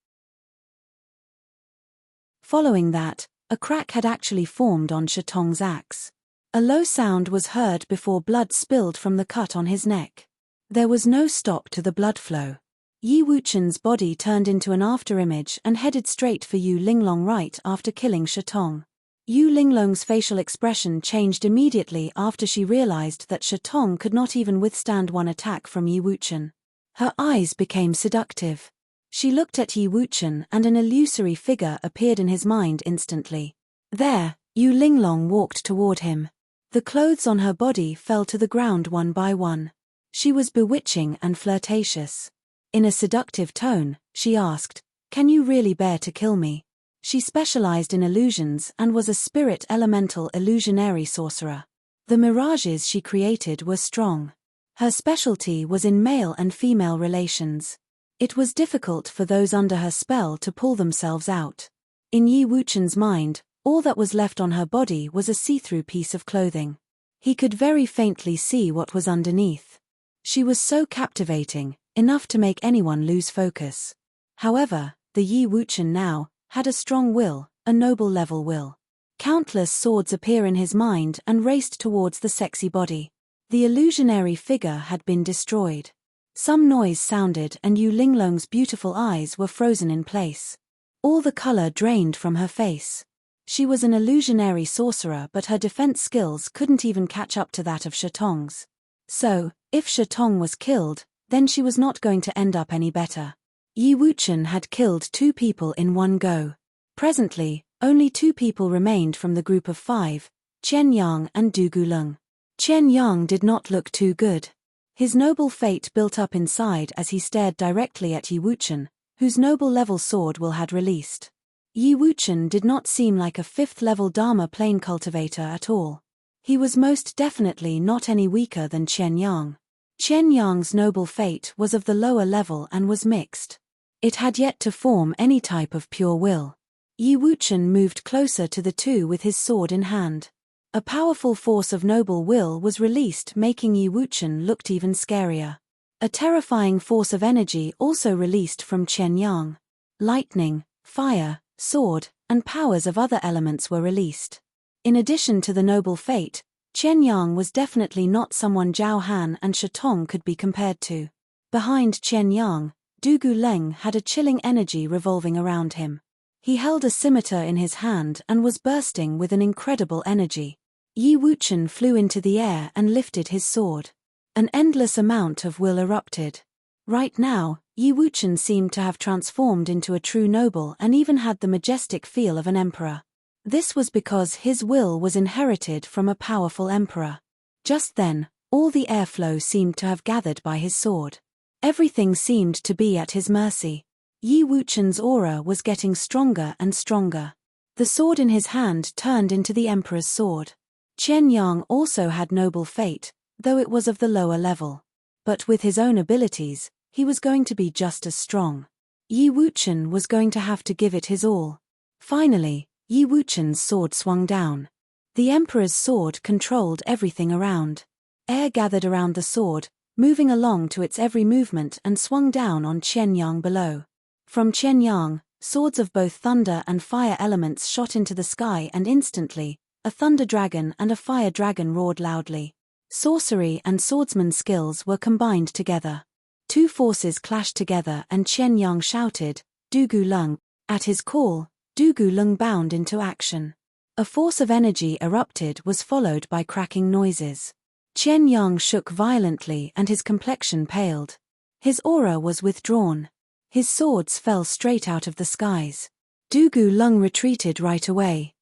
Following that, A crack had actually formed on Shatong's axe. A low sound was heard before blood spilled from the cut on his neck. There was no stop to the blood flow. Yi Wuchen's body turned into an afterimage and headed straight for Yu Linglong right after killing Shatong. Yu Linglong's facial expression changed immediately after she realized that Shatong could not even withstand one attack from Yi Wuchen. Her eyes became seductive. She looked at Yi Wuchen and an illusory figure appeared in his mind instantly. There, Yu Linglong walked toward him. The clothes on her body fell to the ground one by one. She was bewitching and flirtatious. In a seductive tone, she asked, "Can you really bear to kill me?" She specialized in illusions and was a spirit elemental illusionary sorcerer. The mirages she created were strong. Her specialty was in male and female relations. It was difficult for those under her spell to pull themselves out. In Yi Wuchen's mind, all that was left on her body was a see-through piece of clothing. He could very faintly see what was underneath. She was so captivating, enough to make anyone lose focus. However, the Yi Wuchen now had a strong will, a noble level will. Countless swords appear in his mind and raced towards the sexy body. The illusionary figure had been destroyed. Some noise sounded and Yu Linglong's beautiful eyes were frozen in place. All the color drained from her face. She was an illusionary sorcerer, but her defense skills couldn't even catch up to that of Shatong's. So, if Shatong was killed, then she was not going to end up any better. Yi Wuchen had killed 2 people in one go. Presently, only 2 people remained from the group of 5, Chen Yang and Du Guleng. Chen Yang did not look too good. His noble fate built up inside as he stared directly at Yi Wuchen, whose noble level sword will had released. Yi Wuchen did not seem like a 5th level Dharma plane cultivator at all. He was most definitely not any weaker than Chen Yang. Chen Yang's noble fate was of the lower level and was mixed. It had yet to form any type of pure will. Yi Wuchen moved closer to the 2 with his sword in hand. A powerful force of noble will was released, making Yi Wuchen look even scarier. A terrifying force of energy also released from Chen Yang. Lightning, fire, sword, and powers of other elements were released. In addition to the noble fate, Chen Yang was definitely not someone Zhao Han and Shatong could be compared to. Behind Chen Yang, Du Guleng had a chilling energy revolving around him. He held a scimitar in his hand and was bursting with an incredible energy. Yi Wuchen flew into the air and lifted his sword. An endless amount of will erupted. Right now, Yi Wuchen seemed to have transformed into a true noble and even had the majestic feel of an emperor. This was because his will was inherited from a powerful emperor. Just then, all the airflow seemed to have gathered by his sword. Everything seemed to be at his mercy. Yi Wuchen's aura was getting stronger and stronger. The sword in his hand turned into the emperor's sword. Chen Yang also had noble fate, though it was of the lower level. But with his own abilities, he was going to be just as strong. Yi Wuchen was going to have to give it his all. Finally, Yi Wuchen's sword swung down. The emperor's sword controlled everything around. Air gathered around the sword, moving along to its every movement and swung down on Chen Yang below. From Chen Yang, swords of both thunder and fire elements shot into the sky, and instantly, a thunder dragon and a fire dragon roared loudly. Sorcery and swordsman skills were combined together. 2 forces clashed together and Chen Yang shouted, "Du Guleng." At his call, Du Guleng bound into action. A force of energy erupted, was followed by cracking noises. Chen Yang shook violently and his complexion paled. His aura was withdrawn. His swords fell straight out of the skies. Du Guleng retreated right away.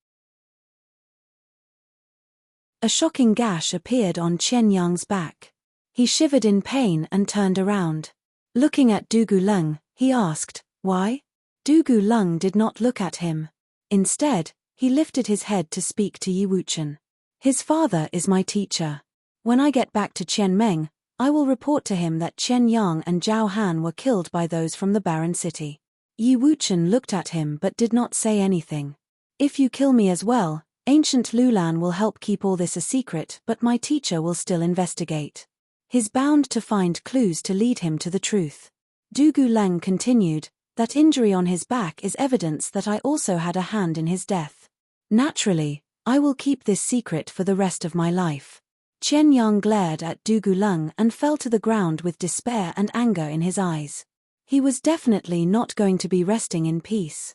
A shocking gash appeared on Chen Yang's back. He shivered in pain and turned around. Looking at Du Guleng, he asked, "Why?" Du Guleng did not look at him. Instead, he lifted his head to speak to Yi Wuchen. "His father is my teacher. When I get back to Qianmeng, I will report to him that Chen Yang and Zhao Han were killed by those from the barren city." Yi Wuchen looked at him but did not say anything. "If you kill me as well, Ancient Lulan will help keep all this a secret, but my teacher will still investigate. He's bound to find clues to lead him to the truth." Du Guleng continued, "That injury on his back is evidence that I also had a hand in his death. Naturally, I will keep this secret for the rest of my life. Chen Yang glared at Du Guleng and fell to the ground with despair and anger in his eyes. He was definitely not going to be resting in peace.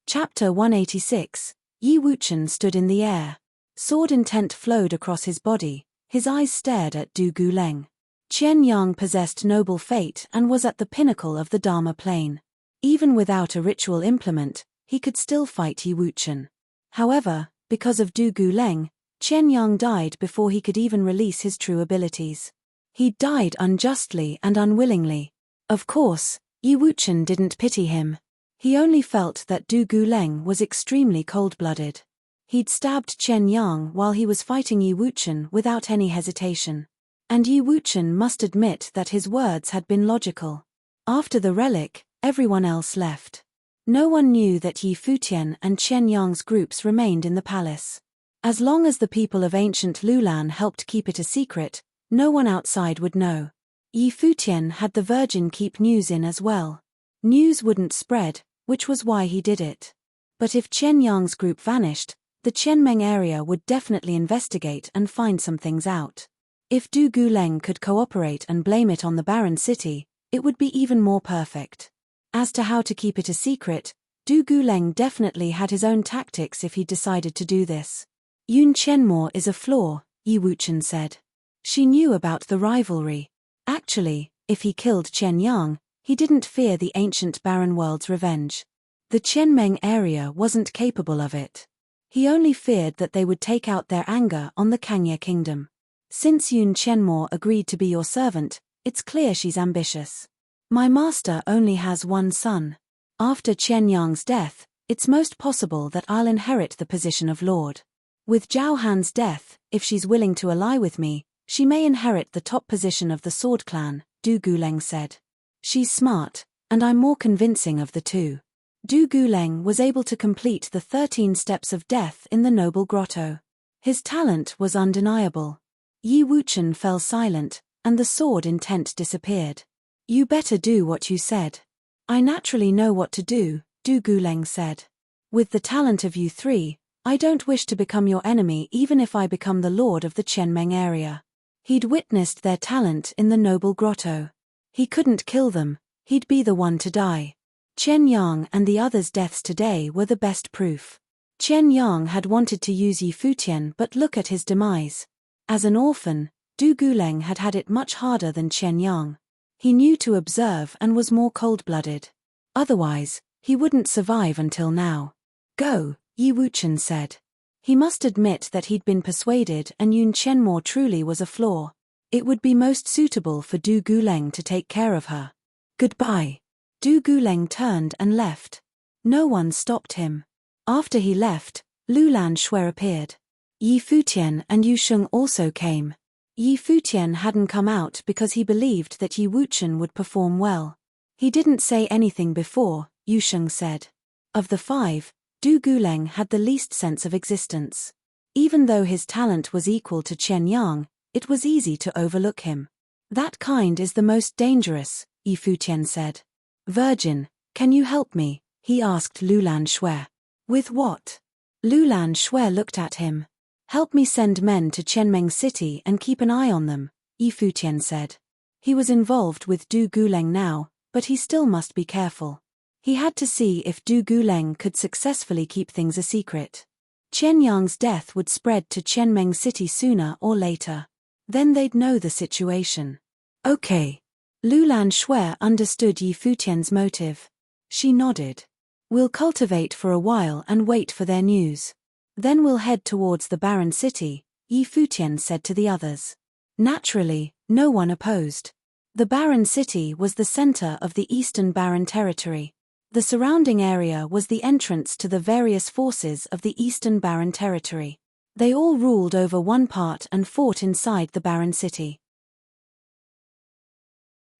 Chapter 186. Yi Wuchen stood in the air. Sword intent flowed across his body, his eyes stared at Du Guleng. Chen Yang possessed noble fate and was at the pinnacle of the Dharma plane. Even without a ritual implement, he could still fight Yi Wuchen. However, because of Du Guleng, Chen Yang died before he could even release his true abilities. He died unjustly and unwillingly. Of course, Yi Wuchen didn't pity him. He only felt that Du Guleng was extremely cold-blooded. He'd stabbed Chen Yang while he was fighting Yi Wuchen without any hesitation. And Yi Wuchen must admit that his words had been logical. After the relic, everyone else left. No one knew that Yi Futian and Chen Yang's groups remained in the palace. As long as the people of ancient Lulan helped keep it a secret, no one outside would know. Yi Futian had the Virgin keep news in as well. News wouldn't spread, which was why he did it. But if Chen Yang's group vanished, the Qianmeng area would definitely investigate and find some things out. If Du Guleng could cooperate and blame it on the barren city, it would be even more perfect. As to how to keep it a secret, Du Guleng definitely had his own tactics if he decided to do this. Yun Chenmo is a flaw, Yi Wuchen said. She knew about the rivalry. Actually, if he killed Chen Yang, he didn't fear the ancient barren world's revenge. The Qianmeng area wasn't capable of it. He only feared that they would take out their anger on the Kangye kingdom. Since Yun Chenmo agreed to be your servant, it's clear she's ambitious. My master only has one son. After Chen Yang's death, it's most possible that I'll inherit the position of lord. With Zhao Han's death, if she's willing to ally with me, she may inherit the top position of the Sword Clan, Du Guleng said. She's smart, and I'm more convincing of the two. Du Guleng was able to complete the 13 steps of death in the Noble Grotto. His talent was undeniable. Yi Wuchen fell silent, and the sword intent disappeared. You better do what you said. I naturally know what to do, Du Guleng said. With the talent of you three, I don't wish to become your enemy even if I become the lord of the Qianmeng area. He'd witnessed their talent in the Noble Grotto. He couldn't kill them, he'd be the one to die. Chen Yang and the others' deaths today were the best proof. Chen Yang had wanted to use Yi Futian, but look at his demise. As an orphan, Du Guleng had had it much harder than Chen Yang. He knew to observe and was more cold-blooded. Otherwise, he wouldn't survive until now. Go, Yi Wuchen said. He must admit that he'd been persuaded and Yun Chenmo truly was a flaw. It would be most suitable for Du Guleng to take care of her. Goodbye. Du Guleng turned and left. No one stopped him. After he left, Lulan Shui appeared. Yi Futian and Yu Sheng also came. Yi Futian hadn't come out because he believed that Yi Wuchen would perform well. He didn't say anything before, Yu Sheng said. Of the five, Du Guleng had the least sense of existence. Even though his talent was equal to Chen Yang, it was easy to overlook him. That kind is the most dangerous, Yi Futian said. Virgin, can you help me? He asked Lulan Shui. With what? Lulan Shui looked at him. Help me send men to Qianmeng City and keep an eye on them, Yi Futian said. He was involved with Du Guleng now, but he still must be careful. He had to see if Du Guleng could successfully keep things a secret. Chen Yang's death would spread to Qianmeng City sooner or later. Then they'd know the situation. Okay. Lulan Shui understood Yi Futian's motive. She nodded. We'll cultivate for a while and wait for their news. Then we'll head towards the barren city, Yi Futian said to the others. Naturally, no one opposed. The barren city was the center of the Eastern Barren Territory. The surrounding area was the entrance to the various forces of the Eastern Barren Territory. They all ruled over one part and fought inside the barren city.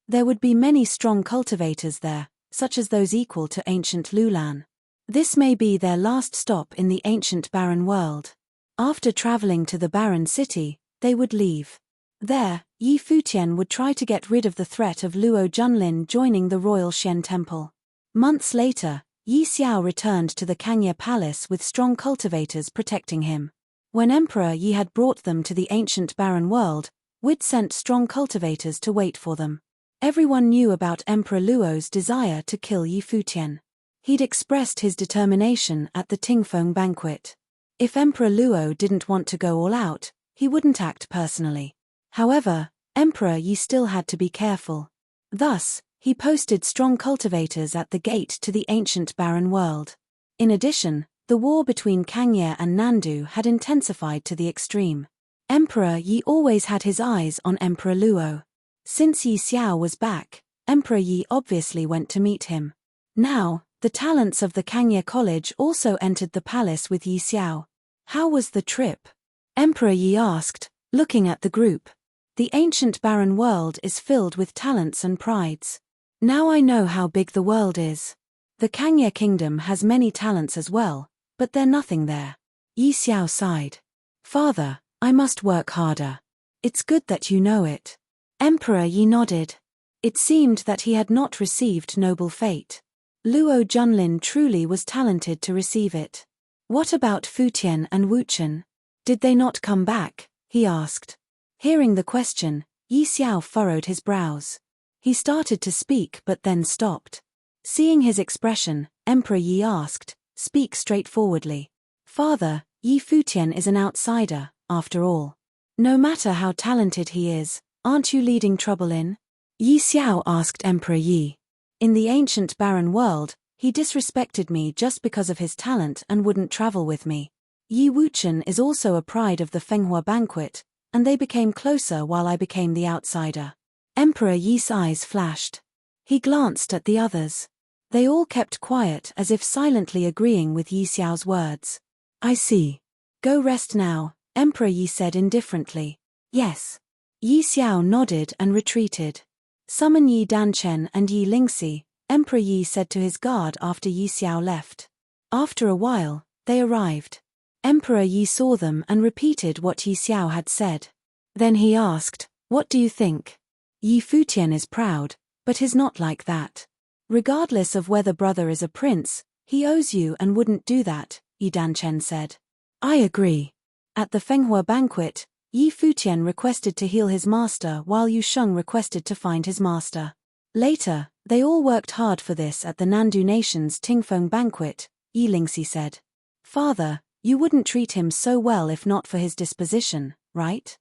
There would be many strong cultivators there, such as those equal to ancient Lulan. This may be their last stop in the ancient barren world. After traveling to the barren city, they would leave. There, Yi Futian would try to get rid of the threat of Luo Junlin joining the royal Shen temple. Months later, Yi Xiao returned to the Kangye Palace with strong cultivators protecting him. When Emperor Yi had brought them to the ancient barren world, Wid sent strong cultivators to wait for them. Everyone knew about Emperor Luo's desire to kill Yi Futian. He'd expressed his determination at the Tingfeng banquet. If Emperor Luo didn't want to go all out, he wouldn't act personally. However, Emperor Yi still had to be careful. Thus, he posted strong cultivators at the gate to the ancient barren world. In addition, the war between Kangye and Nandu had intensified to the extreme. Emperor Yi always had his eyes on Emperor Luo. Since Yi Xiao was back, Emperor Yi obviously went to meet him. Now, the talents of the Kangye College also entered the palace with Yi Xiao. How was the trip? Emperor Yi asked, looking at the group. The ancient barren world is filled with talents and prides. Now I know how big the world is. The Kangye kingdom has many talents as well, but they're nothing there. Yi Xiao sighed. Father, I must work harder. It's good that you know it. Emperor Yi nodded. It seemed that he had not received noble fate. Luo Junlin truly was talented to receive it. What about Futian and Wuchen? Did they not come back? He asked. Hearing the question, Yi Xiao furrowed his brows. He started to speak but then stopped. Seeing his expression, Emperor Yi asked, speak straightforwardly. Father, Yi Futian is an outsider, after all. No matter how talented he is, aren't you leading trouble in? Yi Xiao asked Emperor Yi. In the ancient barren world, he disrespected me just because of his talent and wouldn't travel with me. Yi Wuchen is also a pride of the Fenghua banquet, and they became closer while I became the outsider. Emperor Yi's eyes flashed. He glanced at the others. They all kept quiet as if silently agreeing with Yi Xiao's words. I see. Go rest now, Emperor Yi said indifferently. Yes. Yi Xiao nodded and retreated. Summon Yi Danchen and Yi Lingxi, Emperor Yi said to his guard after Yi Xiao left. After a while, they arrived. Emperor Yi saw them and repeated what Yi Xiao had said. Then he asked, what do you think? Yi Futian is proud, but he's not like that. Regardless of whether brother is a prince, he owes you and wouldn't do that, Yi Danchen said. I agree. At the Fenghua banquet, Yi Futian requested to heal his master while Yu Sheng requested to find his master. Later, they all worked hard for this at the Nandu Nation's Tingfeng banquet, Yi Lingxi said. Father, you wouldn't treat him so well if not for his disposition, right?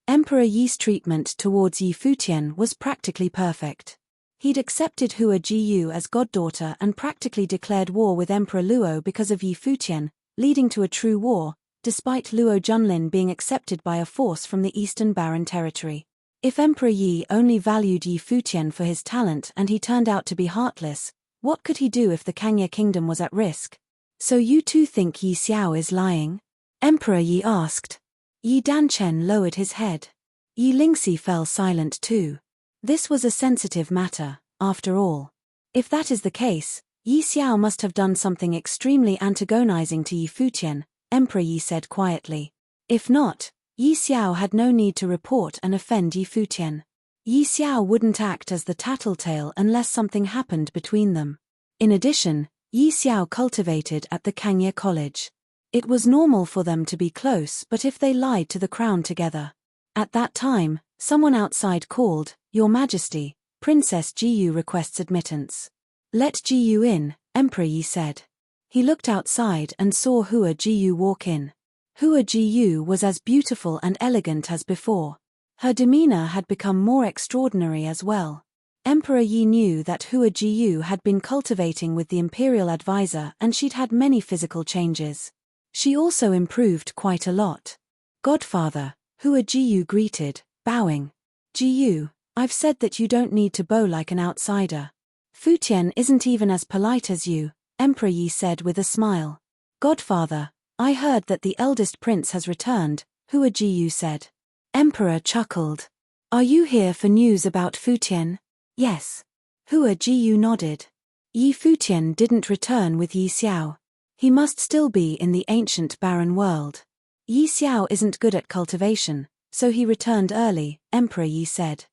Emperor Yi's treatment towards Yi Futian was practically perfect. He'd accepted Hua Jiyu as goddaughter and practically declared war with Emperor Luo because of Yi Futian, leading to a true war, despite Luo Junlin being accepted by a force from the Eastern Barren Territory. If Emperor Yi only valued Yi Futian for his talent and he turned out to be heartless, what could he do if the Kangye kingdom was at risk? So you too think Yi Xiao is lying? Emperor Yi asked. Yi Danchen lowered his head. Yi Lingxi fell silent too. This was a sensitive matter, after all. If that is the case, Yi Xiao must have done something extremely antagonizing to Yi Futian, Emperor Yi said quietly. If not, Yi Xiao had no need to report and offend Yi Futian. Yi Xiao wouldn't act as the tattletale unless something happened between them. In addition, Yi Xiao cultivated at the Kangye College. It was normal for them to be close, but if they lied to the crown together. At that time, someone outside called, Your Majesty, Princess Jiyu requests admittance. Let Jiyu in, Emperor Yi said. He looked outside and saw Hua Jiyu walk in. Hua Jiyu was as beautiful and elegant as before. Her demeanor had become more extraordinary as well. Emperor Yi knew that Hua Jiyu had been cultivating with the imperial advisor and she'd had many physical changes. She also improved quite a lot. Godfather, Hua Jiyu greeted, bowing. Jiyu, I've said that you don't need to bow like an outsider. Futian isn't even as polite as you, Emperor Yi said with a smile. Godfather, I heard that the eldest prince has returned, Hua Jiyu said. Emperor chuckled. Are you here for news about Futian? Yes. Hua Jiyu nodded. Yi Futian didn't return with Yi Xiao. He must still be in the ancient barren world. Yi Xiao isn't good at cultivation, so he returned early, Emperor Yi said.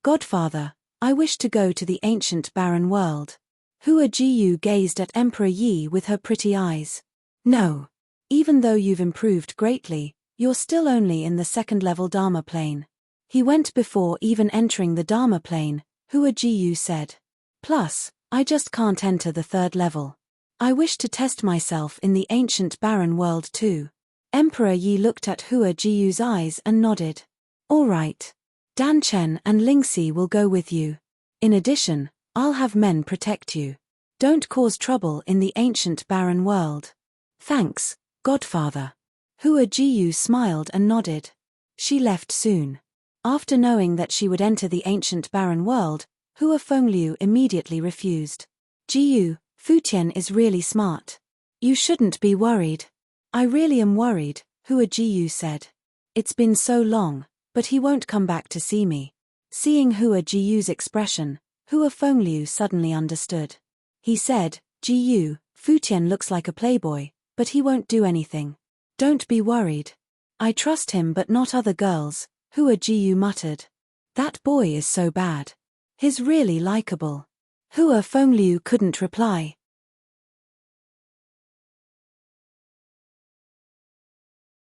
Godfather, I wish to go to the ancient barren world. Hua Jiyu gazed at Emperor Yi with her pretty eyes. No. Even though you've improved greatly, you're still only in the second-level Dharma plane. He went before even entering the Dharma plane, Hua Jiyu said. Plus, I just can't enter the third level. I wish to test myself in the ancient barren world too. Emperor Yi looked at Hua Jiyu's eyes and nodded. All right. Dan Chen and Lingxi will go with you. In addition, I'll have men protect you. Don't cause trouble in the ancient barren world. Thanks, Godfather. Hua Jiyu smiled and nodded. She left soon. After knowing that she would enter the ancient barren world, Hua Fengliu immediately refused. Jiyu, Futian is really smart. You shouldn't be worried. I really am worried, Hua Jiyu said. It's been so long, but he won't come back to see me. Seeing Hua Jiyu's expression, Hua Fengliu suddenly understood. He said, Jiyu, Futian looks like a playboy, but he won't do anything. Don't be worried. I trust him but not other girls, Hua Jiyu muttered. That boy is so bad. He's really likable. Hua Fengliu couldn't reply.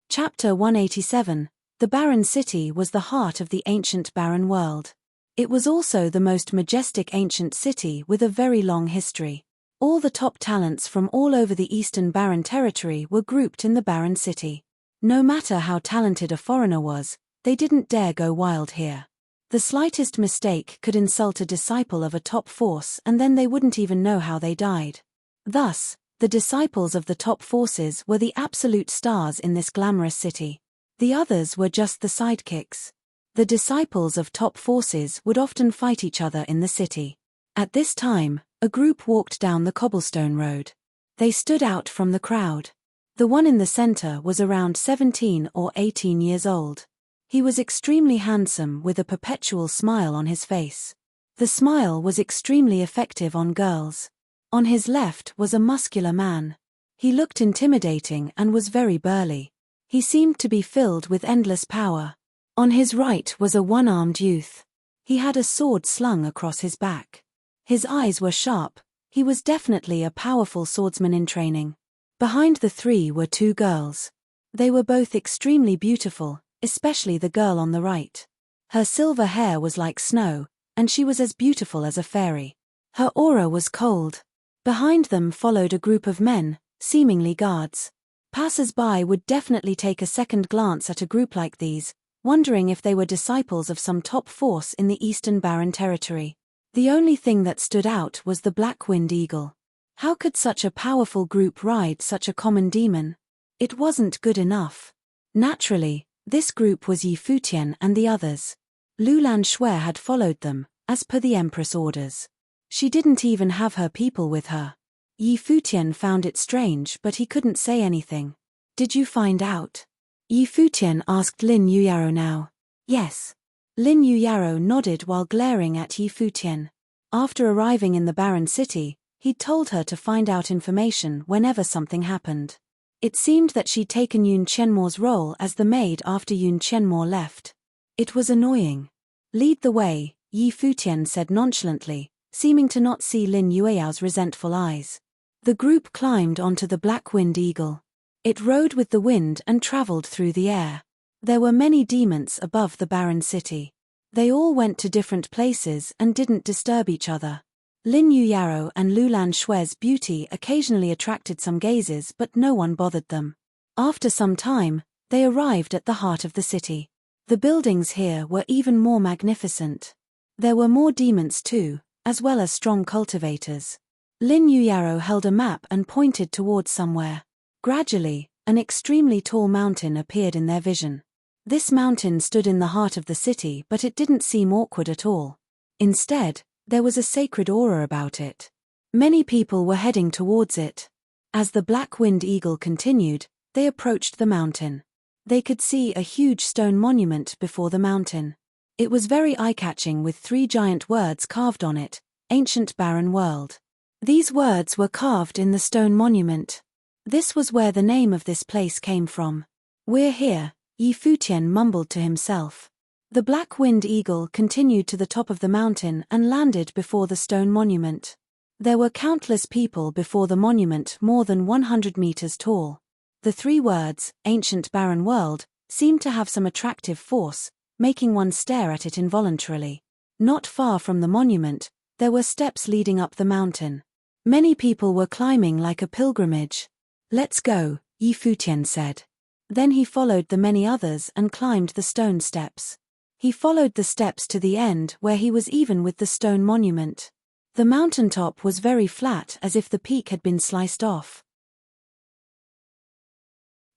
Chapter 187. The barren city was the heart of the ancient barren world. It was also the most majestic ancient city with a very long history. All the top talents from all over the eastern barren territory were grouped in the barren city. No matter how talented a foreigner was, they didn't dare go wild here. The slightest mistake could insult a disciple of a top force and then they wouldn't even know how they died. Thus, the disciples of the top forces were the absolute stars in this glamorous city. The others were just the sidekicks. The disciples of top forces would often fight each other in the city. At this time, a group walked down the cobblestone road. They stood out from the crowd. The one in the center was around 17 or 18 years old. He was extremely handsome with a perpetual smile on his face. The smile was extremely effective on girls. On his left was a muscular man. He looked intimidating and was very burly. He seemed to be filled with endless power. On his right was a one-armed youth. He had a sword slung across his back. His eyes were sharp. He was definitely a powerful swordsman in training. Behind the three were two girls. They were both extremely beautiful, especially the girl on the right. Her silver hair was like snow, and she was as beautiful as a fairy. Her aura was cold. Behind them followed a group of men, seemingly guards. Passers-by would definitely take a second glance at a group like these, wondering if they were disciples of some top force in the Eastern Barren Territory. The only thing that stood out was the black-winged eagle. How could such a powerful group ride such a common demon? It wasn't good enough. Naturally, this group was Yi Futian and the others. Lulan Shui had followed them, as per the Empress' orders. She didn't even have her people with her. Yi Futian found it strange but he couldn't say anything. Did you find out? Yi Futian asked Lin Yuyaro now. Yes. Lin Yuyaro nodded while glaring at Yi Futian. After arriving in the barren city, he'd told her to find out information whenever something happened. It seemed that she'd taken Yun Qianmo's role as the maid after Yun Qianmo left. It was annoying. Lead the way, Yi Futian said nonchalantly, seeming to not see Lin Yueyao's resentful eyes. The group climbed onto the black-winged eagle. It rode with the wind and traveled through the air. There were many demons above the barren city. They all went to different places and didn't disturb each other. Lin Yuyaro and Lulan Shui's beauty occasionally attracted some gazes but no one bothered them. After some time, they arrived at the heart of the city. The buildings here were even more magnificent. There were more demons too, as well as strong cultivators. Lin Yuyaro held a map and pointed towards somewhere. Gradually, an extremely tall mountain appeared in their vision. This mountain stood in the heart of the city but it didn't seem awkward at all. Instead, there was a sacred aura about it. Many people were heading towards it. As the black-winged eagle continued, they approached the mountain. They could see a huge stone monument before the mountain. It was very eye-catching with 3 giant words carved on it, Ancient Barren World. These words were carved in the stone monument. This was where the name of this place came from. We're here, Yi Futian mumbled to himself. The black-winged eagle continued to the top of the mountain and landed before the stone monument. There were countless people before the monument, more than 100 meters tall. The 3 words, ancient barren world, seemed to have some attractive force, making one stare at it involuntarily. Not far from the monument, there were steps leading up the mountain. Many people were climbing like a pilgrimage. "Let's go," Futian said. Then he followed the many others and climbed the stone steps. He followed the steps to the end where he was even with the stone monument. The mountaintop was very flat, as if the peak had been sliced off.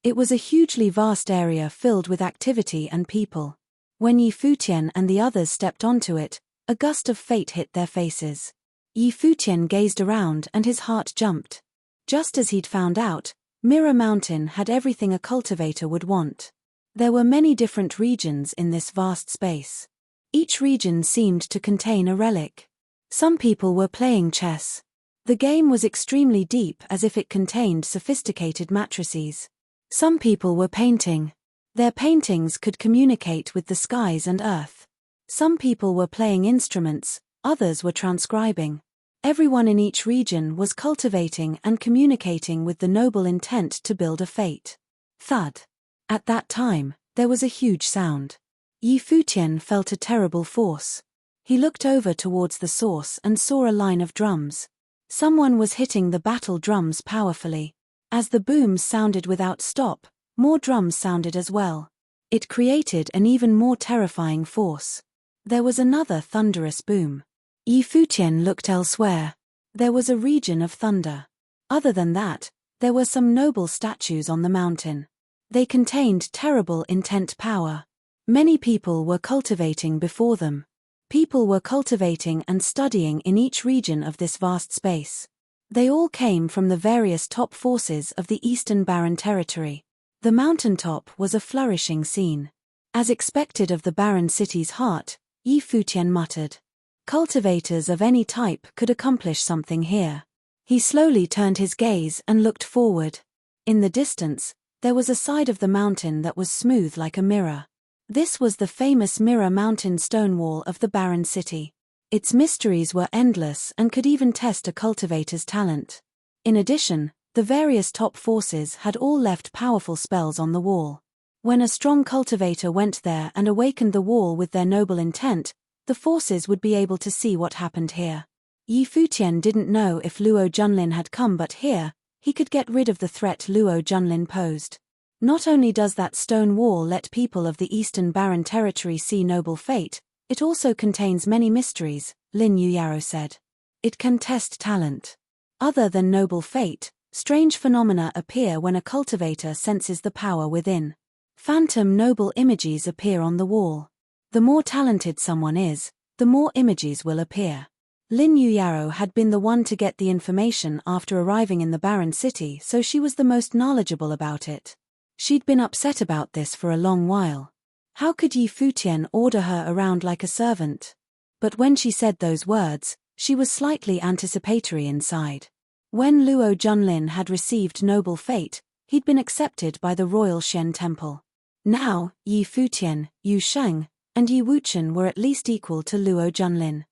It was a hugely vast area filled with activity and people. When Futian and the others stepped onto it, a gust of fate hit their faces. Futian gazed around and his heart jumped. Just as he'd found out, Mirror Mountain had everything a cultivator would want. There were many different regions in this vast space. Each region seemed to contain a relic. Some people were playing chess. The game was extremely deep, as if it contained sophisticated matrices. Some people were painting. Their paintings could communicate with the skies and earth. Some people were playing instruments, others were transcribing. Everyone in each region was cultivating and communicating with the noble intent to build a fate. Thud. At that time, there was a huge sound. Futian felt a terrible force. He looked over towards the source and saw a line of drums. Someone was hitting the battle drums powerfully. As the booms sounded without stop, more drums sounded as well. It created an even more terrifying force. There was another thunderous boom. Futian looked elsewhere. There was a region of thunder. Other than that, there were some noble statues on the mountain. They contained terrible intent power. Many people were cultivating before them. People were cultivating and studying in each region of this vast space. They all came from the various top forces of the Eastern Barren Territory. The mountaintop was a flourishing scene. As expected of the barren city's heart, Futian muttered. Cultivators of any type could accomplish something here. He slowly turned his gaze and looked forward. In the distance, there was a side of the mountain that was smooth like a mirror. This was the famous Mirror Mountain stone wall of the barren city. Its mysteries were endless and could even test a cultivator's talent. In addition, the various top forces had all left powerful spells on the wall. When a strong cultivator went there and awakened the wall with their noble intent, the forces would be able to see what happened here. Futian didn't know if Luo Junlin had come, but here, he could get rid of the threat Luo Junlin posed. Not only does that stone wall let people of the Eastern Barren Territory see noble fate, it also contains many mysteries, Lin Yuyaro said. It can test talent. Other than noble fate, strange phenomena appear when a cultivator senses the power within. Phantom noble images appear on the wall. The more talented someone is, the more images will appear. Lin Yuyaro had been the one to get the information after arriving in the barren city, so she was the most knowledgeable about it. She'd been upset about this for a long while. How could Futian order her around like a servant? But when she said those words, she was slightly anticipatory inside. When Luo Junlin had received noble fate, he'd been accepted by the royal Shen temple. Now, Futian, Yu Sheng, and Yi Wuchen were at least equal to Luo Junlin.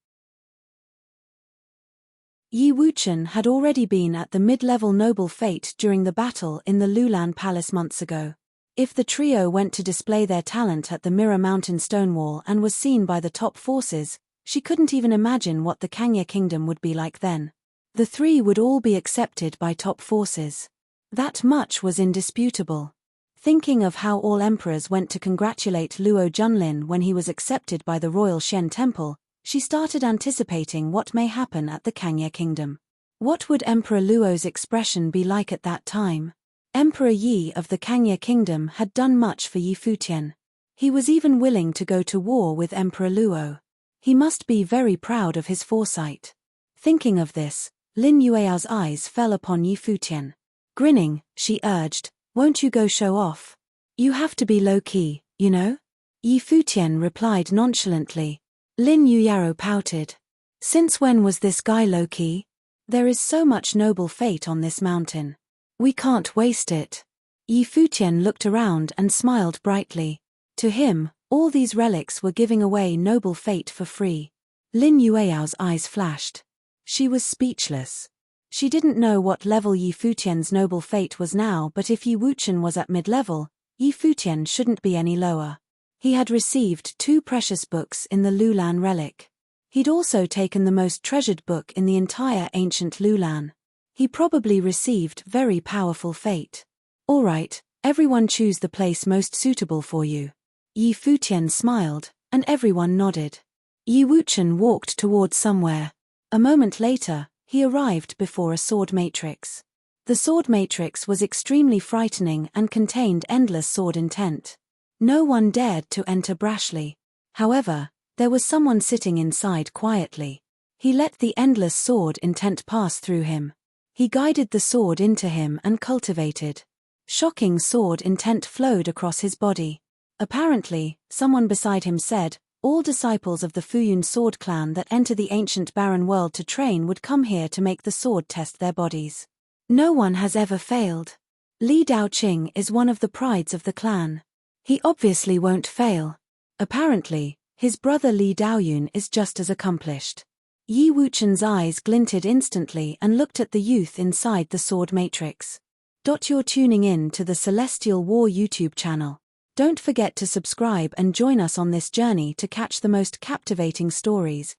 Yi Wuchen had already been at the mid-level noble fate during the battle in the Lulan Palace months ago. If the trio went to display their talent at the Mirror Mountain Stonewall and was seen by the top forces, she couldn't even imagine what the Kangya Kingdom would be like then. The 3 would all be accepted by top forces. That much was indisputable. Thinking of how all emperors went to congratulate Luo Junlin when he was accepted by the royal Shen temple, she started anticipating what may happen at the Kangya Kingdom. What would Emperor Luo's expression be like at that time? Emperor Yi of the Kangya Kingdom had done much for Futian. He was even willing to go to war with Emperor Luo. He must be very proud of his foresight. Thinking of this, Lin Yueao's eyes fell upon Futian. Grinning, she urged, "Won't you go show off? You have to be low-key, you know?" Futian replied nonchalantly. Lin Yuyaro pouted. "Since when was this guy low-key? There is so much noble fate on this mountain. We can't waste it." Futian looked around and smiled brightly. To him, All these relics were giving away noble fate for free. Lin Yueyao's eyes flashed. She was speechless. She didn't know what level Yi Futian's noble fate was now, but if Yi Wuchen was at mid-level, Yi Futian shouldn't be any lower. He had received 2 precious books in the Lulan relic. He'd also taken the most treasured book in the entire ancient Lulan. He probably received very powerful fate. All right, everyone choose the place most suitable for you. Yi Futian smiled, and everyone nodded. Yi Wuchen walked towards somewhere. A moment later, he arrived before a sword matrix. The sword matrix was extremely frightening and contained endless sword intent. No one dared to enter brashly. However, there was someone sitting inside quietly. He let the endless sword intent pass through him. He guided the sword into him and cultivated. Shocking sword intent flowed across his body. Apparently, someone beside him said, all disciples of the Fuyun sword clan that enter the ancient barren world to train would come here to make the sword test their bodies. No one has ever failed. Li Daoqing is one of the prides of the clan. He obviously won't fail. Apparently, his brother Li Daoyun is just as accomplished. Yi Wuchen's eyes glinted instantly and looked at the youth inside the sword matrix. You're tuning in to the Celestial War YouTube channel. Don't forget to subscribe and join us on this journey to catch the most captivating stories,